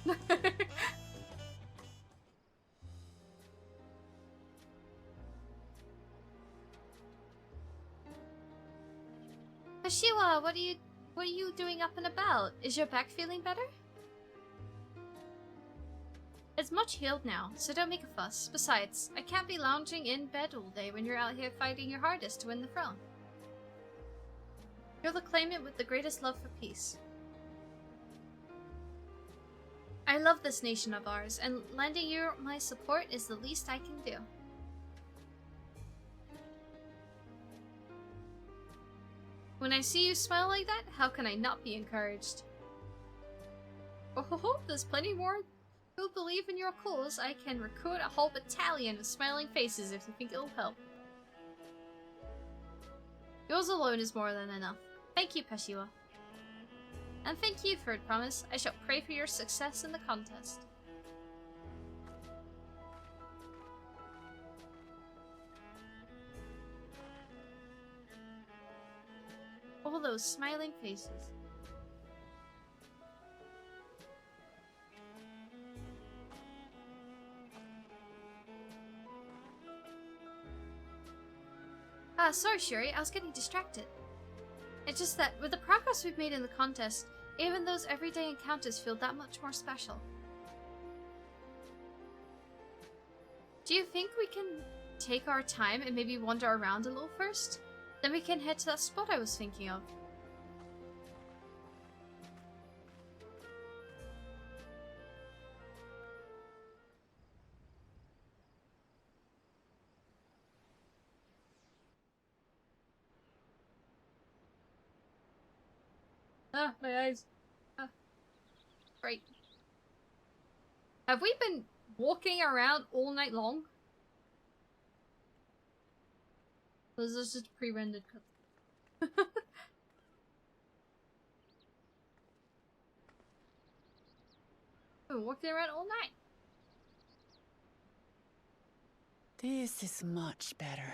a date. Hashiwa, what are you doing up and about? Is your back feeling better? It's much healed now, so don't make a fuss. Besides, I can't be lounging in bed all day when you're out here fighting your hardest to win the throne. You're the claimant with the greatest love for peace. I love this nation of ours, and lending you my support is the least I can do. When I see you smile like that, how can I not be encouraged? Oh, there's plenty more who believe in your cause. I can recruit a whole battalion of smiling faces if you think it'll help. Yours alone is more than enough. Thank you, Peshiwa. And thank you, Third Promise. I shall pray for your success in the contest. All those smiling faces. Sorry, Shiori, I was getting distracted. It's just that, with the progress we've made in the contest, even those everyday encounters feel that much more special. Do you think we can take our time and maybe wander around a little first? Then we can head to that spot I was thinking of. Ah, my eyes. Ah. Great. Have we been walking around all night long? This is just pre-rendered cut. Been walking around all night. This is much better.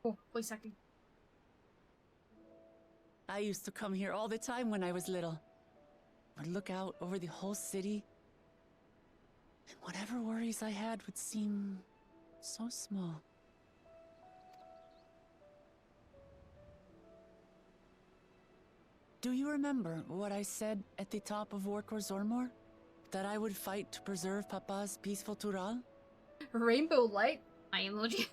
Oh, wait a second. I used to come here all the time when I was little. Would look out over the whole city, and whatever worries I had would seem so small. Do you remember what I said at the top of Orkor Zormor? That I would fight to preserve Papa's peaceful Tural? Rainbow light? My emoji.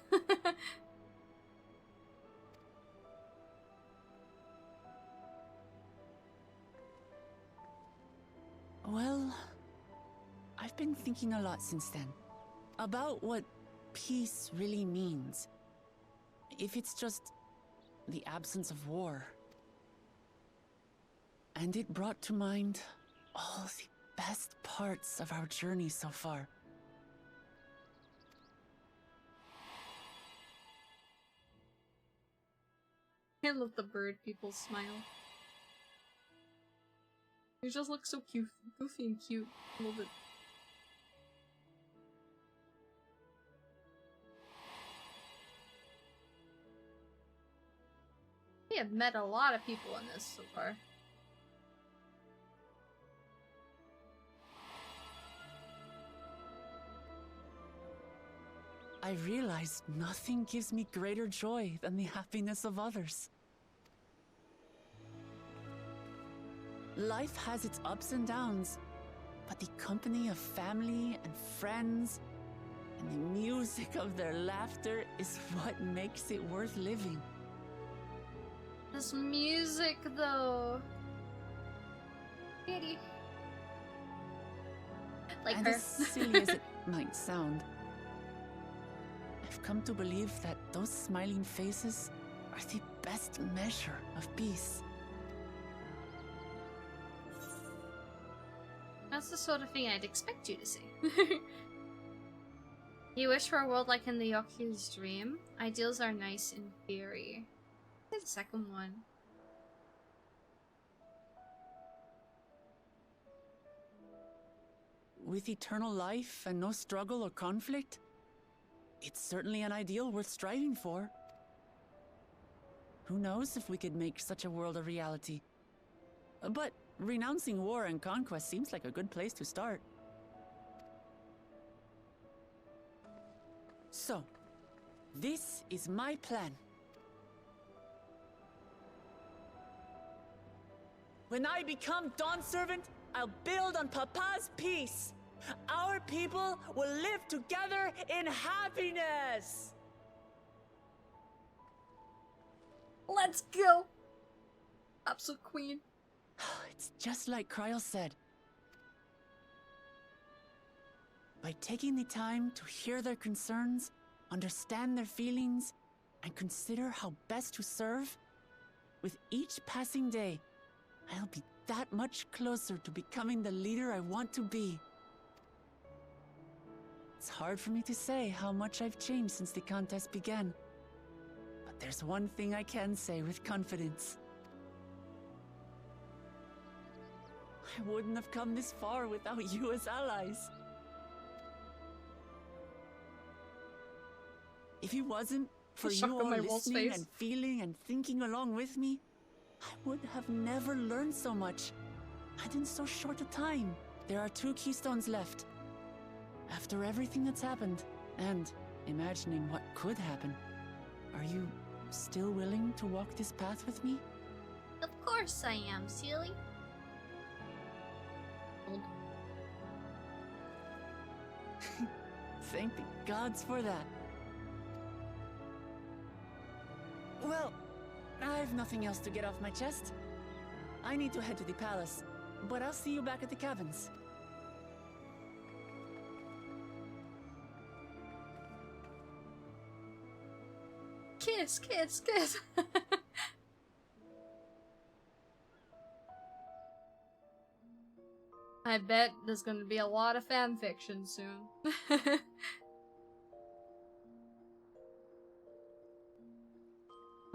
Well, I've been thinking a lot since then. About what peace really means. If it's just the absence of war. And it brought to mind all the best parts of our journey so far. I love the bird people smile. They just look so cute, goofy and cute. I love it. We have met a lot of people in this so far. I realized nothing gives me greater joy than the happiness of others. Life has its ups and downs, but the company of family and friends and the music of their laughter is what makes it worth living. This music, though. Kitty. Like and her. as silly as it might sound, I've come to believe that those smiling faces are the best measure of peace. That's the sort of thing I'd expect you to say. You wish for a world like in the Yoku's dream? Ideals are nice in theory. The second one. With eternal life and no struggle or conflict, it's certainly an ideal worth striving for. Who knows if we could make such a world a reality? But renouncing war and conquest seems like a good place to start. So, this is my plan. When I become Dawn Servant, I'll build on Papa's peace. Our people will live together in happiness! Let's go! Absolute queen. It's just like Kryl said. By taking the time to hear their concerns, understand their feelings, and consider how best to serve, with each passing day, I'll be that much closer to becoming the leader I want to be. It's hard for me to say how much I've changed since the contest began. But there's one thing I can say with confidence. I wouldn't have come this far without you as allies. If it wasn't for you all listening and feeling and thinking along with me, I would have never learned so much, and in so short a time. There are 2 keystones left. After everything that's happened, and imagining what could happen, are you still willing to walk this path with me? Of course I am, silly. Thank the gods for that. Well, I've nothing else to get off my chest. I need to head to the palace, but I'll see you back at the cabins. Kiss, kiss, kiss. I bet there's gonna be a lot of fanfiction soon.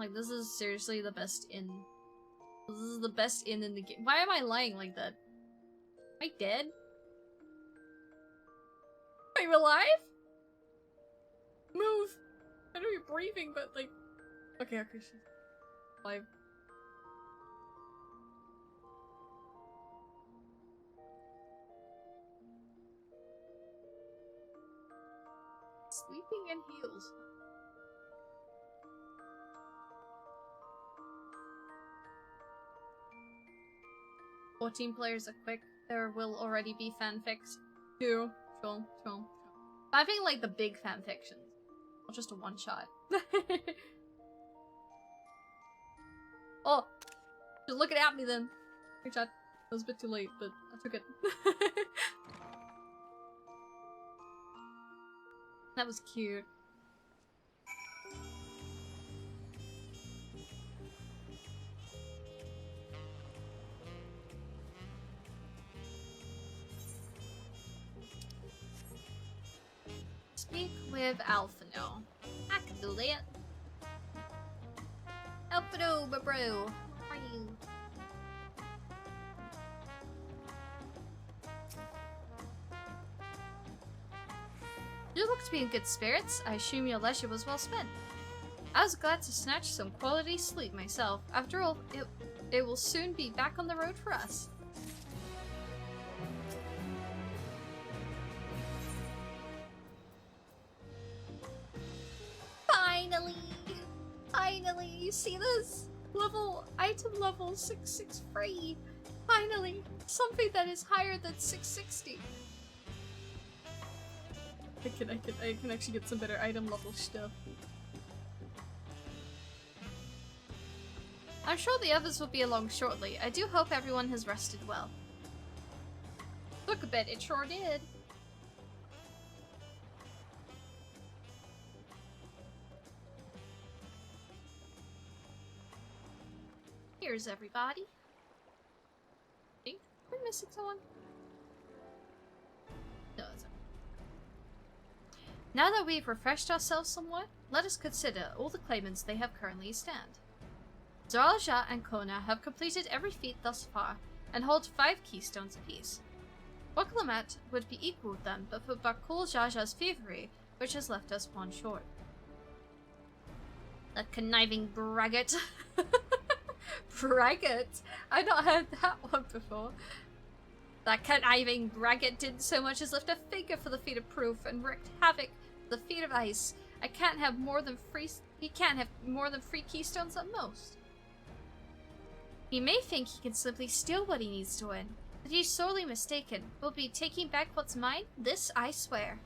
Like, this is seriously the best inn. This is the best inn in the game. Why am I lying like that? Am I dead? Are you alive? Move! I know you're breathing, but like... Okay, she's alive. Sleeping in heels. "14 players are quick. There will already be fanfics." Sure. I think like the big fanfictions, not just a one shot. Oh, just looking at me then. Good shot. It was a bit too late, but I took it. That was cute. Speak with Alphino. I can do that. Alphino, my bro. How are you? You look to be in good spirits. I assume your leisure was well spent. I was glad to snatch some quality sleep myself. After all, it will soon be back on the road for us. Finally! Finally! You see this? Item level 663. Finally! Something that is higher than 660. I can actually get some better item level stuff. I'm sure the others will be along shortly. I do hope everyone has rested well. Look a bit, it sure did. Here's everybody. Think we're missing someone. No, it's okay. Now that we've refreshed ourselves somewhat, let us consider all the claimants they have currently stand. Zaralja and Kona have completed every feat thus far, and hold 5 keystones apiece. Waklamat would be equal with them, but for Bakul Jaja's thievery, which has left us one short. The conniving braggart. Braggart? I've not heard that one before. That conniving braggart didn't so much as lift a finger for the feat of proof and wreaked havoc for the feat of ice. He can't have more than 3 keystones at most. He may think he can simply steal what he needs to win, but he's sorely mistaken. We'll be taking back what's mine, this I swear.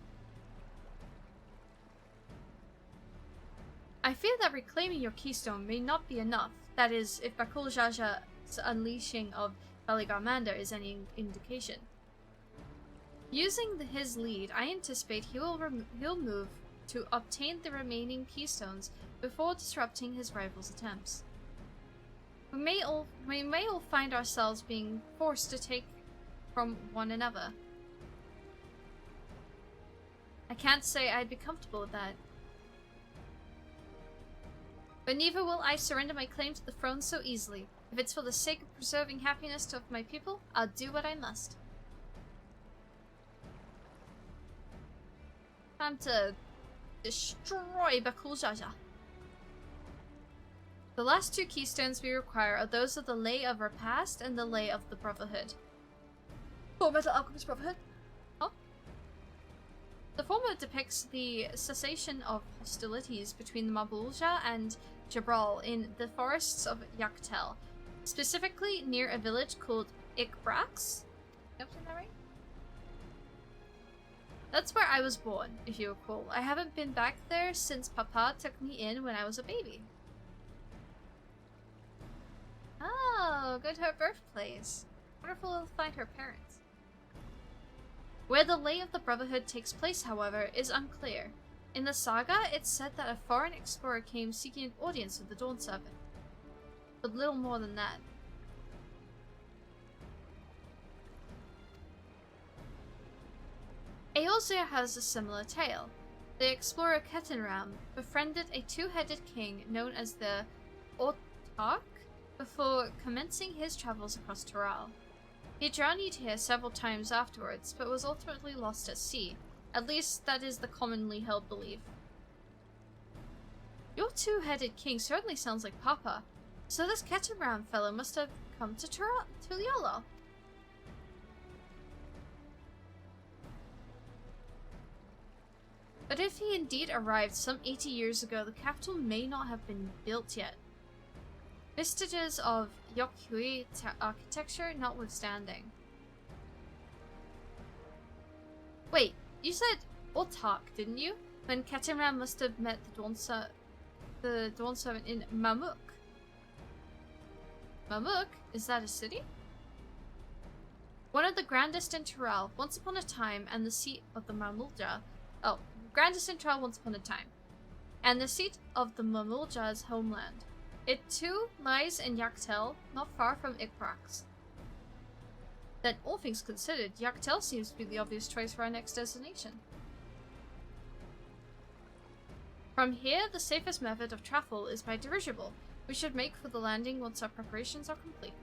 I fear that reclaiming your keystone may not be enough. That is, if Bakul Jaja's unleashing of Valigarmander is any indication. Using his lead, I anticipate he'll move to obtain the remaining keystones before disrupting his rival's attempts. We may all find ourselves being forced to take from one another. I can't say I'd be comfortable with that. But neither will I surrender my claim to the throne so easily. If it's for the sake of preserving happiness of my people, I'll do what I must. Time to destroy Bakul Jaja. The last 2 keystones we require are those of the Lay of our Past and the Lay of the Brotherhood. Full Metal Alchemist Brotherhood? Oh. The former depicts the cessation of hostilities between the Mabulja and Jabral in the forests of Yaktel, specifically near a village called Ikbrax. Yep, is that right? That's where I was born, if you recall. I haven't been back there since Papa took me in when I was a baby. Oh, go to her birthplace. Wonderful to find her parents. Where the Lay of the Brotherhood takes place, however, is unclear. In the saga, it's said that a foreign explorer came seeking an audience with the Dawn Serpent. But little more than that. Eorzea has a similar tale. The explorer Ketenram befriended a 2-headed king known as the Otak before commencing his travels across Toral. He journeyed here several times afterwards, but was ultimately lost at sea. At least that is the commonly held belief. Your two-headed king certainly sounds like Papa. So this Catamaran fellow must have come to Tuliyola. But if he indeed arrived some 80 years ago, the capital may not have been built yet. Vestiges of Yokhui architecture notwithstanding. Wait, you said Otak, didn't you? When Catamaran must have met the Dawn Servant in Mamuk. Mamuk? Is that a city? One of the grandest in Toral, once upon a time, and the seat of the Mamulja. Oh, grandest in Toral once upon a time. And the seat of the Mamulja's homeland. It too lies in Yaktel, not far from Ikrax. Then, all things considered, Yaktel seems to be the obvious choice for our next destination. From here, the safest method of travel is by dirigible. We should make for the landing once our preparations are complete.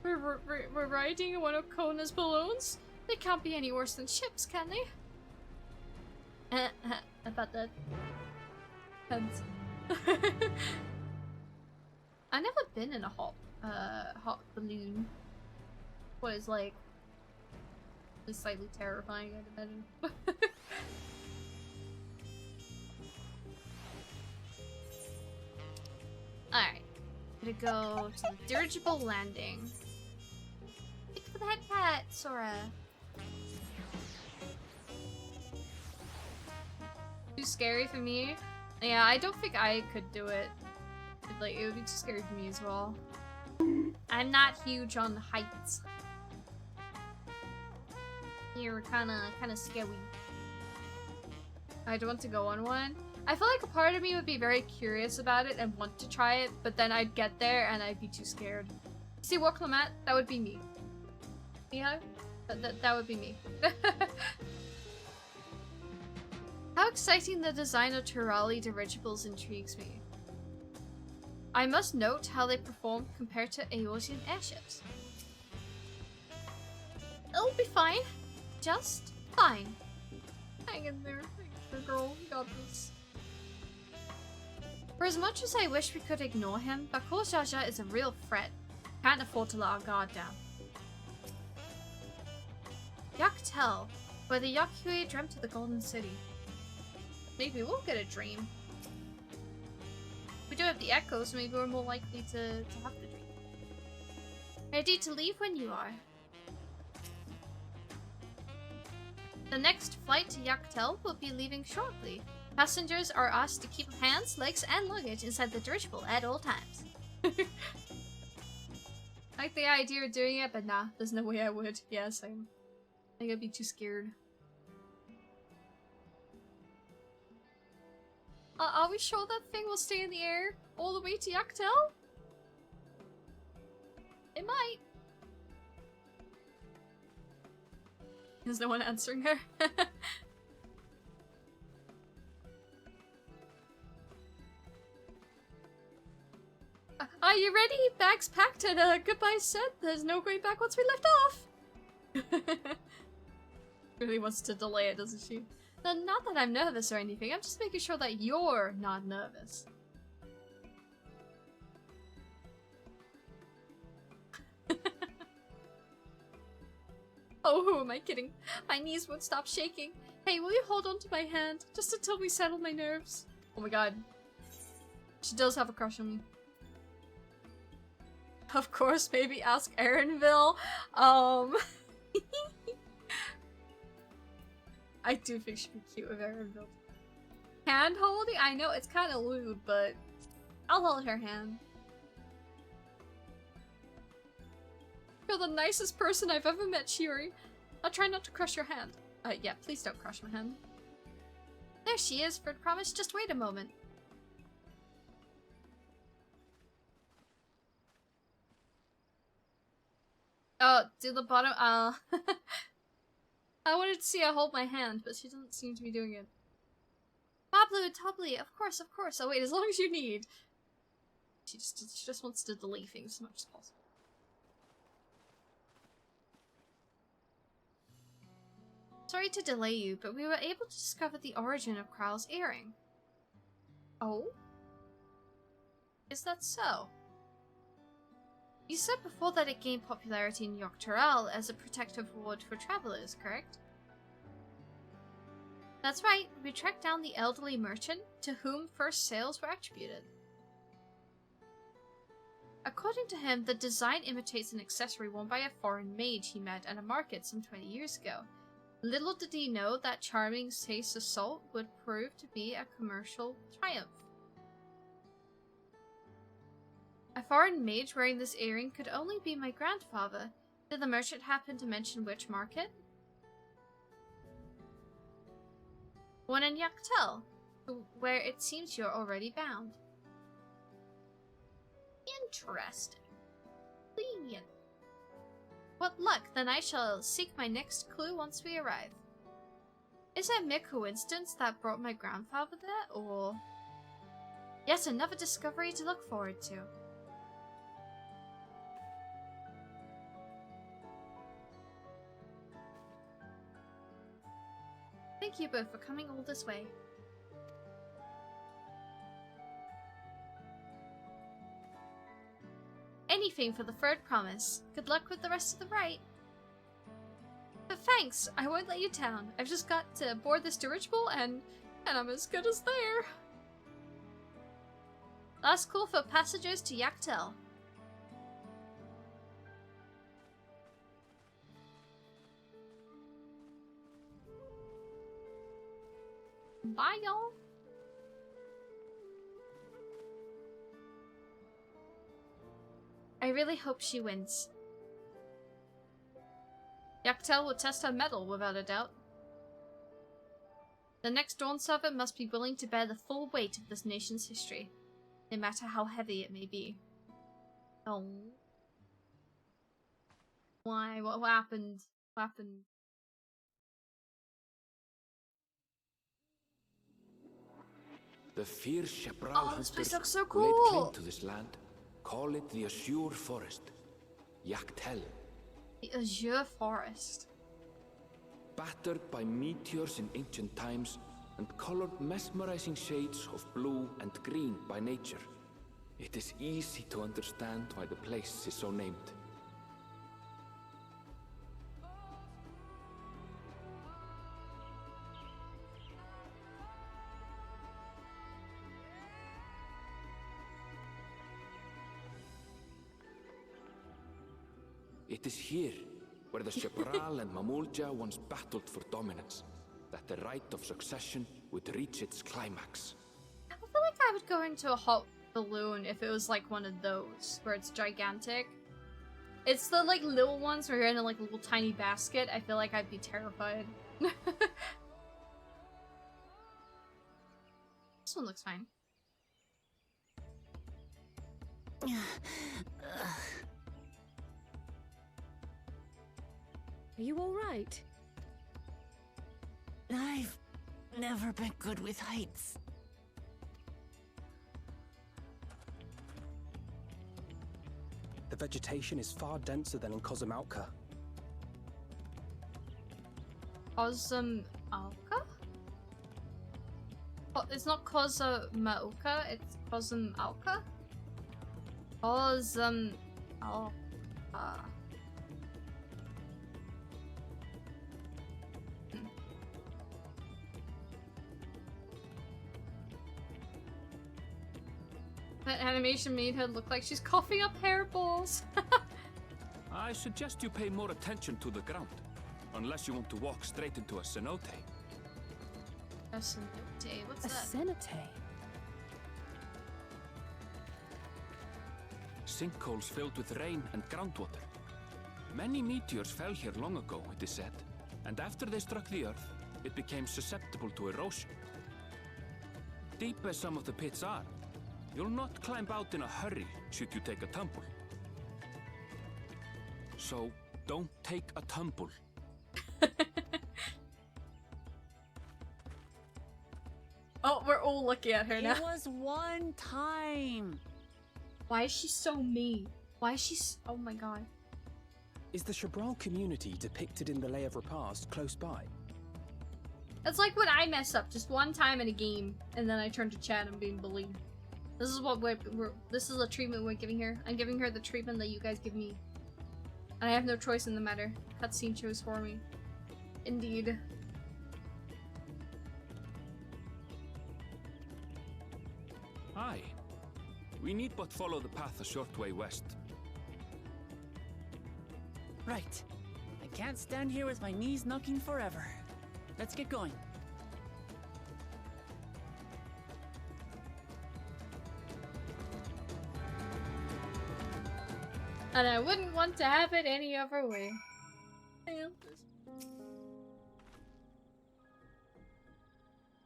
We're riding in one of Kona's balloons? They can't be any worse than ships, can they? About that. Heads. I've never been in a hot balloon. What is like slightly terrifying, I'd imagine. Alright. Gonna go to the dirigible landing. Thank you for the head pat, Sora. Too scary for me? Yeah, I don't think I could do it. Like, it would be too scary for me as well. I'm not huge on heights. You're kinda scary. I don't want to go on one. I feel like a part of me would be very curious about it and want to try it, but then I'd get there and I'd be too scared. See what, Clement? That would be me. Yeah? That would be me. How exciting the design of Turali dirigibles intrigues me. I must note how they perform compared to Aeosian airships. It'll be fine. Just fine. Hang in there. Girl, you got this. For as much as I wish we could ignore him, Bakul Jaja is a real threat. Can't afford to let our guard down. Yaktel, where the Yakui dreamt of the Golden City. Maybe we'll get a dream. We do have the echoes, maybe we're more likely to have the dream. Ready to leave when you are. The next flight to Yaktel will be leaving shortly. Passengers are asked to keep hands, legs, and luggage inside the dirigible at all times. I like the idea of doing it, but nah, there's no way I would. Yeah, same. I think I'd be too scared. Are we sure that thing will stay in the air all the way to Yaktel? It might. There's no one answering her. Are you ready? Bags packed and goodbye said. There's no going back once we lift off. Really wants to delay it, doesn't she? No, not that I'm nervous or anything. I'm just making sure that you're not nervous. Oh, who am I kidding? My knees won't stop shaking. Hey, will you hold on to my hand? Just until we settle my nerves. Oh my god. She does have a crush on me. Of course, maybe ask Erinville. I do think she'd be cute with Erinville. Hand holding? I know, it's kind of lewd, but I'll hold her hand. You're the nicest person I've ever met, Shiori. I'll try not to crush your hand. Yeah, please don't crush my hand. There she is, Fred promised. Just wait a moment. Oh, do the bottom. I wanted to see her hold my hand, but she doesn't seem to be doing it. Bablu and Tobly, of course, of course. Oh wait, as long as you need. She just wants to delay things as much as possible. Sorry to delay you, but we were able to discover the origin of Kral's earring. Oh? Is that so? You said before that it gained popularity in Dawntrail as a protective ward for travelers, correct? That's right, we tracked down the elderly merchant to whom first sales were attributed. According to him, the design imitates an accessory worn by a foreign mage he met at a market some 20 years ago. Little did he know that charming Sace Assault would prove to be a commercial triumph. A foreign mage wearing this earring could only be my grandfather. Did the merchant happen to mention which market? One in Yaktel, where it seems you're already bound. Interesting. Lenient. What luck, then I shall seek my next clue once we arrive. Is it a mere coincidence that brought my grandfather there, or... Yet another discovery to look forward to. Thank you both for coming all this way. Anything for the third promise. Good luck with the rest of the rite. But thanks, I won't let you down. I've just got to board this dirigible and I'm as good as there. Last call for passengers to Yaktel. Bye, y'all. I really hope she wins. Yaktel will test her mettle, without a doubt. The next Dawn Servant must be willing to bear the full weight of this nation's history, no matter how heavy it may be. Oh. Why? What happened? What happened? The fierce Chapral Oh, this place hunters looks so who laid cool. claim to this land call it the Azure Forest, Yaktel. The Azure Forest. Battered by meteors in ancient times and colored mesmerizing shades of blue and green by nature, it is easy to understand why the place is so named. It is here, where the Shepral and Mamulja once battled for dominance, that the right of succession would reach its climax. I feel like I would go into a hot balloon if it was like one of those, where it's gigantic. It's the like little ones where you're in a like little tiny basket. I feel like I'd be terrified. This one looks fine. Are you alright? I've never been good with heights. The vegetation is far denser than in Kozumauka. Kozumauka? Oh, it's not Kozumauka, it's Kozumauka? Kozumauka. That animation made her look like she's coughing up hairballs. I suggest you pay more attention to the ground, unless you want to walk straight into a cenote. A cenote? What's A that? cenote? Sinkholes filled with rain and groundwater. Many meteors fell here long ago, it is said, and after they struck the earth, it became susceptible to erosion. Deep as some of the pits are, you'll not climb out in a hurry should you take a tumble. So, don't take a tumble. Oh, we're all looking at her now. It was one time. Why is she so mean? Why is she oh my god. Is the Shabral community depicted in the Lay of Repast close by? It's like when I mess up just one time in a game, and then I turn to chat and being bullied. This is what this is the treatment we're giving her. I'm giving her the treatment that you guys give me. And I have no choice in the matter. Cutscene chose for me. Indeed. Aye. We need but follow the path a short way west. Right. I can't stand here with my knees knocking forever. Let's get going. And I wouldn't want to have it any other way.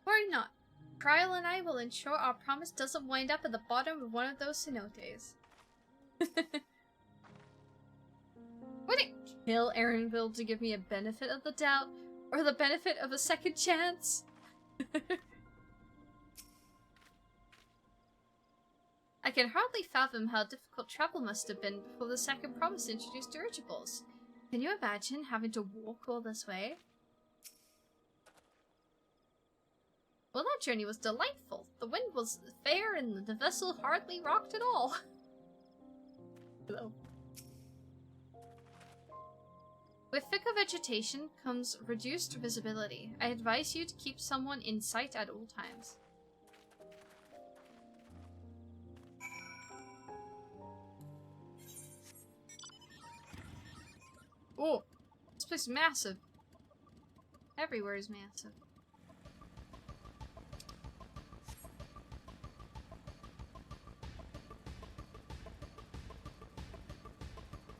Worry not. Trial and I will ensure our promise doesn't wind up at the bottom of one of those cenotes. Would it kill Aaronville to give me a benefit of the doubt? Or the benefit of a second chance? I can hardly fathom how difficult travel must have been before the second promise introduced dirigibles. Can you imagine having to walk all this way? Well, that journey was delightful. The wind was fair and the vessel hardly rocked at all. Hello. With thicker vegetation comes reduced visibility. I advise you to keep someone in sight at all times. Oh, this place is massive. Everywhere is massive.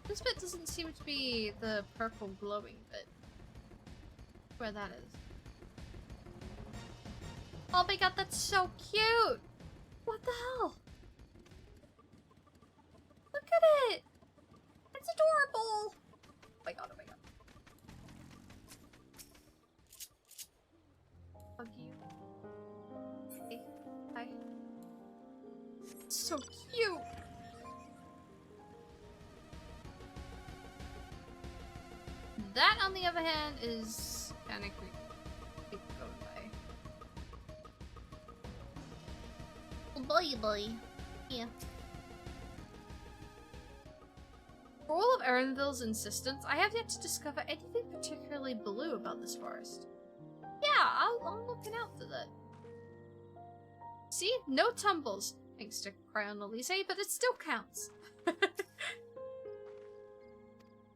This bit doesn't seem to be the purple glowing bit. Where that is. Oh my god, that's so cute! What the hell? Look at it! It's adorable! Oh my god, oh my god. Hug you. Hey, hi. It's so cute! That, on the other hand, is kind of creepy. Keep going by. Boy. Yeah. For all of Aaronville's insistence, I have yet to discover anything particularly blue about this forest. Yeah, I'm looking out for that. See? No tumbles. Thanks to Cryon Elise, but it still counts.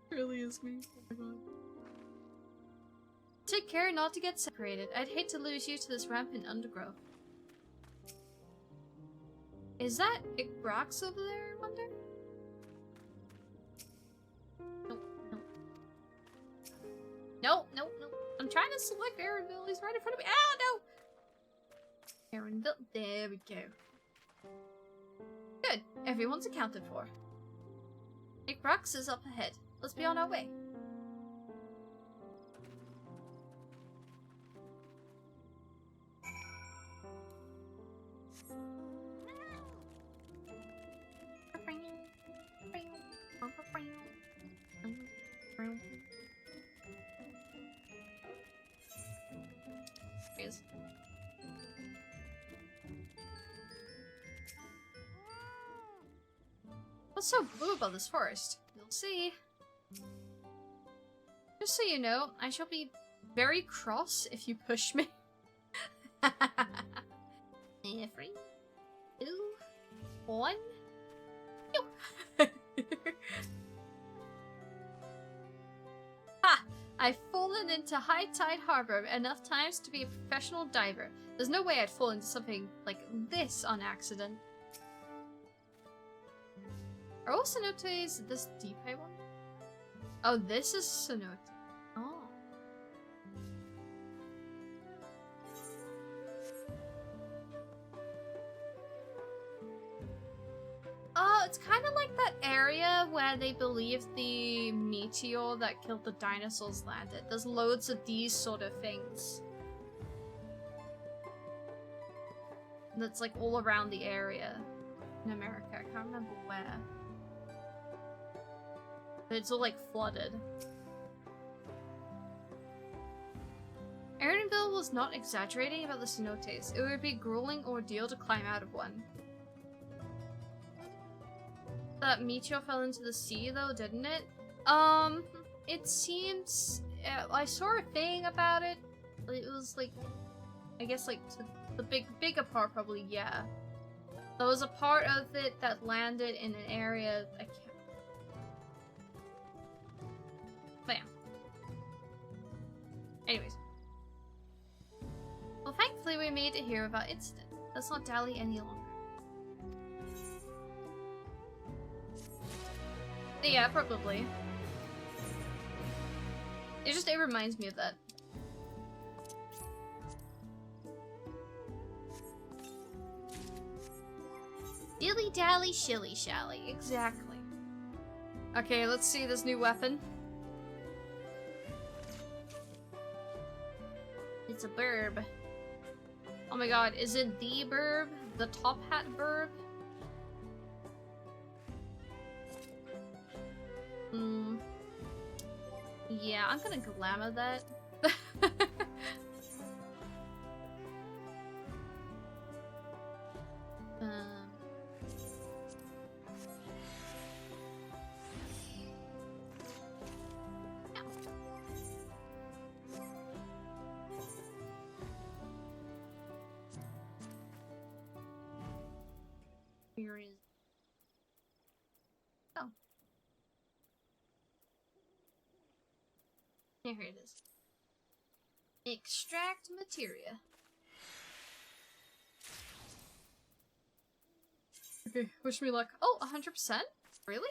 Really is me. Oh my god. Take care not to get separated. I'd hate to lose you to this rampant undergrowth. Is that Igrax over there, I wonder? Nope. I'm trying to select Aaronville. He's right in front of me. Ah, no! Aaronville. There we go. Good. Everyone's accounted for. Igrax is up ahead. Let's be on our way. What's so blue about this forest? You'll see. Just so you know, I shall be very cross if you push me. 3, 2, 1. Ha! I've fallen into High Tide Harbor enough times to be a professional diver. There's no way I'd fall into something like this on accident. Are all cenotes this deep, I wonder? Oh, this is cenote. Oh. Oh, it's kind of like that area where they believe the meteor that killed the dinosaurs landed. There's loads of these sort of things. that's like all around the area in America. I can't remember where. But it's all like flooded. Aaronville was not exaggerating about the cenotes. It would be a grueling ordeal to climb out of one. That meteor fell into the sea though, didn't it? It seems... I saw a thing about it. It was like... I guess like to the bigger part probably, yeah. There was a part of it that landed in an area I can't... But yeah. Anyways. Well, thankfully we made it here without incident. Let's not dally any longer. Yeah, probably. It reminds me of that. Dilly dally shilly shally, exactly. Okay, let's see this new weapon. It's a burb. Oh my god, is it the burb? The top hat burb? Yeah, I'm gonna glamour that. Here is... Oh. Here it is. Extract materia. Okay, wish me luck. Oh, 100%? Really?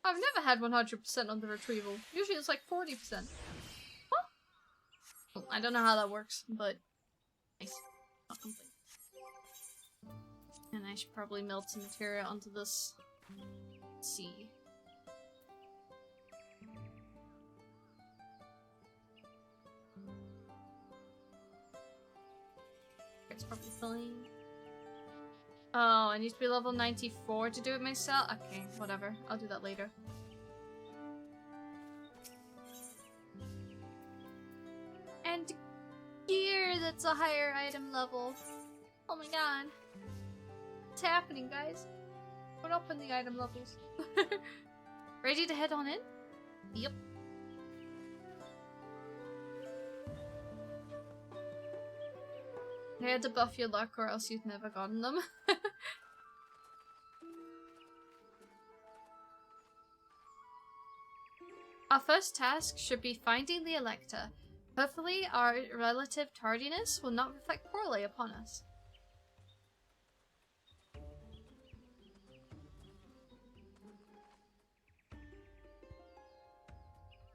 I've never had 100% on the retrieval. Usually it's like 40%. Huh? Well, I don't know how that works, but nice. Not complete. And I should probably melt some materia onto this. Let's see. It's probably filling. Oh, I need to be level 94 to do it myself? Okay, whatever. I'll do that later. And gear that's a higher item level. Oh my god. What's happening, guys? We're up in the item levels. Ready to head on in? Yep. I had to buff your luck or else you'd never gotten them. Our first task should be finding the Elector. Hopefully our relative tardiness will not reflect poorly upon us.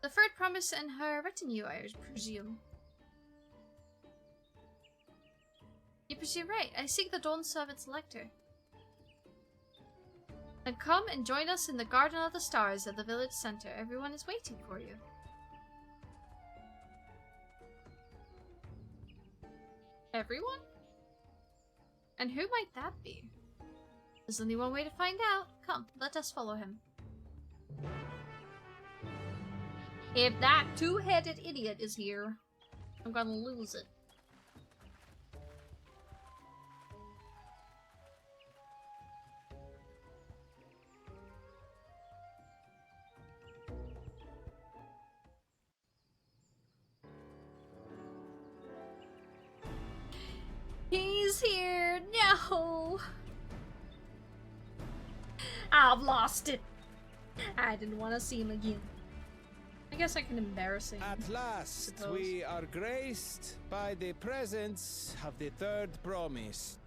The third promise and her retinue, I presume. You presume right. I seek the Dawn Servant's Elector. Then come and join us in the Garden of the Stars at the village center. Everyone is waiting for you. Everyone? And who might that be? There's only one way to find out. Come, let us follow him. If that two-headed idiot is here, I'm gonna lose it. He's here! No! I've lost it! I didn't want to see him again. I guess I can embarrass him. At last, we are graced by the presence of the third promise.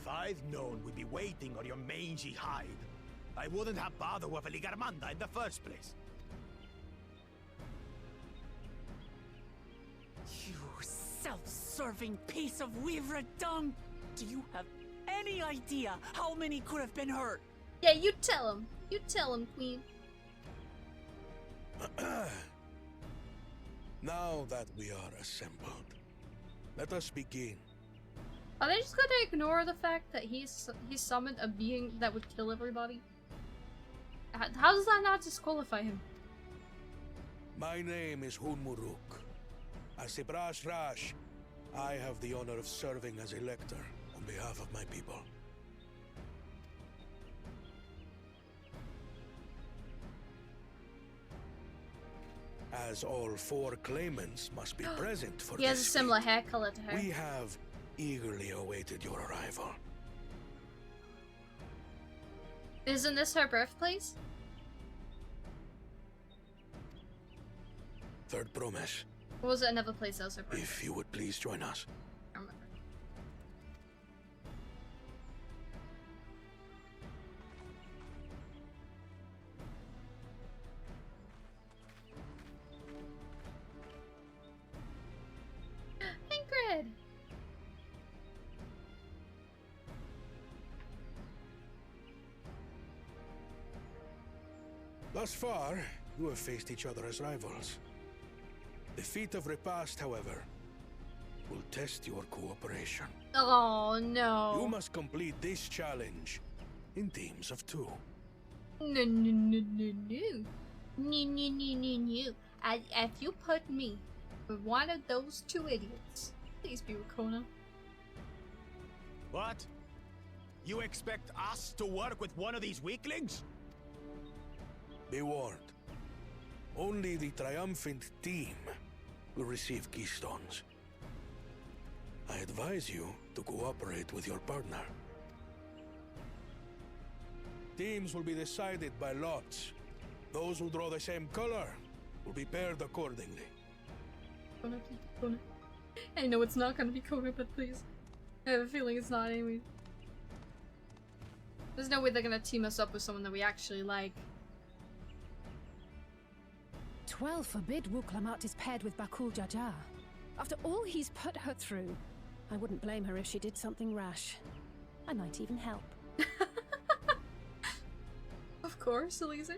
If I'd known we'd be waiting on your mangy hide, I wouldn't have bothered with a Ligarmanda in the first place. You self-serving piece of weaver dung! Do you have any idea how many could have been hurt? Yeah, you tell him. You tell him, Queen. Now that we are assembled, let us begin. Are they just gonna ignore the fact that he summoned a being that would kill everybody? How does that not disqualify him? My name is Hunmuruk. As Ibrash Rash, I have the honor of serving as elector on behalf of my people. As all 4 claimants must be present for He has a this similar feat, hair color to her. we have eagerly awaited your arrival. Isn't this her birthplace? Third promise, Or was it another place that was her birthplace? if you would please join us. I don't remember. Ingrid! Thus far, you have faced each other as rivals. The feat of repast, however, will test your cooperation. Oh no. You must complete this challenge in teams of 2. No, no, no, no, no. No, no, no, no, no. If you put me with one of those 2 idiots, please be with Kona. What? You expect us to work with one of these weaklings? Be warned. Only the triumphant team will receive keystones. I advise you to cooperate with your partner. Teams will be decided by lots. Those who draw the same color will be paired accordingly. Kona, please, Kona. I know it's not gonna be Kona, but please. I have a feeling it's not anyway. There's no way they're gonna team us up with someone that we actually like. 12 forbid Wuklamat is paired with Bakul Jaja. After all he's put her through, I wouldn't blame her if she did something rash. I might even help. Of course, Elise.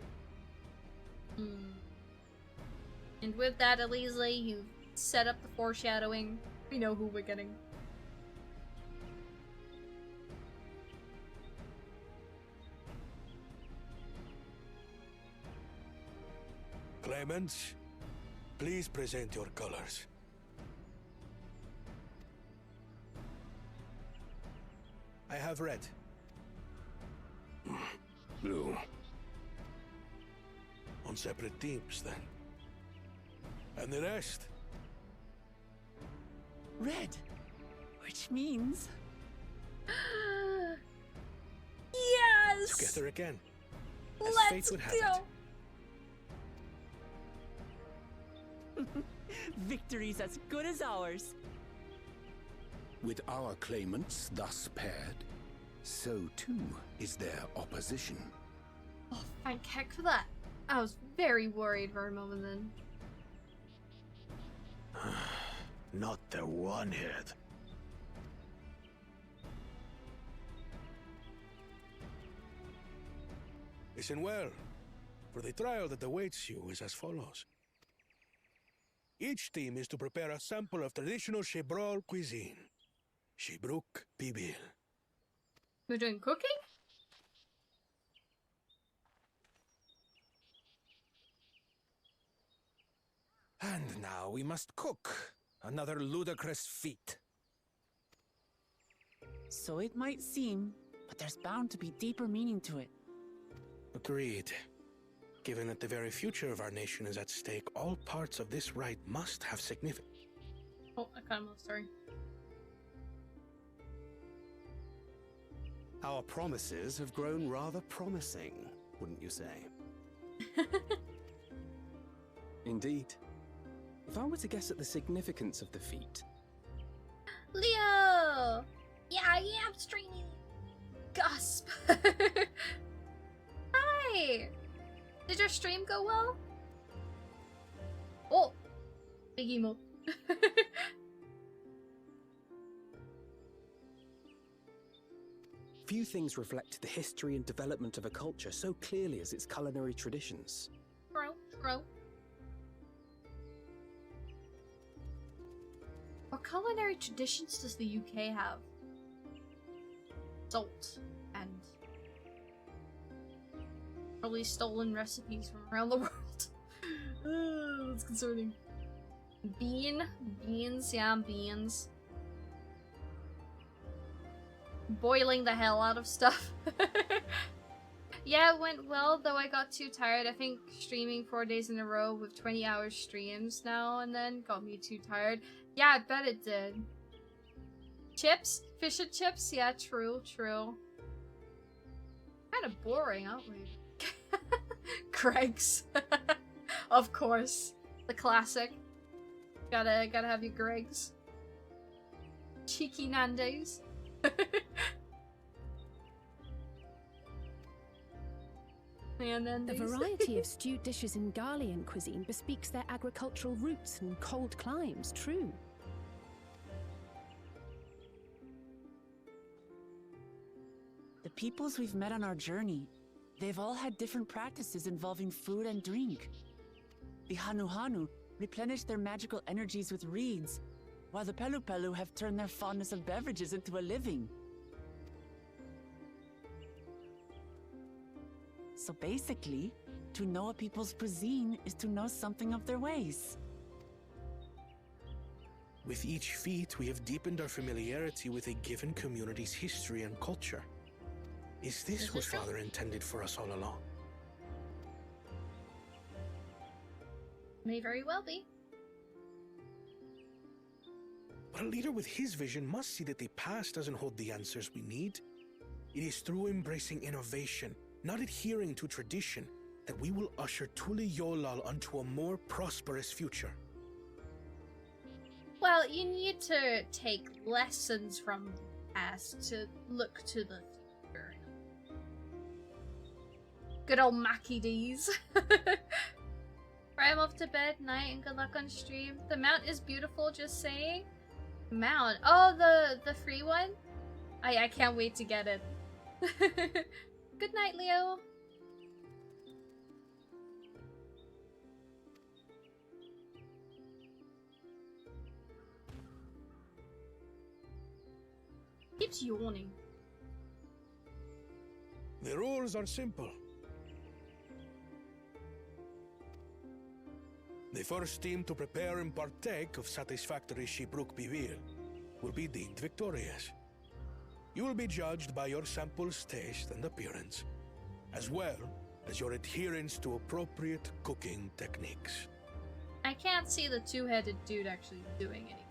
And with that, Elise, you set up the foreshadowing. We know who we're getting. Claimants, please present your colors. I have red. Blue. On separate teams, then. And the rest? Red. Which means... Yes! Together again. As Let's fate would have go! Victory's as good as ours. With our claimants thus paired, so too is their opposition. Oh, thank heck for that. I was very worried for a moment then. Not the one-head. Listen well, for the trial that awaits you is as follows. Each team is to prepare a sample of traditional Shebrol cuisine. Shibruk Pibil. We're doing cooking? And now we must cook. Another ludicrous feat. So it might seem, but there's bound to be deeper meaning to it. Agreed. Given that the very future of our nation is at stake, all parts of this rite must have significance. Oh, I kind of sorry. Our promises have grown rather promising, wouldn't you say? Indeed. If I were to guess at the significance of the feat... Leo! Yeah, I am streaming. Gasp! Hi! Did your stream go well? Oh! Big emote. Few things reflect the history and development of a culture so clearly as its culinary traditions. True, true. What culinary traditions does the UK have? Salt and probably stolen recipes from around the world. That's concerning. Beans, yeah, beans. Boiling the hell out of stuff. Yeah, it went well, though I got too tired. I think streaming 4 days in a row with 20-hour streams now and then got me too tired. Yeah, I bet it did. Chips? Fish and chips? Yeah, true. Kind of boring, aren't we? Greg's. Of course. The classic. Gotta have your Greg's. Cheeky Nando's. The variety of stewed dishes in Garlean cuisine bespeaks their agricultural roots and cold climes, true. The peoples we've met on our journey, they've all had different practices involving food and drink. The Hanu replenish their magical energies with reeds, while the Pelu have turned their fondness of beverages into a living. So basically, to know a people's cuisine is to know something of their ways. With each feat, we have deepened our familiarity with a given community's history and culture. Is this what Father intended for us all along? May very well be. But a leader with his vision must see that the past doesn't hold the answers we need. It is through embracing innovation, not adhering to tradition, that we will usher Tuli Yolal onto a more prosperous future. Well, you need to take lessons from the past to look to the future. Good old Mackie D's. Right, I'm off to bed, night, and good luck on stream. The mount is beautiful, just saying. Mount? Oh, the free one? I can't wait to get it. Good night, Leo. Keeps yawning. The rules are simple. The first team to prepare and partake of satisfactory Shibruk Bivir will be deemed victorious. You will be judged by your sample's taste and appearance, as well as your adherence to appropriate cooking techniques. I can't see the two-headed dude actually doing anything.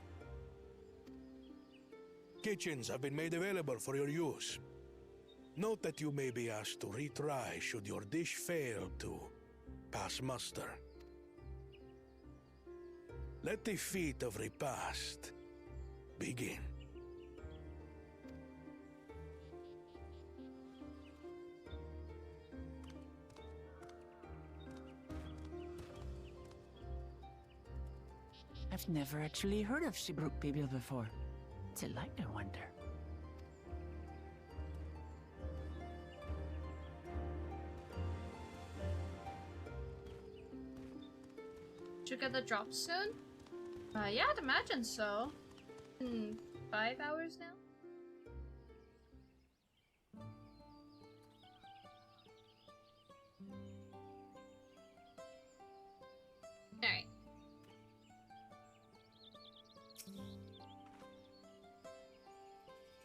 Kitchens have been made available for your use. Note that you may be asked to retry should your dish fail to pass muster. Let the feat of repast begin. I've never actually heard of Shibruk Bibil before. What's it like, I wonder? Should get the drop soon? Yeah, I'd imagine so. In 5 hours now? Alright.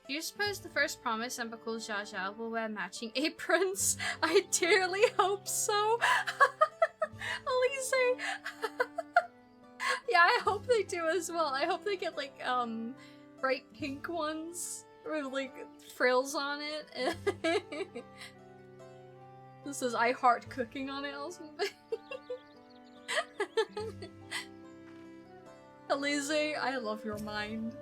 Do you suppose the first promise and Bakul Jaja will wear matching aprons? I dearly hope so. Elise. Yeah, I hope they do as well. I hope they get like bright pink ones with like frills on it. This says I heart cooking on it or something. Elise, I love your mind.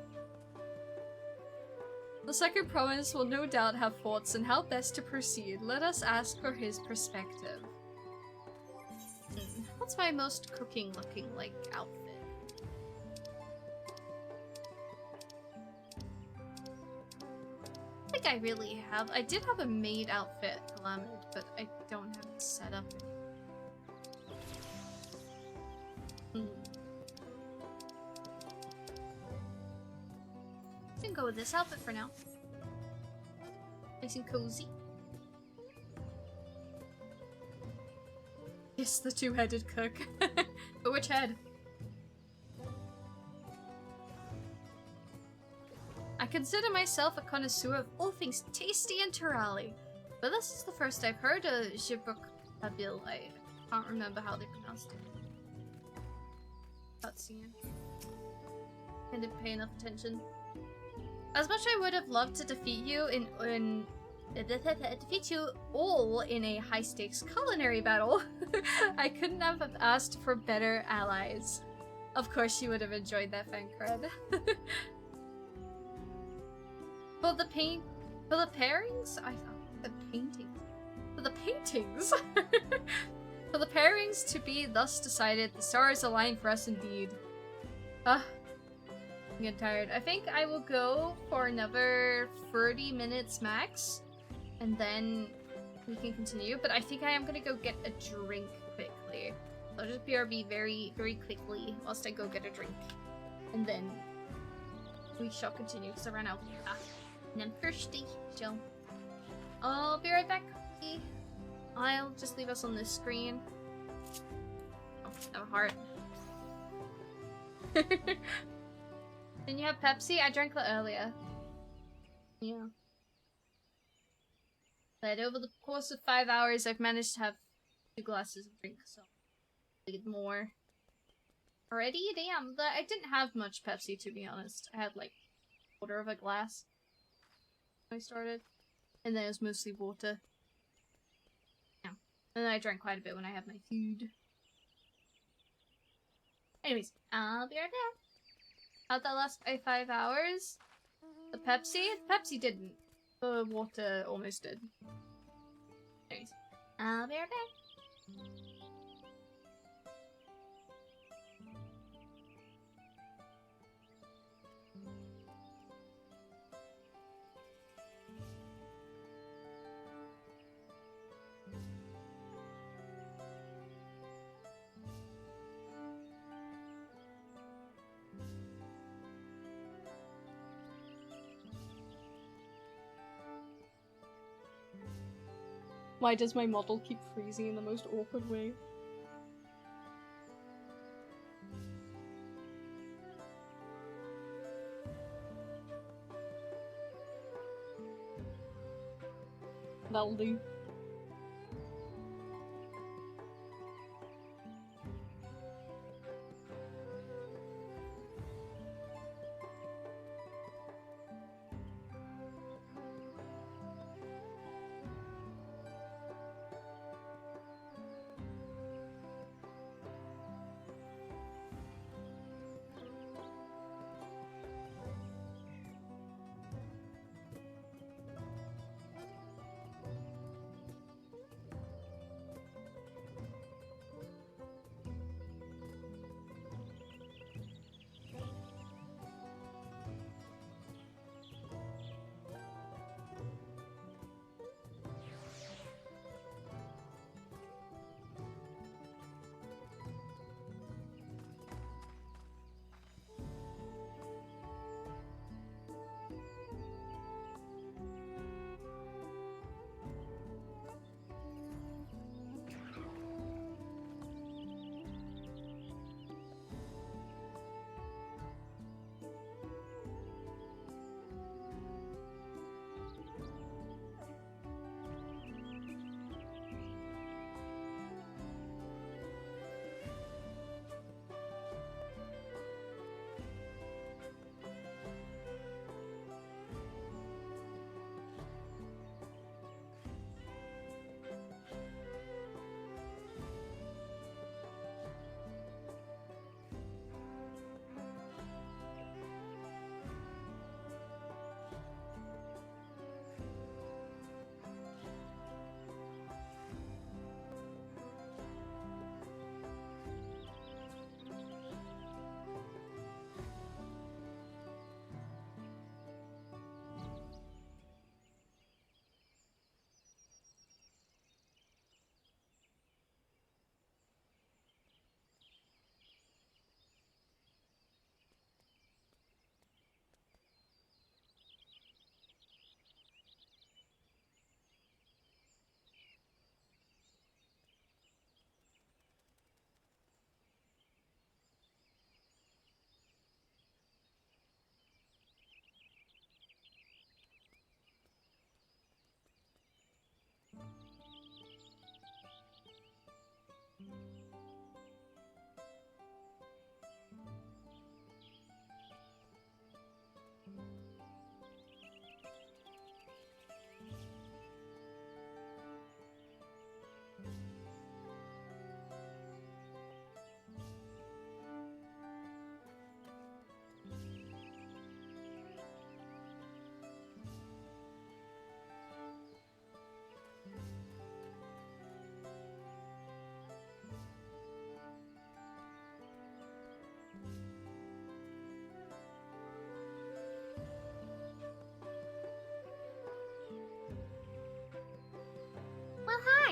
The second promise will no doubt have thoughts on how best to proceed. Let us ask for his perspective. What's my most cooking looking like outfit? I think I really have. I did have a maid outfit, Calamity, but I don't have it set up anymore. We can go with this outfit for now. Nice and cozy. Yes, the two-headed cook. But which head? I consider myself a connoisseur of all things tasty and Turali, but this is the first I've heard of Shibruk Abil. I can't remember how they pronounced it. Cutscene. I didn't pay enough attention. As much I would have loved to defeat you defeat you all in a high-stakes culinary battle, I couldn't have asked for better allies. Of course, she would have enjoyed that fan cred. For the pairings, I thought the paintings. For the paintings, for the pairings to be thus decided, the stars align for us indeed. I'm getting tired. I think I will go for another 30 minutes max, and then we can continue. But I think I am gonna go get a drink quickly. So I'll just BRB very, very quickly whilst I go get a drink, and then we shall continue because I ran out. And I'm thirsty, so I'll be right back. I'll just leave us on this screen. Oh, no heart. Didn't you have Pepsi? I drank that earlier. Yeah. But over the course of 5 hours, I've managed to have 2 glasses of drink, so I'll get more. Already? Damn, I didn't have much Pepsi, to be honest. I had like a quarter of a glass when I started, and then it was mostly water. Yeah. And then I drank quite a bit when I had my food. Anyways, I'll be right back. How'd that last 5 hours? The Pepsi? The Pepsi didn't. The water almost did. Anyways, I'll be right back. Why does my model keep freezing in the most awkward way? That'll do.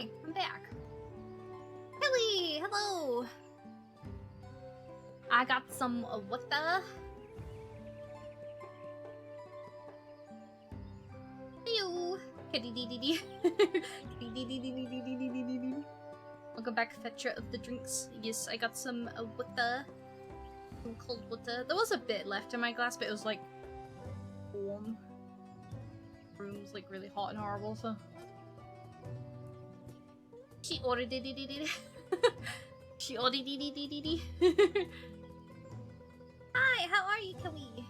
Hi, I'm back. Billy, hello. I got some water. Hello. Welcome back, fetcher of the drinks. Yes, I got some water. Some cold water. There was a bit left in my glass, but it was like warm. Room's like really hot and horrible, so. She ordered it. She ordered it. Hi, how are you, Kawi?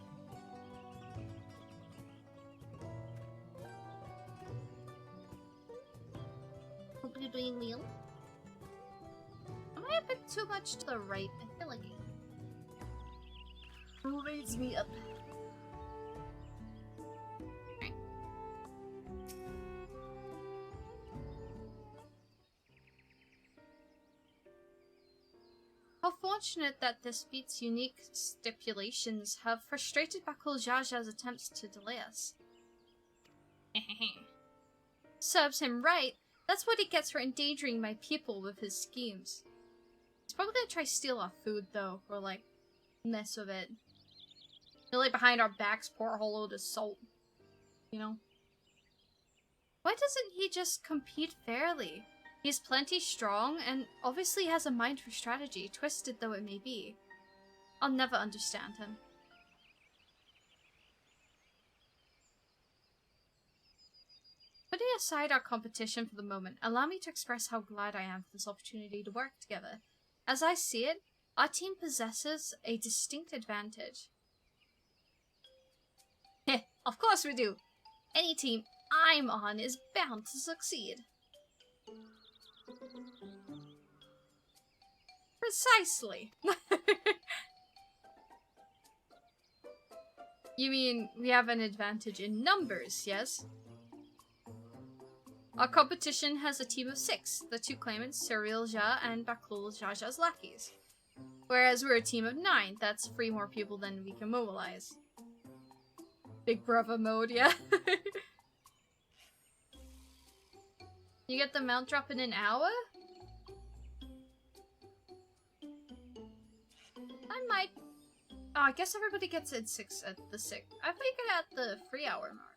Hope you're doing well. Am I a bit too much to the right? I feel like it. Who raised me up? Okay. How fortunate that this beat's unique stipulations have frustrated Bakul Jaja's attempts to delay us. Serves him right. That's what he gets for endangering my people with his schemes. He's probably gonna try steal our food though, or like mess with it. Really behind our backs, pour a whole load of salt. You know? Why doesn't he just compete fairly? He's plenty strong, and obviously has a mind for strategy, twisted though it may be. I'll never understand him. Putting aside our competition for the moment, allow me to express how glad I am for this opportunity to work together. As I see it, our team possesses a distinct advantage. Heh, of course we do! Any team I'm on is bound to succeed. Precisely! You mean we have an advantage in numbers, yes? Our competition has a team of 6, the 2 claimants, Cyril Jia and Bakul Jaja's lackeys. Whereas we're a team of 9, that's 3 more people than we can mobilize. Big brother mode, yeah. You get the mount drop in an hour? I might. Oh, I guess everybody gets it at the 6. I figured at the 3 hour mark.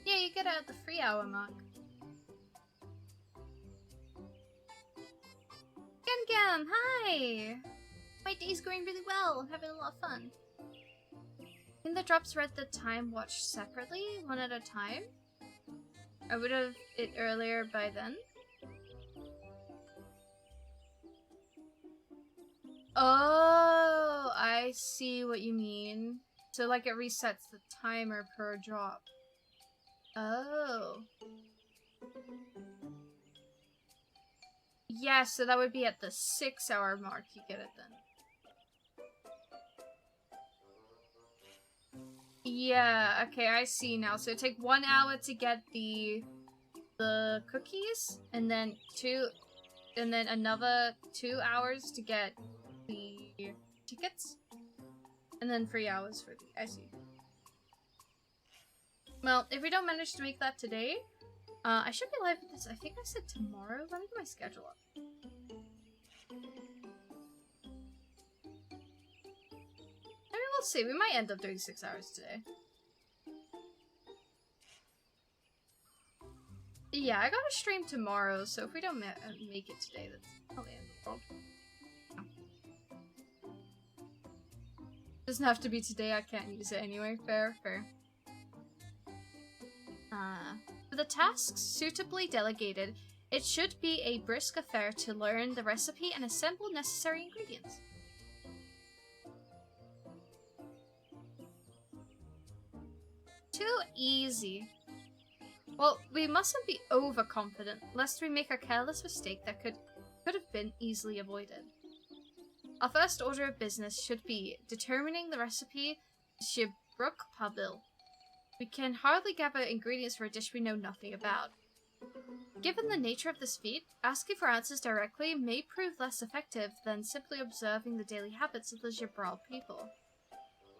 Yeah, you get it at the 3 hour mark. Gam, hi! My day's going really well. I'm having a lot of fun. I think the drops read the time watched separately, one at a time. I would have it earlier by then. Oh, I see what you mean. So like it resets the timer per drop. Oh. Yeah, so that would be at the 6 hour mark you get it then. Yeah, okay, I see now. So it take 1 hour to get the cookies, and then another 2 hours to get the tickets, and then 3 hours for the. I see. Well, if we don't manage to make that today, I should be live with this. I think I said tomorrow. Let me get my schedule up. I mean, we'll see. We might end up doing 6 hours today. Yeah, I gotta stream tomorrow, so if we don't make it today, that's probably the end of the world. Doesn't have to be today, I can't use it anyway. Fair, fair. For the tasks suitably delegated, it should be a brisk affair to learn the recipe and assemble necessary ingredients. Too easy. Well, we mustn't be overconfident, lest we make a careless mistake that could have been easily avoided. Our first order of business should be determining the recipe Shibruk Pabil. We can hardly gather ingredients for a dish we know nothing about. Given the nature of this feat, asking for answers directly may prove less effective than simply observing the daily habits of the Jabral people.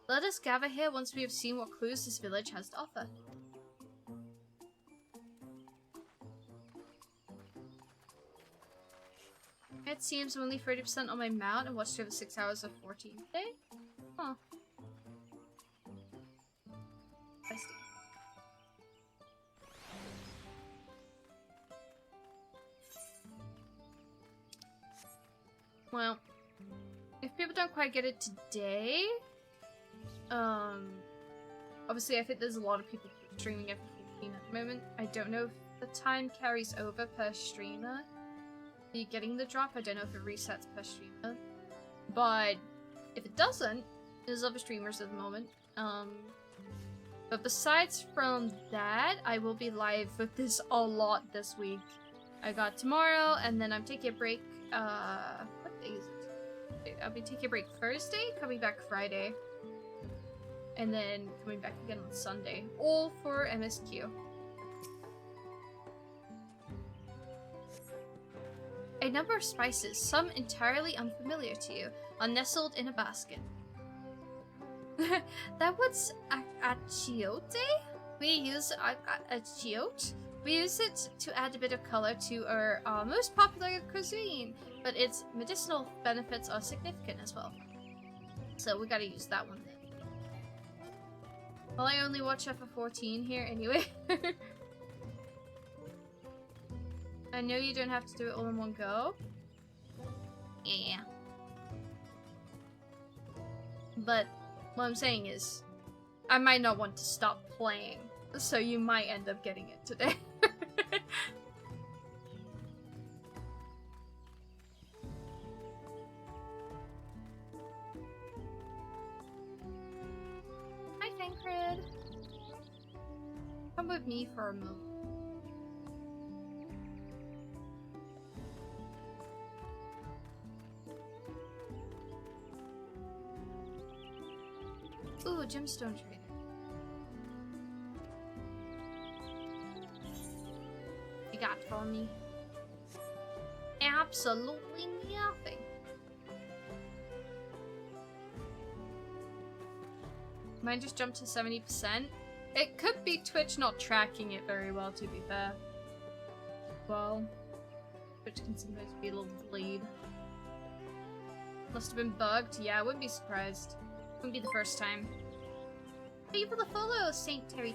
Let us gather here once we have seen what clues this village has to offer. It seems I'm only 30% on my mount and watched over 6 hours of 14 today. Huh. I see. Well, if people don't quite get it today, obviously I think there's a lot of people streaming every 15 at the moment. I don't know if the time carries over per streamer. Are you getting the drop? I don't know if it resets per streamer. But if it doesn't, there's other streamers at the moment. But besides from that, I will be live with this a lot this week. I got tomorrow, and then I'm taking a break, what day is it? I'll be taking a break Thursday, coming back Friday. And then coming back again on Sunday. All for MSQ. A number of spices, some entirely unfamiliar to you, are nestled in a basket. That was achiote? We use achiote? We use it to add a bit of color to our most popular cuisine, but its medicinal benefits are significant as well. So we gotta use that one then. Well, I only watch FF14 here anyway. I know you don't have to do it all in one go. Yeah. But what I'm saying is, I might not want to stop playing, so you might end up getting it today. Hi, Tancred. Come with me for a moment. Ooh, a gemstone trader. You got for me? Absolutely nothing. Mine just jumped to 70%. It could be Twitch not tracking it very well, to be fair. Well, Twitch can sometimes be a little delayed. Must have been bugged. Yeah, I wouldn't be surprised. Wouldn't be the first time. Thank you for the follow, Saint Terry.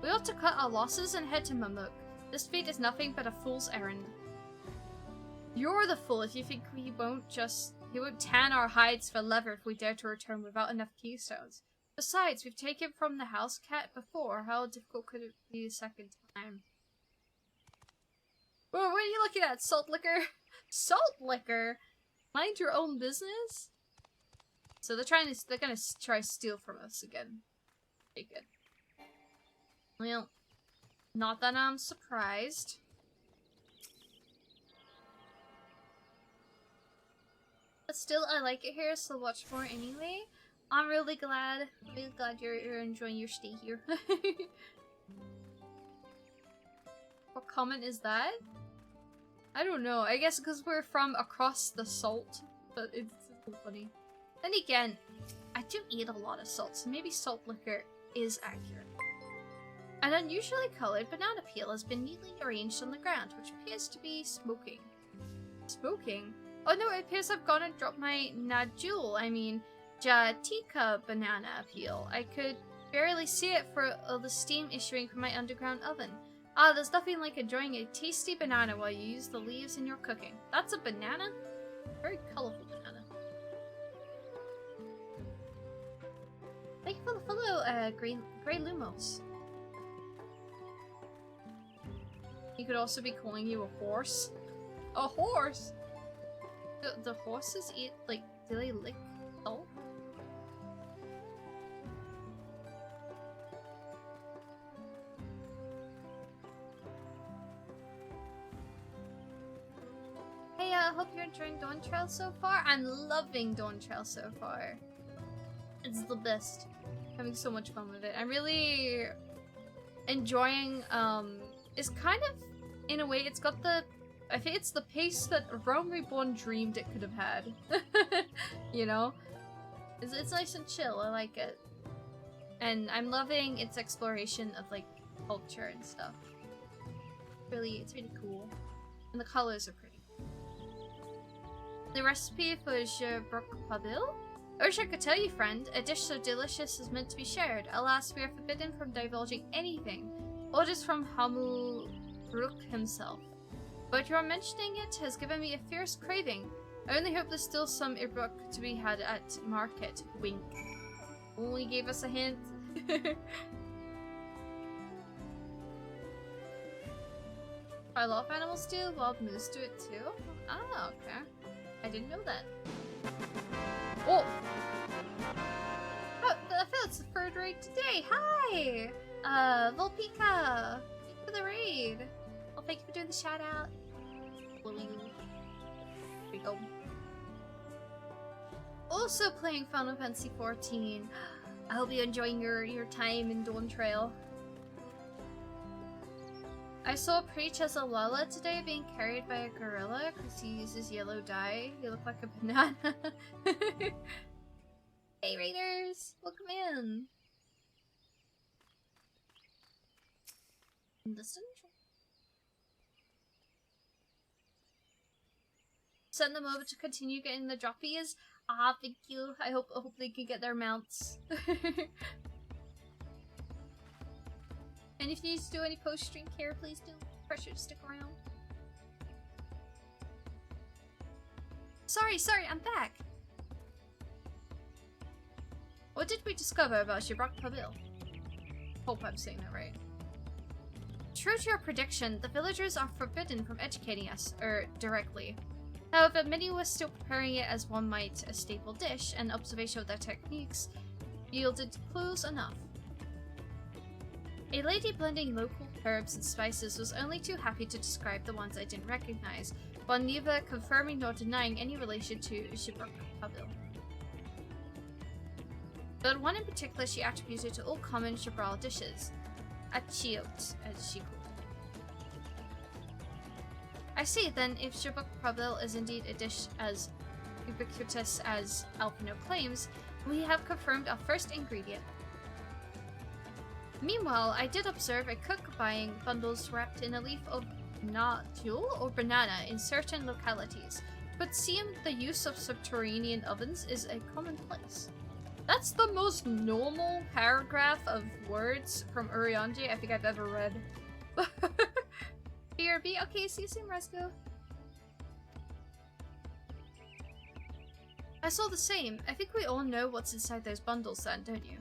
We ought to cut our losses and head to Mamuk. This feat is nothing but a fool's errand. You're the fool if you think he won't tan our hides for leather if we dare to return without enough keystones. Besides, we've taken from the house cat before. How difficult could it be a second time? Whoa, what are you looking at? Salt liquor? Salt liquor? Mind your own business? So they're gonna try to steal from us again. Okay, good. Well, not that I'm surprised. But still, I like it here, so watch more anyway. I'm really glad you're enjoying your stay here. What comment is that? I don't know. I guess because we're from across the salt, but it's so funny. Then again, I do eat a lot of salt, so maybe salt liquor is accurate. An unusually colored banana peel has been neatly arranged on the ground, which appears to be smoking. Smoking? Oh no, it appears I've gone and dropped my Jatika banana peel. I could barely see it for all the steam issuing from my underground oven. Ah, there's nothing like enjoying a tasty banana while you use the leaves in your cooking. That's a banana? Very colorful banana. Thank you for the follow, Grey Lumos. You could also be calling you a horse. A horse? The horses eat, like, do they lick salt? Hey, I hope you're enjoying Dawntrail so far. I'm loving Dawntrail so far. It's the best. Having so much fun with it. I'm really enjoying, it's kind of, in a way, it's got the, I think it's the pace that Realm Reborn dreamed it could have had. You know? It's nice and chill, I like it. And I'm loving its exploration of, like, culture and stuff. It's really cool. And the colors are pretty. The recipe for Je Brook Pabil? I wish I could tell you, friend. A dish so delicious is meant to be shared. Alas, we are forbidden from divulging anything. Orders from Hamu Brook himself. But your mentioning it has given me a fierce craving. I only hope there's still some Ibruk to be had at market. Wink. Only gave us a hint. I love animals too. Wild moose do it too. Ah, okay. I didn't know that. Oh! Oh, I feel it's the third raid today. Hi! Volpika! Thank you for the raid. Well, thank you for doing the shout out. Here we go. Also playing Final Fantasy 14. I hope you're enjoying your time in Dawntrail. I saw Preach as a Lala today being carried by a gorilla because he uses yellow dye. You look like a banana. Hey Raiders! Welcome in! Listen. Send them over to continue getting the droppies. Ah, thank you. I hope they can get their mounts. And if you need to do any post-stream care, please do. Pressure to stick around. Sorry, I'm back. What did we discover about Shibrak Pabil? Hope I'm saying that right. True to your prediction, the villagers are forbidden from educating us, directly. However, many were still preparing it as one might a staple dish, and observation of their techniques yielded clues enough. A lady blending local herbs and spices was only too happy to describe the ones I didn't recognize, while neither confirming nor denying any relation to Shibrak Pabil. But one in particular she attributed to all common Shibral dishes, Achiot, as she called it. I see, then, if Shibrak Pabil is indeed a dish as ubiquitous as Alpino claims, we have confirmed our first ingredient. Meanwhile, I did observe a cook buying bundles wrapped in a leaf of natule or banana in certain localities, but seem the use of subterranean ovens is a commonplace. That's the most normal paragraph of words from Urianji I think I've ever read. BRB, okay, see you soon, Resco. I saw the same. I think we all know what's inside those bundles then, don't you?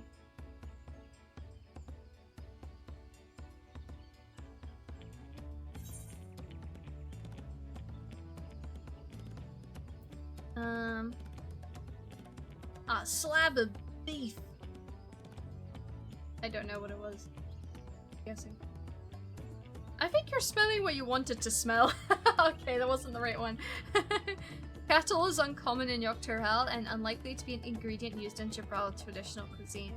Slab of beef. I don't know what it was. Guessing. I think you're smelling what you wanted to smell. Okay, that wasn't the right one. Cattle is uncommon in Yogg-Turhal and unlikely to be an ingredient used in Jibral traditional cuisine.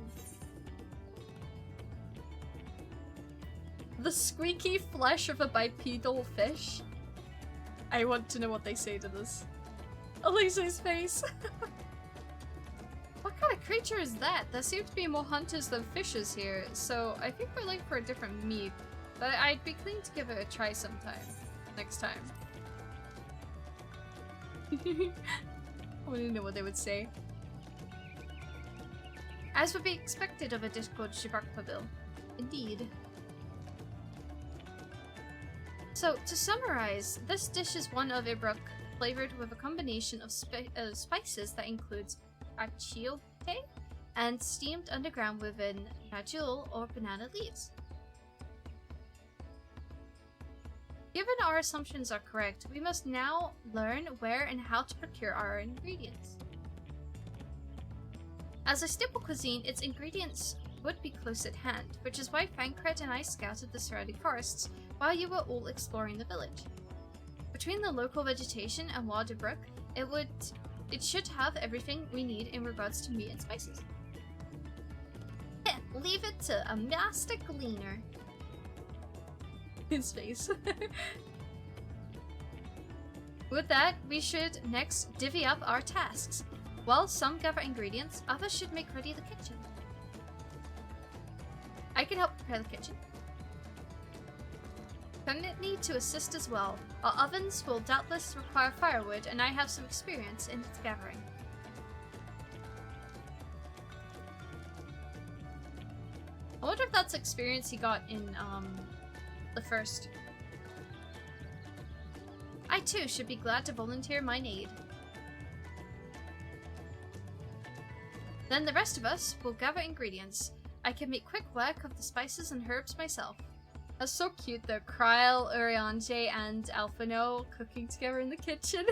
The squeaky flesh of a bipedal fish? I want to know what they say to this. Elise's face. What kind of creature is that? There seem to be more hunters than fishers here, so I think we're looking for a different meat. But I'd be keen to give it a try sometime. Next time. I want to know what they would say. As would be expected of a dish called Shibrak Pabil. Indeed. So, to summarize, this dish is one of Ibruk, flavored with a combination of spices that includes achiote and steamed underground within najul or banana leaves. Given our assumptions are correct, we must now learn where and how to procure our ingredients. As a staple cuisine, its ingredients would be close at hand, which is why Fankred and I scouted the surrounding forests while you were all exploring the village. Between the local vegetation and Wild Ibruk, it should have everything we need in regards to meat and spices. to a master cleaner. His face. With that, we should next divvy up our tasks. While some gather ingredients, others should make ready the kitchen. I can help prepare the kitchen. Permit me to assist as well. Our ovens will doubtless require firewood, and I have some experience in its gathering. I wonder if that's experience he got in, the first. I too should be glad to volunteer mine aid. Then the rest of us will gather ingredients. I can make quick work of the spices and herbs myself. That's so cute though, Kryl, Urianger, and Alphino cooking together in the kitchen.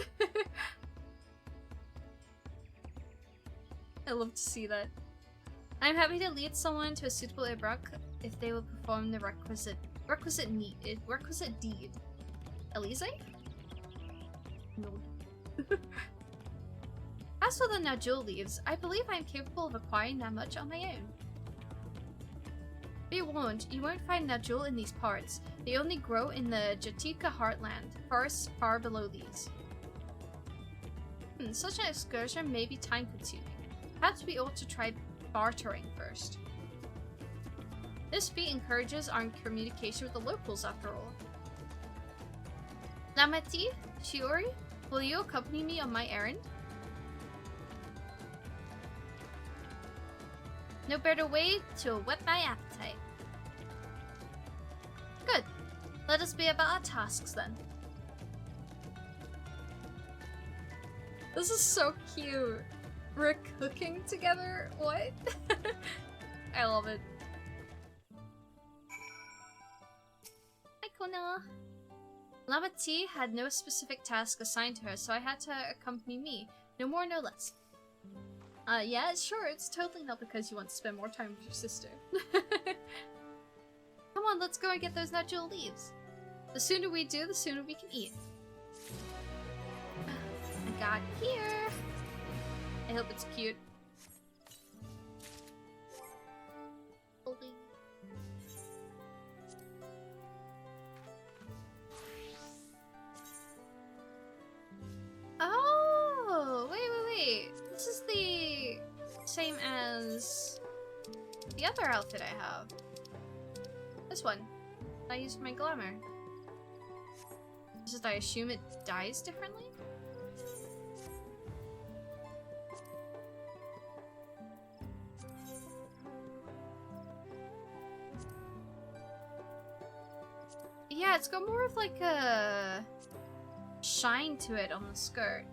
I love to see that. I'm happy to lead someone to a suitable Ibruk if they will perform the requisite deed. Elise? No. As for the Najul leaves, I believe I am capable of acquiring that much on my own. Be warned, you won't find Najul in these parts. They only grow in the Jatika heartland, forests far below these. Such an excursion may be time-consuming. Perhaps we ought to try bartering first. This feat encourages our communication with the locals, after all. Namati, Shiori, will you accompany me on my errand? No better way to whet my appetite. Good. Let us be about our tasks then. This is so cute. We're cooking together? What? I love it. Hi, Kona. Lama T had no specific task assigned to her, so I had to accompany me. No more, no less. Yeah, sure, it's totally not because you want to spend more time with your sister. Come on, let's go and get those natural leaves. The sooner we do, the sooner we can eat. I got here. I hope it's cute. Oh, wait. This is the same as the other outfit I have. This one. I use for my glamour. Just I assume it dies differently? Yeah, it's got more of like a shine to it on the skirt.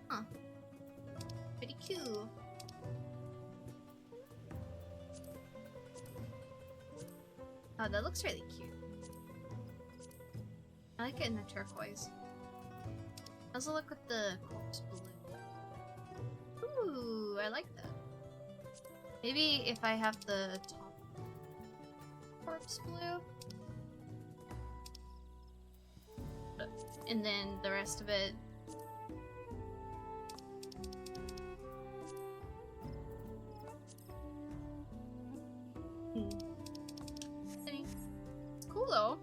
Huh. Pretty cool. Oh, that looks really cute. I like it in the turquoise. How's it look with the corpse blue? Ooh, I like that. Maybe if I have the top corpse blue. And then the rest of it. It's cool though.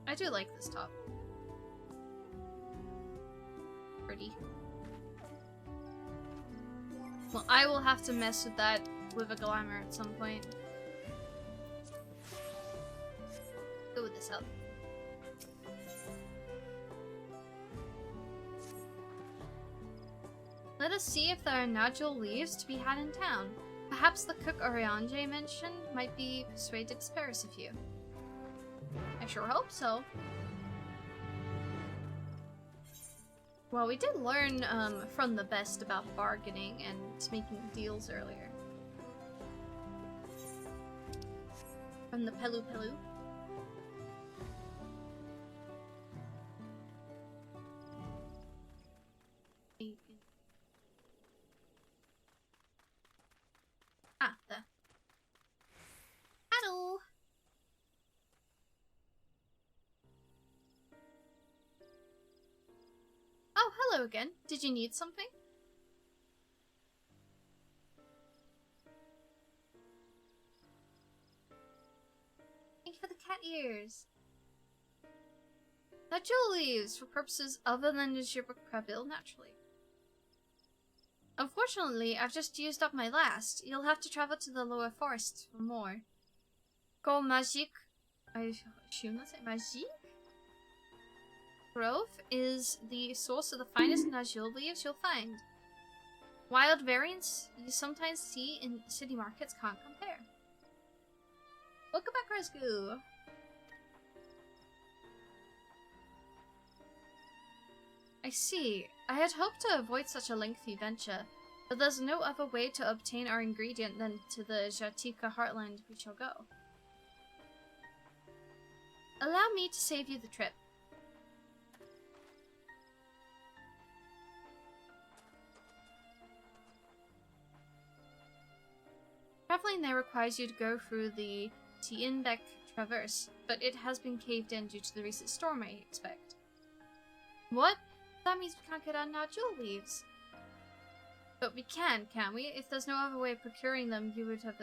I do like this top. Pretty. Well, I will have to mess with that with a glamour at some point. Go with this up. Let us see if there are nodule leaves to be had in town. Perhaps the cook Oriange mentioned might be persuaded to spare us a few. I sure hope so. Well, we did learn from the best about bargaining and making deals earlier. From the Pelu Pelu. Ah, the paddle. Oh, hello, Hello again. Did you need something? Thank you for the cat ears. That jewel leaves for purposes other than the Shiori Aika, naturally. Unfortunately, I've just used up my last. You'll have to travel to the lower forests for more. Go Magic. I assume that's it. Magic? Grove is the source of the finest Najul leaves you'll find. Wild variants you sometimes see in city markets can't compare. Welcome back, Rescue! I see. I had hoped to avoid such a lengthy venture, but there's no other way to obtain our ingredient than to the Jatika heartland we shall go. Allow me to save you the trip. Traveling there requires you to go through the Tiinbek Traverse, but it has been caved in due to the recent storm, I expect. What? That means we can't get on now jewel leaves. But we can't we? If there's no other way of procuring them, you would have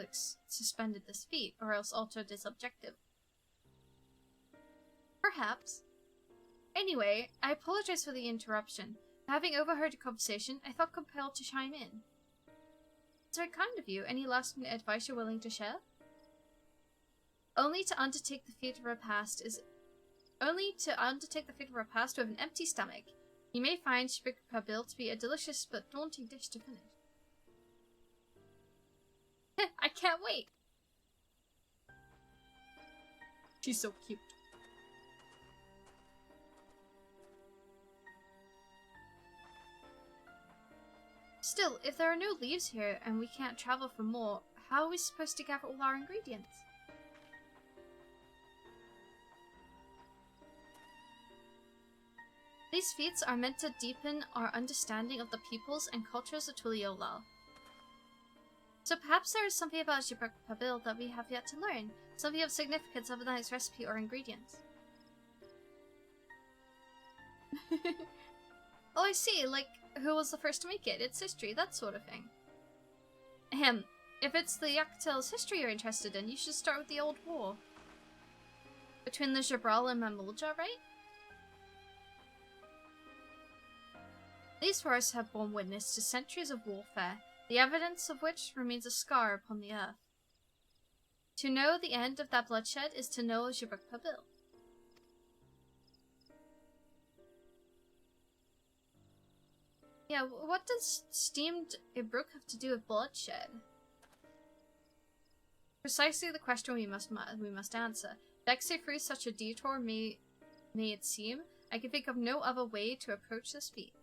suspended this feat, or else altered this objective. Perhaps. Anyway, I apologize for the interruption. Having overheard the conversation, I felt compelled to chime in. It's very kind of you. Any last-minute advice you're willing to share? Only to undertake the feat of repast with an empty stomach. You may find Shiori Aika to be a delicious but daunting dish to finish. I can't wait! She's so cute. Still, if there are no leaves here and we can't travel for more, how are we supposed to gather all our ingredients? These feats are meant to deepen our understanding of the peoples and cultures of Tuliyollal. So perhaps there is something about Shiori Aika that we have yet to learn, something of significance other than its recipe or ingredients. Oh, I see, like, who was the first to make it, its history, that sort of thing. If it's the Yakatel's history you're interested in, you should start with the old war. Between the Jabral and Mamulja, right? These forests have borne witness to centuries of warfare, the evidence of which remains a scar upon the earth. To know the end of that bloodshed is to know Shiori Aika. Yeah, what does steamed Ibruk have to do with bloodshed? Precisely the question we must answer. Vexing through such a detour may it seem, I can think of no other way to approach this feat.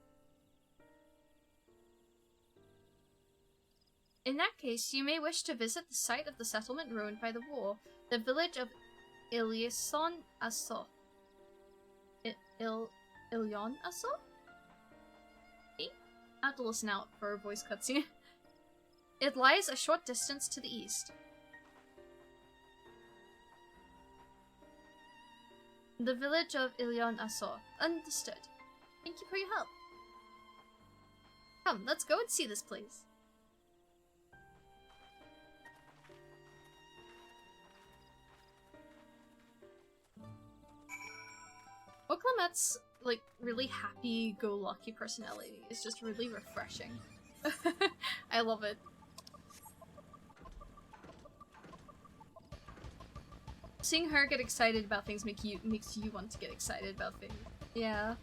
In that case, you may wish to visit the site of the settlement ruined by the war, the village of Ilyon Asso. Ilyon Asso? I have to listen out for a voice cutscene. It lies a short distance to the east. The village of Ilyon Asso. Understood. Thank you for your help. Come, let's go and see this place. Oklamet's like really happy-go-lucky personality is just really refreshing. I love it. Seeing her get excited about things makes you want to get excited about things. Yeah.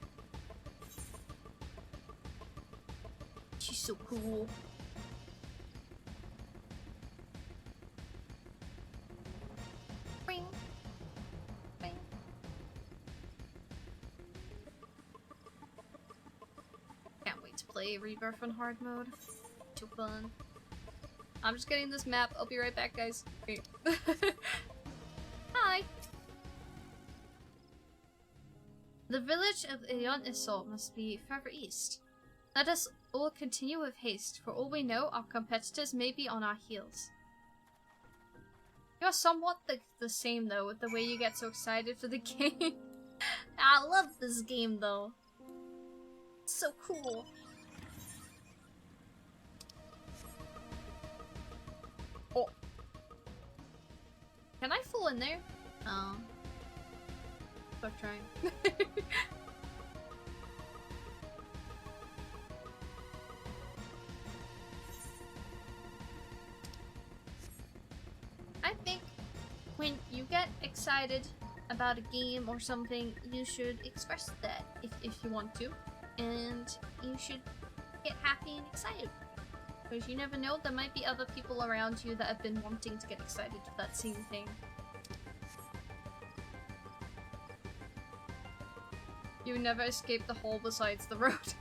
She's so cool. Ring. Ring. Can't wait to play Rebirth on hard mode. Too fun. I'm just getting this map. I'll be right back, guys. Okay. Hi! The village of Ilyon Asso must be further east. Let us all continue with haste. For all we know, our competitors may be on our heels. You're somewhat the same though, with the way you get so excited for the game. I love this game though. So cool. Oh. Can I fall in there? Oh. Stop trying. I think when you get excited about a game or something, you should express that if you want to. And you should get happy and excited. Because you never know, there might be other people around you that have been wanting to get excited for that same thing. You never escape the hole besides the road.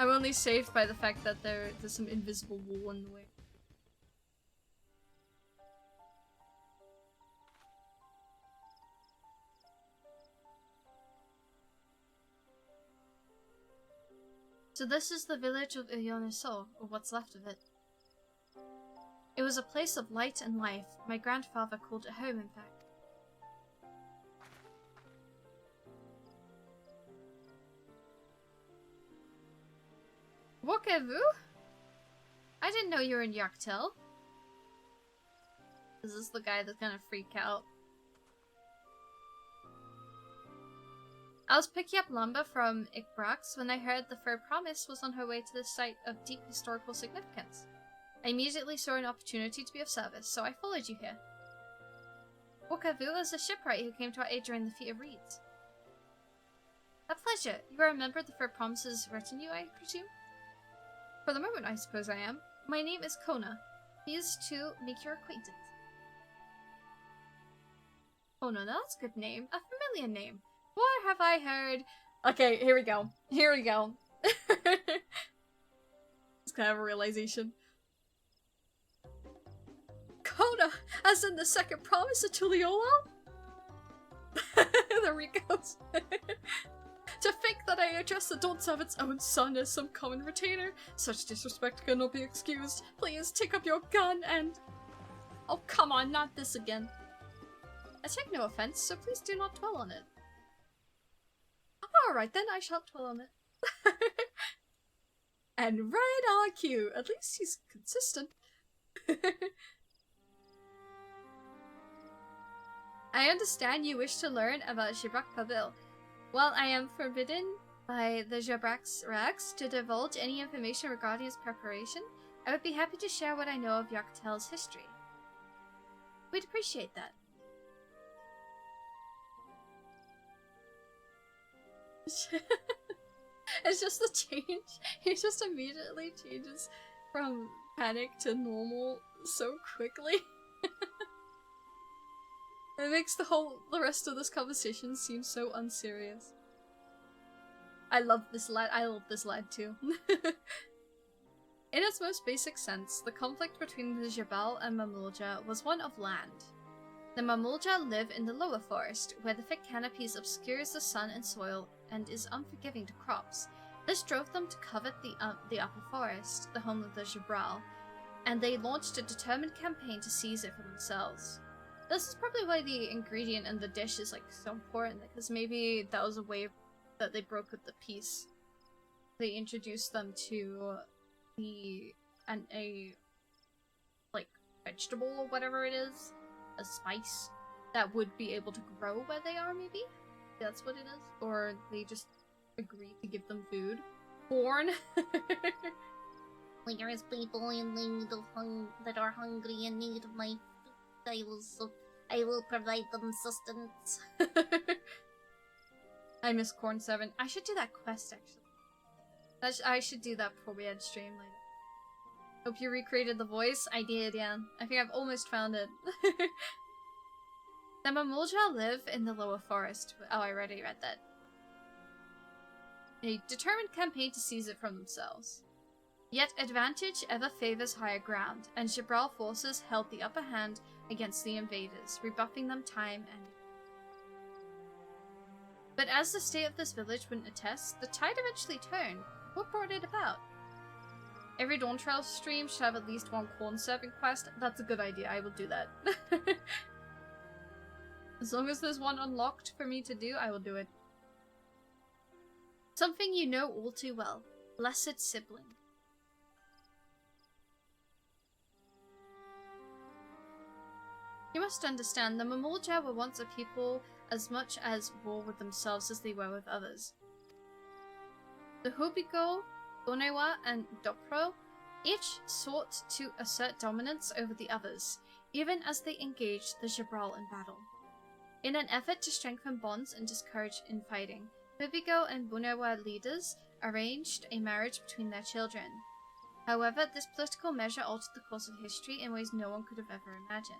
I'm only saved by the fact that there's some invisible wall in the way. So this is the village of Ioniso, or what's left of it. It was a place of light and life. My grandfather called it home, in fact. Wokevoo? I didn't know you were in Yaktel. Is this the guy that's gonna freak out? I was picking up lumber from Ikbrax when I heard the Fair Promise was on her way to the site of deep historical significance. I immediately saw an opportunity to be of service, so I followed you here. Wokevoo is a shipwright who came to our aid during the Feat of Reeds. A pleasure. You are a member of the Fair Promise's retinue, I presume? For the moment, I suppose I am. My name is Kona. Pleased to make your acquaintance. Oh no, that's a good name. A familiar name. What have I heard? Okay, here we go. Here we go. It's kind of a realization. Kona, as in the second promise of Tuliolo? There he goes. To think that I address the Dawn Servant's own son as some common retainer, such disrespect cannot be excused. Please take up your gun and... Oh, come on, not this again. I take no offense, so please do not dwell on it. Alright then, I shan't dwell on it. And right on cue. At least he's consistent. I understand you wish to learn about Shibrak Pabil. While I am forbidden by the Jabrak's Rags to divulge any information regarding his preparation, I would be happy to share what I know of Yaktel's history. We'd appreciate that. It's just the change. He just immediately changes from panic to normal so quickly. It makes the rest of this conversation seem so unserious. I love this lad. I love this lad too. In its most basic sense, the conflict between the Jabal and Mamulja was one of land. The Mamulja live in the lower forest, where the thick canopies obscures the sun and soil and is unforgiving to crops. This drove them to covet the upper forest, the home of the Jabral, and they launched a determined campaign to seize it for themselves. This is probably why the ingredient in the dish is like so important, because maybe that was a way that they broke with the peace. They introduced them to a like vegetable or whatever it is, a spice that would be able to grow where they are. Maybe that's what it is, or they just agreed to give them food. Corn. When there is people in need of that are hungry and need of my food, I will provide them sustenance. I miss Corn 7. I should do that quest actually. I should do that before we end stream later. Hope you recreated the voice. I did, yeah. I think I've almost found it. The Mamulja live in the lower forest. Oh, I already read that. A determined campaign to seize it from themselves. Yet advantage ever favors higher ground, and Jabral forces held the upper hand against the invaders, rebuffing them time and... But as the state of this village wouldn't attest, the tide eventually turned. What brought it about? Every Dawntrail stream should have at least one corn serving quest. That's a good idea, I will do that. As long as there's one unlocked for me to do, I will do it. Something you know all too well. Blessed sibling. You must understand, the Mamulja were once a people as much as war with themselves as they were with others. The Hubiko, Onewa, and Dawntrail each sought to assert dominance over the others, even as they engaged the Jabral in battle. In an effort to strengthen bonds and discourage infighting, Hubiko and Bunewa leaders arranged a marriage between their children. However, this political measure altered the course of history in ways no one could have ever imagined.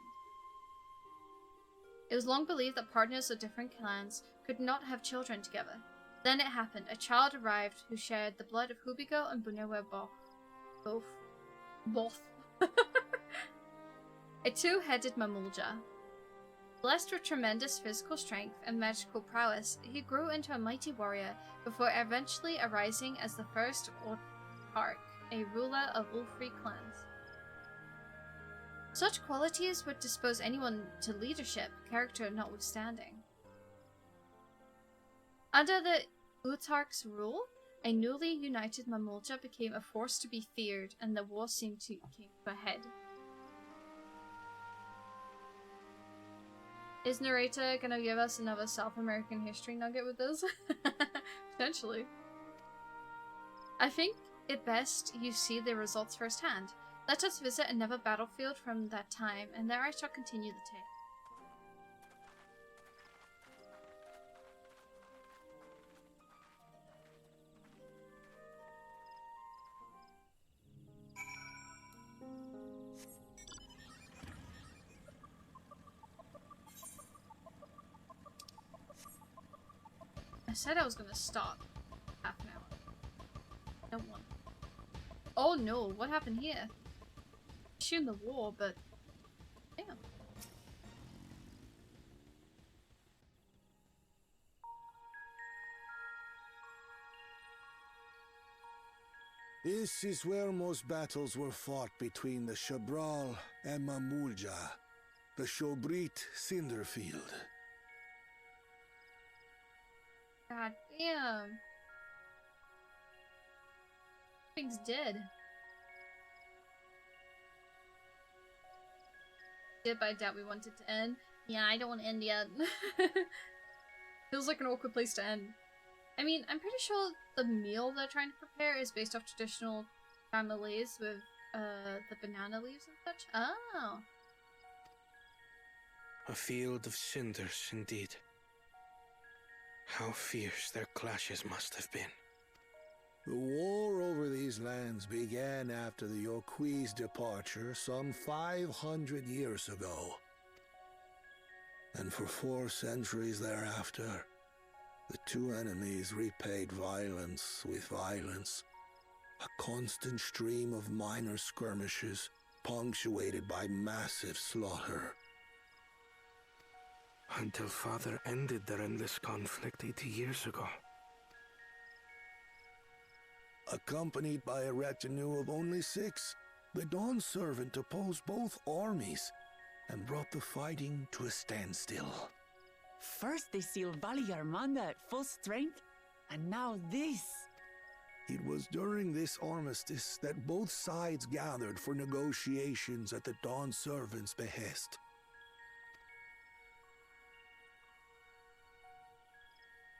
It was long believed that partners of different clans could not have children together. Then it happened. A child arrived who shared the blood of Hubiko and Bunewa both. A two-headed Mamulja. Blessed with tremendous physical strength and magical prowess, he grew into a mighty warrior before eventually arising as the first Autarch, a ruler of all three clans. Such qualities would dispose anyone to leadership, character notwithstanding. Under the Autarch's rule, a newly united Mamulja became a force to be feared, and the war seemed to come to a head. Is narrator gonna give us another South American history nugget with this? Potentially. I think it best you see the results firsthand. Let us visit another battlefield from that time, and there I shall continue the tale. I said I was gonna stop half an hour. No one. Oh no, what happened here? Assume the war, but damn. This is where most battles were fought between the Jabral and Mamulja, the Shobrit Cinderfield. God damn. Thing's dead. But I doubt we want it to end. Yeah, I don't want to end yet. Feels like an awkward place to end. I mean, I'm pretty sure the meal they're trying to prepare is based off traditional families with the banana leaves and such. Oh. A field of cinders, indeed. How fierce their clashes must have been. The war over these lands began after the Yokui's departure some 500 years ago. And for 4 centuries thereafter, the two enemies repaid violence with violence. A constant stream of minor skirmishes, punctuated by massive slaughter. Until Father ended their endless conflict 80 years ago. Accompanied by a retinue of only 6, the Dawn Servant opposed both armies and brought the fighting to a standstill. First they sealed Valle Armanda at full strength, and now this. It was during this armistice that both sides gathered for negotiations at the Dawn Servant's behest.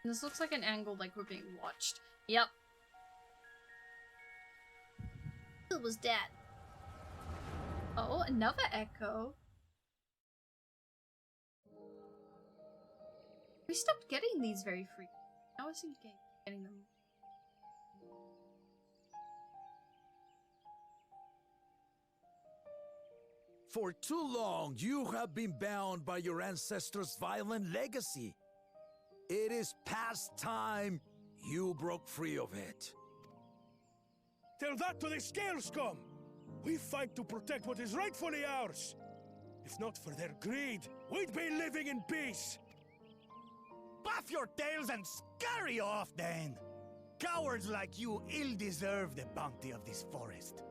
This looks like an angle like we're being watched. Yep. Who was that? Oh, another echo. We stopped getting these very frequently. Now I seem to be getting them. For too long, you have been bound by your ancestors' violent legacy. It is past time you broke free of it. Tell that to the Scale Scum! We fight to protect what is rightfully ours! If not for their greed, we'd be living in peace! Buff your tails and scurry off, then! Cowards like you ill deserve the bounty of this forest.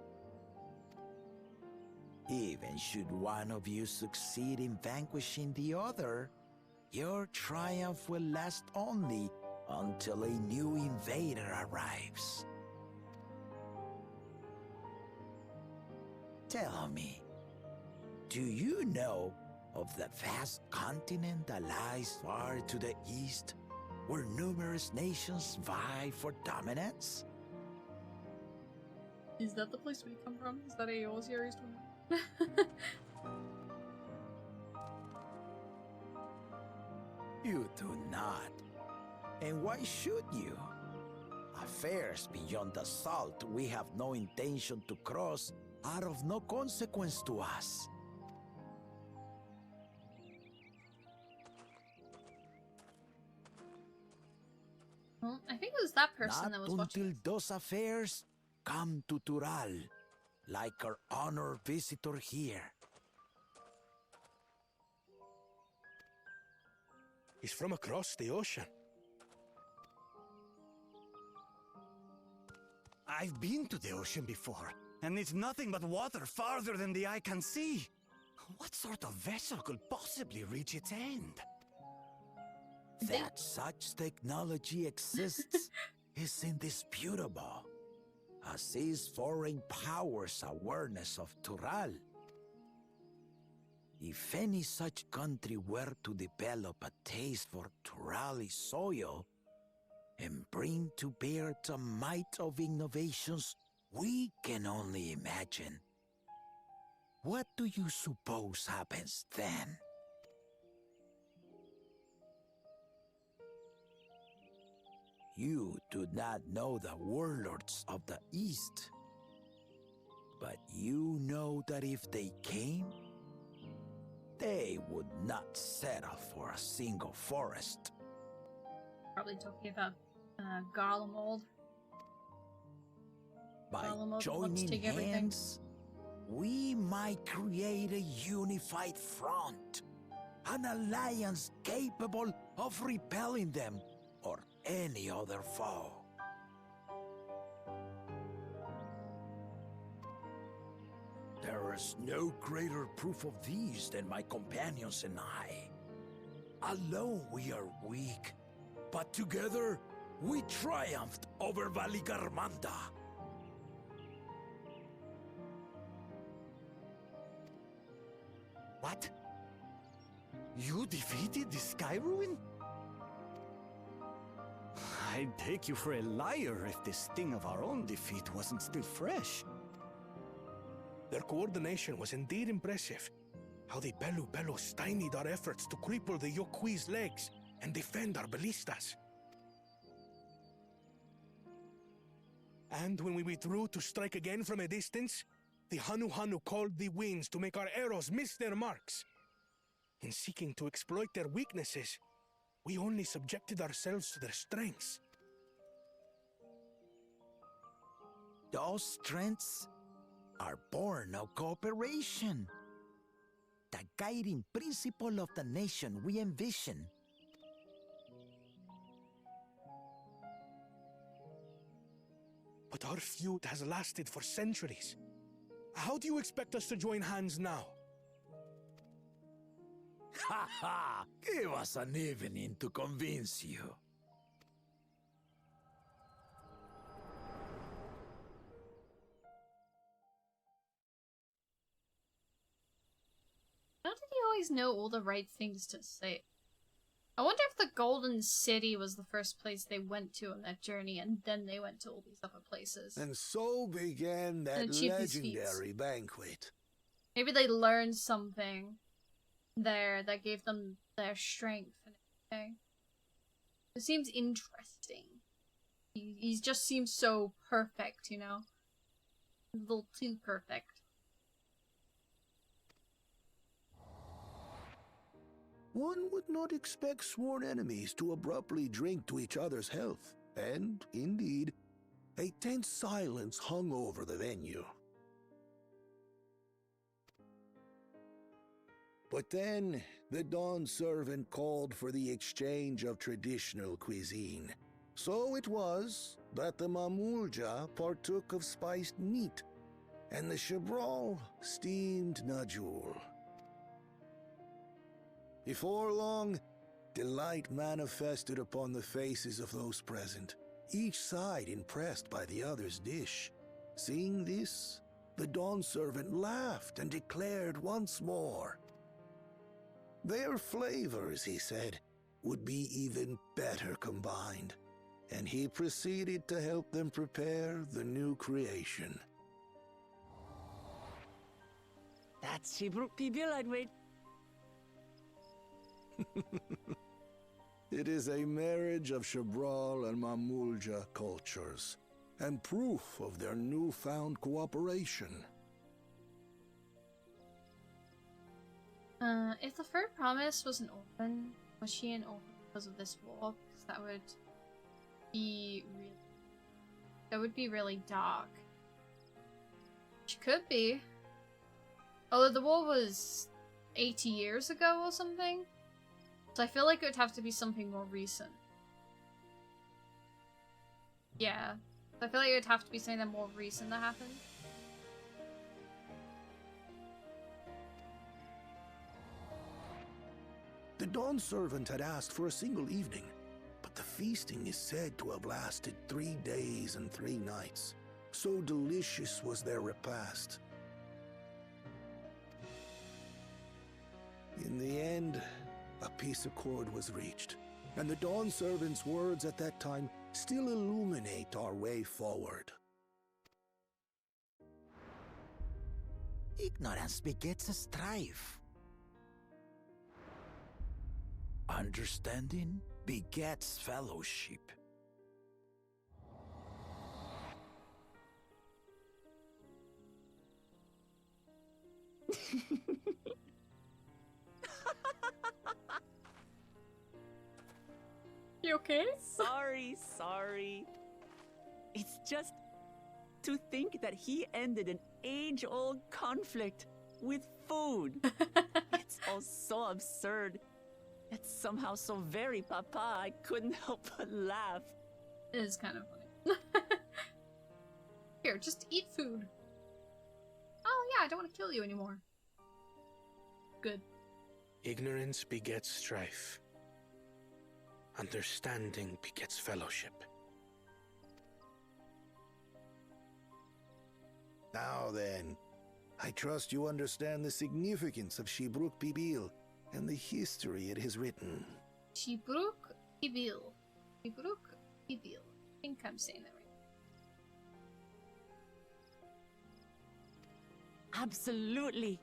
Even should one of you succeed in vanquishing the other, your triumph will last only until a new invader arrives. Tell me, do you know of the vast continent that lies far to the east, where numerous nations vie for dominance? Is that the place we come from? Is that a Osiris one? You do not. And why should you? Affairs beyond the salt we have no intention to cross are of no consequence to us. Well, I think it was that person that was watching. Not until those affairs come to Tural, like our honored visitor here. He's from across the ocean. I've been to the ocean before, and it's nothing but water farther than the eye can see. What sort of vessel could possibly reach its end? That such technology exists is indisputable, as is foreign powers' awareness of Tural. If any such country were to develop a taste for Turali soil and bring to bear the might of innovations we can only imagine, what do you suppose happens then? You do not know the warlords of the East, but you know that if they came, they would not settle for a single forest. Probably talking about Garlemald. By Garlemald wants to joining take everything. hands, we might create a unified front, an alliance capable of repelling them or any other foe. There is no greater proof of these than my companions and I. Alone we are weak, but together we triumphed over Valigarmanda. What? You defeated the Sky Ruin? I'd take you for a liar if the sting of our own defeat wasn't still fresh. Their coordination was indeed impressive. How they Belu stymied our efforts to cripple the Yokui's legs and defend our ballistas. And when we withdrew to strike again from a distance, the Hanu called the winds to make our arrows miss their marks. In seeking to exploit their weaknesses, we only subjected ourselves to their strengths. Those strengths are born of cooperation. The guiding principle of the nation we envision. But our feud has lasted for centuries. How do you expect us to join hands now? Ha ha! Give us an evening to convince you. How did he always know all the right things to say? I wonder if the Golden City was the first place they went to on that journey, and then they went to all these other places. And so began that And achieved these feats. legendary banquet. Maybe they learned something there that gave them their strength and everything. It seems interesting. He just seems so perfect, you know? A little too perfect. One would not expect sworn enemies to abruptly drink to each other's health, and, indeed, a tense silence hung over the venue. But then, the Dawn servant called for the exchange of traditional cuisine. So it was that the Mamulja partook of spiced meat, and the Chebral steamed najul. Before long, Delight manifested upon the faces of those present, each side impressed by the other's dish. Seeing this, the Dawn servant laughed and declared once more, their flavors, he said, would be even better combined, and he proceeded to help them prepare the new creation. That's Shibruk Pibil I'd wait. It is a marriage of Shabral and Mamulja cultures, and proof of their newfound cooperation. If the third promise was an orphan, was she an orphan because of this war? Because that would be really dark. She could be. Although the war was 80 years ago or something. So I feel like it would have to be something more recent. Yeah. I feel like it would have to be something that more recent that happened. The Dawn servant had asked for a single evening, but the feasting is said to have lasted 3 days and 3 nights. So delicious was their repast. In the end, a peace accord was reached, and the Dawn servant's words at that time still illuminate our way forward. Ignorance begets a strife. Understanding begets fellowship. You okay? Sorry. It's just to think that he ended an age-old conflict with food. It's all so absurd. It's somehow so very papa, I couldn't help but laugh. It is kind of funny. Here, just eat food. Oh yeah, I don't want to kill you anymore. Good. Ignorance begets strife. Understanding begets fellowship. Now then, I trust you understand the significance of Shibruk Pibil and the history it has written. Shibruk Pibil. Shibruk Pibil. I think I'm saying that right. Absolutely.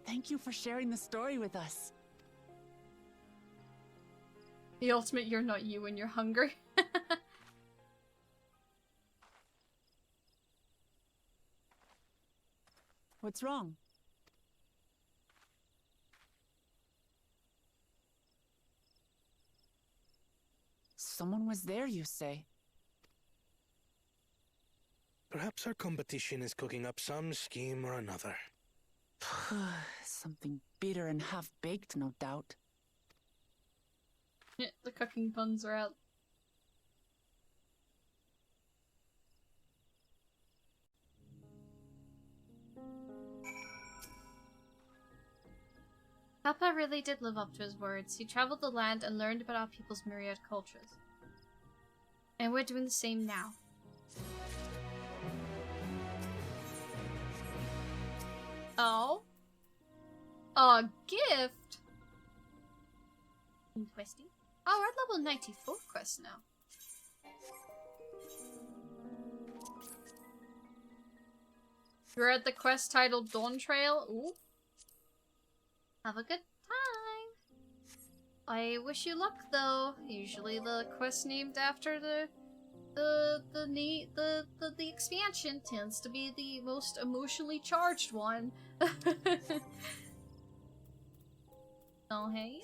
Thank you for sharing the story with us. The ultimate you're not you when you're hungry. What's wrong? Someone was there, you say? Perhaps our competition is cooking up some scheme or another. Something bitter and half-baked, no doubt. Yeah, the cooking puns are out. Papa really did live up to his words. He traveled the land and learned about our people's myriad cultures. And we're doing the same now. Oh? A gift? Questing? Oh, we're at level 94 quest now. You're at the quest titled Dawntrail. Ooh. Have a good time. I wish you luck though. Usually the quest named after the expansion tends to be the most emotionally charged one. Oh hey.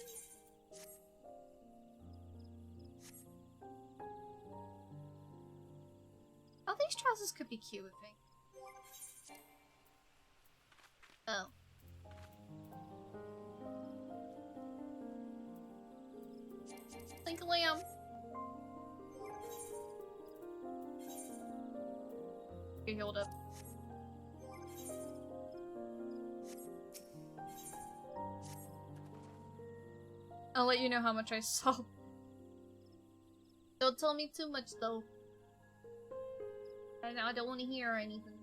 Oh, these trousers could be cute with me. Oh. Think a lamb. You healed up. I'll let you know how much I saw. Don't tell me too much though. I don't want to hear anything.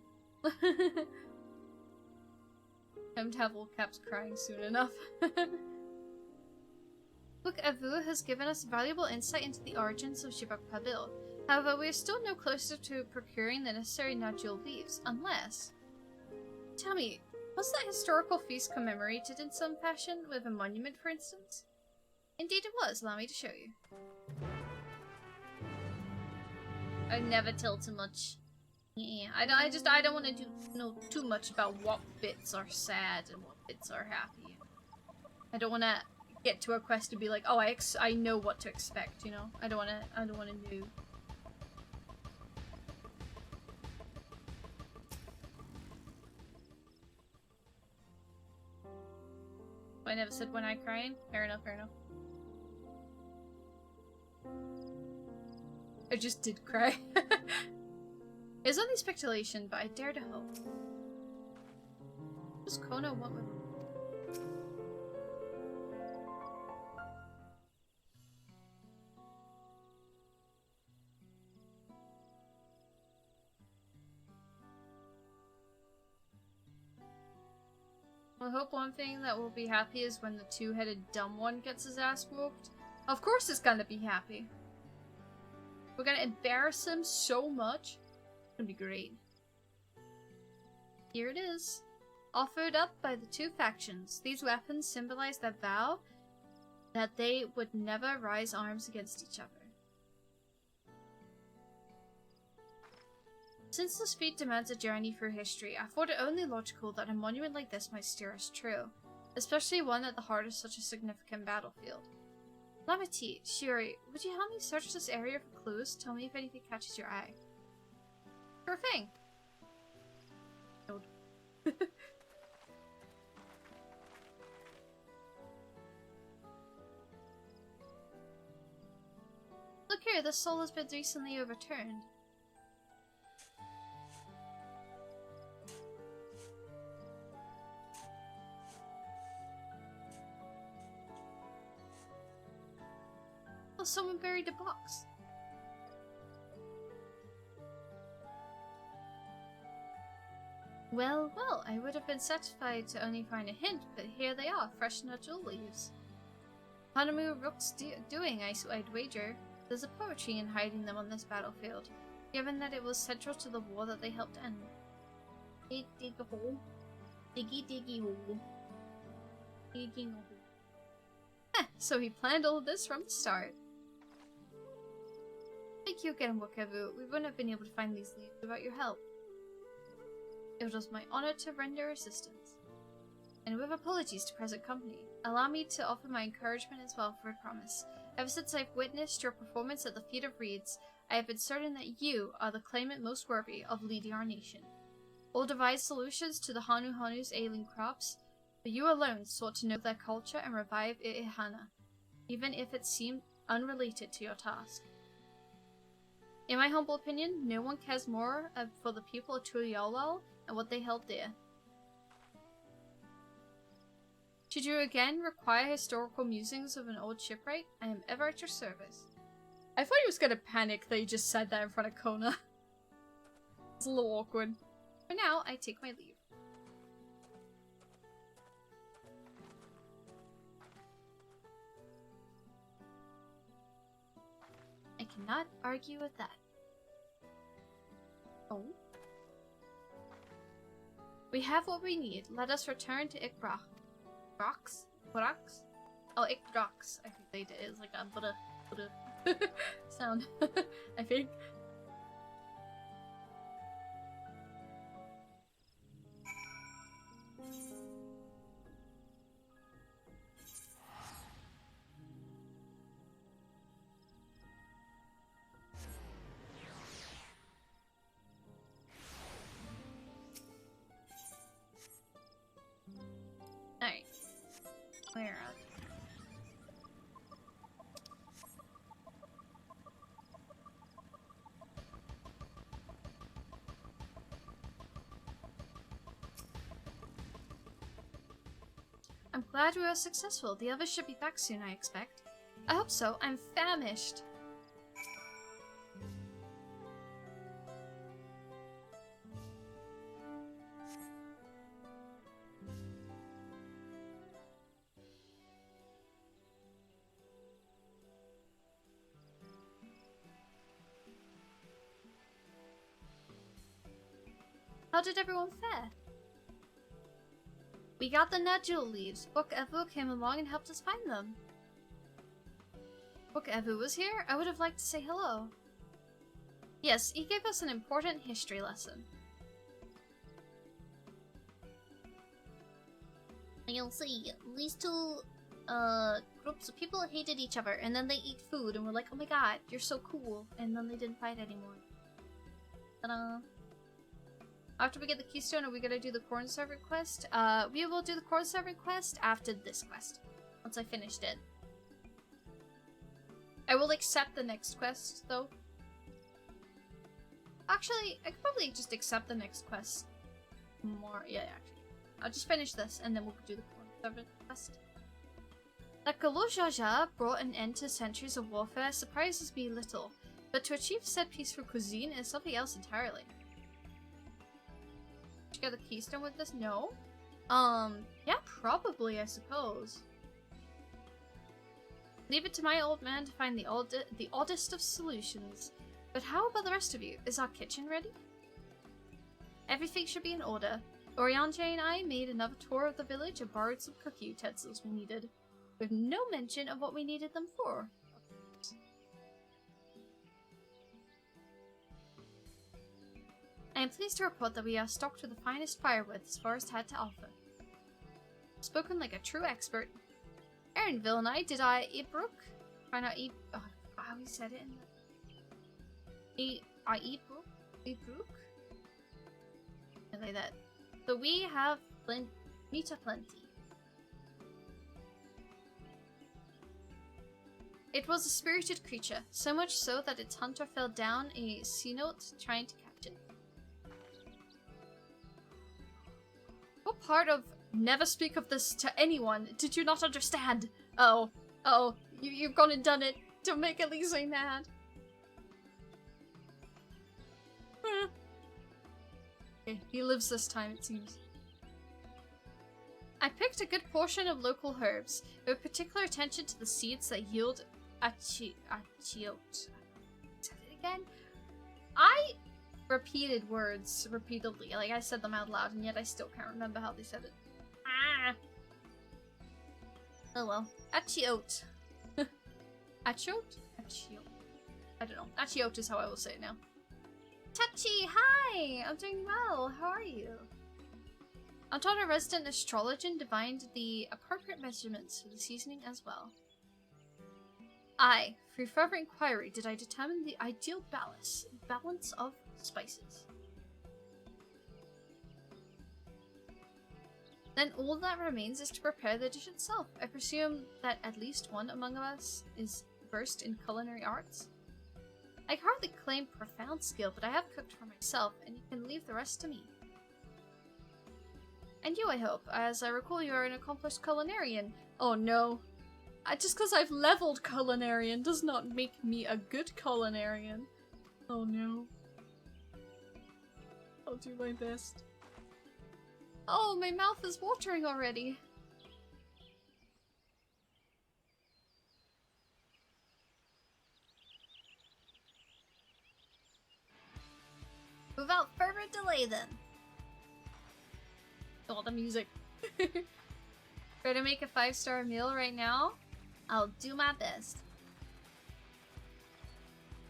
Time to have all caps crying soon enough. Book Avu has given us valuable insight into the origins of Shibak Pabil. However, we are still no closer to procuring the necessary nodule leaves, unless... Tell me, was that historical feast commemorated in some fashion, with a monument for instance? Indeed it was, allow me to show you. I never tell too much. Yeah, I don't want to know too much about what bits are sad and what bits are happy. I don't want to get to a quest and be like, oh, I know what to expect, you know? I don't want to know. I never said when I crying. Fair enough, fair enough. I just did cry. It's only speculation, but I dare to hope. What does Kono want with me? I hope one thing that will be happy is when the two-headed dumb one gets his ass whooped. Of course it's gonna be happy. We're gonna embarrass him so much. It's gonna be great. Here it is. Offered up by the two factions, these weapons symbolize their vow that they would never rise arms against each other. Since this feat demands a journey through history, I thought it only logical that a monument like this might steer us true, especially one at the heart of such a significant battlefield. Lamati, Shiori, would you help me search this area for clues? Tell me if anything catches your eye. Sure thing. Look here, this soul has been recently overturned. Oh, someone buried a box. Well, I would have been satisfied to only find a hint, but here they are, fresh nodule leaves. Hanamu Rook's doing, I'd wager. There's a poetry in hiding them on this battlefield, given that it was central to the war that they helped end. Dig a hole. Diggy hole. Digging a hole. Heh, so he planned all of this from the start. Thank you again, Wakavu. We wouldn't have been able to find these leaves without your help. It was my honor to render assistance. And with apologies to present company, allow me to offer my encouragement as well for a promise. Ever since I've witnessed your performance at the Feet of Reeds, I have been certain that you are the claimant most worthy of leading our nation. All devised solutions to the Hanu's ailing crops, but you alone sought to know their culture and revive Ihana, even if it seemed unrelated to your task. In my humble opinion, no one cares more for the people of Tuliolal and what they held dear. Should you again require historical musings of an old shipwright, I am ever at your service. I thought he was gonna panic that he just said that in front of Kona. It's a little awkward. For now, I take my leave. I cannot argue with that. Oh? We have what we need. Let us return to Ikbrak. Rocks? Oh, Ikbraks. I think they did. It's like a Buddha sound. I think. Alright. Where are they? I'm glad we were successful. The others should be back soon, I expect. I hope so. I'm famished. How did everyone fare? We got the nodule leaves. Book Evu came along and helped us find them. Book Evu was here? I would have liked to say hello. Yes, he gave us an important history lesson. You'll see, these two groups of people hated each other, and then they eat food, and we're like, oh my god, you're so cool, and then they didn't fight anymore. Ta-da. After we get the keystone, are we gonna do the corn servant quest? We will do the corn servant quest after this quest. Once I finished it. I will accept the next quest, though. Actually, I could probably just accept the next quest. Yeah, actually. I'll just finish this, and then we'll do the corn servant quest. That Galo Jaja brought an end to centuries of warfare surprises me little, but to achieve said peaceful cuisine is something else entirely. Did you get the keystone with this? No? Yeah, probably, I suppose. Leave it to my old man to find the oddest of solutions. But how about the rest of you? Is our kitchen ready? Everything should be in order. Oriange and I made another tour of the village and borrowed some cookie utensils we needed, with no mention of what we needed them for. I am pleased to report that we are stocked with the finest firewood this forest had to offer. Spoken like a true expert. Lvl and I, did I eat brook? Find out eat. Oh, how we said it in I eat brook? Eat brook? Like that. So we have meat aplenty. It was a spirited creature, so much so that its hunter fell down a sea note trying to catch it. What part of never speak of this to anyone did you not understand? Oh, you've gone and done it to make Elise mad. Okay, he lives this time, it seems. I picked a good portion of local herbs, with particular attention to the seeds that yield achiote. Say it again? I repeated words repeatedly, like I said them out loud, and yet I still can't remember how they said it. Ah! Oh well. Achiote. Achiote? Achiote. I don't know. Achiote is how I will say it now. Tachi, hi! I'm doing well. How are you? I'm told a resident astrologer divined the appropriate measurements for the seasoning as well. Through further inquiry, did I determine the ideal balance of spices. Then all that remains is to prepare the dish itself. I presume that at least one among us is versed in culinary arts. I can hardly claim profound skill, but I have cooked for myself, and you can leave the rest to me. And you, I hope, as I recall you are an accomplished culinarian. Oh no. Just because I've leveled culinarian does not make me a good culinarian. Oh no. I'll do my best. Oh, my mouth is watering already. Without further delay then. Oh, the music. Try to make a 5-star meal right now? I'll do my best.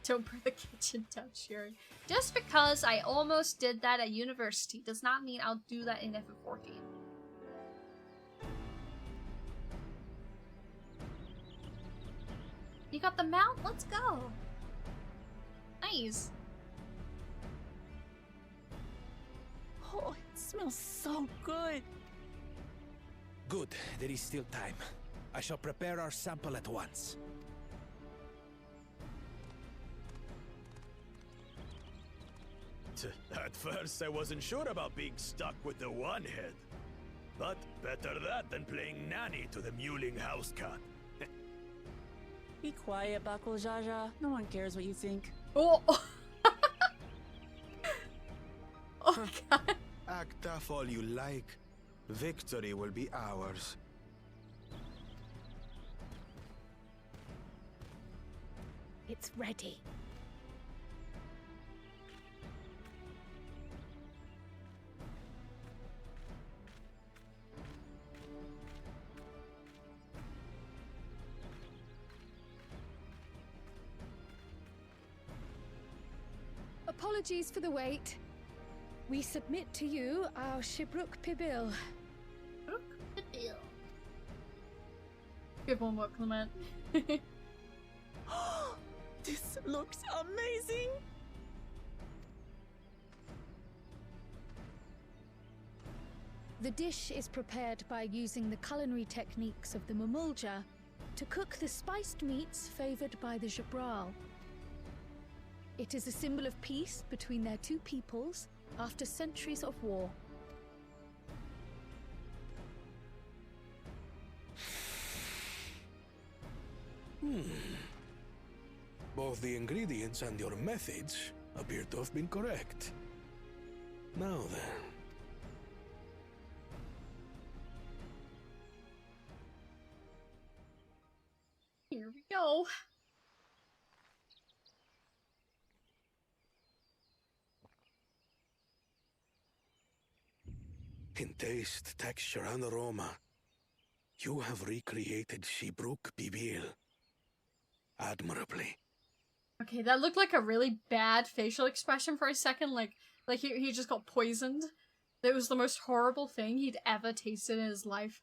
Don't burn the kitchen down, Shiori. Just because I almost did that at university does not mean I'll do that in FF14. You got the mount? Let's go! Nice! Oh, it smells so good! Good, there is still time. I shall prepare our sample at once. At first, I wasn't sure about being stuck with the one head. But better that than playing nanny to the mewling house cat. Be quiet, Bakul Jaja. No one cares what you think. Oh! Oh, God. Act tough all you like. Victory will be ours. It's ready. Apologies for the wait. We submit to you our Shibruk Pibil. Good one, what, Clement? This looks amazing! The dish is prepared by using the culinary techniques of the Mamulja to cook the spiced meats favored by the Jabral. It is a symbol of peace between their two peoples after centuries of war. Both the ingredients and your methods appear to have been correct. Now then. Here we go. In taste, texture, and aroma, you have recreated Shibruk Pibil admirably. Okay, that looked like a really bad facial expression for a second, like he just got poisoned. It was the most horrible thing he'd ever tasted in his life.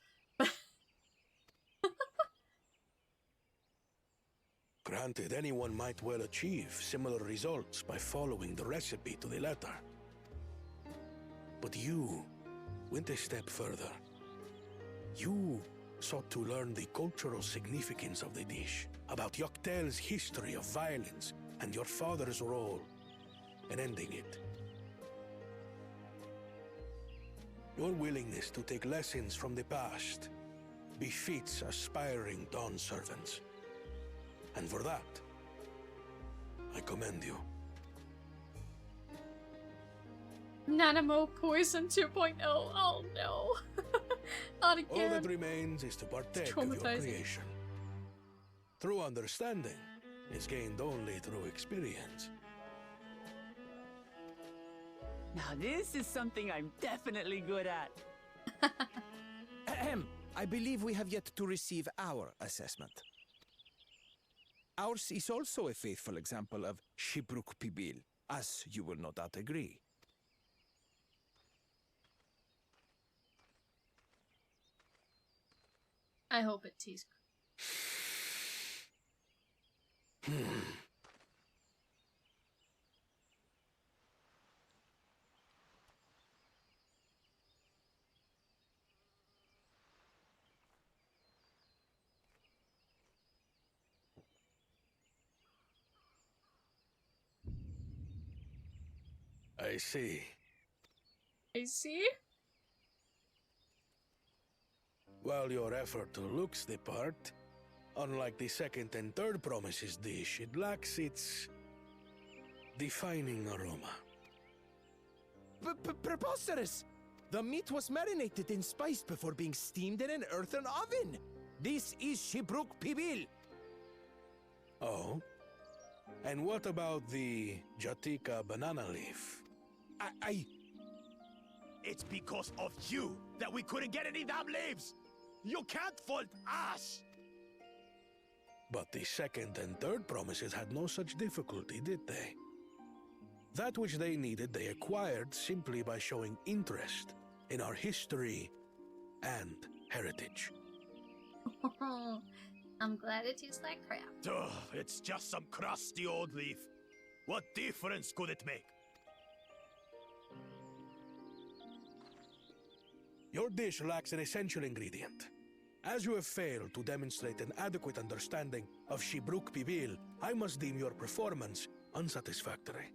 Granted, anyone might well achieve similar results by following the recipe to the letter. But you went a step further. You sought to learn the cultural significance of the dish, about Yoktel's history of violence and your father's role in ending it. Your willingness to take lessons from the past befits aspiring Dawn servants. And for that, I commend you. Nanamo Poison 2.0. Oh no. Not again. All that remains is to partake of your creation. True understanding is gained only through experience. Now this is something I'm definitely good at. Ahem. I believe we have yet to receive our assessment. Ours is also a faithful example of Shibruk Pibil, as you will no doubt agree. I hope it tastes good. I see. I see? While your effort looks the part, unlike the second and third promises dish, it lacks its defining aroma. Preposterous! The meat was marinated and spiced before being steamed in an earthen oven. This is Shibruk Pibil. Oh? And what about the Jatika banana leaf? It's because of you that we couldn't get any damn leaves! You can't fault us! But the second and third promises had no such difficulty, did they? That which they needed, they acquired simply by showing interest in our history and heritage. I'm glad it tastes like crap. Ugh, it's just some crusty old leaf. What difference could it make? Your dish lacks an essential ingredient. As you have failed to demonstrate an adequate understanding of Shibruk Pibil, I must deem your performance unsatisfactory.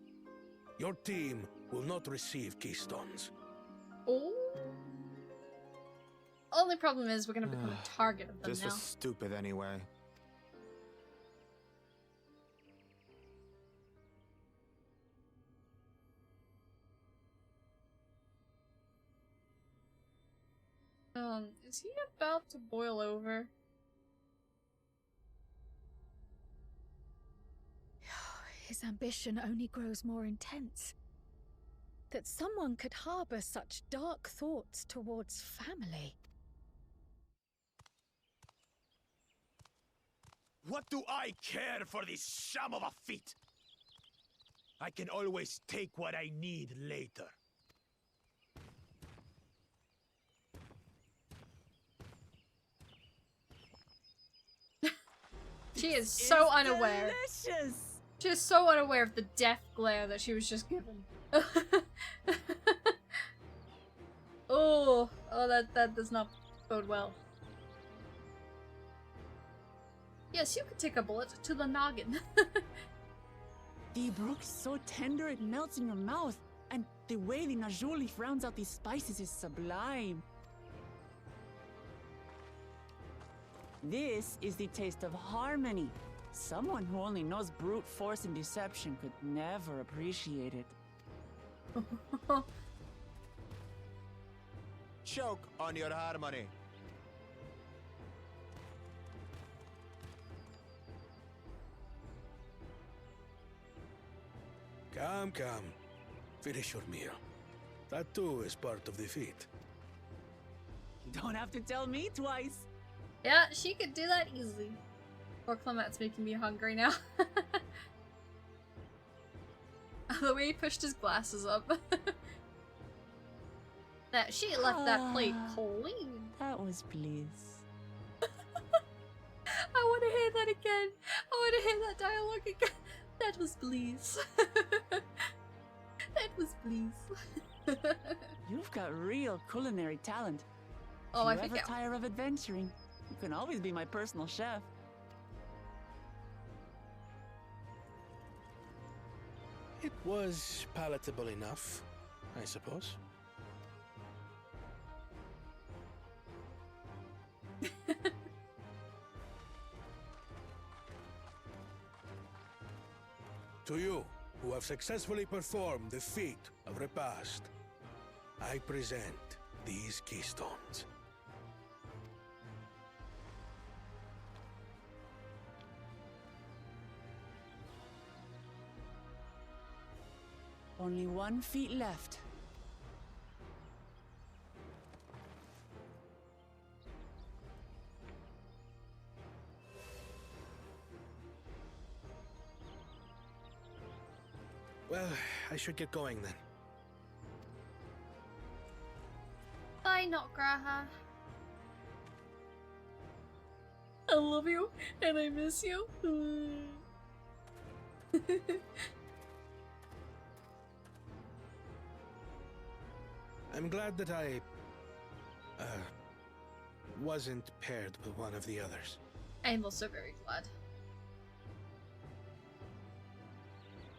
Your team will not receive keystones. Oh. only problem is we're gonna become a target of them This now. was stupid anyway. Is he about to boil over? His ambition only grows more intense. That someone could harbor such dark thoughts towards family. What do I care for this sham of a feat? I can always take what I need later. She is so unaware. Delicious. She is so unaware of the death glare that she was just given. Oh, that does not bode well. Yes, you could take a bullet to the noggin. The brook is so tender it melts in your mouth, and the way the Najoli rounds out these spices is sublime. This is the taste of harmony. Someone who only knows brute force and deception could never appreciate it. Choke on your harmony. Come, come. Finish your meal. That too is part of the feat. You don't have to tell me twice. Yeah, she could do that easily. Poor Clement's making me hungry now. The way he pushed his glasses up. That she left that plate clean. That was bliss. I want to hear that again. I want to hear that dialogue again. That was bliss. That was bliss. You've got real culinary talent. Oh, I if you think ever tire of adventuring, you can always be my personal chef. It was palatable enough, I suppose. To you, who have successfully performed the feat of repast, I present these keystones. Only 1 feet left. Well, I should get going then. Bye, not Graha. I love you, and I miss you. I'm glad that I wasn't paired with one of the others. I am also very glad.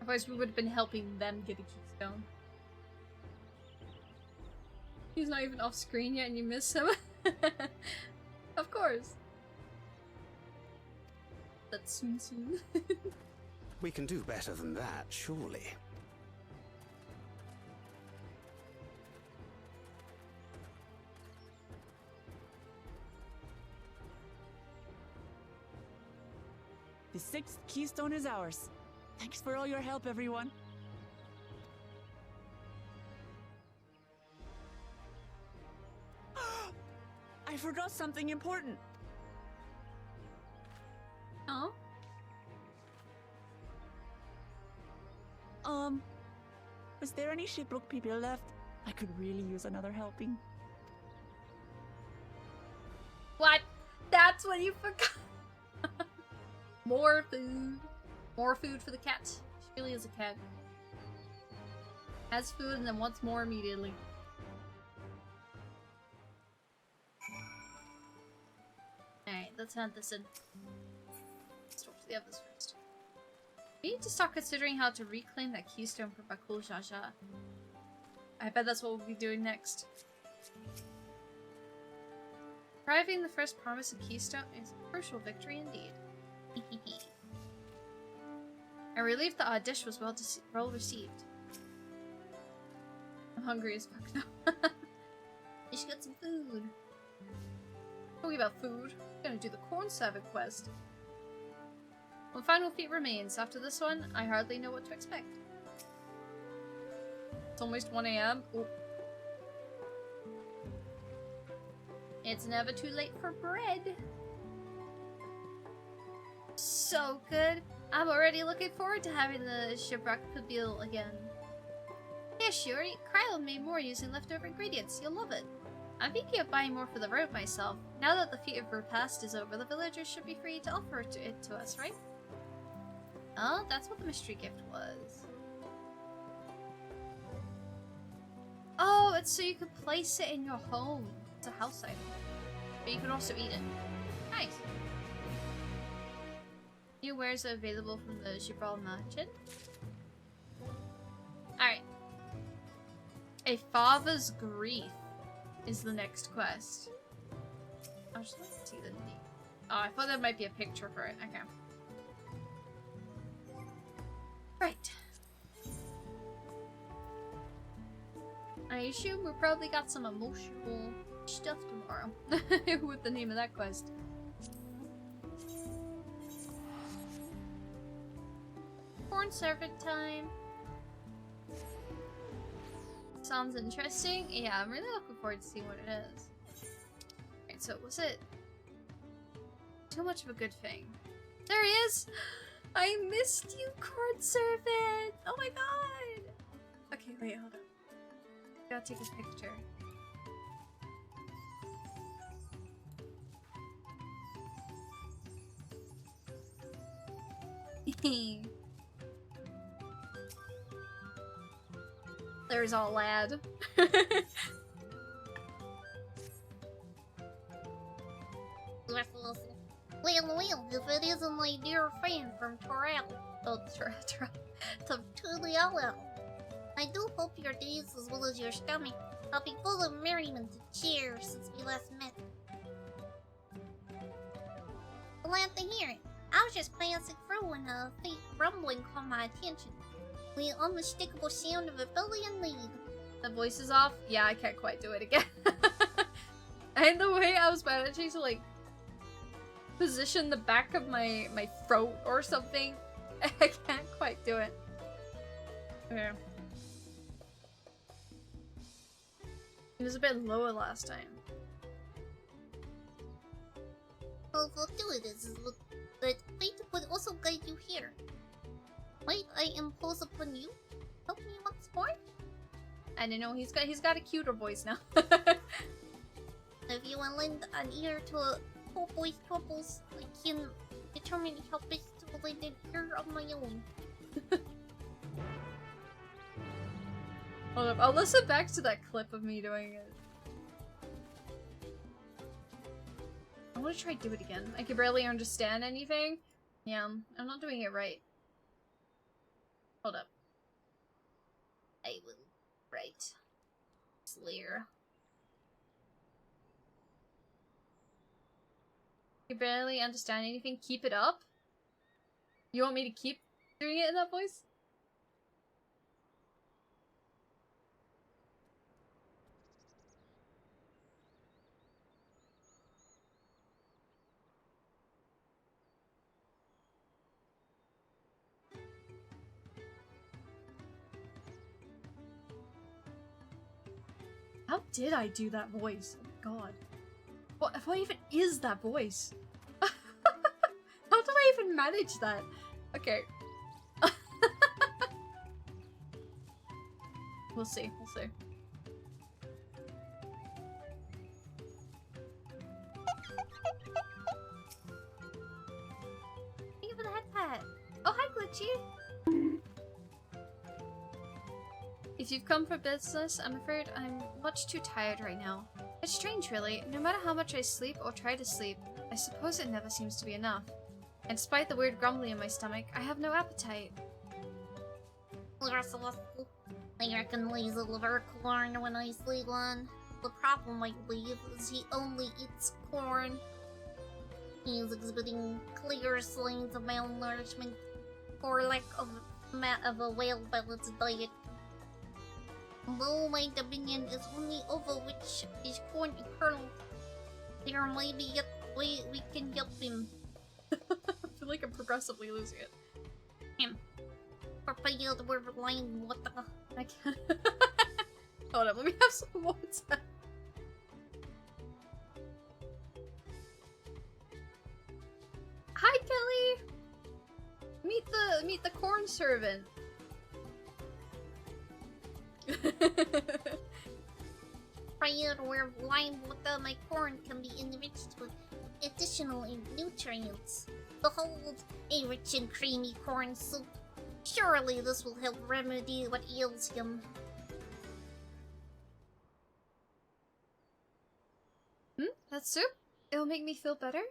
Otherwise we would have been helping them get a keystone. He's not even off screen yet and you miss him? Of course. That's soon. We can do better than that, surely. The 6th keystone is ours. Thanks for all your help, everyone. I forgot something important. Oh? Was there any shipwreck people left? I could really use another helping. What? That's what you forgot? More food. More food for the cat. She really is a cat. Has food and then wants more immediately. Alright, let's hunt this in. Let's talk to the others first. We need to start considering how to reclaim that keystone for Bakul Jaja. I bet that's what we'll be doing next. Arriving the first promise of Keystone is a crucial victory indeed. I'm relieved the odd dish was well received. I'm hungry as fuck now. You should get some food. Talking about food, I'm gonna do the corn serving quest. One final feat remains. After this one, I hardly know what to expect. It's almost 1 AM. Oh. It's never too late for bread. So good. I'm already looking forward to having the shipwreck meal again. Yeah, Shiori, Krylo made more using leftover ingredients. You'll love it. I'm thinking of buying more for the road myself. Now that the feat of repast is over, the villagers should be free to offer it to us, right? Oh, that's what the mystery gift was. Oh, it's so you could place it in your home. It's a house item. But you can also eat it. Nice. New wares are available from the Gibraltar merchant. Alright. A father's grief is the next quest. I just want to see the name. Oh, I thought there might be a picture for it. Okay. Right. I assume we probably got some emotional stuff tomorrow with the name of that quest. Corn servant time. Sounds interesting. Yeah, I'm really looking forward to seeing what it is. Right, so was it too much of a good thing? There he is! I missed you, corn servant! Oh my god! Okay, wait, hold on. Gotta take a picture. There's our lad. Well, if it isn't my dear friend from Torel. Oh, Torel. From Tuliolo. I do hope your days as well as your stomach will be full of merriment and cheer since we last met. Glad to hear it. I was just passing through when a faint rumbling caught my attention. The unmistakable sound of a belly in need. The voice is off? Yeah, I can't quite do it again. And the way I was managing to like position the back of my throat or something, I can't quite do it. Okay. It was a bit lower last time. Well, fortuitous is that fate would also guide you here. Wait, I impose upon you? Help me once more? I don't know, he's got a cuter voice now. If you will lend an ear to a poor boy's troubles, I can determine how best to lend an ear of my own. Hold up, I'll listen back to that clip of me doing it. I want to try to do it again. I can barely understand anything. Yeah, I'm not doing it right. Hold up. I will write. Slayer. You barely understand anything? Keep it up? You want me to keep doing it in that voice? How did I do that voice? Oh my god. What even is that voice? How did I even manage that? Okay. We'll see, we'll see. Thank you for the head pat. Oh, hi, Glitchy! If you've come for business, I'm afraid I'm much too tired right now. It's strange, really. No matter how much I sleep or try to sleep, I suppose it never seems to be enough. And despite the weird grumbling in my stomach, I have no appetite. I reckon lazy liver corn when I see one. The problem, I believe, is he only eats corn. He is exhibiting clear signs of malnourishment or lack of a well-balanced diet. Although my dominion is only over which is corn eternal, there may be yet way we can help him. I feel like I'm progressively losing it. Prepared with lime water. I can't. Hold up, let me have some water. Hi, Kelly. Meet the corn servant. Prepared with lime water, my corn can be enriched with additional nutrients. Behold, a rich and creamy corn soup. Surely this will help remedy what ails him. That soup? It'll make me feel better?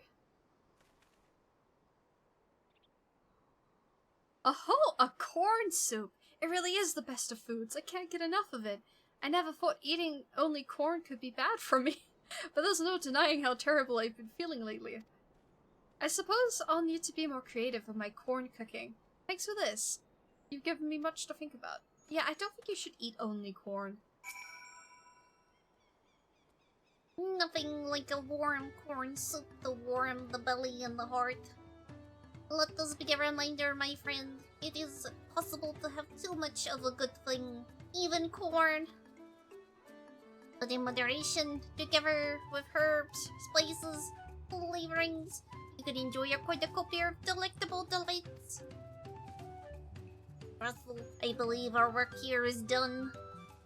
Oh, a corn soup! It really is the best of foods. I can't get enough of it. I never thought eating only corn could be bad for me. But there's no denying how terrible I've been feeling lately. I suppose I'll need to be more creative with my corn cooking. Thanks for this. You've given me much to think about. Yeah, I don't think you should eat only corn. Nothing like a warm corn soup to warm the belly and the heart. Let this be a reminder, my friend. It is possible to have too much of a good thing, even corn. But in moderation, together with herbs, spices, flavorings, you can enjoy a cornucopia of delectable delights. Russell, I believe our work here is done.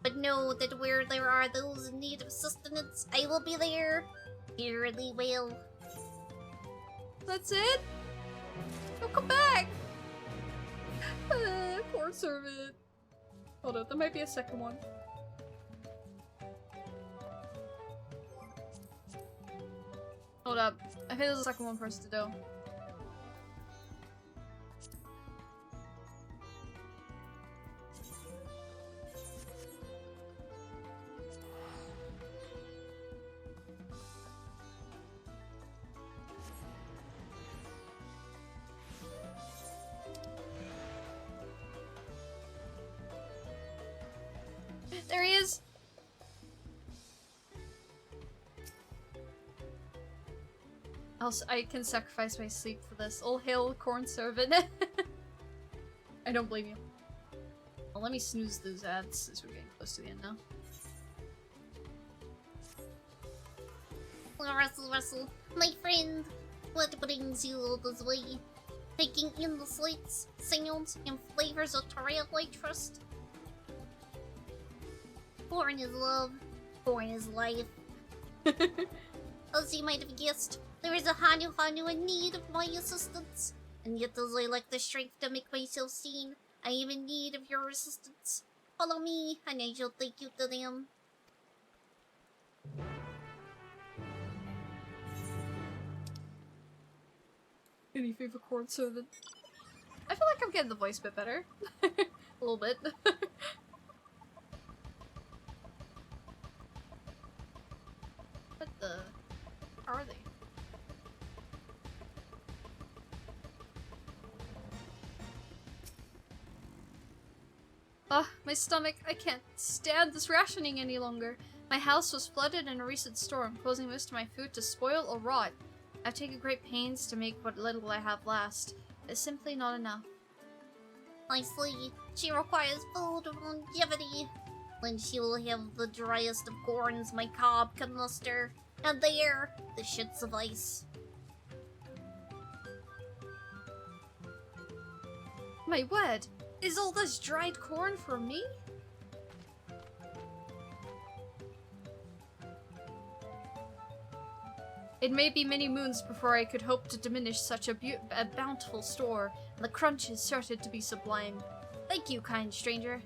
But know that where there are those in need of sustenance, I will be there. Dearly well. That's it? Oh, come back! Corn servant. Hold up, there might be a second one. Hold up. I think there's a second one for us to do. There he is! I can sacrifice my sleep for this. All hail corn servant. I don't blame you. Well, let me snooze those ads since we're getting close to the end now. Russell, my friend, what brings you all this way? Taking in the sights, sounds, and flavors of Dawntrail, I trust. Corn is love. Corn is life. As you might have guessed, there is a Hanu in need of my assistance. And yet as I lack the strength to make myself seen, I am in need of your assistance. Follow me, and I shall take you to them. Anything for corn servant. I feel like I'm getting the voice a bit better. A little bit. What the... How are they? Ugh, my stomach. I can't stand this rationing any longer. My house was flooded in a recent storm, causing most of my food to spoil or rot. I've taken great pains to make what little I have last. It's simply not enough. I see. She requires food of longevity. Then she will have the driest of corns my cob can muster. And there, this should suffice. My word! Is all this dried corn for me? It may be many moons before I could hope to diminish such a bountiful store, and the crunch is certain to be sublime. Thank you, kind stranger.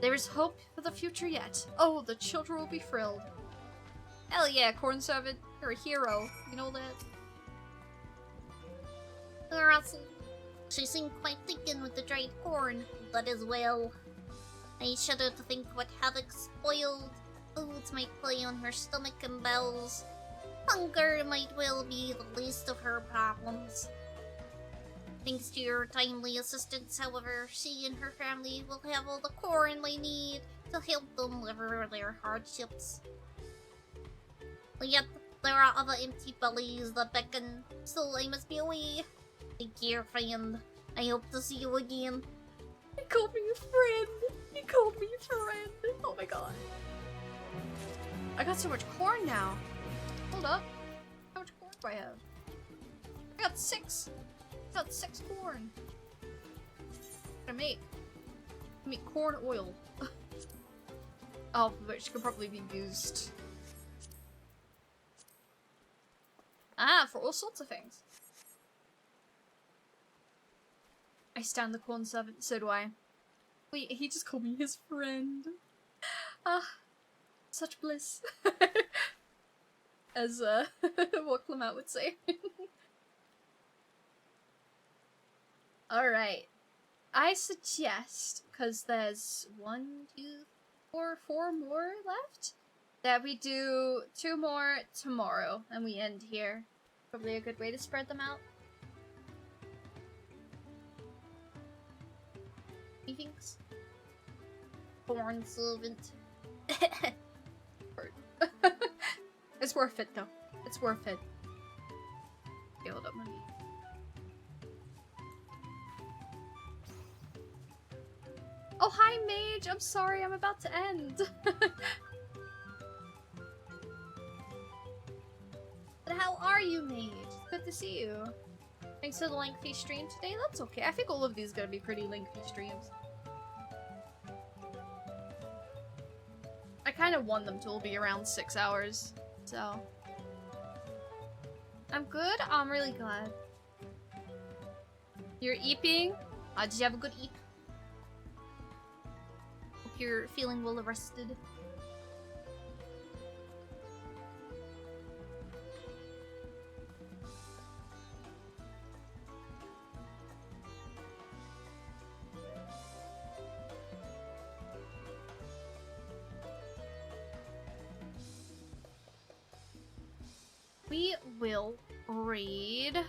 There is hope for the future yet. Oh, the children will be thrilled. Hell yeah, corn servant. You're a hero. You know that? Russell, she seemed quite taken with the dried corn. That is well. I shudder to think what havoc spoiled Foods might play on her stomach and bowels. Hunger might well be the least of her problems. Thanks to your timely assistance, however, she and her family will have all the corn they need to help them weather their hardships. Yet, there are other empty bellies that beckon, so I must be away. Take care, friend. I hope to see you again. You called me a friend! You called me a friend! Oh my god. I got so much corn now. Hold up. How much corn do I have? I got 6. I got 6 corn. What do I make? I make corn oil. Oh, which could probably be used. Ah, for all sorts of things. I stand the corn servant, so do I. Wait, he just called me his friend. Ah, such bliss. As, what Clement would say. Alright. I suggest, because there's 1, 2, 4 more left, that we do 2 more tomorrow, and we end here. Probably a good way to spread them out. He thinks. Corn servant. It's worth it, though. It's worth it. Build up money. Oh, hi, Mage! I'm sorry, I'm about to end. But how are you, Mage? It's good to see you. Thanks for the lengthy stream today. That's okay. I think all of these are gonna be pretty lengthy streams. I kind of want them to all be around 6 hours, so... I'm good? I'm really glad. You're eeping? Did you have a good eep? Hope you're feeling well rested. We will read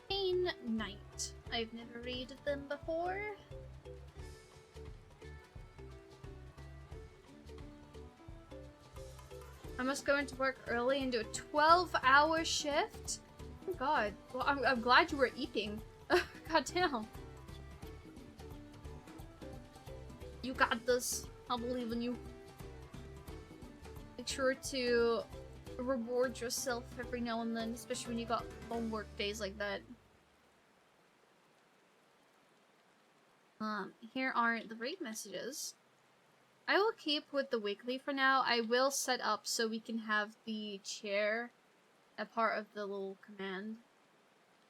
Pain Knight. I've never read them before. I must go into work early and do a 12-hour shift? Oh god. Well, I'm glad you were eating. God damn. You got this. I'll believe in you. Make sure to reward yourself every now and then, especially when you got long work days like that. Here are the raid messages. I will keep with the weekly for now. I will set up so we can have the chair a part of the little command.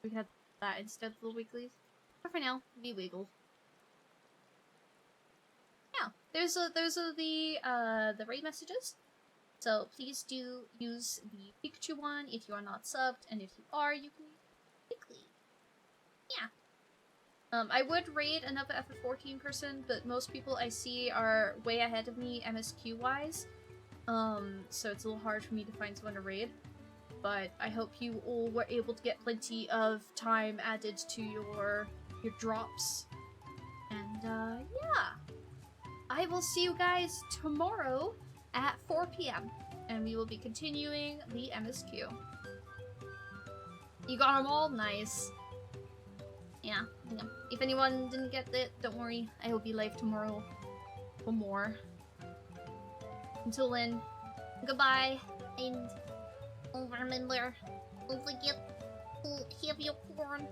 We have that instead of the weeklies. But for now, be wiggle. Yeah, those are the raid messages. So please do use the Pikachu one if you are not subbed, and if you are, you can use weekly. Yeah. I would raid another FF14 person, but most people I see are way ahead of me MSQ wise. So it's a little hard for me to find someone to raid. But I hope you all were able to get plenty of time added to your drops. And yeah. I will see you guys tomorrow at 4 PM, and we will be continuing the MSQ. You got them all? Nice. Yeah. If anyone didn't get it, don't worry. I will be live tomorrow for more. Until then, goodbye, and remember, don't forget to have your corn.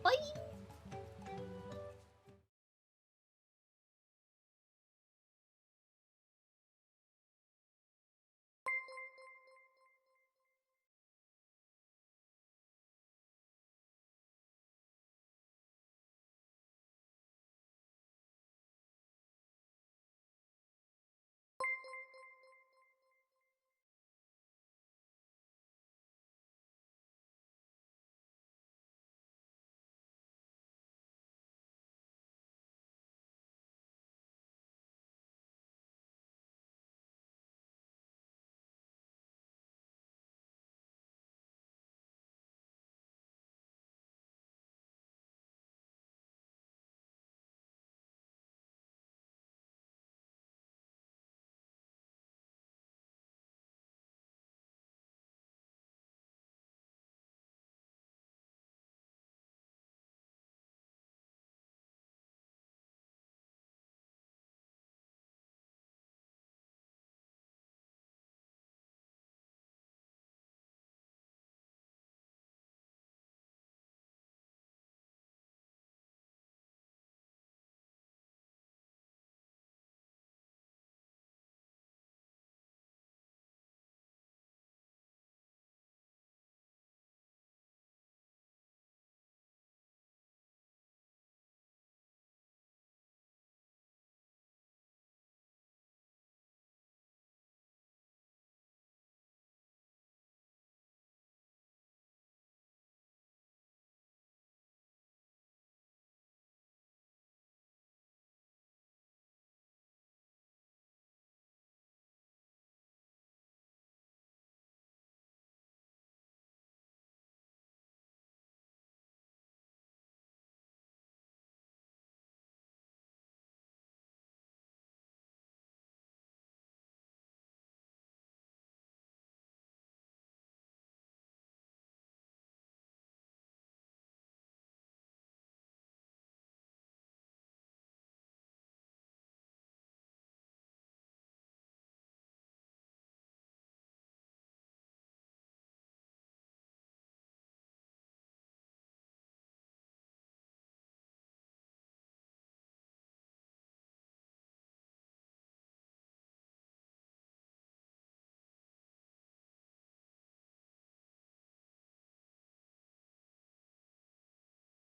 Bye!